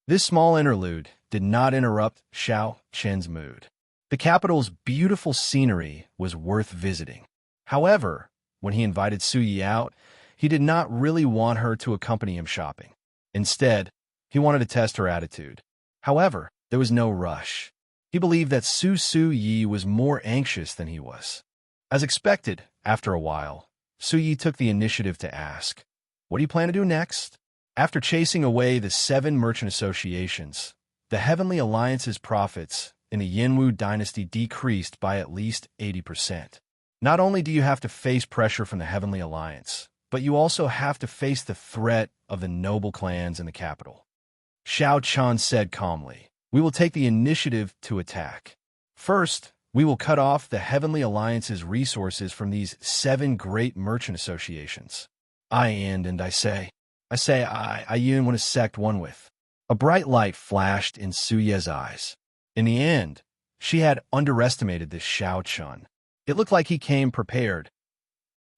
This small interlude did not interrupt Xiaoqin's mood. The capital's beautiful scenery was worth visiting. However, when he invited Sui out, he did not really want her to accompany him shopping. Instead, he wanted to test her attitude. However, there was no rush. He believed that Su Yi was more anxious than he was. As expected, after a while, Su Yi took the initiative to ask, "What do you plan to do next?" After chasing away the 7 merchant associations, the Heavenly Alliance's profits in the Yinwu dynasty decreased by at least 80%. Not only do you have to face pressure from the Heavenly Alliance, but you also have to face the threat of the noble clans in the capital. Xiao Chan said calmly, "We will take the initiative to attack. First, we will cut off the Heavenly Alliance's resources from these 7 great merchant associations. I say, I even want to sect one with." A bright light flashed in Suye's eyes. In the end, she had underestimated this Xiao Chun. It looked like he came prepared.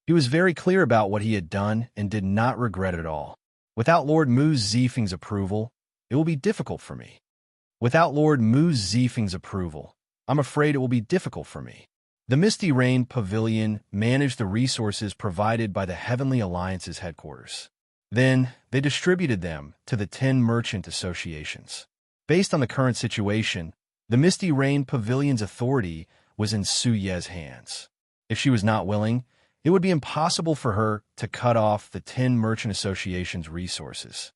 He was very clear about what he had done and did not regret it at all. Without Lord Mu Zifeng's approval, it will be difficult for me. Without Lord Mu Zifeng's approval, I'm afraid it will be difficult for me. The Misty Rain Pavilion managed the resources provided by the Heavenly Alliance's headquarters. Then, they distributed them to the 10 merchant associations. Based on the current situation, the Misty Rain Pavilion's authority was in Suye's hands. If she was not willing, it would be impossible for her to cut off the 10 merchant associations' resources.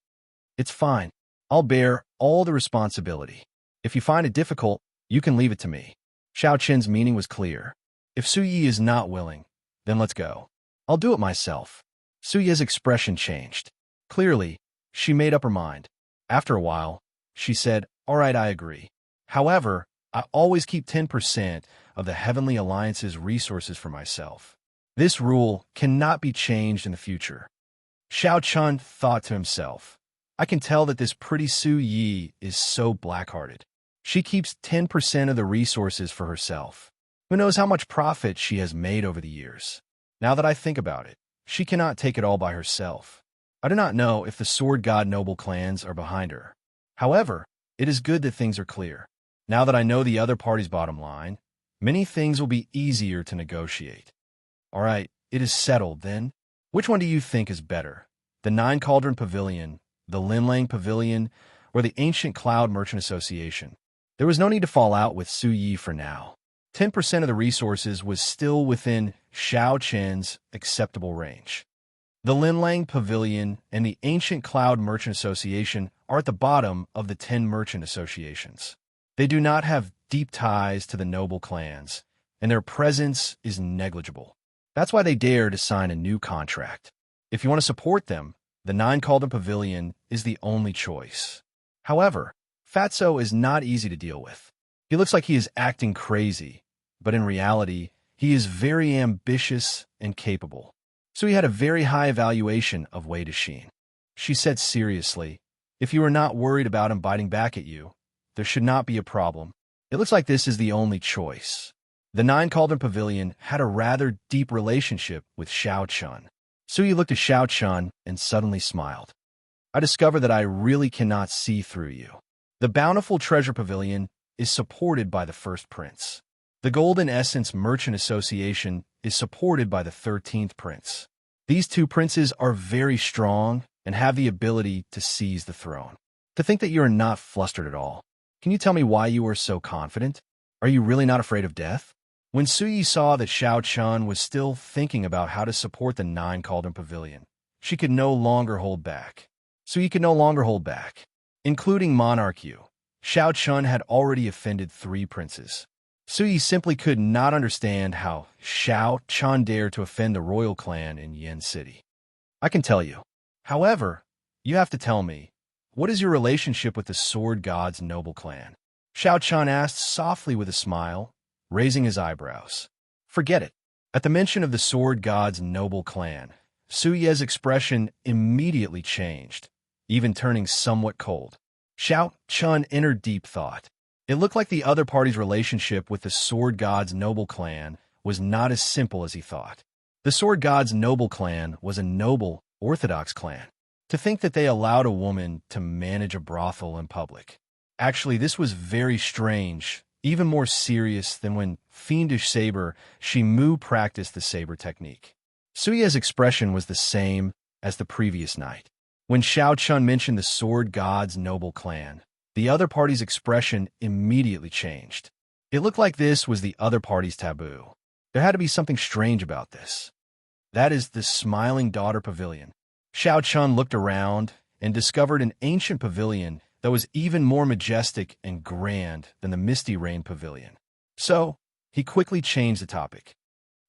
It's fine. I'll bear all the responsibility. If you find it difficult, you can leave it to me. Xiao Qin's meaning was clear. If Suyi is not willing, then let's go. I'll do it myself. Suye's expression changed. Clearly, she made up her mind. After a while, she said, "All right, I agree. However, I always keep 10% of the Heavenly Alliance's resources for myself. This rule cannot be changed in the future." Xiao Chun thought to himself, "I can tell that this pretty Su Yi is so black-hearted. She keeps 10% of the resources for herself. Who knows how much profit she has made over the years? Now that I think about it, she cannot take it all by herself. I do not know if the Sword God noble clans are behind her. However, it is good that things are clear. Now that I know the other party's bottom line, many things will be easier to negotiate. All right, it is settled then. Which one do you think is better? The 9 Cauldron Pavilion, the Linlang Pavilion, or the Ancient Cloud Merchant Association?" There was no need to fall out with Su Yi for now. 10% of the resources was still within Xiao Chen's acceptable range. The Linlang Pavilion and the Ancient Cloud Merchant Association are at the bottom of the 10 merchant associations. They do not have deep ties to the noble clans, and their presence is negligible. That's why they dare to sign a new contract. If you want to support them, the 9 Cauldron Pavilion is the only choice. However, Fatso is not easy to deal with. He looks like he is acting crazy, but in reality, he is very ambitious and capable. So he had a very high evaluation of Wei Dexin. She said seriously, "If you are not worried about him biting back at you, there should not be a problem. It looks like this is the only choice." The 9 Cauldron Pavilion had a rather deep relationship with Xiao Chun. Suyi looked at Xiao Chun and suddenly smiled. "I discover that I really cannot see through you. The Bountiful Treasure Pavilion is supported by the First Prince. The Golden Essence Merchant Association is supported by the 13th Prince. These 2 princes are very strong and have the ability to seize the throne. To think that you are not flustered at all. Can you tell me why you are so confident? Are you really not afraid of death?" When Suyi saw that Xiao Chun was still thinking about how to support the 9 Cauldron Pavilion, she could no longer hold back. Suyi could no longer hold back. Including Monarch Yu, Xiao Chun had already offended 3 princes. Suyi simply could not understand how Xiao Chun dared to offend the royal clan in Yin City. "I can tell you. However, you have to tell me, what is your relationship with the Sword God's noble clan?" Xiao Chun asked softly with a smile, raising his eyebrows. "Forget it." At the mention of the Sword God's noble clan, Suye's expression immediately changed, even turning somewhat cold. Xiao Chun entered deep thought. It looked like the other party's relationship with the Sword God's noble clan was not as simple as he thought. The Sword God's noble clan was a noble, orthodox clan. To think that they allowed a woman to manage a brothel in public. Actually, this was very strange, even more serious than when Fiendish Saber Shimu practiced the saber technique. Suye's expression was the same as the previous night. When Xiao Chun mentioned the Sword God's noble clan, the other party's expression immediately changed. It looked like this was the other party's taboo. There had to be something strange about this. That is the Smiling Daughter Pavilion. Xiao Chun looked around, and discovered an ancient pavilion that was even more majestic and grand than the Misty Rain Pavilion. So, he quickly changed the topic.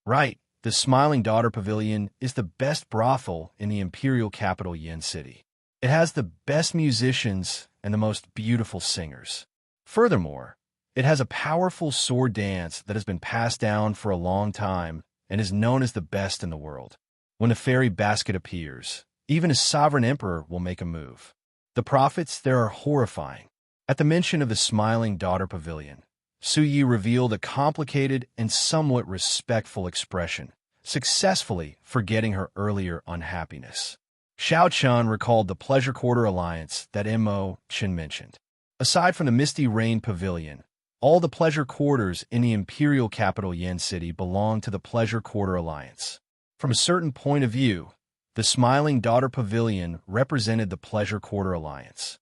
Right, the Smiling Daughter Pavilion is the best brothel in the imperial capital Yin City. It has the best musicians and the most beautiful singers. Furthermore, it has a powerful sword dance that has been passed down for a long time and is known as the best in the world. When the fairy basket appears, even a sovereign emperor will make a move. The profits there are horrifying. At the mention of the Smiling Daughter Pavilion, Su Yi revealed a complicated and somewhat respectful expression, successfully forgetting her earlier unhappiness. Xiao Chun recalled the Pleasure Quarter alliance that Mo Chen mentioned. Aside from the Misty Rain Pavilion, all the pleasure quarters in the imperial capital Yin City belong to the Pleasure Quarter alliance. From a certain point of view, the Smiling Daughter Pavilion represented the Pleasure Quarter alliance.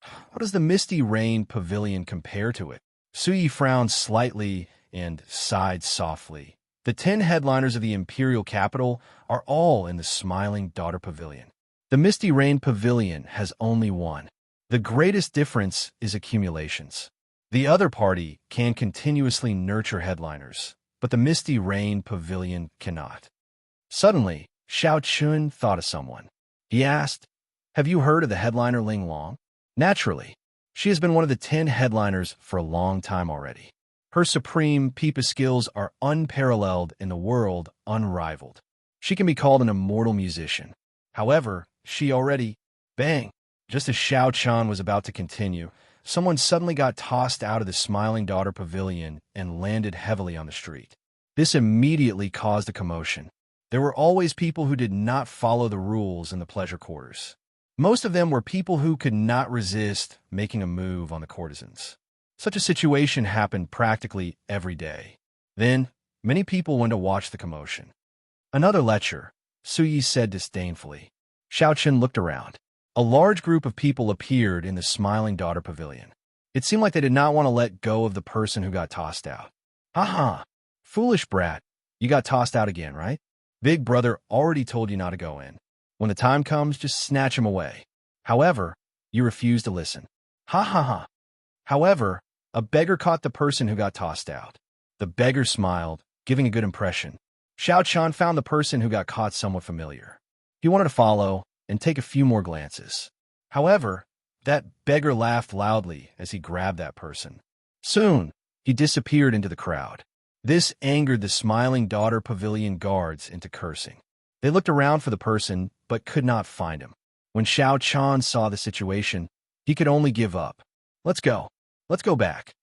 How does the Misty Rain Pavilion compare to it? Su Yi frowned slightly and sighed softly. The 10 headliners of the imperial capital are all in the Smiling Daughter Pavilion. The Misty Rain Pavilion has only one. The greatest difference is accumulations. The other party can continuously nurture headliners, but the Misty Rain Pavilion cannot. Suddenly, Xiao Chun thought of someone. He asked, "Have you heard of the headliner Ling Long?" Naturally, she has been one of the 10 headliners for a long time already. Her supreme pipa skills are unparalleled in the world, unrivaled. She can be called an immortal musician. However, she already... Bang! Just as Xiao Chun was about to continue, someone suddenly got tossed out of the Smiling Daughter Pavilion and landed heavily on the street. This immediately caused a commotion. There were always people who did not follow the rules in the pleasure quarters. Most of them were people who could not resist making a move on the courtesans. Such a situation happened practically every day. Then, many people went to watch the commotion. "Another lecture," Su Yi said disdainfully. Xiao Chun looked around. A large group of people appeared in the Smiling Daughter Pavilion. It seemed like they did not want to let go of the person who got tossed out. "Ha! Foolish brat, you got tossed out again, right? Big brother already told you not to go in. When the time comes, just snatch him away. However, you refuse to listen. Ha! However, a beggar caught the person who got tossed out. The beggar smiled, giving a good impression. Xiao Chun found the person who got caught somewhat familiar. He wanted to follow and take a few more glances. However, that beggar laughed loudly as he grabbed that person. Soon, he disappeared into the crowd. This angered the Smiling Daughter Pavilion guards into cursing. They looked around for the person, but could not find him. When Xiao Chun saw the situation, he could only give up. Let's go back."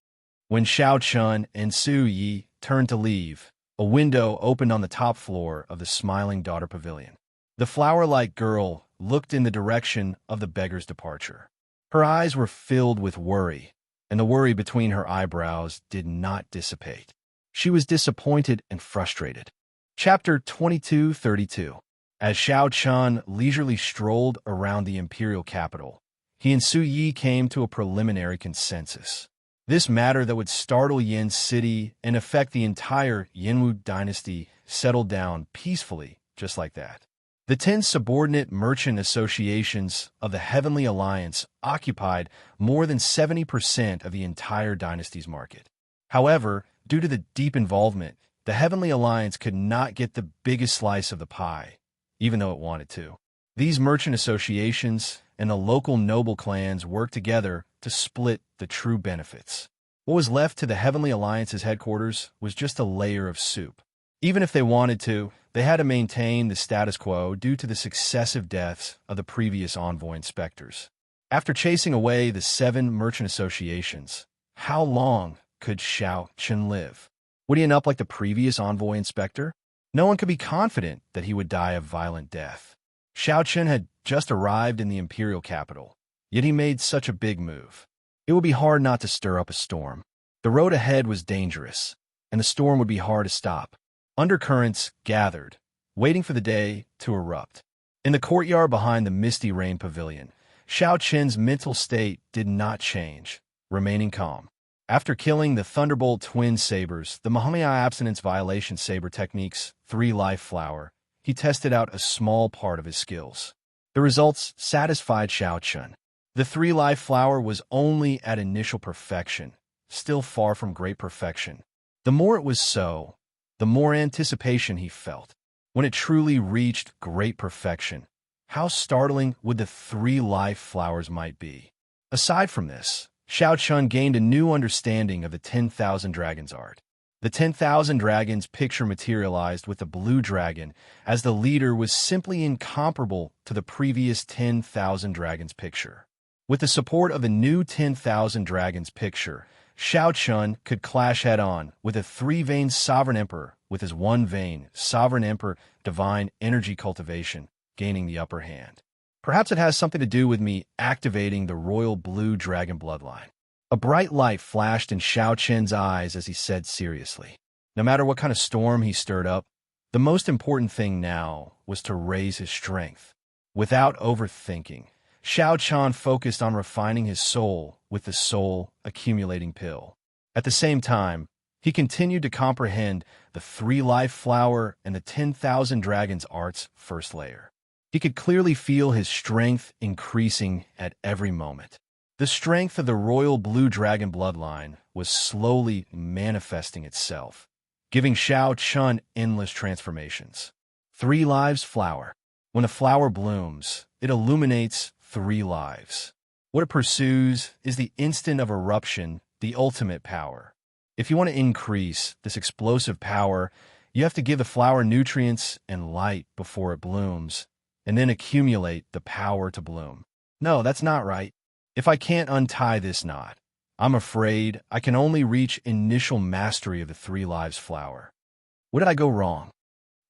When Xiao Chun and Su Yi turned to leave, a window opened on the top floor of the Smiling Daughter Pavilion. The flower-like girl looked in the direction of the beggar's departure. Her eyes were filled with worry, and the worry between her eyebrows did not dissipate. She was disappointed and frustrated. Chapter 2232. As Xiao Chun leisurely strolled around the imperial capital, he and Su Yi came to a preliminary consensus. This matter that would startle Yin City and affect the entire Yinwu dynasty settled down peacefully, just like that. The 10 subordinate merchant associations of the Heavenly Alliance occupied more than 70% of the entire dynasty's market. However, due to the deep involvement, the Heavenly Alliance could not get the biggest slice of the pie, even though it wanted to. These merchant associations and the local noble clans worked together to split the true benefits. What was left to the Heavenly Alliance's headquarters was just a layer of soup. Even if they wanted to, they had to maintain the status quo due to the successive deaths of the previous envoy inspectors. After chasing away the 7 merchant associations, how long could Xiao Chun live? Would he end up like the previous envoy inspector? No one could be confident that he would die a violent death. Xiao Chun had just arrived in the imperial capital, yet he made such a big move. It would be hard not to stir up a storm. The road ahead was dangerous, and the storm would be hard to stop. Undercurrents gathered, waiting for the day to erupt. In the courtyard behind the Misty Rain Pavilion, Xiao Chun's mental state did not change, remaining calm. After killing the Thunderbolt twin sabers, the Mahomia abstinence violation saber techniques 3 life flower, he tested out a small part of his skills. The results satisfied Xiaochun. The three-life flower was only at initial perfection, still far from great perfection. The more it was so, the more anticipation he felt. When it truly reached great perfection, how startling would the three-life flowers might be. Aside from this, Xiaochun gained a new understanding of the 10,000 Dragons art. The 10,000 Dragons picture materialized with the blue dragon as the leader was simply incomparable to the previous 10,000 Dragons picture. With the support of the new 10,000 Dragons picture, Xiaochun could clash head-on with a three-vein Sovereign Emperor with his one-vein Sovereign Emperor Divine Energy Cultivation gaining the upper hand. Perhaps it has something to do with me activating the royal blue dragon bloodline. A bright light flashed in Xiaochun's eyes as he said seriously. No matter what kind of storm he stirred up, the most important thing now was to raise his strength. Without overthinking, Xiaochun focused on refining his soul with the soul accumulating pill. At the same time, he continued to comprehend the three-life flower and the 10,000 Dragons art's first layer. He could clearly feel his strength increasing at every moment. The strength of the royal blue dragon bloodline was slowly manifesting itself, giving Xiaochun endless transformations. Three lives flower. When a flower blooms, it illuminates 3 lives. What it pursues is the instant of eruption, the ultimate power. If you want to increase this explosive power, you have to give the flower nutrients and light before it blooms, and then accumulate the power to bloom. No, that's not right. If I can't untie this knot, I'm afraid I can only reach initial mastery of the 3 lives flower. What did I go wrong?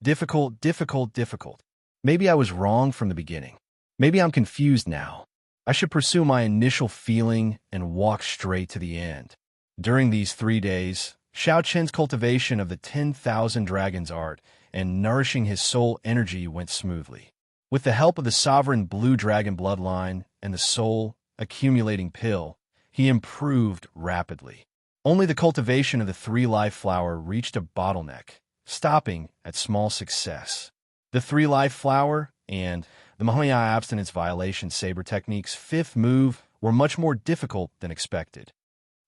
Difficult, difficult, difficult. Maybe I was wrong from the beginning. Maybe I'm confused now. I should pursue my initial feeling and walk straight to the end. During these 3 days, Xiaochun's cultivation of the 10,000 Dragons art and nourishing his soul energy went smoothly. With the help of the sovereign blue dragon bloodline and the soul accumulating pill, he improved rapidly. Only the cultivation of the 3-life flower reached a bottleneck, stopping at small success. The 3-life flower and the Mahaya abstinence violation saber technique's 5th move were much more difficult than expected.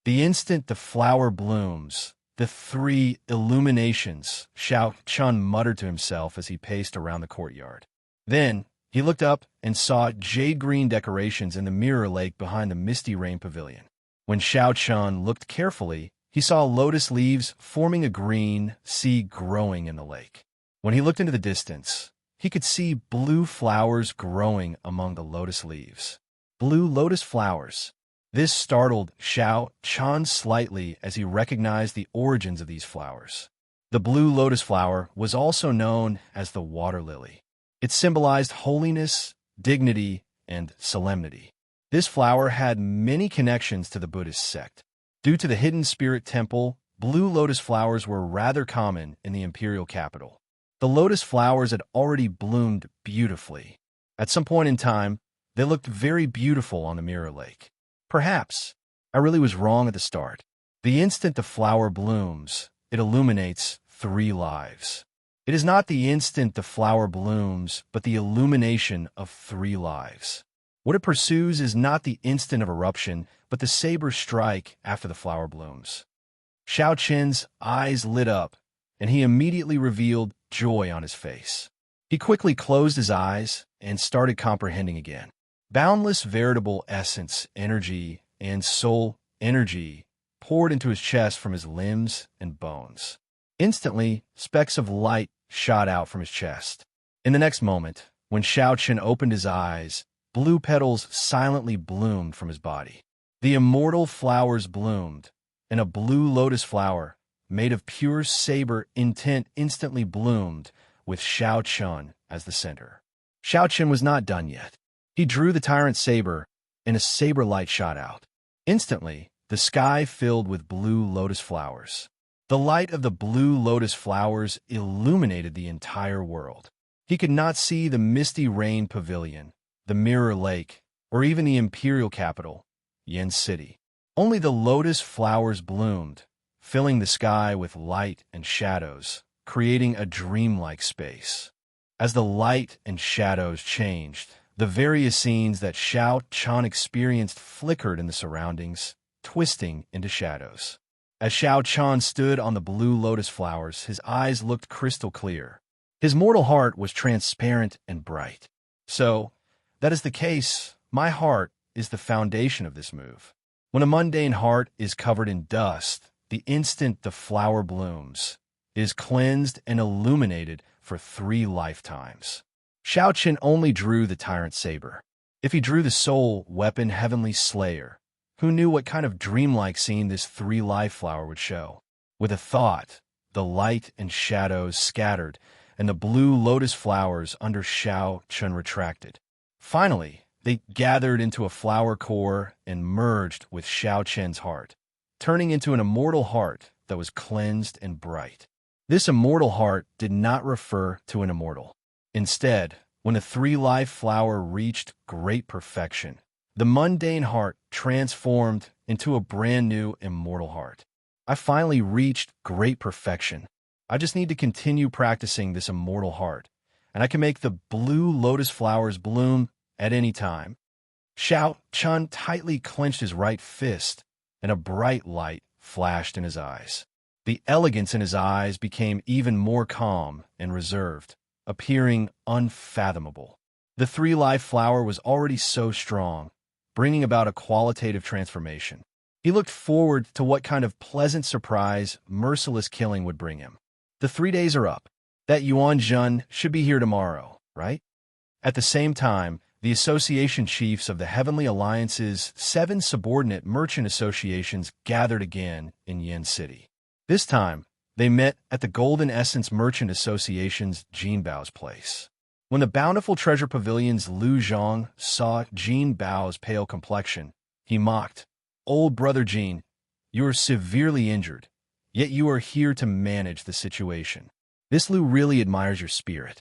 The instant the flower blooms, the 3 illuminations, Xiaochun muttered to himself as he paced around the courtyard. Then, he looked up and saw jade-green decorations in the mirror lake behind the Misty Rain Pavilion. When Xiaochun looked carefully, he saw lotus leaves forming a green sea growing in the lake. When he looked into the distance, he could see blue flowers growing among the lotus leaves. Blue lotus flowers. This startled Xiaochun slightly as he recognized the origins of these flowers. The blue lotus flower was also known as the water lily. It symbolized holiness, dignity, and solemnity. This flower had many connections to the Buddhist sect. Due to the hidden spirit temple, blue lotus flowers were rather common in the imperial capital. The lotus flowers had already bloomed beautifully. At some point in time, they looked very beautiful on the mirror lake. Perhaps I really was wrong at the start. The instant the flower blooms, it illuminates 3 lives. It is not the instant the flower blooms, but the illumination of 3 lives. What it pursues is not the instant of eruption, but the saber strike after the flower blooms. Xiaochun's eyes lit up, and he immediately revealed joy on his face. He quickly closed his eyes and started comprehending again. Boundless veritable essence, energy, and soul energy poured into his chest from his limbs and bones. Instantly, specks of light shot out from his chest. In the next moment, when Xiaochun opened his eyes, blue petals silently bloomed from his body. The immortal flowers bloomed, and a blue lotus flower, made of pure saber intent, instantly bloomed, with Xiaochun as the center. Xiaochun was not done yet. He drew the tyrant saber, and a saber light shot out. Instantly, the sky filled with blue lotus flowers. The light of the blue lotus flowers illuminated the entire world. He could not see the Misty Rain Pavilion, the Mirror Lake, or even the imperial capital, Yen City. Only the lotus flowers bloomed, filling the sky with light and shadows, creating a dreamlike space. As the light and shadows changed, the The various scenes that Xiao Chan experienced flickered in the surroundings, twisting into shadows. As Xiao Chan stood on the blue lotus flowers, his eyes looked crystal clear. His mortal heart was transparent and bright. So, that is the case. My heart is the foundation of this move. When a mundane heart is covered in dust, the instant the flower blooms, is cleansed and illuminated for 3 lifetimes. Xiao Qin only drew the tyrant saber. If he drew the soul weapon Heavenly Slayer, who knew what kind of dreamlike scene this 3-life flower would show? With a thought, the light and shadows scattered, and the blue lotus flowers under Xiao Qin retracted. Finally, they gathered into a flower core and merged with Xiao Qin's heart, turning into an immortal heart that was cleansed and bright. This immortal heart did not refer to an immortal. Instead, when the 3-life flower reached great perfection, the mundane heart transformed into a brand new immortal heart. I finally reached great perfection. I just need to continue practicing this immortal heart, and I can make the blue lotus flowers bloom at any time. Xiao Chun tightly clenched his right fist, and a bright light flashed in his eyes. The elegance in his eyes became even more calm and reserved, appearing unfathomable. The 3-life flower was already so strong, bringing about a qualitative transformation. He looked forward to what kind of pleasant surprise merciless killing would bring him. The 3 days are up. That Yuan Jun should be here tomorrow, right? At the same time, the association chiefs of the Heavenly Alliance's 7 subordinate merchant associations gathered again in Yin City. This time, they met at the Golden Essence Merchant Association's Jinbao's place. When the Bountiful Treasure Pavilion's Lu Zhang saw Jinbao's pale complexion, he mocked, "Old brother Jin, you are severely injured, yet you are here to manage the situation. This Lu really admires your spirit."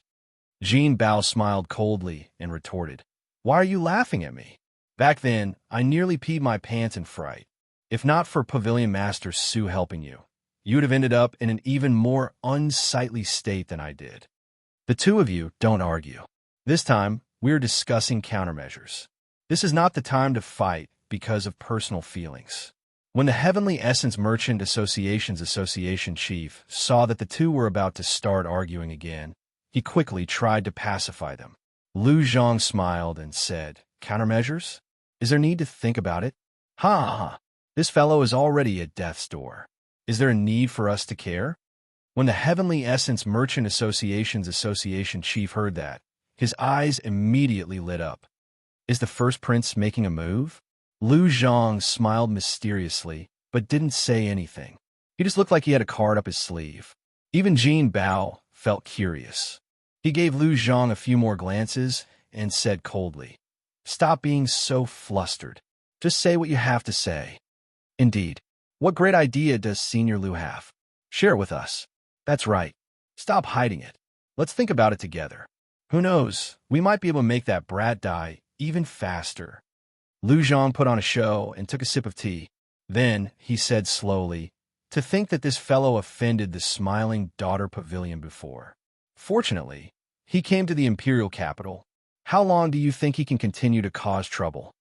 Jinbao smiled coldly and retorted, "Why are you laughing at me? Back then, I nearly peed my pants in fright. If not for Pavilion Master Su helping you, you would have ended up in an even more unsightly state than I did. The 2 of you don't argue. This time, we are discussing countermeasures. This is not the time to fight because of personal feelings." When the Heavenly Essence Merchant Association's association chief saw that the 2 were about to start arguing again, he quickly tried to pacify them. Lu Zhang smiled and said, "Countermeasures? Is there need to think about it? Ha! This fellow is already at death's door. Is there a need for us to care?" When the Heavenly Essence Merchant Association's association chief heard that, his eyes immediately lit up. "Is the first prince making a move?" Lu Zhang smiled mysteriously, but didn't say anything. He just looked like he had a card up his sleeve. Even Jin Bao felt curious. He gave Lu Zhang a few more glances and said coldly, "Stop being so flustered. Just say what you have to say." "Indeed. What great idea does Senior Lu have? Share it with us." "That's right. Stop hiding it. Let's think about it together. Who knows, we might be able to make that brat die even faster." Lu Zhang put on a show and took a sip of tea. Then he said slowly, "To think that this fellow offended the Smiling Daughter Pavilion before. Fortunately, he came to the imperial capital. How long do you think he can continue to cause trouble?"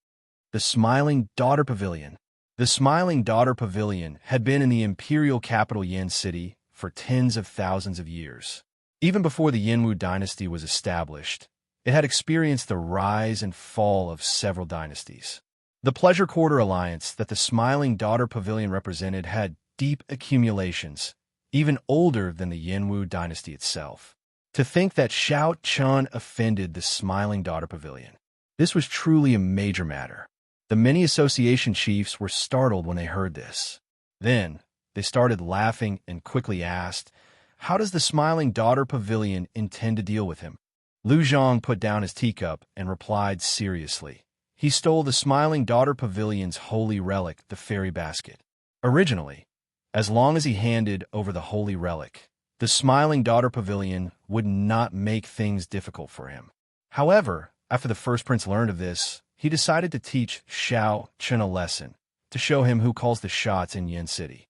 The Smiling Daughter Pavilion. The Smiling Daughter Pavilion had been in the imperial capital Yin City for tens of thousands of years. Even before the Yinwu dynasty was established, it had experienced the rise and fall of several dynasties. The Pleasure Quarter Alliance that the Smiling Daughter Pavilion represented had deep accumulations, even older than the Yinwu dynasty itself. To think that Xiao Chun offended the Smiling Daughter Pavilion. This was truly a major matter. The many association chiefs were startled when they heard this. Then, they started laughing and quickly asked, "How does the Smiling Daughter Pavilion intend to deal with him?" Lu Zhang put down his teacup and replied seriously. He stole the Smiling Daughter Pavilion's holy relic, the fairy basket. Originally, as long as he handed over the holy relic, the Smiling Daughter Pavilion would not make things difficult for him. However, after the first prince learned of this, he decided to teach Xiao Chen a lesson, to show him who calls the shots in Yin City.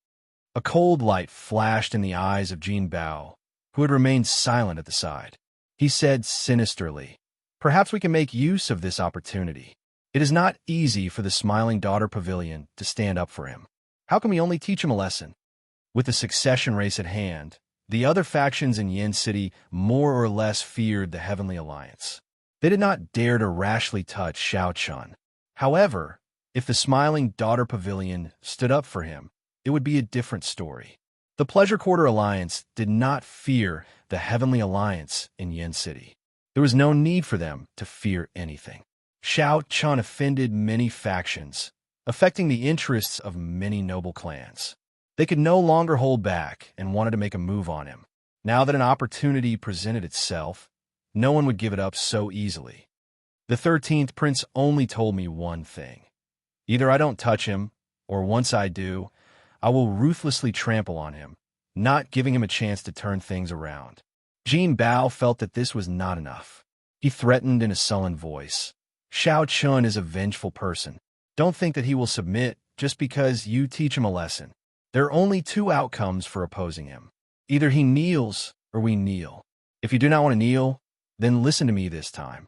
A cold light flashed in the eyes of Jin Bao, who had remained silent at the side. He said sinisterly, Perhaps we can make use of this opportunity. It is not easy for the Smiling Daughter Pavilion to stand up for him. How can we only teach him a lesson? With the succession race at hand, the other factions in Yin City more or less feared the Heavenly Alliance. They did not dare to rashly touch Xiaochun. However, if the Smiling Daughter Pavilion stood up for him, it would be a different story. The Pleasure Quarter Alliance did not fear the Heavenly Alliance in Yin City. There was no need for them to fear anything. Xiaochun offended many factions, affecting the interests of many noble clans. They could no longer hold back and wanted to make a move on him. Now that an opportunity presented itself, no one would give it up so easily. The 13th Prince only told me one thing. Either I don't touch him, or once I do, I will ruthlessly trample on him, not giving him a chance to turn things around. Jin Bao felt that this was not enough. He threatened in a sullen voice. Xiaochun is a vengeful person. Don't think that he will submit just because you teach him a lesson. There are only two outcomes for opposing him. Either he kneels or we kneel. If you do not want to kneel, then listen to me this time.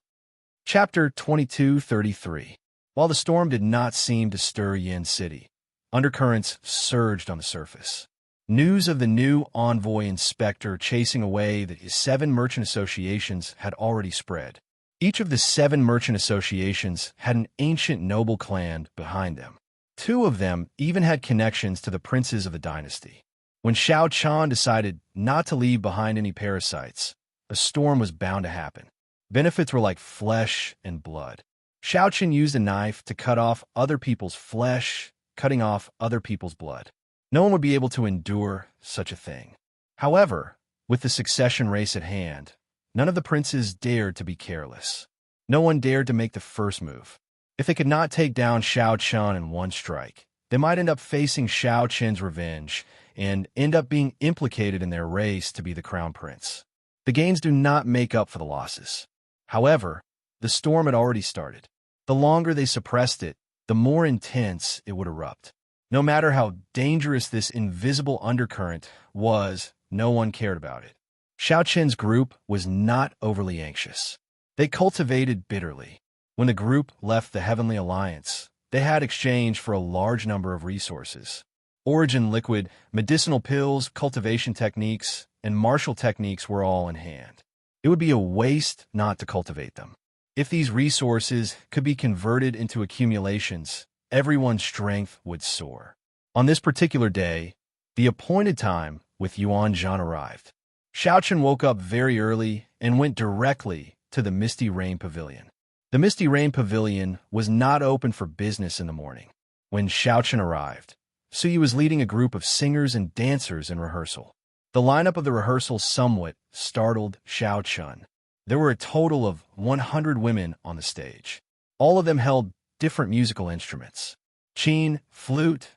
Chapter 22:33. While the storm did not seem to stir Yin City, undercurrents surged on the surface. News of the new envoy inspector chasing away the 7 merchant associations had already spread. Each of the 7 merchant associations had an ancient noble clan behind them. 2 of them even had connections to the princes of the dynasty. When Xiaochun decided not to leave behind any parasites, a storm was bound to happen. Benefits were like flesh and blood. Xiaochun used a knife to cut off other people's flesh, cutting off other people's blood. No one would be able to endure such a thing. However, with the succession race at hand, none of the princes dared to be careless. No one dared to make the first move. If they could not take down Xiaochun in one strike, they might end up facing Xiaochun's revenge and end up being implicated in their race to be the crown prince. The gains do not make up for the losses. However, the storm had already started. The longer they suppressed it, the more intense it would erupt. No matter how dangerous this invisible undercurrent was, no one cared about it. Xiaochun's group was not overly anxious. They cultivated bitterly. When the group left the Heavenly Alliance, they had exchanged for a large number of resources. Origin liquid, medicinal pills, cultivation techniques, and martial techniques were all in hand. It would be a waste not to cultivate them. If these resources could be converted into accumulations, everyone's strength would soar. On this particular day, the appointed time with Yuan Zhan arrived. Xiaochun woke up very early and went directly to the Misty Rain Pavilion. The Misty Rain Pavilion was not open for business in the morning. When Xiaochun arrived, Sui was leading a group of singers and dancers in rehearsal. The lineup of the rehearsal somewhat startled Xiaochun. There were a total of 100 women on the stage. All of them held different musical instruments. Qin, flute,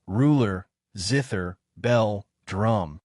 ruler, zither, bell, drum.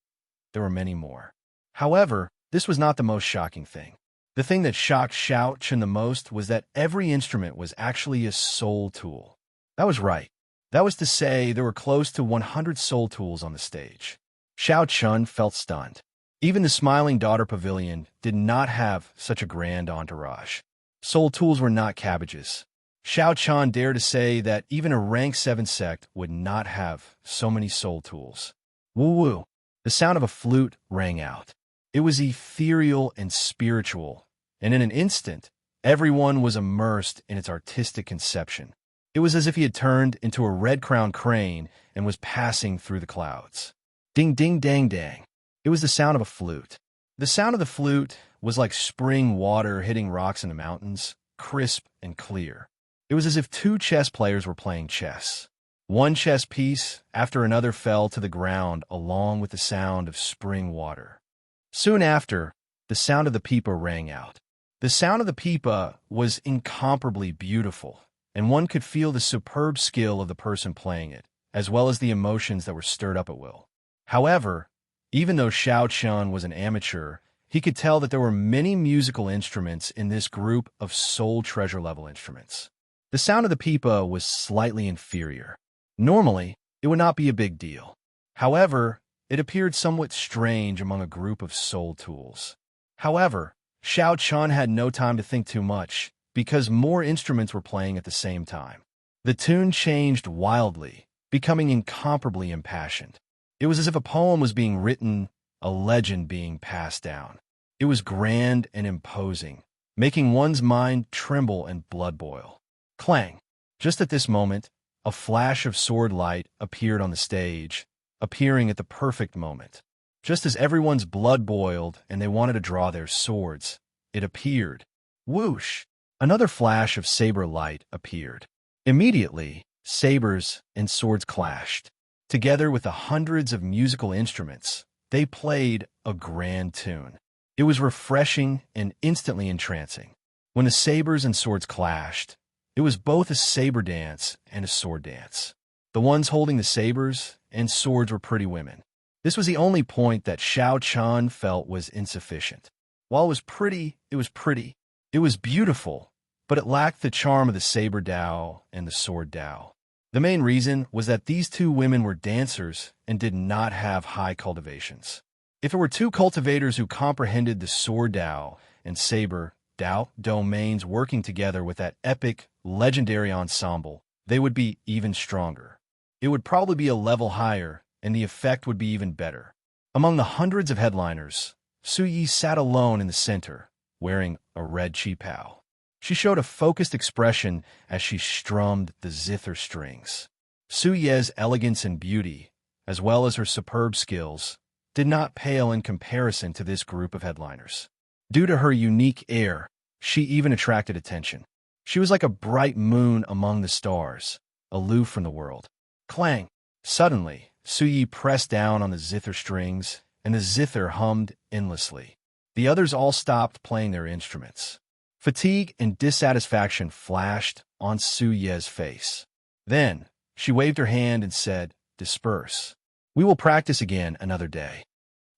There were many more. However, this was not the most shocking thing. The thing that shocked Xiaochun the most was that every instrument was actually a soul tool. That was right. That was to say, there were close to 100 soul tools on the stage. Xiaochun felt stunned. Even the Smiling Daughter Pavilion did not have such a grand entourage. Soul tools were not cabbages. Xiaochun dared to say that even a rank 7 sect would not have so many soul tools. Woo-woo. The sound of a flute rang out. It was ethereal and spiritual, and in an instant, everyone was immersed in its artistic conception. It was as if he had turned into a red-crowned crane and was passing through the clouds. Ding, ding, dang, dang. It was the sound of a flute. The sound of the flute was like spring water hitting rocks in the mountains, crisp and clear. It was as if 2 chess players were playing chess. One chess piece after another fell to the ground along with the sound of spring water. Soon after, the sound of the pipa rang out. The sound of the pipa was incomparably beautiful, and one could feel the superb skill of the person playing it, as well as the emotions that were stirred up at will. However, even though Xiaochun was an amateur, he could tell that there were many musical instruments in this group of soul treasure-level instruments. The sound of the pipa was slightly inferior. Normally, it would not be a big deal. However, it appeared somewhat strange among a group of soul tools. However, Xiao Chun had no time to think too much, because more instruments were playing at the same time. The tune changed wildly, becoming incomparably impassioned. It was as if a poem was being written, a legend being passed down. It was grand and imposing, making one's mind tremble and blood boil. Clang! Just at this moment, a flash of sword light appeared on the stage, appearing at the perfect moment. Just as everyone's blood boiled and they wanted to draw their swords, it appeared. Whoosh! Another flash of saber light appeared. Immediately, sabers and swords clashed. Together with the hundreds of musical instruments, they played a grand tune. It was refreshing and instantly entrancing. When the sabers and swords clashed, it was both a saber dance and a sword dance. The ones holding the sabers and swords were pretty women. This was the only point that Xiao Chun felt was insufficient. While it was pretty, it was pretty. It was beautiful, but it lacked the charm of the saber Dao and the sword Dao. The main reason was that these two women were dancers and did not have high cultivations. If it were two cultivators who comprehended the sword Dao and saber Dao domains working together with that epic, legendary ensemble, they would be even stronger. It would probably be a level higher, and the effect would be even better. Among the hundreds of headliners, Su Yi sat alone in the center, wearing a red qipao. She showed a focused expression as she strummed the zither strings. Su Ye's elegance and beauty, as well as her superb skills, did not pale in comparison to this group of headliners. Due to her unique air, she even attracted attention. She was like a bright moon among the stars, aloof from the world. Clang! Suddenly, Su Yi pressed down on the zither strings, and the zither hummed endlessly. The others all stopped playing their instruments. Fatigue and dissatisfaction flashed on Su Ye's face. Then, she waved her hand and said, "Disperse. We will practice again another day."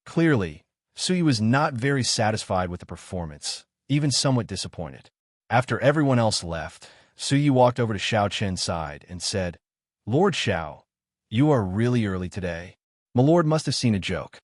Clearly, Su Yi was not very satisfied with the performance, even somewhat disappointed. After everyone else left, Su Yi walked over to Xiao Chen's side and said, "Lord Xiao, you are really early today. My lord must have seen a joke."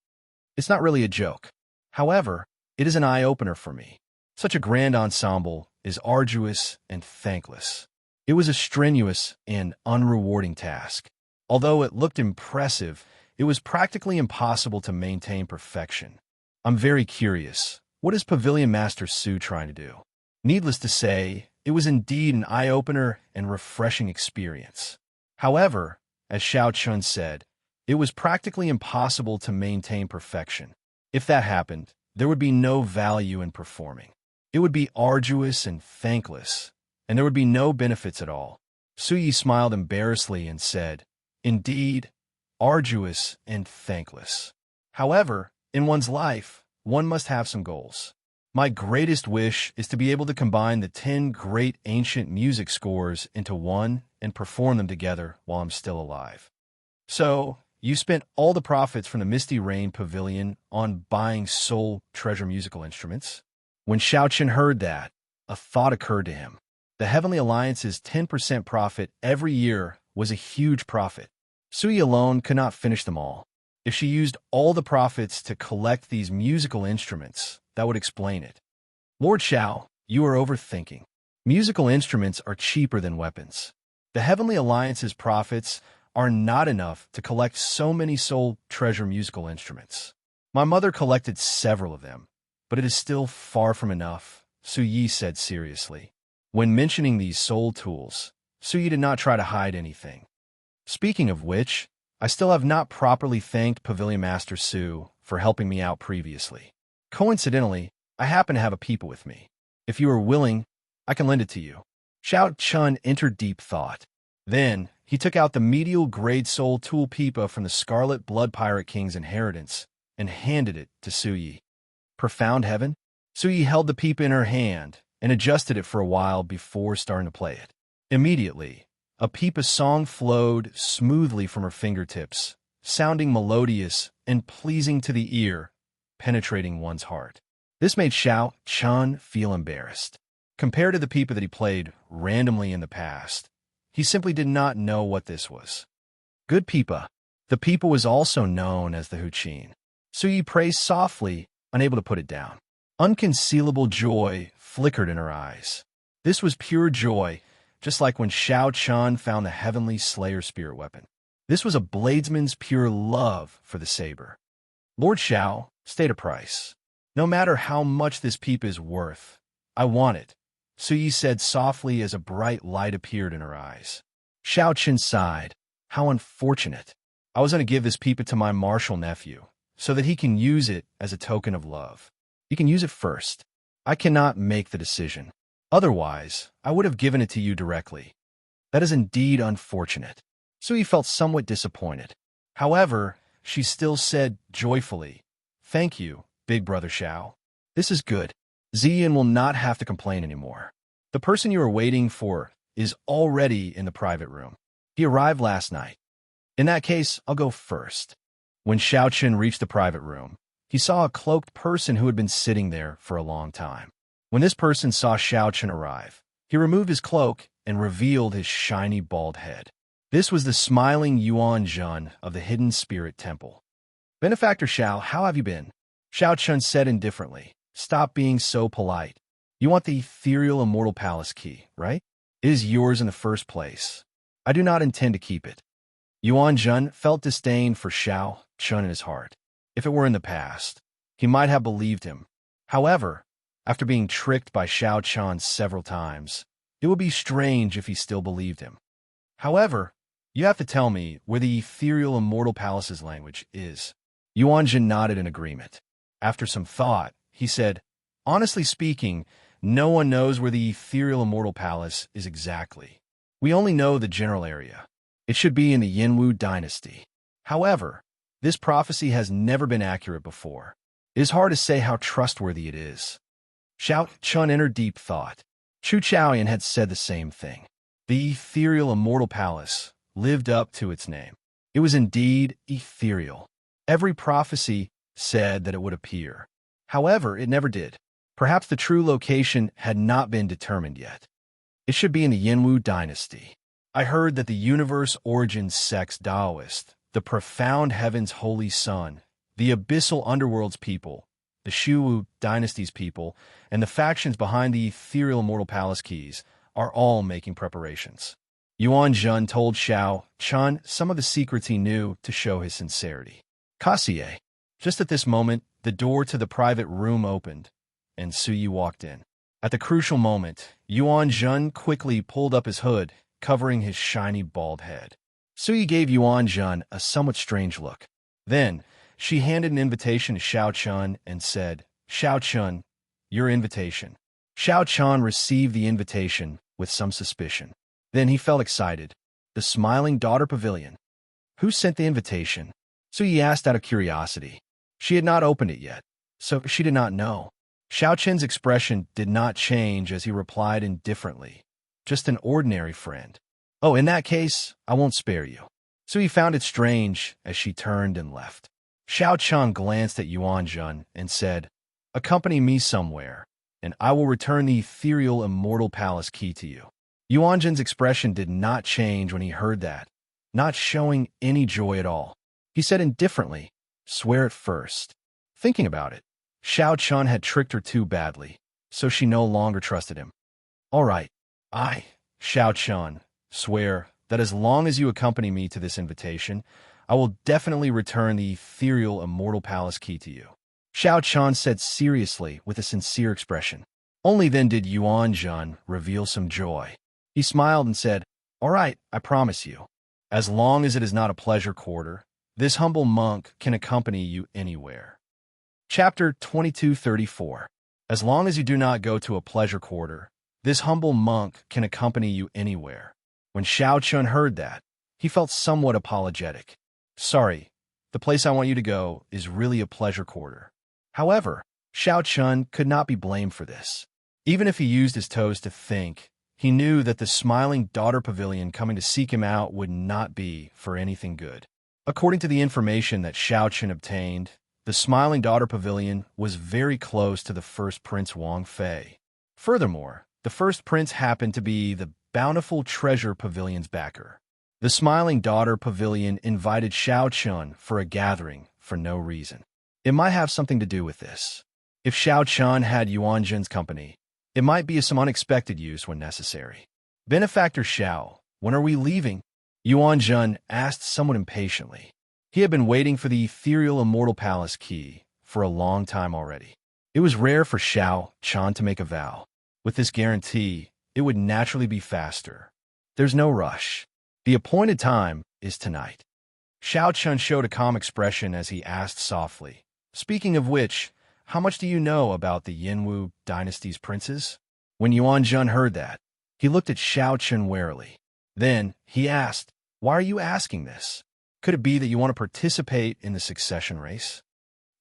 "It's not really a joke. However, it is an eye-opener for me. Such a grand ensemble is arduous and thankless. It was a strenuous and unrewarding task. Although it looked impressive, it was practically impossible to maintain perfection. I'm very curious. What is Pavilion Master Su trying to do?" Needless to say, it was indeed an eye-opener and refreshing experience. However, as Xiao Chun said, it was practically impossible to maintain perfection. If that happened, there would be no value in performing. It would be arduous and thankless, and there would be no benefits at all. Su Yi smiled embarrassedly and said, "Indeed, arduous and thankless. However, in one's life, one must have some goals. My greatest wish is to be able to combine the 10 great ancient music scores into one and perform them together while I'm still alive." "So, you spent all the profits from the Misty Rain Pavilion on buying soul treasure musical instruments?" When Xiao Chen heard that, a thought occurred to him. The Heavenly Alliance's 10% profit every year was a huge profit. Su Yi alone could not finish them all. If she used all the profits to collect these musical instruments, that would explain it. "Lord Xiao, you are overthinking. Musical instruments are cheaper than weapons. The Heavenly Alliance's profits are not enough to collect so many soul treasure musical instruments. My mother collected several of them, but it is still far from enough," Su Yi said seriously. When mentioning these soul tools, Su Yi did not try to hide anything. "Speaking of which, I still have not properly thanked Pavilion Master Su for helping me out previously. Coincidentally, I happen to have a pipa with me. If you are willing, I can lend it to you." Xiao Chun entered deep thought. Then, he took out the medial grade soul tool pipa from the Scarlet Blood Pirate King's inheritance and handed it to Su Yi. Profound heaven? Su Yi held the pipa in her hand and adjusted it for a while before starting to play it. Immediately, a pipa song flowed smoothly from her fingertips, sounding melodious and pleasing to the ear, penetrating one's heart. This made Xiao Chun feel embarrassed. Compared to the pipa that he played randomly in the past, he simply did not know what this was. Good pipa. The pipa was also known as the Huqin. Su Yi praised softly, unable to put it down. Unconcealable joy flickered in her eyes. This was pure joy, just like when Xiao Chun found the heavenly Slayer spirit weapon. This was a bladesman's pure love for the saber. Lord Xiao, state a price. No matter how much this peep is worth, I want it, Suyi said softly as a bright light appeared in her eyes. Xiao Chun sighed. How unfortunate. I was going to give this peep to my martial nephew, so that he can use it as a token of love. You can use it first. I cannot make the decision. Otherwise, I would have given it to you directly. That is indeed unfortunate. Sui felt somewhat disappointed. However, she still said joyfully, Thank you, big brother Xiao. This is good. Ziyan will not have to complain anymore. The person you are waiting for is already in the private room. He arrived last night. In that case, I'll go first. When Xiao Chun reached the private room, he saw a cloaked person who had been sitting there for a long time. When this person saw Xiao Chun arrive, he removed his cloak and revealed his shiny bald head. This was the smiling Yuan Zhen of the Hidden Spirit Temple. Benefactor Xiao, how have you been? Xiao Chun said indifferently. Stop being so polite. You want the ethereal Immortal Palace key, right? It is yours in the first place. I do not intend to keep it. Yuan Zhen felt disdain for Xiao Chun in his heart. If it were in the past, he might have believed him. However, after being tricked by Xiao Chun several times, it would be strange if he still believed him. However, you have to tell me where the ethereal Immortal Palace's language is. Yuan Zhen nodded in agreement. After some thought, he said, Honestly speaking, no one knows where the ethereal Immortal Palace is exactly. We only know the general area. It should be in the Yinwu dynasty. However, this prophecy has never been accurate before. It is hard to say how trustworthy it is. Xiao Chun entered deep thought. Chu Chaoyan had said the same thing. The ethereal Immortal Palace lived up to its name. It was indeed ethereal. Every prophecy said that it would appear. However, it never did. Perhaps the true location had not been determined yet. It should be in the Yinwu dynasty. I heard that the universe origin sect's Taoist, the profound heaven's holy sun, the abyssal underworld's people, the Shuwu dynasty's people, and the factions behind the ethereal Immortal Palace keys are all making preparations. Yuan Zhen told Xiao Chun some of the secrets he knew to show his sincerity. Kassier. Just at this moment, the door to the private room opened, and Suyi walked in. At the crucial moment, Yuan Zhen quickly pulled up his hood, covering his shiny bald head. Suyi gave Yuan Zhen a somewhat strange look. Then, she handed an invitation to Xiao Chun and said, Xiao Chun, your invitation. Xiao Chun received the invitation with some suspicion. Then he felt excited. The Smiling Daughter Pavilion. Who sent the invitation? Suyi asked out of curiosity. She had not opened it yet, so she did not know. Xiao Chun's expression did not change as he replied indifferently. Just an ordinary friend. Oh, in that case, I won't spare you. Suyi found it strange as she turned and left. Xiao Chun glanced at Yuan Zhen and said, Accompany me somewhere, and I will return the ethereal Immortal Palace key to you. Yuan Zhen's expression did not change when he heard that, not showing any joy at all. He said indifferently, Swear it first. Thinking about it, Xiao Chun had tricked her too badly, so she no longer trusted him. All right, I, Xiao Chun, swear that as long as you accompany me to this invitation, I will definitely return the ethereal Immortal Palace key to you. Xiao Chun said seriously with a sincere expression. Only then did Yuan Zhen reveal some joy. He smiled and said, All right, I promise you. As long as it is not a pleasure quarter, this humble monk can accompany you anywhere. Chapter 2234. As long as you do not go to a pleasure quarter, this humble monk can accompany you anywhere. When Xiao Chun heard that, he felt somewhat apologetic. Sorry, the place I want you to go is really a pleasure quarter. However, Xiao Chun could not be blamed for this. Even if he used his toes to think, he knew that the Smiling Daughter Pavilion coming to seek him out would not be for anything good. According to the information that Xiao Chun obtained, the Smiling Daughter Pavilion was very close to the first Prince Wang Fei. Furthermore, the first prince happened to be the Bountiful Treasure Pavilion's backer. The Smiling Daughter Pavilion invited Xiao Chun for a gathering for no reason. It might have something to do with this. If Xiaochun had Yuanjun's company, it might be some unexpected use when necessary. Benefactor Xiao, when are we leaving? Yuanjun asked somewhat impatiently. He had been waiting for the ethereal Immortal Palace key for a long time already. It was rare for Xiaochun to make a vow. With this guarantee, it would naturally be faster. There's no rush. The appointed time is tonight. Xiaochun showed a calm expression as he asked softly, "Speaking of which, how much do you know about the Yinwu dynasty's princes?" When Yuanjun heard that, he looked at Xiaochun warily. Then he asked, "Why are you asking this? Could it be that you want to participate in the succession race?"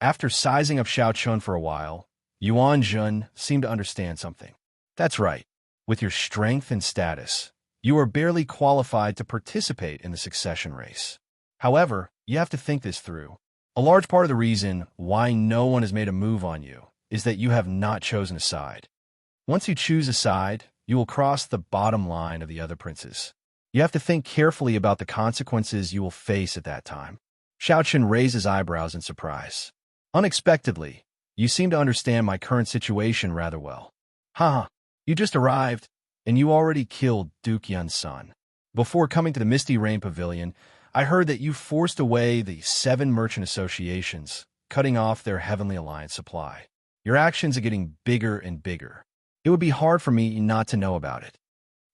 After sizing up Xiaochun for a while, Yuanjun seemed to understand something. "That's right. With your strength and status, you are barely qualified to participate in the succession race. However, you have to think this through. A large part of the reason why no one has made a move on you is that you have not chosen a side. Once you choose a side, you will cross the bottom line of the other princes. You have to think carefully about the consequences you will face at that time." Xiaochun raised his eyebrows in surprise. "Unexpectedly, you seem to understand my current situation rather well. Haha, you just arrived, and you already killed Duke Yun's son. Before coming to the Misty Rain Pavilion, I heard that you forced away the 7 merchant associations, cutting off their Heavenly Alliance supply. Your actions are getting bigger and bigger. It would be hard for me not to know about it."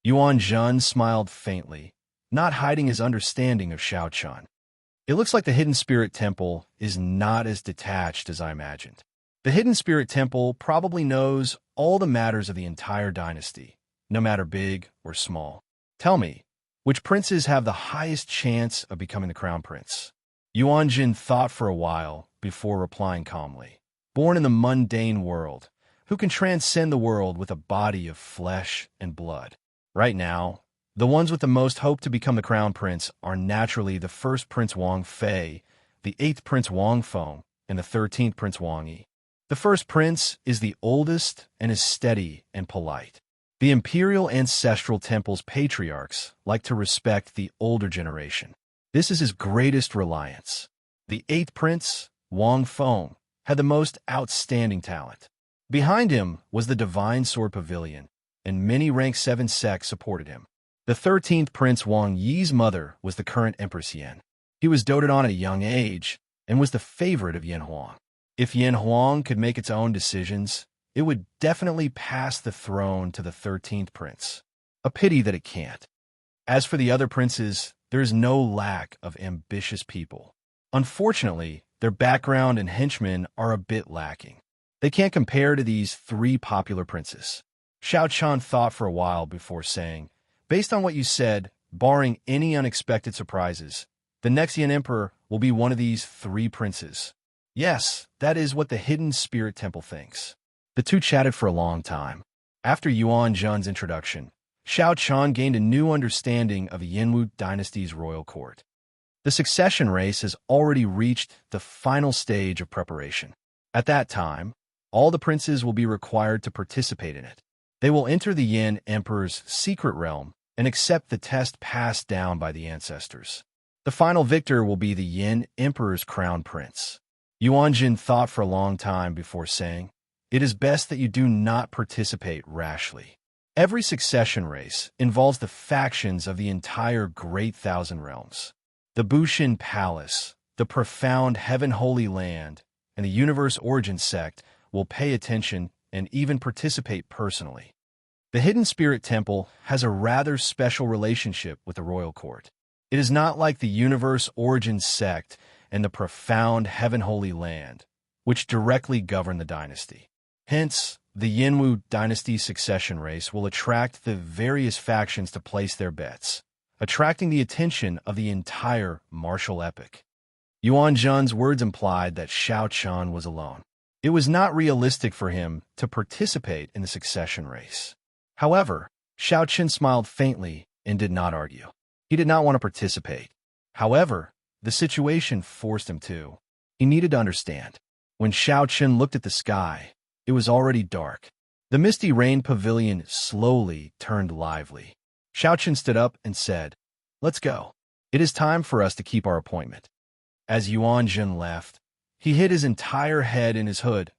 Yuanjun smiled faintly, not hiding his understanding of Xiaochun. "It looks like the Hidden Spirit Temple is not as detached as I imagined. The Hidden Spirit Temple probably knows all the matters of the entire dynasty, no matter big or small. Tell me, which princes have the highest chance of becoming the crown prince?" Yuanjun thought for a while before replying calmly. "Born in the mundane world, who can transcend the world with a body of flesh and blood. Right now, the ones with the most hope to become the crown prince are naturally the first Prince Wang Fei, the 8th Prince Wang Feng, and the 13th Prince Wang Yi. The first prince is the oldest and is steady and polite. The imperial ancestral temple's patriarchs like to respect the older generation. This is his greatest reliance. The 8th Prince, Wang Feng, had the most outstanding talent. Behind him was the Divine Sword Pavilion, and many rank 7 sects supported him. The 13th Prince Wang Yi's mother was the current Empress Yin. He was doted on at a young age and was the favorite of Yin Huang. If Yin Huang could make its own decisions, it would definitely pass the throne to the 13th Prince. A pity that it can't. As for the other princes, there is no lack of ambitious people. Unfortunately, their background and henchmen are a bit lacking. They can't compare to these 3 popular princes." Xiaochun thought for a while before saying, "Based on what you said, barring any unexpected surprises, the next Yin Emperor will be one of these 3 princes." "Yes, that is what the Hidden Spirit Temple thinks." The two chatted for a long time. After Yuanjun's introduction, Xiaochun gained a new understanding of the Yinwu dynasty's royal court. The succession race has already reached the final stage of preparation. At that time, all the princes will be required to participate in it. They will enter the Yin Emperor's secret realm and accept the test passed down by the ancestors. The final victor will be the Yin Emperor's crown prince. Yuanjun thought for a long time before saying, "It is best that you do not participate rashly. Every succession race involves the factions of the entire Great Thousand Realms. The Bushin Palace, the profound Heaven Holy Land, and the Universe Origin sect will pay attention and even participate personally. The Hidden Spirit Temple has a rather special relationship with the royal court. It is not like the Universe Origin sect and the profound Heaven Holy Land, which directly govern the dynasty. Hence, the Yinwu dynasty succession race will attract the various factions to place their bets, attracting the attention of the entire martial epic." Yuanjun's words implied that Xiaochun was alone. It was not realistic for him to participate in the succession race. However, Xiaochun smiled faintly and did not argue. He did not want to participate. However, the situation forced him to. He needed to understand. When Xiaochun looked at the sky, it was already dark. The Misty Rain Pavilion slowly turned lively. Xiaochun stood up and said, "Let's go. It is time for us to keep our appointment." As Yuanjun left, he hid his entire head in his hood,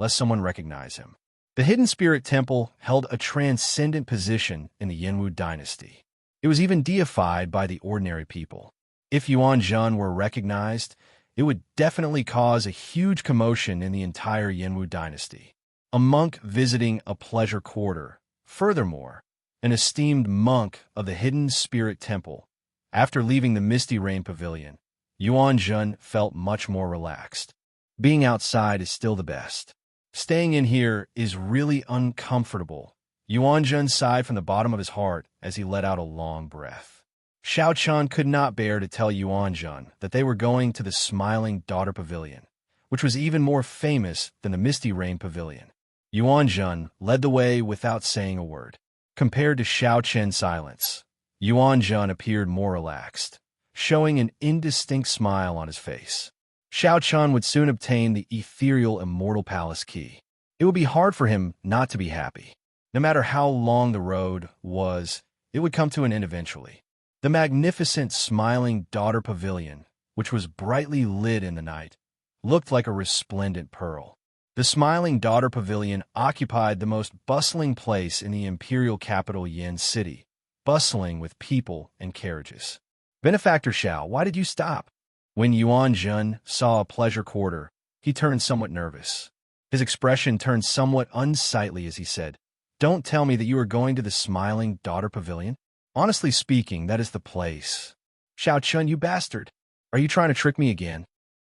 lest someone recognize him. The Hidden Spirit Temple held a transcendent position in the Yanwu dynasty. It was even deified by the ordinary people. If Yuan Zhen were recognized, it would definitely cause a huge commotion in the entire Yanwu dynasty. A monk visiting a pleasure quarter. Furthermore, an esteemed monk of the Hidden Spirit Temple. After leaving the Misty Rain Pavilion, Yuan Zhen felt much more relaxed. Being outside is still the best. Staying in here is really uncomfortable. Yuan Zhen sighed from the bottom of his heart as he let out a long breath. Xiaochun could not bear to tell Yuan Zhen that they were going to the Smiling Daughter Pavilion, which was even more famous than the Misty Rain Pavilion. Yuan Zhen led the way without saying a word. Compared to Xiaochun's silence, Yuan Zhen appeared more relaxed, showing an indistinct smile on his face. Xiaochun would soon obtain the ethereal Immortal Palace key. It would be hard for him not to be happy. No matter how long the road was, it would come to an end eventually. The magnificent Smiling Daughter Pavilion, which was brightly lit in the night, looked like a resplendent pearl. The Smiling Daughter Pavilion occupied the most bustling place in the imperial capital Yin City, bustling with people and carriages. Benefactor Xiao, why did you stop? When Yuan Zhen saw a pleasure quarter, he turned somewhat nervous. His expression turned somewhat unsightly as he said, "Don't tell me that you are going to the Smiling Daughter Pavilion? Honestly speaking, that is the place." Xiaochun, you bastard. Are you trying to trick me again?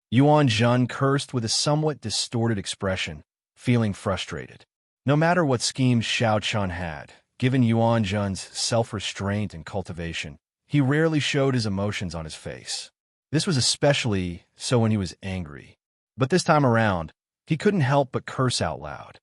Yuan Zhen cursed with a somewhat distorted expression, feeling frustrated. No matter what schemes Xiaochun had, given Yuan Zhen's self-restraint and cultivation, he rarely showed his emotions on his face. This was especially so when he was angry. But this time around, he couldn't help but curse out loud.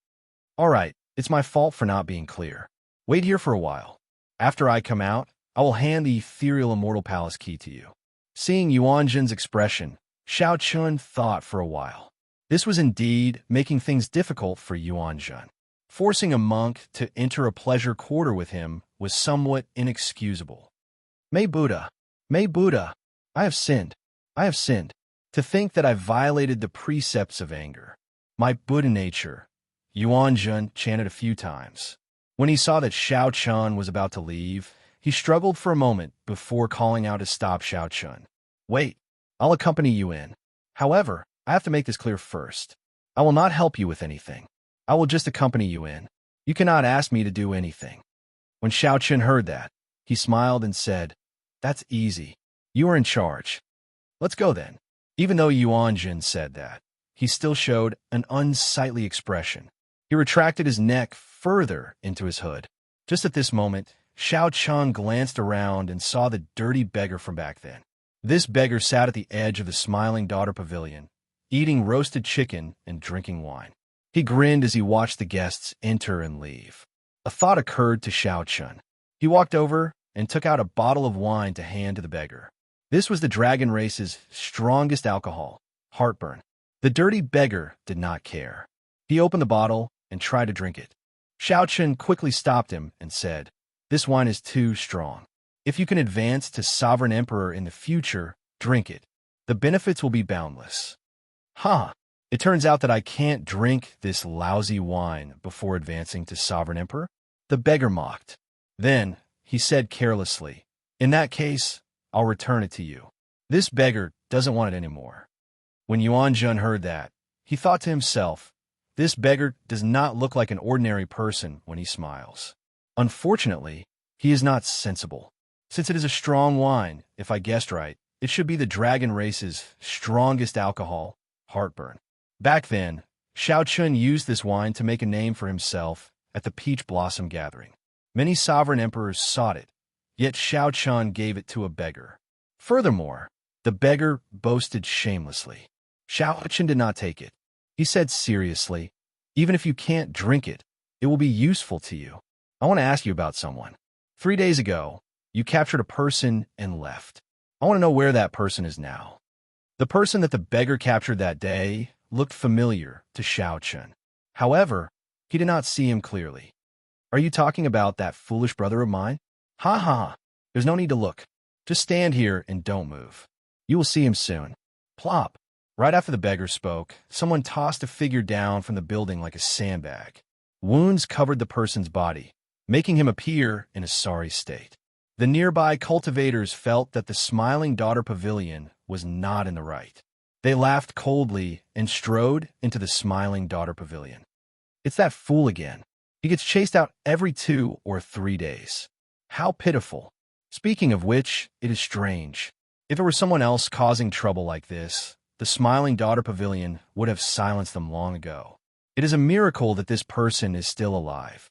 "All right, it's my fault for not being clear. Wait here for a while. After I come out, I will hand the ethereal Immortal Palace key to you." Seeing Yuan Zhen's expression, Xiaochun thought for a while. This was indeed making things difficult for Yuan Zhen. Forcing a monk to enter a pleasure quarter with him was somewhat inexcusable. May Buddha, I have sinned. I have sinned. To think that I violated the precepts of anger. My Buddha nature, Yuan Zhen chanted a few times. When he saw that Xiaochun was about to leave, he struggled for a moment before calling out to stop Xiaochun. "Wait, I'll accompany you in. However, I have to make this clear first. I will not help you with anything. I will just accompany you in. You cannot ask me to do anything." When Xiaochun heard that, he smiled and said, "That's easy. You are in charge. Let's go then." Even though Yuan Zhen said that, he still showed an unsightly expression. He retracted his neck further into his hood. Just at this moment, Xiaochun glanced around and saw the dirty beggar from back then. This beggar sat at the edge of the Smiling Daughter Pavilion, eating roasted chicken and drinking wine. He grinned as he watched the guests enter and leave. A thought occurred to Xiaochun. He walked over and took out a bottle of wine to hand to the beggar. This was the dragon race's strongest alcohol, heartburn. The dirty beggar did not care. He opened the bottle and tried to drink it. Xiaochun quickly stopped him and said, "This wine is too strong. If you can advance to Sovereign Emperor in the future, drink it. The benefits will be boundless." "Huh, it turns out that I can't drink this lousy wine before advancing to Sovereign Emperor?" The beggar mocked. Then he said carelessly, "In that case, I'll return it to you." This beggar doesn't want it anymore. When Yuan Zhen heard that, he thought to himself, "This beggar does not look like an ordinary person when he smiles. Unfortunately, he is not sensible. Since it is a strong wine, if I guessed right, it should be the dragon race's strongest alcohol, heartburn." Back then, Xiaochun used this wine to make a name for himself at the Peach Blossom Gathering. Many sovereign emperors sought it, yet Xiaochun gave it to a beggar. Furthermore, the beggar boasted shamelessly. Xiaochun did not take it. He said seriously, "Even if you can't drink it, it will be useful to you. I want to ask you about someone. 3 days ago, you captured a person and left. I want to know where that person is now." The person that the beggar captured that day looked familiar to Xiaochun. However, he did not see him clearly. "Are you talking about that foolish brother of mine? Ha ha, there's no need to look. Just stand here and don't move. You will see him soon." Plop. Right after the beggar spoke, someone tossed a figure down from the building like a sandbag. Wounds covered the person's body, making him appear in a sorry state. The nearby cultivators felt that the Smiling Daughter Pavilion was not in the right. They laughed coldly and strode into the Smiling Daughter Pavilion. It's that fool again. He gets chased out every 2 or 3 days. How pitiful. Speaking of which, it is strange. If it were someone else causing trouble like this, the Smiling Daughter Pavilion would have silenced them long ago. It is a miracle that this person is still alive.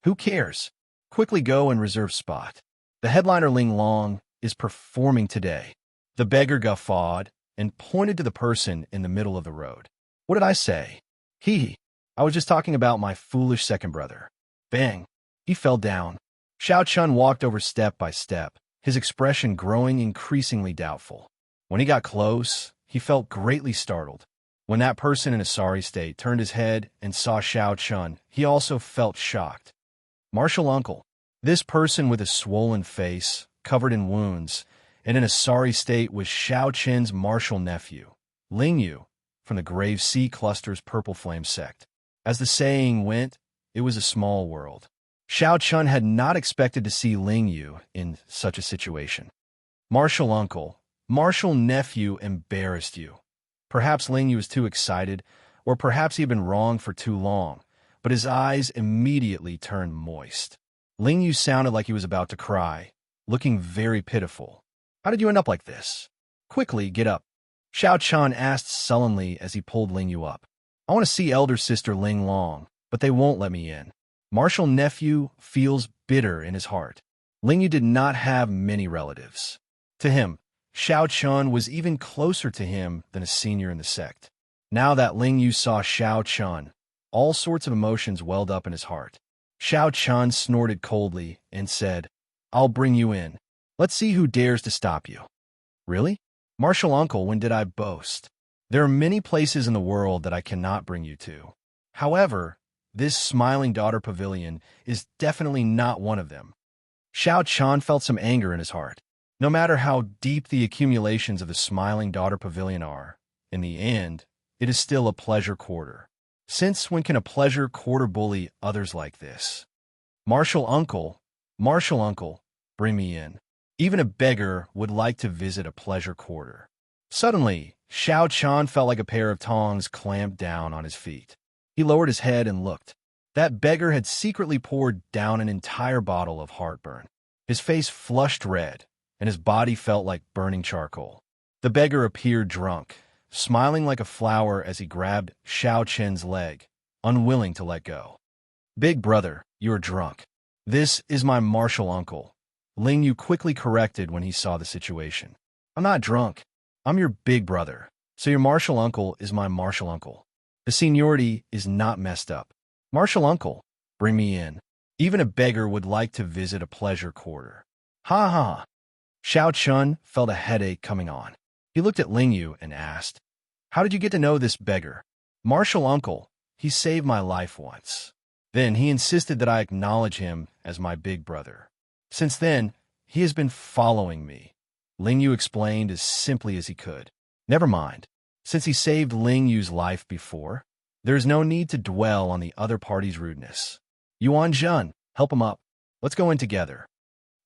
Who cares? Quickly go and reserve spot. The headliner Ling Long is performing today. The beggar guffawed and pointed to the person in the middle of the road. What did I say? I was just talking about my foolish second brother. Bang! He fell down. Xiao Chun walked over step by step, his expression growing increasingly doubtful. When he got close, he felt greatly startled. When that person in a sorry state turned his head and saw Xiao Chun, he also felt shocked. Martial uncle. This person with a swollen face, covered in wounds, and in a sorry state was Xiao Chen's martial nephew, Ling Yu, from the Grave Sea Cluster's Purple Flame sect. As the saying went, it was a small world. Xiao Chun had not expected to see Ling Yu in such a situation. Martial uncle, martial nephew embarrassed you. Perhaps Ling Yu was too excited, or perhaps he had been wrong for too long, but his eyes immediately turned moist. Ling Yu sounded like he was about to cry, looking very pitiful. How did you end up like this? Quickly, get up. Xiao Chun asked sullenly as he pulled Ling Yu up. I want to see elder sister Ling Long, but they won't let me in. Martial nephew feels bitter in his heart. Ling Yu did not have many relatives. To him, Xiao Chun was even closer to him than a senior in the sect. Now that Ling Yu saw Xiao Chun, all sorts of emotions welled up in his heart. Xiao Chun snorted coldly and said, I'll bring you in. Let's see who dares to stop you. Really? Martial uncle, when did I boast? There are many places in the world that I cannot bring you to. However, this Smiling Daughter Pavilion is definitely not one of them. Xiao Chun felt some anger in his heart. No matter how deep the accumulations of the Smiling Daughter Pavilion are, in the end, it is still a pleasure quarter. Since when can a pleasure quarter bully others like this? Martial uncle, bring me in. Even a beggar would like to visit a pleasure quarter. Suddenly, Xiao Chun felt like a pair of tongs clamped down on his feet. He lowered his head and looked. That beggar had secretly poured down an entire bottle of heartburn. His face flushed red, and his body felt like burning charcoal. The beggar appeared drunk, smiling like a flower as he grabbed Xiao Chen's leg, unwilling to let go. Big brother, you are drunk. This is my martial uncle. Ling Yu quickly corrected when he saw the situation. I'm not drunk. I'm your big brother, so your martial uncle is my martial uncle. The seniority is not messed up. Martial uncle, bring me in. Even a beggar would like to visit a pleasure quarter. Ha ha. Xiao Chun felt a headache coming on. He looked at Ling Yu and asked, How did you get to know this beggar? Martial uncle, he saved my life once. Then he insisted that I acknowledge him as my big brother. Since then, he has been following me. Ling Yu explained as simply as he could. Never mind. Since he saved Ling Yu's life before, there is no need to dwell on the other party's rudeness. Yuan Zhen, help him up. Let's go in together.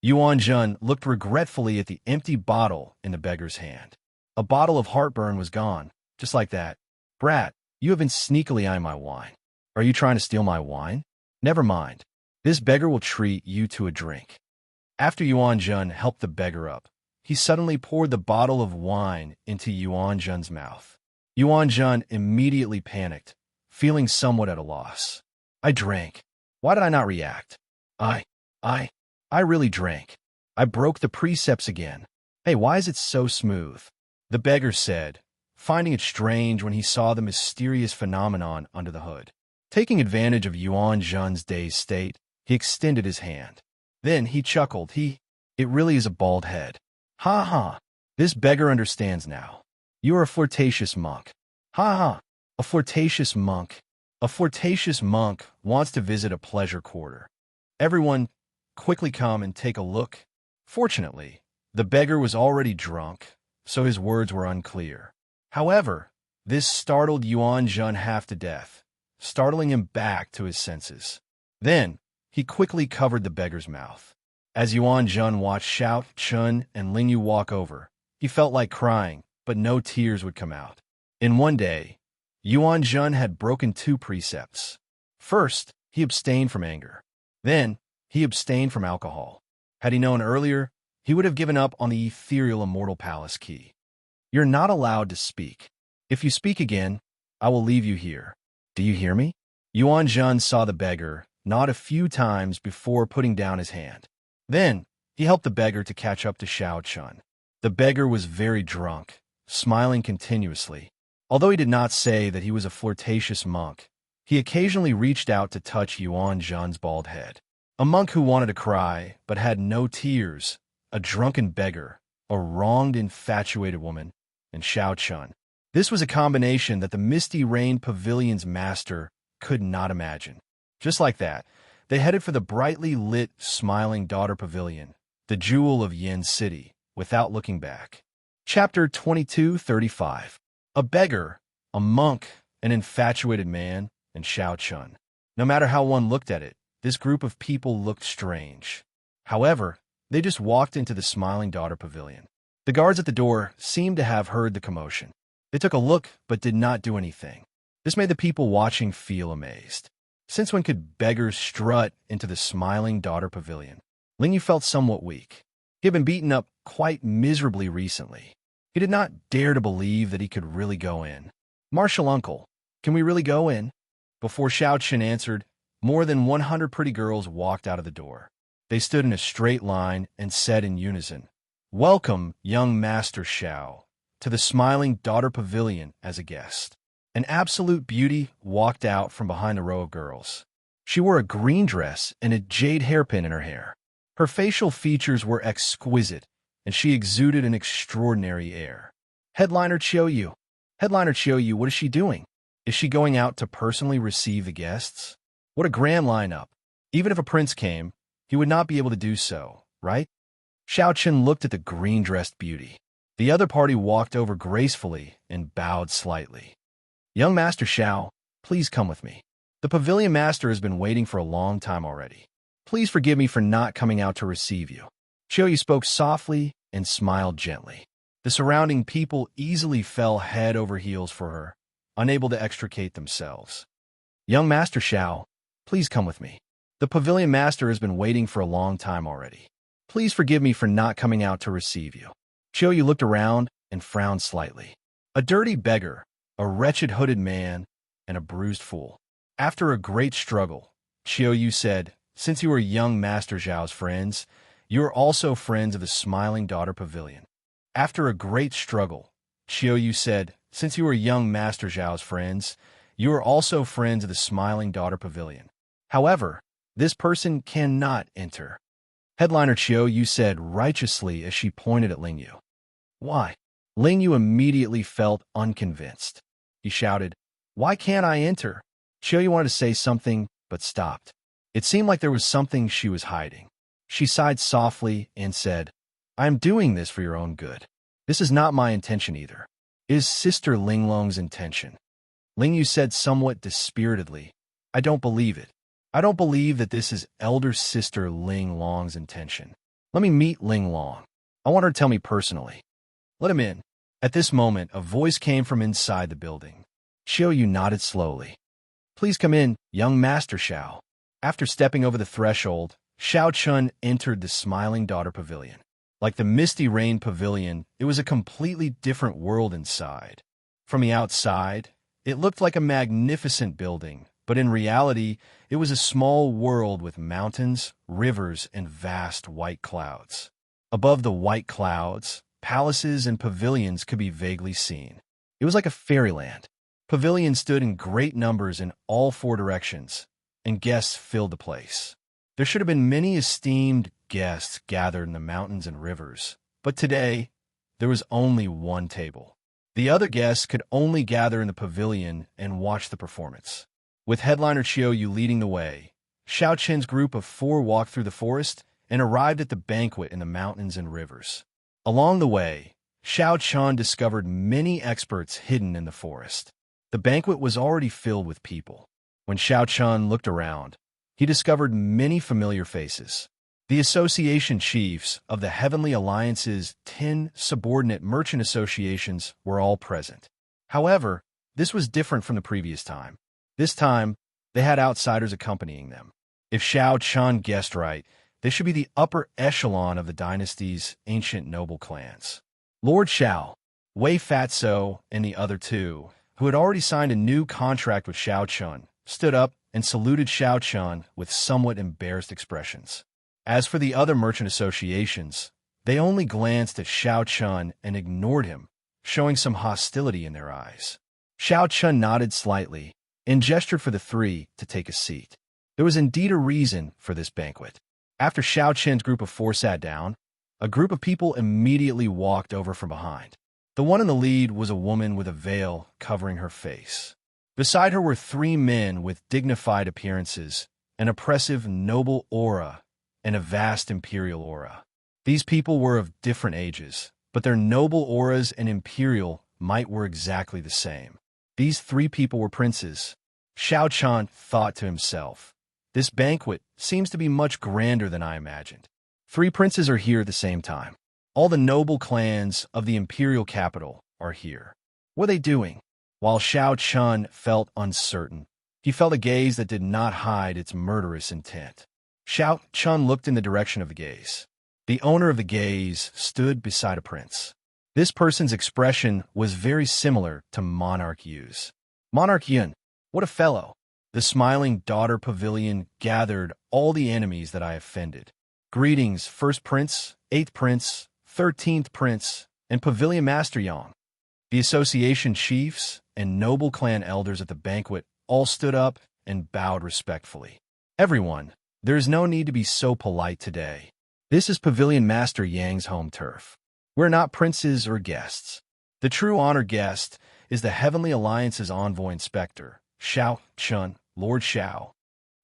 Yuan Zhen looked regretfully at the empty bottle in the beggar's hand. A bottle of heartburn was gone, just like that. Brat, you have been sneakily eyeing my wine. Are you trying to steal my wine? Never mind. This beggar will treat you to a drink. After Yuan Zhen helped the beggar up, he suddenly poured the bottle of wine into Yuan Zhen's mouth. Yuan Zhen immediately panicked, feeling somewhat at a loss. I drank. Why did I not react? I really drank. I broke the precepts again. Hey, why is it so smooth? The beggar said, finding it strange when he saw the mysterious phenomenon under the hood. Taking advantage of Yuan Zhen's dazed state, he extended his hand. Then he chuckled. It really is a bald head. Ha ha. This beggar understands now. You are a flirtatious monk. Ha ha. A flirtatious monk. A flirtatious monk wants to visit a pleasure quarter. Everyone, quickly come and take a look. Fortunately, the beggar was already drunk, so his words were unclear. However, This startled Yuan Jun half to death, startling him back to his senses. Then, he quickly covered the beggar's mouth. As Yuan Jun watched Xiao Chun and Ling Yu walk over, he felt like crying, but no tears would come out. In one day, Yuan Jun had broken 2 precepts. First, he abstained from anger. Then, he abstained from alcohol. Had he known earlier, he would have given up on the ethereal Immortal Palace key. You're not allowed to speak. If you speak again, I will leave you here. Do you hear me? Yuan Jun saw the beggar nod a few times before putting down his hand. Then, he helped the beggar to catch up to Xiao Chun. The beggar was very drunk, smiling continuously. Although he did not say that he was a flirtatious monk, he occasionally reached out to touch Yuan Jun's bald head. A monk who wanted to cry but had no tears, a drunken beggar, a wronged infatuated woman, and Xiao Chun. This was a combination that the Misty Rain Pavilion's master could not imagine. Just like that, they headed for the brightly lit, smiling Daughter Pavilion, the jewel of Yin City, without looking back. Chapter 22:35. A beggar, a monk, an infatuated man, and Xiao Chun. No matter how one looked at it, this group of people looked strange. However, they just walked into the smiling Daughter Pavilion. The guards at the door seemed to have heard the commotion. They took a look but did not do anything. This made the people watching feel amazed. Since when could beggars strut into the smiling Daughter Pavilion? Ling Yu felt somewhat weak. He had been beaten up quite miserably recently. He did not dare to believe that he could really go in. Martial uncle, can we really go in? Before Xiao Chen answered, more than 100 pretty girls walked out of the door. They stood in a straight line and said in unison, "Welcome, young Master Xiao, to the smiling Daughter Pavilion as a guest." An absolute beauty walked out from behind a row of girls. She wore a green dress and a jade hairpin in her hair. Her facial features were exquisite, and she exuded an extraordinary air. Headliner Qiuyu. Headliner Qiuyu, what is she doing? Is she going out to personally receive the guests? What a grand lineup. Even if a prince came, he would not be able to do so, right? Xiao Chen looked at the green-dressed beauty. The other party walked over gracefully and bowed slightly. Young Master Xiao, please come with me. The pavilion master has been waiting for a long time already. Please forgive me for not coming out to receive you. Qiuyu spoke softly and smiled gently. The surrounding people easily fell head over heels for her, unable to extricate themselves. Young Master Xiao, please come with me. The pavilion master has been waiting for a long time already. Please forgive me for not coming out to receive you. Qiuyu looked around and frowned slightly. A dirty beggar, a wretched hooded man, and a bruised fool. After a great struggle, Qiuyu said, "Since you are young Master Zhao's friends, you are also friends of the smiling Daughter Pavilion." After a great struggle, Qiuyu said, "Since you are young Master Zhao's friends, you are also friends of the smiling Daughter Pavilion. However, this person cannot enter." Headliner Qiuyu said righteously as she pointed at Ling Yu. Why? Ling Yu immediately felt unconvinced. He shouted, "Why can't I enter?" Qiuyu wanted to say something, but stopped. It seemed like there was something she was hiding. She sighed softly and said, "I am doing this for your own good. This is not my intention either. It is Sister Linglong's intention." Ling Yu said somewhat dispiritedly, "I don't believe it. I don't believe that this is Elder Sister Ling Long's intention. Let me meet Ling Long. I want her to tell me personally." "Let him in." At this moment, a voice came from inside the building. Qiuyu nodded slowly. "Please come in, young Master Xiao." After stepping over the threshold, Xiao Chun entered the smiling Daughter Pavilion. Like the Misty Rain Pavilion, it was a completely different world inside. From the outside, it looked like a magnificent building, but in reality, it was a small world with mountains, rivers, and vast white clouds. Above the white clouds, palaces and pavilions could be vaguely seen. It was like a fairyland. Pavilions stood in great numbers in all 4 directions, and guests filled the place. There should have been many esteemed guests gathered in the mountains and rivers, but today, there was only one table. The other guests could only gather in the pavilion and watch the performance. With headliner Qiuyu leading the way, Xiao Chen's group of 4 walked through the forest and arrived at the banquet in the mountains and rivers. Along the way, Xiao Chun discovered many experts hidden in the forest. The banquet was already filled with people. When Xiao Chun looked around, he discovered many familiar faces. The association chiefs of the Heavenly Alliance's 10 subordinate merchant associations were all present. However, this was different from the previous time. This time, they had outsiders accompanying them. If Xiao Chun guessed right, they should be the upper echelon of the dynasty's ancient noble clans. Lord Xiao, Wei Fatso, and the other two, who had already signed a new contract with Xiao Chun, stood up and saluted Xiao Chun with somewhat embarrassed expressions. As for the other merchant associations, they only glanced at Xiao Chun and ignored him, showing some hostility in their eyes. Xiao Chun nodded slightly and gestured for the three to take a seat. There was indeed a reason for this banquet. After Xiao Chun's group of four sat down, a group of people immediately walked over from behind. The one in the lead was a woman with a veil covering her face. Beside her were three men with dignified appearances, an oppressive noble aura, and a vast imperial aura. These people were of different ages, but their noble auras and imperial might were exactly the same. These three people were princes. Xiao Chun thought to himself, "This banquet seems to be much grander than I imagined. Three princes are here at the same time. All the noble clans of the imperial capital are here. What are they doing?" While Xiao Chun felt uncertain, he felt a gaze that did not hide its murderous intent. Xiao Chun looked in the direction of the gaze. The owner of the gaze stood beside a prince. This person's expression was very similar to Monarch Yu's. "Monarch Yun, what a fellow!" The smiling daughter pavilion gathered all the enemies that I offended. "Greetings, first prince, 8th prince, 13th prince, and pavilion master Yang." The association chiefs and noble clan elders at the banquet all stood up and bowed respectfully. "Everyone, there is no need to be so polite today. This is Pavilion Master Yang's home turf. We're not princes or guests. The true honored guest is the Heavenly Alliance's envoy inspector, Xiao Chun, Lord Xiao."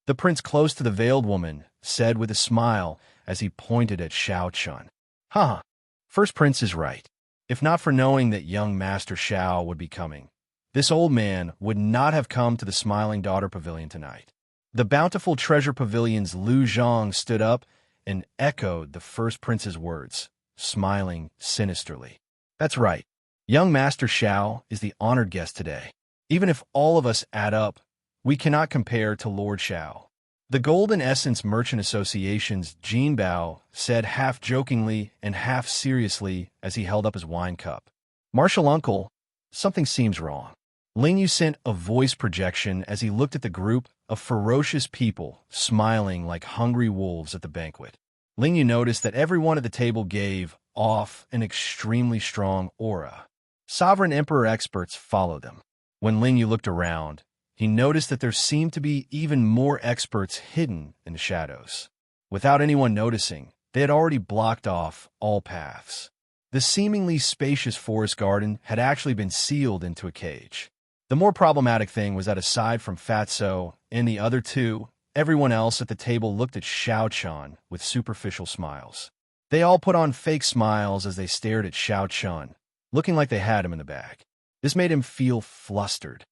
The prince close to the veiled woman said with a smile as he pointed at Xiao Chun. "Huh, first prince is right. If not for knowing that young Master Xiao would be coming, this old man would not have come to the Smiling Daughter Pavilion tonight." The Bountiful Treasure Pavilion's Lu Zhang stood up and echoed the first prince's words, smiling sinisterly. "That's right. Young Master Xiao is the honored guest today. Even if all of us add up, we cannot compare to Lord Xiao." The Golden Essence Merchant Association's Jin Bao said half jokingly and half seriously as he held up his wine cup. "Martial uncle, something seems wrong." Ling Yu sent a voice projection as he looked at the group of ferocious people smiling like hungry wolves at the banquet. Ling Yu noticed that everyone at the table gave off an extremely strong aura. Sovereign Emperor experts followed them. When Ling Yu looked around, he noticed that there seemed to be even more experts hidden in the shadows. Without anyone noticing, they had already blocked off all paths. The seemingly spacious forest garden had actually been sealed into a cage. The more problematic thing was that aside from Fatso and the other two, everyone else at the table looked at Xiao Chun with superficial smiles. They all put on fake smiles as they stared at Xiao Chun, looking like they had him in the bag. This made him feel flustered.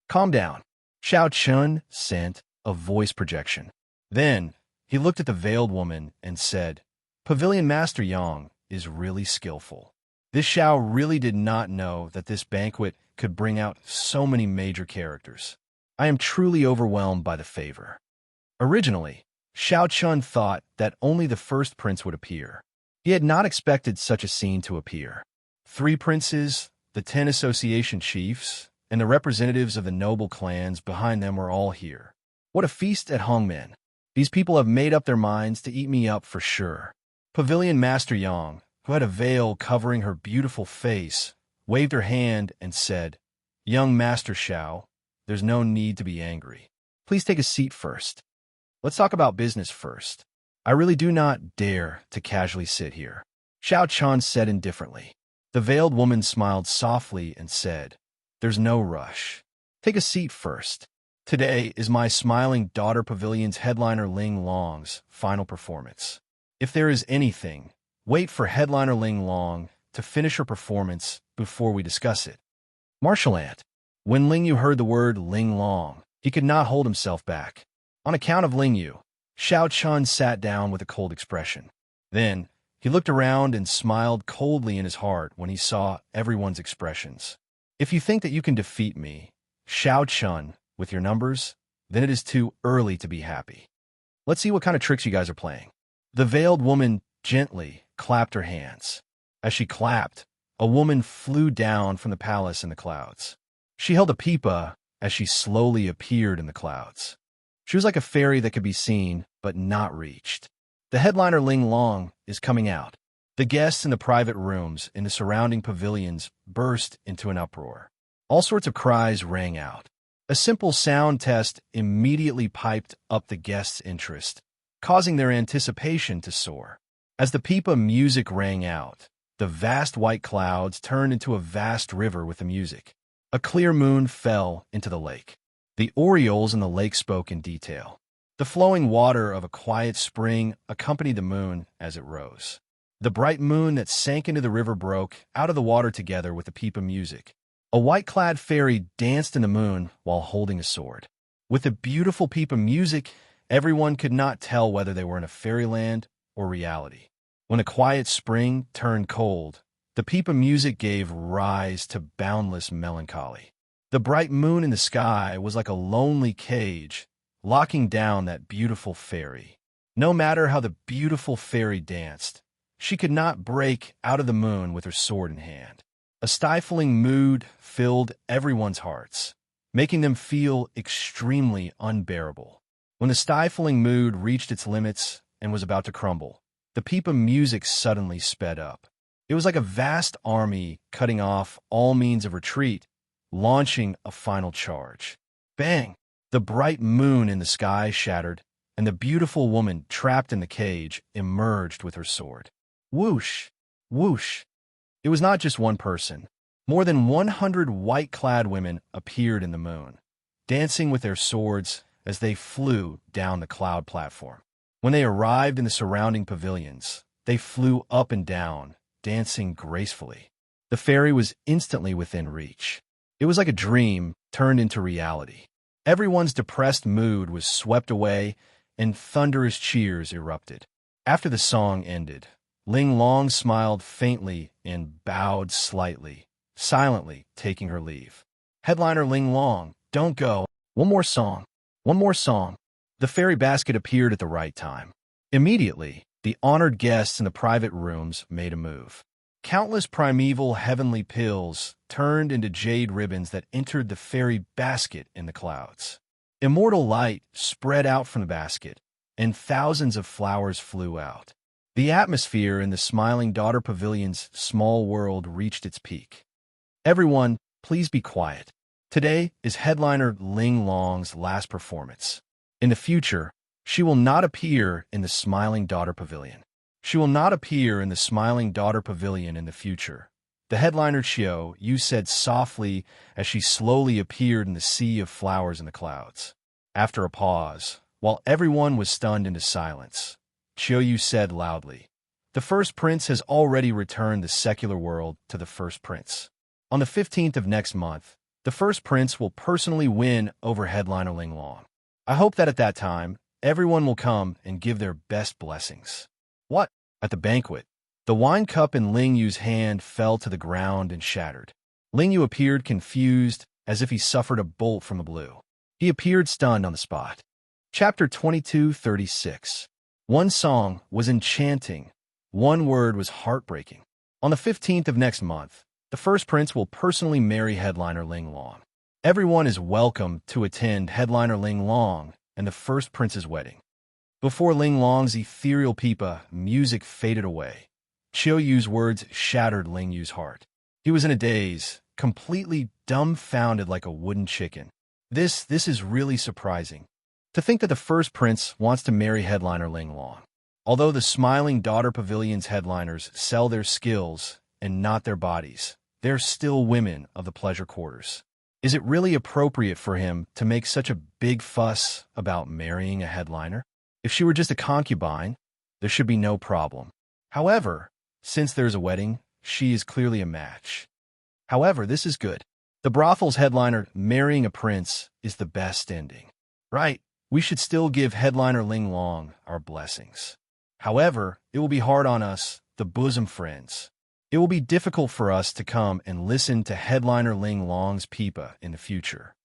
"Calm down," Xiao Chun sent a voice projection. Then he looked at the veiled woman and said, "Pavilion Master Yang is really skillful. This Xiao really did not know that this banquet could bring out so many major characters. I am truly overwhelmed by the favor." Originally, Xiao Chun thought that only the first prince would appear. He had not expected such a scene to appear. 3 princes, the 10 association chiefs, and the representatives of the noble clans behind them were all here. What a feast at Hongmen. These people have made up their minds to eat me up for sure. Pavilion Master Yang, who had a veil covering her beautiful face, waved her hand and said, "Young Master Xiao, there's no need to be angry. Please take a seat first. Let's talk about business first. I really do not dare to casually sit here." Xiao Chun said indifferently. The veiled woman smiled softly and said, "There's no rush. Take a seat first. Today is my Smiling Daughter Pavilion's headliner Ling Long's final performance. If there is anything, wait for headliner Ling Long to finish her performance before we discuss it. Martial ant. When Ling Yu heard the word Ling Long, he could not hold himself back. On account of Ling Yu, Xiao Chun sat down with a cold expression. Then, he looked around and smiled coldly in his heart when he saw everyone's expressions. If you think that you can defeat me, Xiao Chun, with your numbers, then it is too early to be happy. Let's see what kind of tricks you guys are playing. The veiled woman gently clapped her hands. As she clapped, a woman flew down from the palace in the clouds. She held a pipa as she slowly appeared in the clouds. She was like a fairy that could be seen but not reached. The headliner Ling Long is coming out. The guests in the private rooms in the surrounding pavilions burst into an uproar. All sorts of cries rang out. A simple sound test immediately piped up the guests' interest, causing their anticipation to soar. As the pipa music rang out, the vast white clouds turned into a vast river with the music. A clear moon fell into the lake. The orioles in the lake spoke in detail. The flowing water of a quiet spring accompanied the moon as it rose. The bright moon that sank into the river broke out of the water together with the pipa music. A white-clad fairy danced in the moon while holding a sword. With the beautiful pipa music, everyone could not tell whether they were in a fairyland or reality. When a quiet spring turned cold, the pipa music gave rise to boundless melancholy. The bright moon in the sky was like a lonely cage, locking down that beautiful fairy. No matter how the beautiful fairy danced, she could not break out of the moon with her sword in hand. A stifling mood filled everyone's hearts, making them feel extremely unbearable. When the stifling mood reached its limits and was about to crumble, the pipa music suddenly sped up. It was like a vast army cutting off all means of retreat, launching a final charge. Bang! The bright moon in the sky shattered, and the beautiful woman trapped in the cage emerged with her sword. Whoosh! Whoosh! It was not just one person. More than 100 white-clad women appeared in the moon, dancing with their swords as they flew down the cloud platform. When they arrived in the surrounding pavilions, they flew up and down, dancing gracefully. The fairy was instantly within reach. It was like a dream turned into reality. Everyone's depressed mood was swept away, and thunderous cheers erupted. After the song ended, Ling Long smiled faintly and bowed slightly, silently taking her leave. Headliner Ling Long, don't go. One more song. One more song. The fairy basket appeared at the right time. Immediately, the honored guests in the private rooms made a move. Countless primeval heavenly pills turned into jade ribbons that entered the fairy basket in the clouds. Immortal light spread out from the basket, and thousands of flowers flew out. The atmosphere in the Smiling Daughter Pavilion's small world reached its peak. Everyone, please be quiet. Today is headliner Ling Long's last performance. In the future, she will not appear in the Smiling Daughter Pavilion. She will not appear in the Smiling Daughter Pavilion in the future. The headliner Xiao Yu said softly as she slowly appeared in the sea of flowers in the clouds. After a pause, while everyone was stunned into silence, Xiao Yu said loudly, "The first prince has already returned the secular world to the first prince. On the 15th of next month, the first prince will personally win over headliner Ling Long. I hope that at that time, everyone will come and give their best blessings." What? At the banquet, the wine cup in Ling Yu's hand fell to the ground and shattered. Ling Yu appeared confused, as if he suffered a bolt from the blue. He appeared stunned on the spot. Chapter 22:36. One song was enchanting. One word was heartbreaking. On the 15th of next month, the first prince will personally marry headliner Ling Long. Everyone is welcome to attend headliner Ling Long and the first prince's wedding. Before Ling Long's ethereal pipa, music faded away. Xiao Yu's words shattered Ling Yu's heart. He was in a daze, completely dumbfounded like a wooden chicken. This is really surprising. To think that the first prince wants to marry headliner Ling Long. Although the Smiling Daughter Pavilion's headliners sell their skills and not their bodies, they're still women of the pleasure quarters. Is it really appropriate for him to make such a big fuss about marrying a headliner? If she were just a concubine, there should be no problem. However, since there's a wedding, she is clearly a match. However, this is good. The brothel's headliner marrying a prince is the best ending. Right, we should still give headliner Ling Long our blessings. However, it will be hard on us, the bosom friends. It will be difficult for us to come and listen to headliner Ling Long's pipa in the future.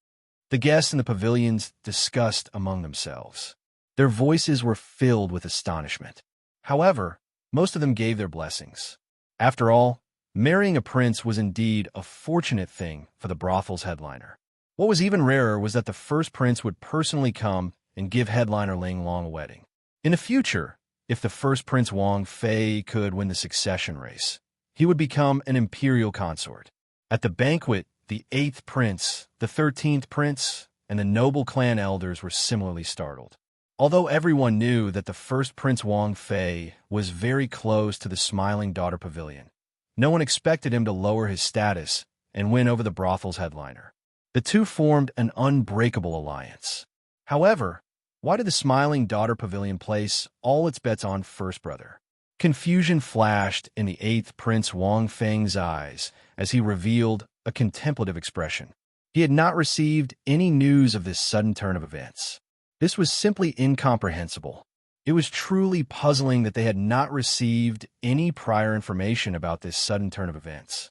The guests in the pavilions discussed among themselves. Their voices were filled with astonishment. However, most of them gave their blessings. After all, marrying a prince was indeed a fortunate thing for the brothel's headliner. What was even rarer was that the first prince would personally come and give headliner Ling Long a wedding. In the future, if the first Prince Wang Fei could win the succession race, he would become an imperial consort. At the banquet, the 8th prince, the 13th prince, and the noble clan elders were similarly startled. Although everyone knew that the first Prince Wang Fei was very close to the Smiling Daughter Pavilion, no one expected him to lower his status and win over the brothel's headliner. The two formed an unbreakable alliance. However, why did the Smiling Daughter Pavilion place all its bets on first brother? Confusion flashed in the 8th Prince Wang Fei's eyes as he revealed a contemplative expression. He had not received any news of this sudden turn of events. This was simply incomprehensible. It was truly puzzling that they had not received any prior information about this sudden turn of events.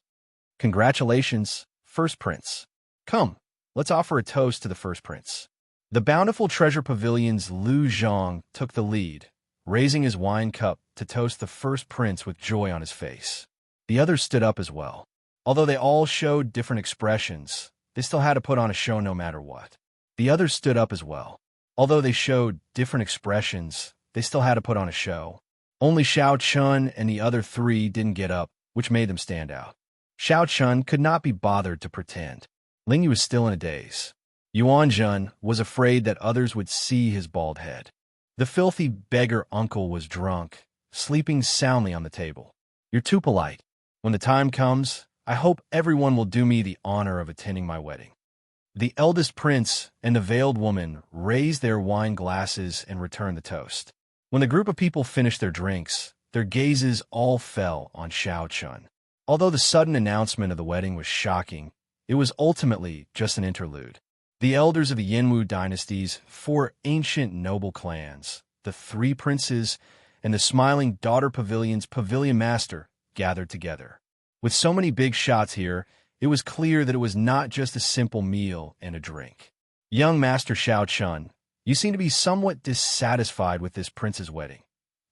Congratulations, First Prince. Come, let's offer a toast to the First Prince. The Bountiful Treasure Pavilion's Lu Zhang took the lead, raising his wine cup to toast the First Prince with joy on his face. The others stood up as well. Although they all showed different expressions, they still had to put on a show no matter what. The others stood up as well. Although they showed different expressions, they still had to put on a show. Only Xiao Chun and the other 3 didn't get up, which made them stand out. Xiao Chun could not be bothered to pretend. Ling Yu was still in a daze. Yuan Zhen was afraid that others would see his bald head. The filthy beggar uncle was drunk, sleeping soundly on the table. You're too polite. When the time comes, I hope everyone will do me the honor of attending my wedding. The eldest prince and the veiled woman raised their wine glasses and returned the toast. When the group of people finished their drinks, their gazes all fell on Xiao Chun. Although the sudden announcement of the wedding was shocking, it was ultimately just an interlude. The elders of the Yinwu dynasty's 4 ancient noble clans, the 3 princes, and the Smiling Daughter Pavilion's pavilion master gathered together. With so many big shots here, it was clear that it was not just a simple meal and a drink. Young Master Xiao Chun, you seem to be somewhat dissatisfied with this prince's wedding.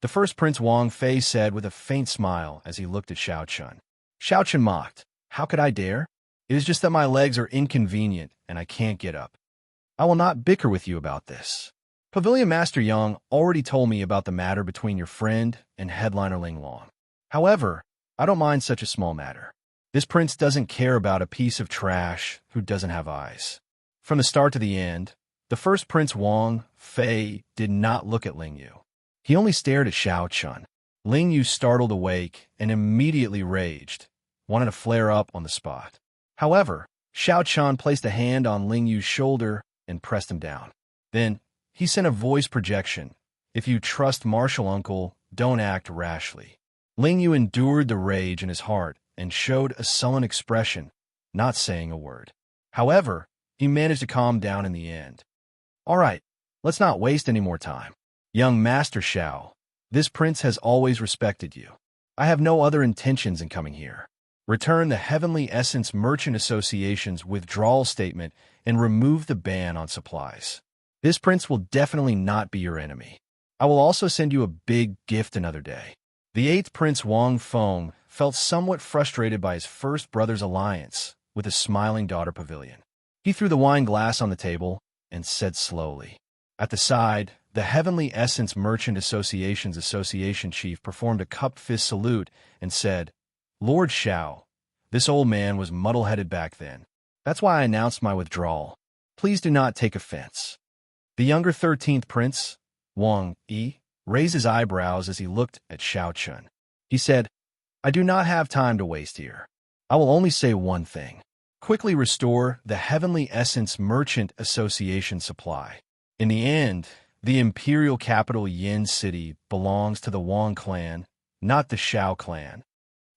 The first Prince Wang Fei said with a faint smile as he looked at Xiao Chun. Xiao Chun mocked. How could I dare? It is just that my legs are inconvenient and I can't get up. I will not bicker with you about this. Pavilion Master Yang already told me about the matter between your friend and headliner Ling Long. However, I don't mind such a small matter. This prince doesn't care about a piece of trash who doesn't have eyes. From the start to the end, the first Prince Wang Fei did not look at Ling Yu. He only stared at Xiao Chun. Ling Yu startled awake and immediately raged, wanted to flare up on the spot. However, Xiao Chun placed a hand on Ling Yu's shoulder and pressed him down. Then, he sent a voice projection. If you trust Martial Uncle, don't act rashly. Ling Yu endured the rage in his heart and showed a sullen expression, not saying a word. However, he managed to calm down in the end. All right, let's not waste any more time. Young Master Xiao, this prince has always respected you. I have no other intentions in coming here. Return the Heavenly Essence Merchant Association's withdrawal statement and remove the ban on supplies. This prince will definitely not be your enemy. I will also send you a big gift another day. The 8th Prince Wang Feng felt somewhat frustrated by his first brother's alliance with the Smiling Daughter Pavilion. He threw the wine glass on the table and said slowly. At the side, the Heavenly Essence Merchant Association's association chief performed a cup-fist salute and said, Lord Xiao, this old man was muddle-headed back then. That's why I announced my withdrawal. Please do not take offense. The younger 13th Prince, Wang Yi, raised his eyebrows as he looked at Xiao Chun. He said, I do not have time to waste here. I will only say one thing. Quickly restore the Heavenly Essence Merchant Association supply. In the end, the imperial capital Yin City belongs to the Wang clan, not the Xiao clan.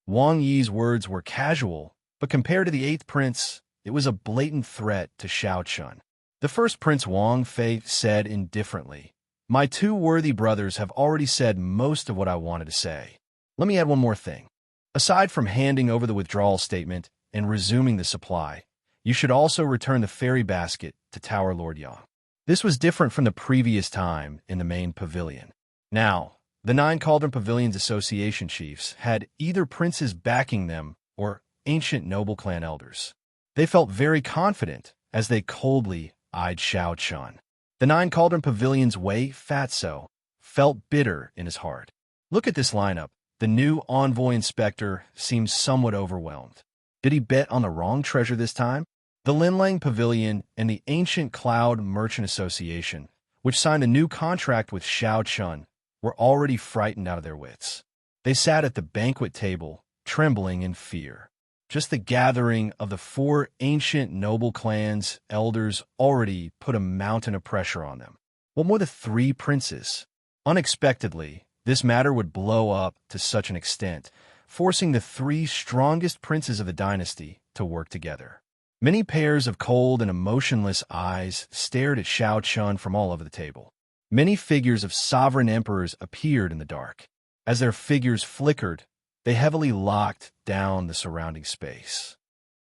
Wang Yi's words were casual, but compared to the eighth prince, it was a blatant threat to Xianxia. The first prince, Wang Fei, said indifferently, "My two worthy brothers have already said most of what I wanted to say. Let me add one more thing. Aside from handing over the withdrawal statement and resuming the supply, you should also return the fairy basket to Tower Lord Yang." This was different from the previous time in the main pavilion. Now, the 9 Cauldron Pavilions Association chiefs had either princes backing them or ancient noble clan elders. They felt very confident as they coldly eyed Xianxia. The 9 Cauldron Pavilions Wei Fatso felt bitter in his heart. Look at this lineup. The new envoy inspector seems somewhat overwhelmed. Did he bet on the wrong treasure this time? The Linlang Pavilion and the Ancient Cloud Merchant Association, which signed a new contract with Xianxia, were already frightened out of their wits. They sat at the banquet table, trembling in fear. Just the gathering of the 4 ancient noble clans' elders already put a mountain of pressure on them. What more the 3 princes? Unexpectedly, this matter would blow up to such an extent, forcing the 3 strongest princes of the dynasty to work together. Many pairs of cold and emotionless eyes stared at Xianxia from all over the table. Many figures of sovereign emperors appeared in the dark. As their figures flickered, they heavily locked down the surrounding space.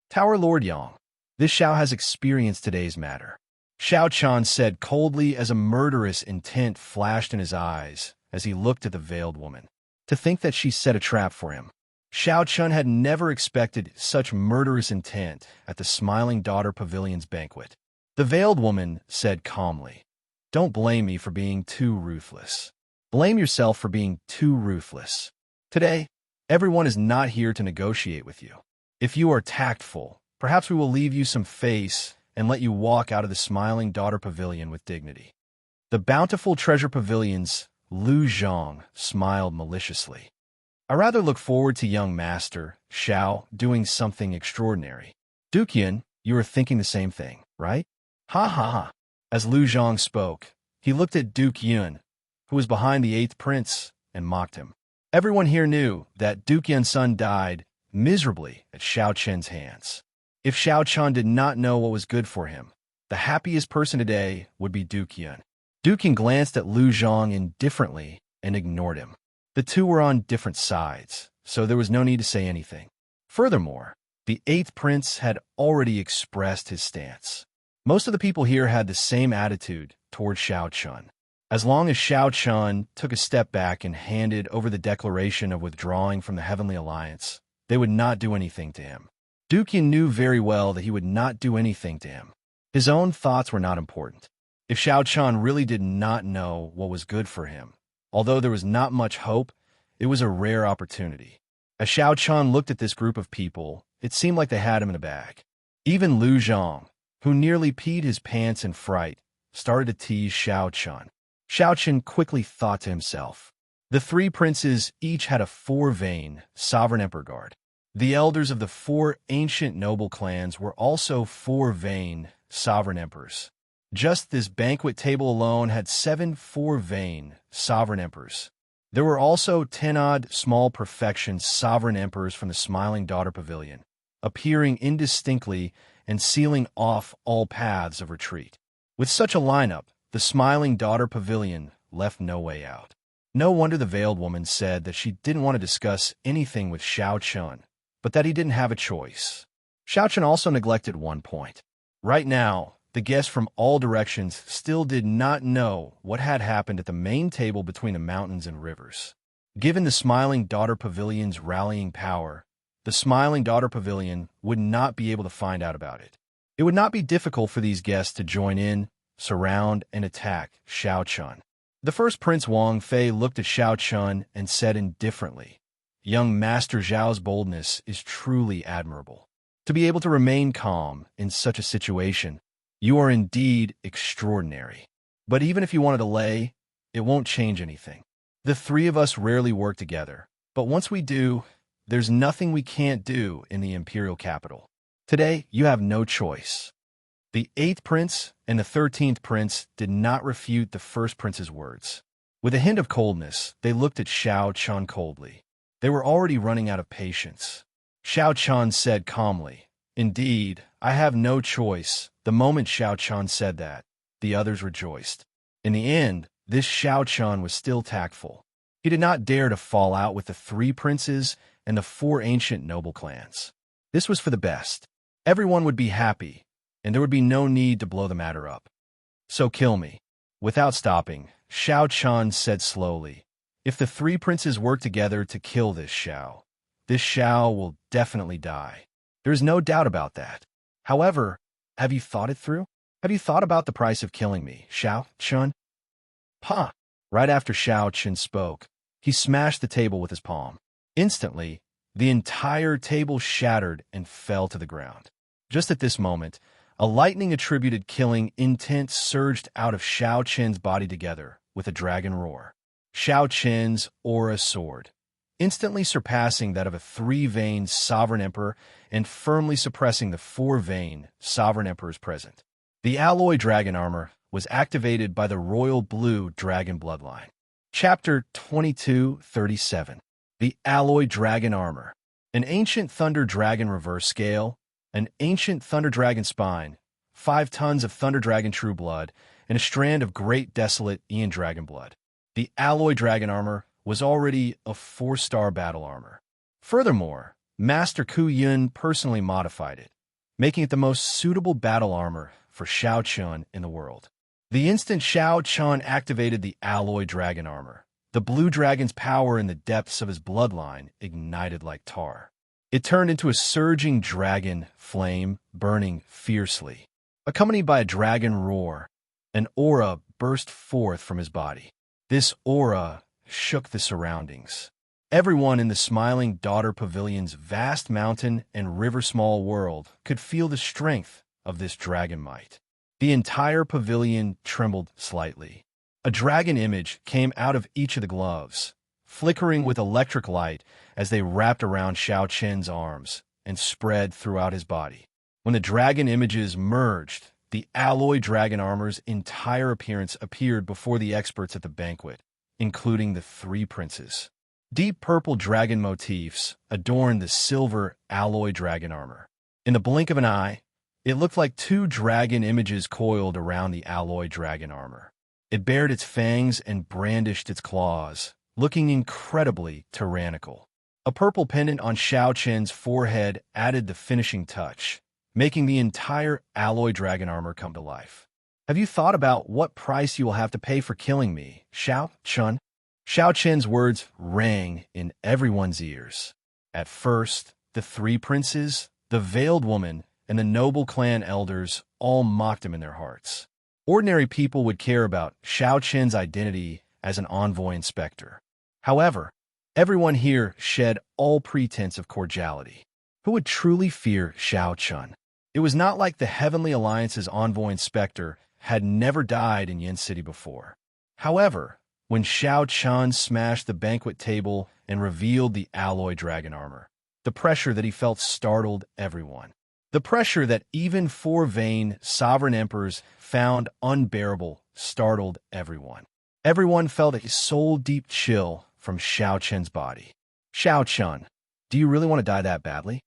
Tower Lord Yang, this Xiao has experienced today's matter. Xianxia said coldly as a murderous intent flashed in his eyes as he looked at the veiled woman. To think that she set a trap for him. Xianxia had never expected such murderous intent at the Smiling Daughter Pavilion's banquet. The veiled woman said calmly, "Don't blame me for being too ruthless. Blame yourself for being too ruthless. Today, everyone is not here to negotiate with you. If you are tactful, perhaps we will leave you some face and let you walk out of the Smiling Daughter Pavilion with dignity." The Bountiful Treasure Pavilion's Lu Zhang smiled maliciously. "I rather look forward to young Master Xiao doing something extraordinary. Duqian, you are thinking the same thing, right?" "Ha ha ha." As Lu Zhang spoke, he looked at Duke Yun, who was behind the 8th prince, and mocked him. Everyone here knew that Duke Yun's son died miserably at Xiaoqian's hands. If Xiaoqian did not know what was good for him, the happiest person today would be Duke Yun. Duke Yun glanced at Lu Zhang indifferently and ignored him. The two were on different sides, so there was no need to say anything. Furthermore, the 8th prince had already expressed his stance. Most of the people here had the same attitude toward Xiaoqian. As long as Xiaoqian took a step back and handed over the declaration of withdrawing from the Heavenly Alliance, they would not do anything to him. Duke Yun knew very well that he would not do anything to him. His own thoughts were not important. If Xiaoqian really did not know what was good for him, although there was not much hope, it was a rare opportunity. As Xiaoqian looked at this group of people, it seemed like they had him in a bag. Even Lu Zhang, who nearly peed his pants in fright, started to tease Xiaoqian. Xiaoqian quickly thought to himself. The 3 princes each had a 4-vein sovereign emperor guard. The elders of the 4 ancient noble clans were also 4-vein sovereign emperors. Just this banquet table alone had 7 4-vein sovereign emperors. There were also 10-odd small perfection sovereign emperors from the Smiling Daughter Pavilion, appearing indistinctly and sealing off all paths of retreat. With such a lineup, the Smiling Daughter Pavilion left no way out. No wonder the veiled woman said that she didn't want to discuss anything with Xiaoqian, but that he didn't have a choice. Xiaoqian also neglected one point. Right now, the guests from all directions still did not know what had happened at the main table between the mountains and rivers. Given the Smiling Daughter Pavilion's rallying power, the Smiling Daughter Pavilion would not be able to find out about it. It would not be difficult for these guests to join in, surround, and attack Xiaoqian. The first Prince Wang Fei looked at Xiaoqian and said indifferently, "Young Master Zhao's boldness is truly admirable. To be able to remain calm in such a situation, you are indeed extraordinary. But even if you want to delay, it won't change anything. The 3 of us rarely work together, but once we do, there's nothing we can't do in the imperial capital. Today, you have no choice." The 8th prince and the 13th prince did not refute the first prince's words. With a hint of coldness, they looked at Xiaoqian coldly. They were already running out of patience. Xiao Chun said calmly, "Indeed, I have no choice." The moment Xiao Chun said that, the others rejoiced. In the end, this Xiao Chun was still tactful. He did not dare to fall out with the three princes and the four ancient noble clans. This was for the best. Everyone would be happy, and there would be no need to blow the matter up. "So kill me." Without stopping, Xiao Chun said slowly, "If the three princes work together to kill this Xiao will definitely die. There is no doubt about that. However, have you thought it through? Have you thought about the price of killing me, Xiao Chun?" "Huh!" Right after Xiao Chun spoke, he smashed the table with his palm. Instantly, the entire table shattered and fell to the ground. Just at this moment, a lightning-attributed killing intent surged out of Xiao Chen's body together with a dragon roar. Xiao Chen's aura soared, instantly surpassing that of a three-veined sovereign emperor and firmly suppressing the four-veined sovereign emperors present. The alloy dragon armor was activated by the royal blue dragon bloodline. Chapter 2237. The Alloy Dragon Armor. An ancient thunder dragon reverse scale, an ancient thunder dragon spine, 5 tons of thunder dragon true blood, and a strand of great desolate Ian dragon blood. The Alloy Dragon Armor was already a 4-star battle armor. Furthermore, Master Ku Yun personally modified it, making it the most suitable battle armor for Xiao Chun in the world. The instant Xiao Chun activated the Alloy Dragon Armor, the blue dragon's power in the depths of his bloodline ignited like tar. It turned into a surging dragon flame, burning fiercely. Accompanied by a dragon roar, an aura burst forth from his body. This aura shook the surroundings. Everyone in the Smiling Daughter Pavilion's vast mountain and river small world could feel the strength of this dragon might. The entire pavilion trembled slightly. A dragon image came out of each of the gloves, flickering with electric light as they wrapped around Xiao Chen's arms and spread throughout his body. When the dragon images merged, the alloy dragon armor's entire appearance appeared before the experts at the banquet, including the three princes. Deep purple dragon motifs adorned the silver alloy dragon armor. In the blink of an eye, it looked like 2 dragon images coiled around the alloy dragon armor. It bared its fangs and brandished its claws, looking incredibly tyrannical. A purple pendant on Xiao Chen's forehead added the finishing touch, making the entire alloy dragon armor come to life. "Have you thought about what price you will have to pay for killing me, Xiao Chun?" Xiao Chen's words rang in everyone's ears. At first, the three princes, the veiled woman, and the noble clan elders all mocked him in their hearts. Ordinary people would care about Xiao Chen's identity as an envoy inspector. However, everyone here shed all pretense of cordiality. Who would truly fear Xiao Chun? It was not like the Heavenly Alliance's envoy inspector had never died in Yin City before. However, when Xiao Chun smashed the banquet table and revealed the alloy dragon armor, the pressure that he felt startled everyone. The pressure that even 4 vain sovereign emperors found unbearable startled everyone. Everyone felt a soul-deep chill from Xiao Chen's body. "Xiao Chun, do you really want to die that badly?"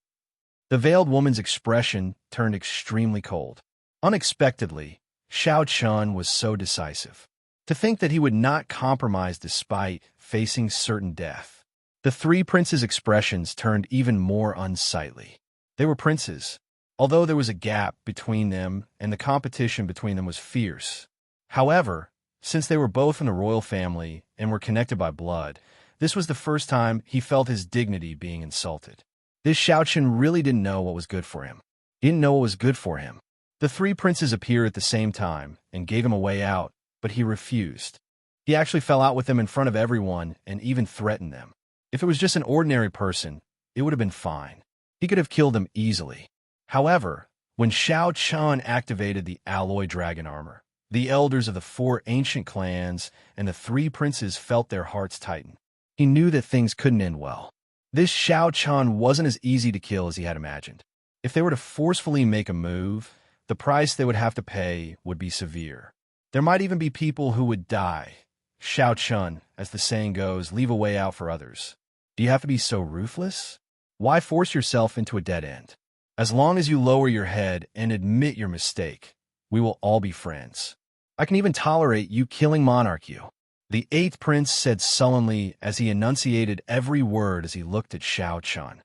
The veiled woman's expression turned extremely cold. Unexpectedly, Xiao Chun was so decisive. To think that he would not compromise despite facing certain death. The three princes' expressions turned even more unsightly. They were princes, although there was a gap between them and the competition between them was fierce. However, since they were both in the royal family and were connected by blood, this was the first time he felt his dignity being insulted. This Xiao Chun really didn't know what was good for him. He didn't know what was good for him. The three princes appeared at the same time and gave him a way out, but he refused. He actually fell out with them in front of everyone and even threatened them. If it was just an ordinary person, it would have been fine. He could have killed them easily. However, when Xiao Chun activated the alloy dragon armor, the elders of the 4 ancient clans and the 3 princes felt their hearts tighten. He knew that things couldn't end well. This Xiao Chun wasn't as easy to kill as he had imagined. If they were to forcefully make a move, the price they would have to pay would be severe. There might even be people who would die. Xiao Chun, as the saying goes, leave a way out for others. Do you have to be so ruthless? Why force yourself into a dead end? As long as you lower your head and admit your mistake, we will all be friends. I can even tolerate you killing Monarch you. The eighth prince said sullenly as he enunciated every word as he looked at Xiao Chun.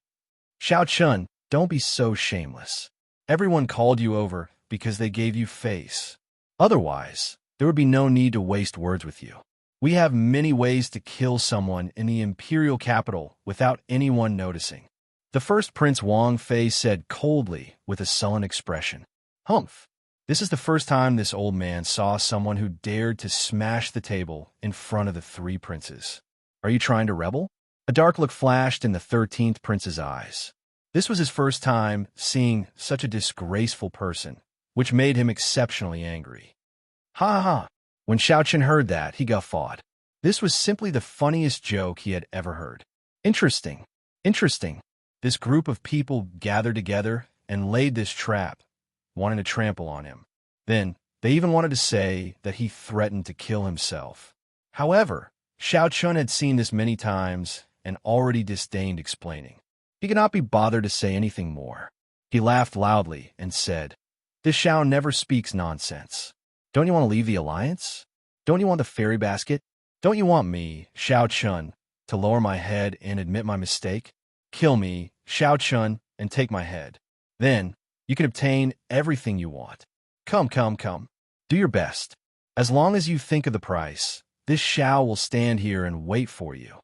Xiao Chun, don't be so shameless. Everyone called you over because they gave you face. Otherwise, there would be no need to waste words with you. We have many ways to kill someone in the imperial capital without anyone noticing. The first Prince Wang Fei said coldly with a sullen expression. Humph. This is the first time this old man saw someone who dared to smash the table in front of the three princes. Are you trying to rebel? A dark look flashed in the 13th prince's eyes. This was his first time seeing such a disgraceful person, which made him exceptionally angry. Ha ha! When Xiao Chen heard that, he guffawed. This was simply the funniest joke he had ever heard. Interesting. Interesting. This group of people gathered together and laid this trap, wanting to trample on him. Then, they even wanted to say that he threatened to kill himself. However, Xiao Chun had seen this many times and already disdained explaining. He could not be bothered to say anything more. He laughed loudly and said, This Xiao never speaks nonsense. Don't you want to leave the alliance? Don't you want the fairy basket? Don't you want me, Xiao Chun, to lower my head and admit my mistake? Kill me, Xiao Chun, and take my head. Then, you can obtain everything you want. Come, come, come. Do your best. As long as you think of the price, this Xiao will stand here and wait for you.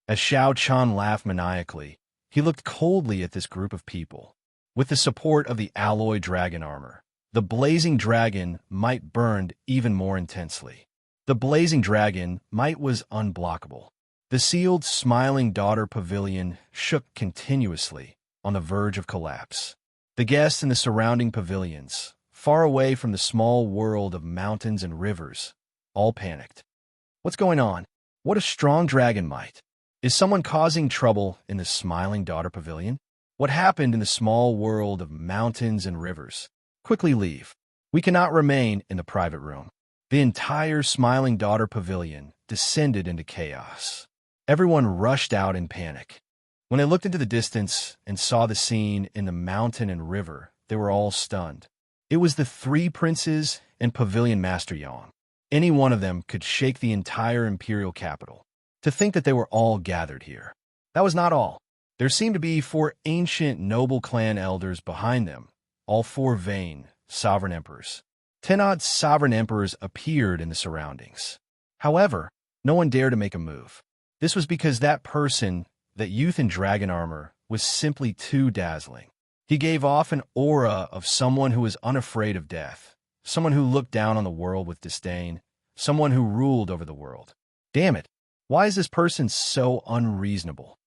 As Xiao Chun laughed maniacally, he looked coldly at this group of people. With the support of the alloy dragon armor, the blazing dragon might burned even more intensely. The blazing dragon might was unblockable. The sealed, smiling daughter pavilion shook continuously on the verge of collapse. The guests in the surrounding pavilions, far away from the small world of mountains and rivers, all panicked. What's going on? What a strong dragon might! Is someone causing trouble in the smiling daughter pavilion? What happened in the small world of mountains and rivers? Quickly leave. We cannot remain in the private room. The entire smiling daughter pavilion descended into chaos. Everyone rushed out in panic. When they looked into the distance and saw the scene in the mountain and river, they were all stunned. It was the three princes and pavilion master Yang. Any one of them could shake the entire imperial capital. To think that they were all gathered here. That was not all. There seemed to be 4 ancient noble clan elders behind them, all 4 vain, sovereign emperors. 10 odd sovereign emperors appeared in the surroundings. However, no one dared to make a move. This was because that person, that youth in dragon armor, was simply too dazzling. He gave off an aura of someone who was unafraid of death, someone who looked down on the world with disdain, someone who ruled over the world. Damn it, why is this person so unreasonable?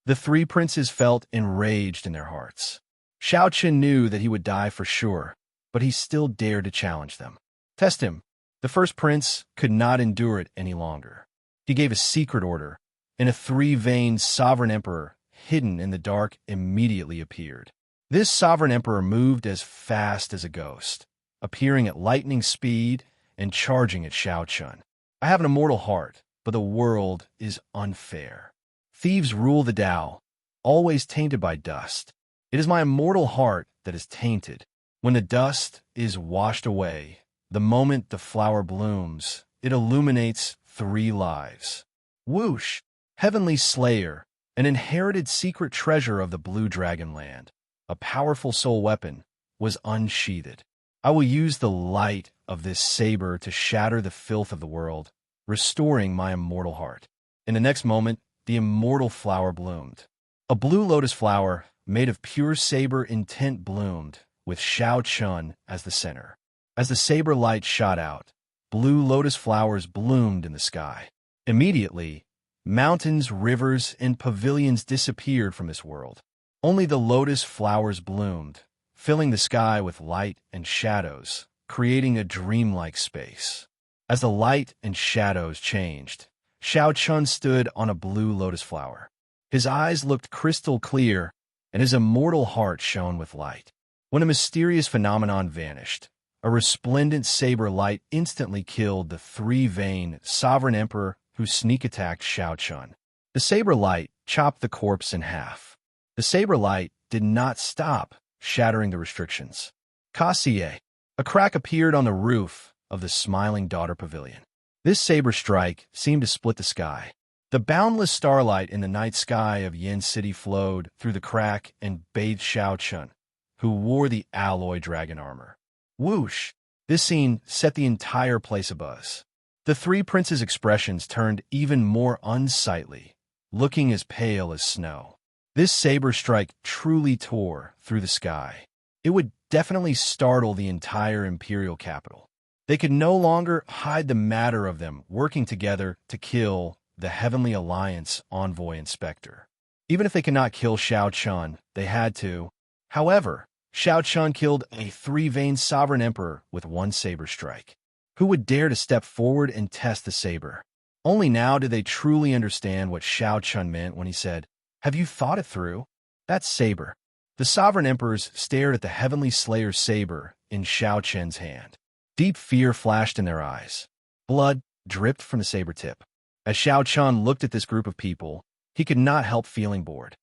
The 3 princes felt enraged in their hearts. Xiao Chen knew that he would die for sure, but he still dared to challenge them. Test him. The first prince could not endure it any longer. He gave a secret order, and a 3-veined sovereign emperor, hidden in the dark, immediately appeared. This sovereign emperor moved as fast as a ghost, appearing at lightning speed and charging at Xiao Chun. I have an immortal heart, but the world is unfair. Thieves rule the Tao, always tainted by dust. It is my immortal heart that is tainted. When the dust is washed away, the moment the flower blooms, it illuminates 3 lives. Whoosh! Heavenly Slayer, an inherited secret treasure of the Blue Dragon Land, a powerful soul weapon, was unsheathed. I will use the light of this saber to shatter the filth of the world, restoring my immortal heart. In the next moment, the immortal flower bloomed. A blue lotus flower, made of pure saber intent, bloomed, with Xiao Chun as the center. As the saber light shot out, blue lotus flowers bloomed in the sky. Immediately, mountains, rivers, and pavilions disappeared from this world. Only the lotus flowers bloomed, filling the sky with light and shadows, creating a dreamlike space. As the light and shadows changed, Xiao Chun stood on a blue lotus flower. His eyes looked crystal clear, and his immortal heart shone with light. When a mysterious phenomenon vanished, a resplendent saber light instantly killed the 3-veined sovereign emperor who sneak attacked Xiao Chun. The saber light chopped the corpse in half. The saber light did not stop, shattering the restrictions. Kassier. A crack appeared on the roof of the Smiling Daughter Pavilion. This saber strike seemed to split the sky. The boundless starlight in the night sky of Yin City flowed through the crack and bathed Xianxia, who wore the alloy dragon armor. Whoosh! This scene set the entire place abuzz. The three princes' expressions turned even more unsightly, looking as pale as snow. This saber strike truly tore through the sky. It would definitely startle the entire imperial capital. They could no longer hide the matter of them working together to kill the Heavenly Alliance envoy inspector. Even if they could not kill Xianxia, they had to. However, Xianxia killed a three-veined sovereign emperor with one saber strike. Who would dare to step forward and test the saber? Only now did they truly understand what Xianxia meant when he said, "Have you thought it through?" That saber. The sovereign emperors stared at the Heavenly Slayer's saber in Xiaoqian's hand. Deep fear flashed in their eyes. Blood dripped from the saber tip. As Xiaoqian looked at this group of people, he could not help feeling bored.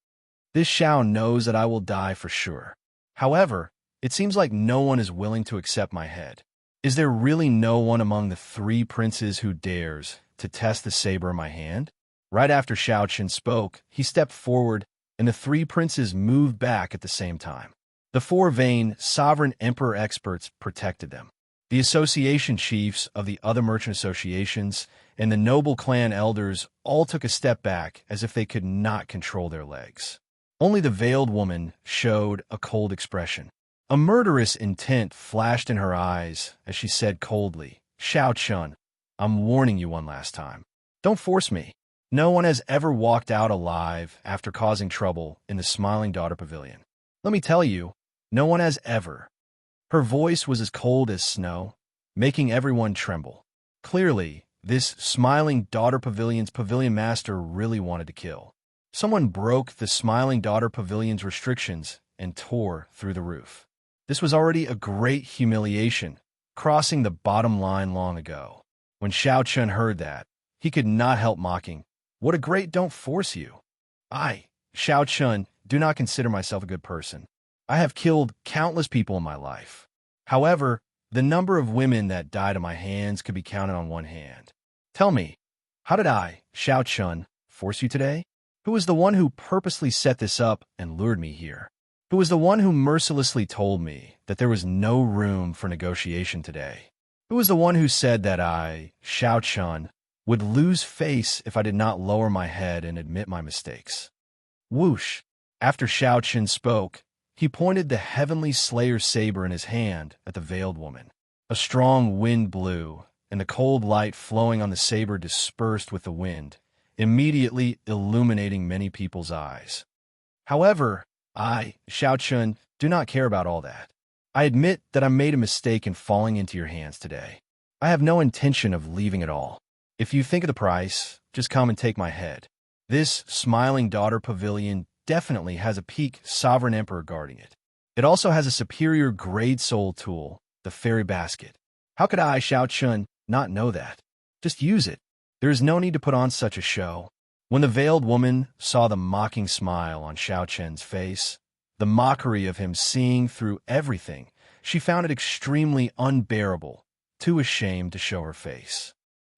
This Xiao knows that I will die for sure. However, it seems like no one is willing to accept my head. Is there really no one among the three princes who dares to test the saber in my hand? Right after Xiaoqian spoke, he stepped forward, and the three princes moved back at the same time. The four vain sovereign emperor experts protected them. The association chiefs of the other merchant associations and the noble clan elders all took a step back as if they could not control their legs. Only the veiled woman showed a cold expression. A murderous intent flashed in her eyes as she said coldly, "Xiaoqian, I'm warning you one last time. Don't force me. No one has ever walked out alive after causing trouble in the Smiling Daughter Pavilion. Let me tell you, no one has ever." Her voice was as cold as snow, making everyone tremble. Clearly, this Smiling Daughter Pavilion's pavilion master really wanted to kill. Someone broke the Smiling Daughter Pavilion's restrictions and tore through the roof. This was already a great humiliation, crossing the bottom line long ago. When Xiaoqian heard that, he could not help mocking. What a great don't force you. I, Xiaoqian, do not consider myself a good person. I have killed countless people in my life. However, the number of women that died at my hands could be counted on one hand. Tell me, how did I, Xiaoqian, force you today? Who was the one who purposely set this up and lured me here? Who was the one who mercilessly told me that there was no room for negotiation today? Who was the one who said that I, Xiaoqian, would lose face if I did not lower my head and admit my mistakes? Whoosh! After Xiaoqian spoke, he pointed the Heavenly Slayer's saber in his hand at the veiled woman. A strong wind blew, and the cold light flowing on the saber dispersed with the wind, immediately illuminating many people's eyes. However, I, Xiaoqian, do not care about all that. I admit that I made a mistake in falling into your hands today. I have no intention of leaving at all. If you think of the price, just come and take my head. This Smiling Daughter Pavilion definitely has a peak sovereign emperor guarding it. It also has a superior grade soul tool, the fairy basket. How could I, Xiaoqian, not know that? Just use it. There is no need to put on such a show. When the veiled woman saw the mocking smile on Xiaoqian's face, the mockery of him seeing through everything, she found it extremely unbearable, too ashamed to show her face.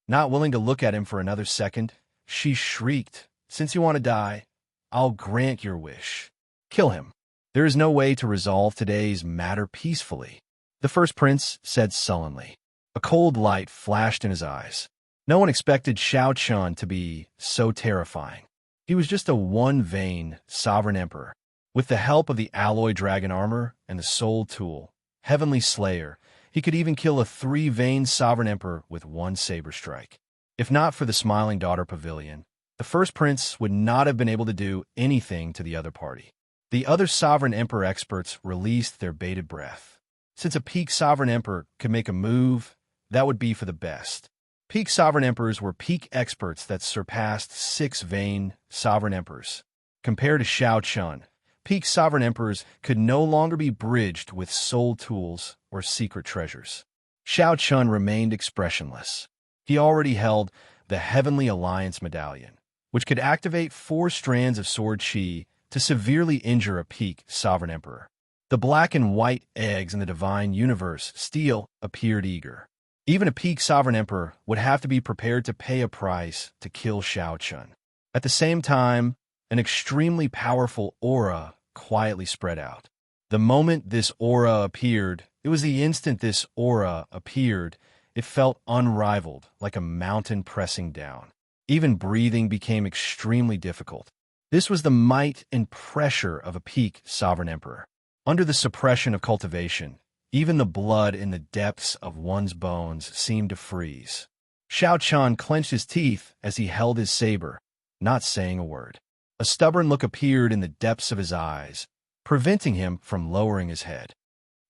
Not willing to look at him for another second, she shrieked, "Since you want to die, I'll grant your wish. Kill him. There is no way to resolve today's matter peacefully," the first prince said sullenly. A cold light flashed in his eyes. No one expected Xiaoqian to be so terrifying. He was just a one-vein sovereign emperor. With the help of the alloy dragon armor and the soul tool, Heavenly Slayer, he could even kill a three-vein sovereign emperor with one saber strike. If not for the Smiling Daughter Pavilion, the first prince would not have been able to do anything to the other party. The other sovereign emperor experts released their bated breath. Since a peak sovereign emperor could make a move, that would be for the best. Peak sovereign emperors were peak experts that surpassed six-vein sovereign emperors. Compared to Xiaoqian, peak sovereign emperors could no longer be bridged with soul tools or secret treasures. Xiaoqian remained expressionless. He already held the Heavenly Alliance medallion, which could activate 4 strands of sword chi to severely injure a peak sovereign emperor. The black and white eggs in the divine universe steel appeared eager. Even a peak sovereign emperor would have to be prepared to pay a price to kill Xianxia. At the same time, an extremely powerful aura quietly spread out. The moment this aura appeared, it was the instant this aura appeared, it felt unrivaled, like a mountain pressing down. Even breathing became extremely difficult. This was the might and pressure of a peak sovereign emperor. Under the suppression of cultivation, even the blood in the depths of one's bones seemed to freeze. Xianxia clenched his teeth as he held his saber, not saying a word. A stubborn look appeared in the depths of his eyes, preventing him from lowering his head.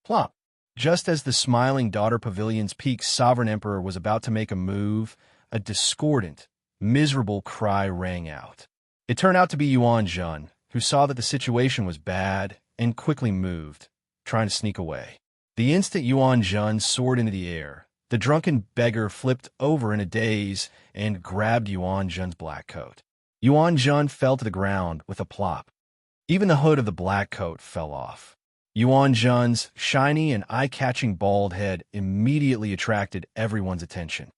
Plop! Just as the smiling daughter pavilion's peak sovereign emperor was about to make a move, a discordant, miserable cry rang out. It turned out to be Xianxia, who saw that the situation was bad and quickly moved, trying to sneak away. The instant Xianxia soared into the air, the drunken beggar flipped over in a daze and grabbed Xianxia's black coat. Xianxia fell to the ground with a plop. Even the hood of the black coat fell off. Xianxia's shiny and eye-catching bald head immediately attracted everyone's attention.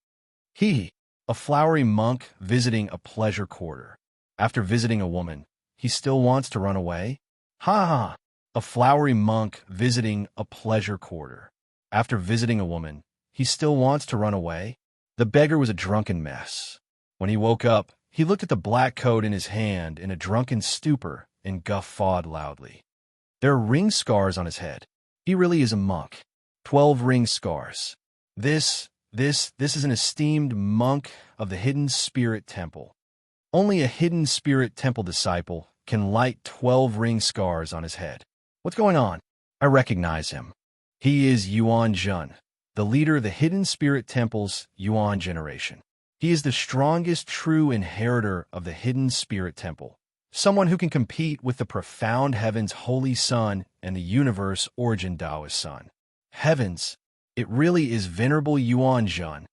A flowery monk visiting a pleasure quarter. After visiting a woman, he still wants to run away? Ha! A flowery monk visiting a pleasure quarter. After visiting a woman, he still wants to run away? The beggar was a drunken mess. When he woke up, he looked at the black coat in his hand in a drunken stupor and guffawed loudly. There are ring scars on his head. He really is a monk. 12 ring scars. This is an esteemed monk of the Hidden Spirit Temple. Only a Hidden Spirit Temple disciple can light 12 ring scars on his head. What's going on? I recognize him. He is Xianxia, the leader of the Hidden Spirit Temple's Yuan generation. He is the strongest true inheritor of the Hidden Spirit Temple, someone who can compete with the profound heavens Holy Sun and the universe origin Taoist Sun. Heavens, it really is Venerable Xianxia,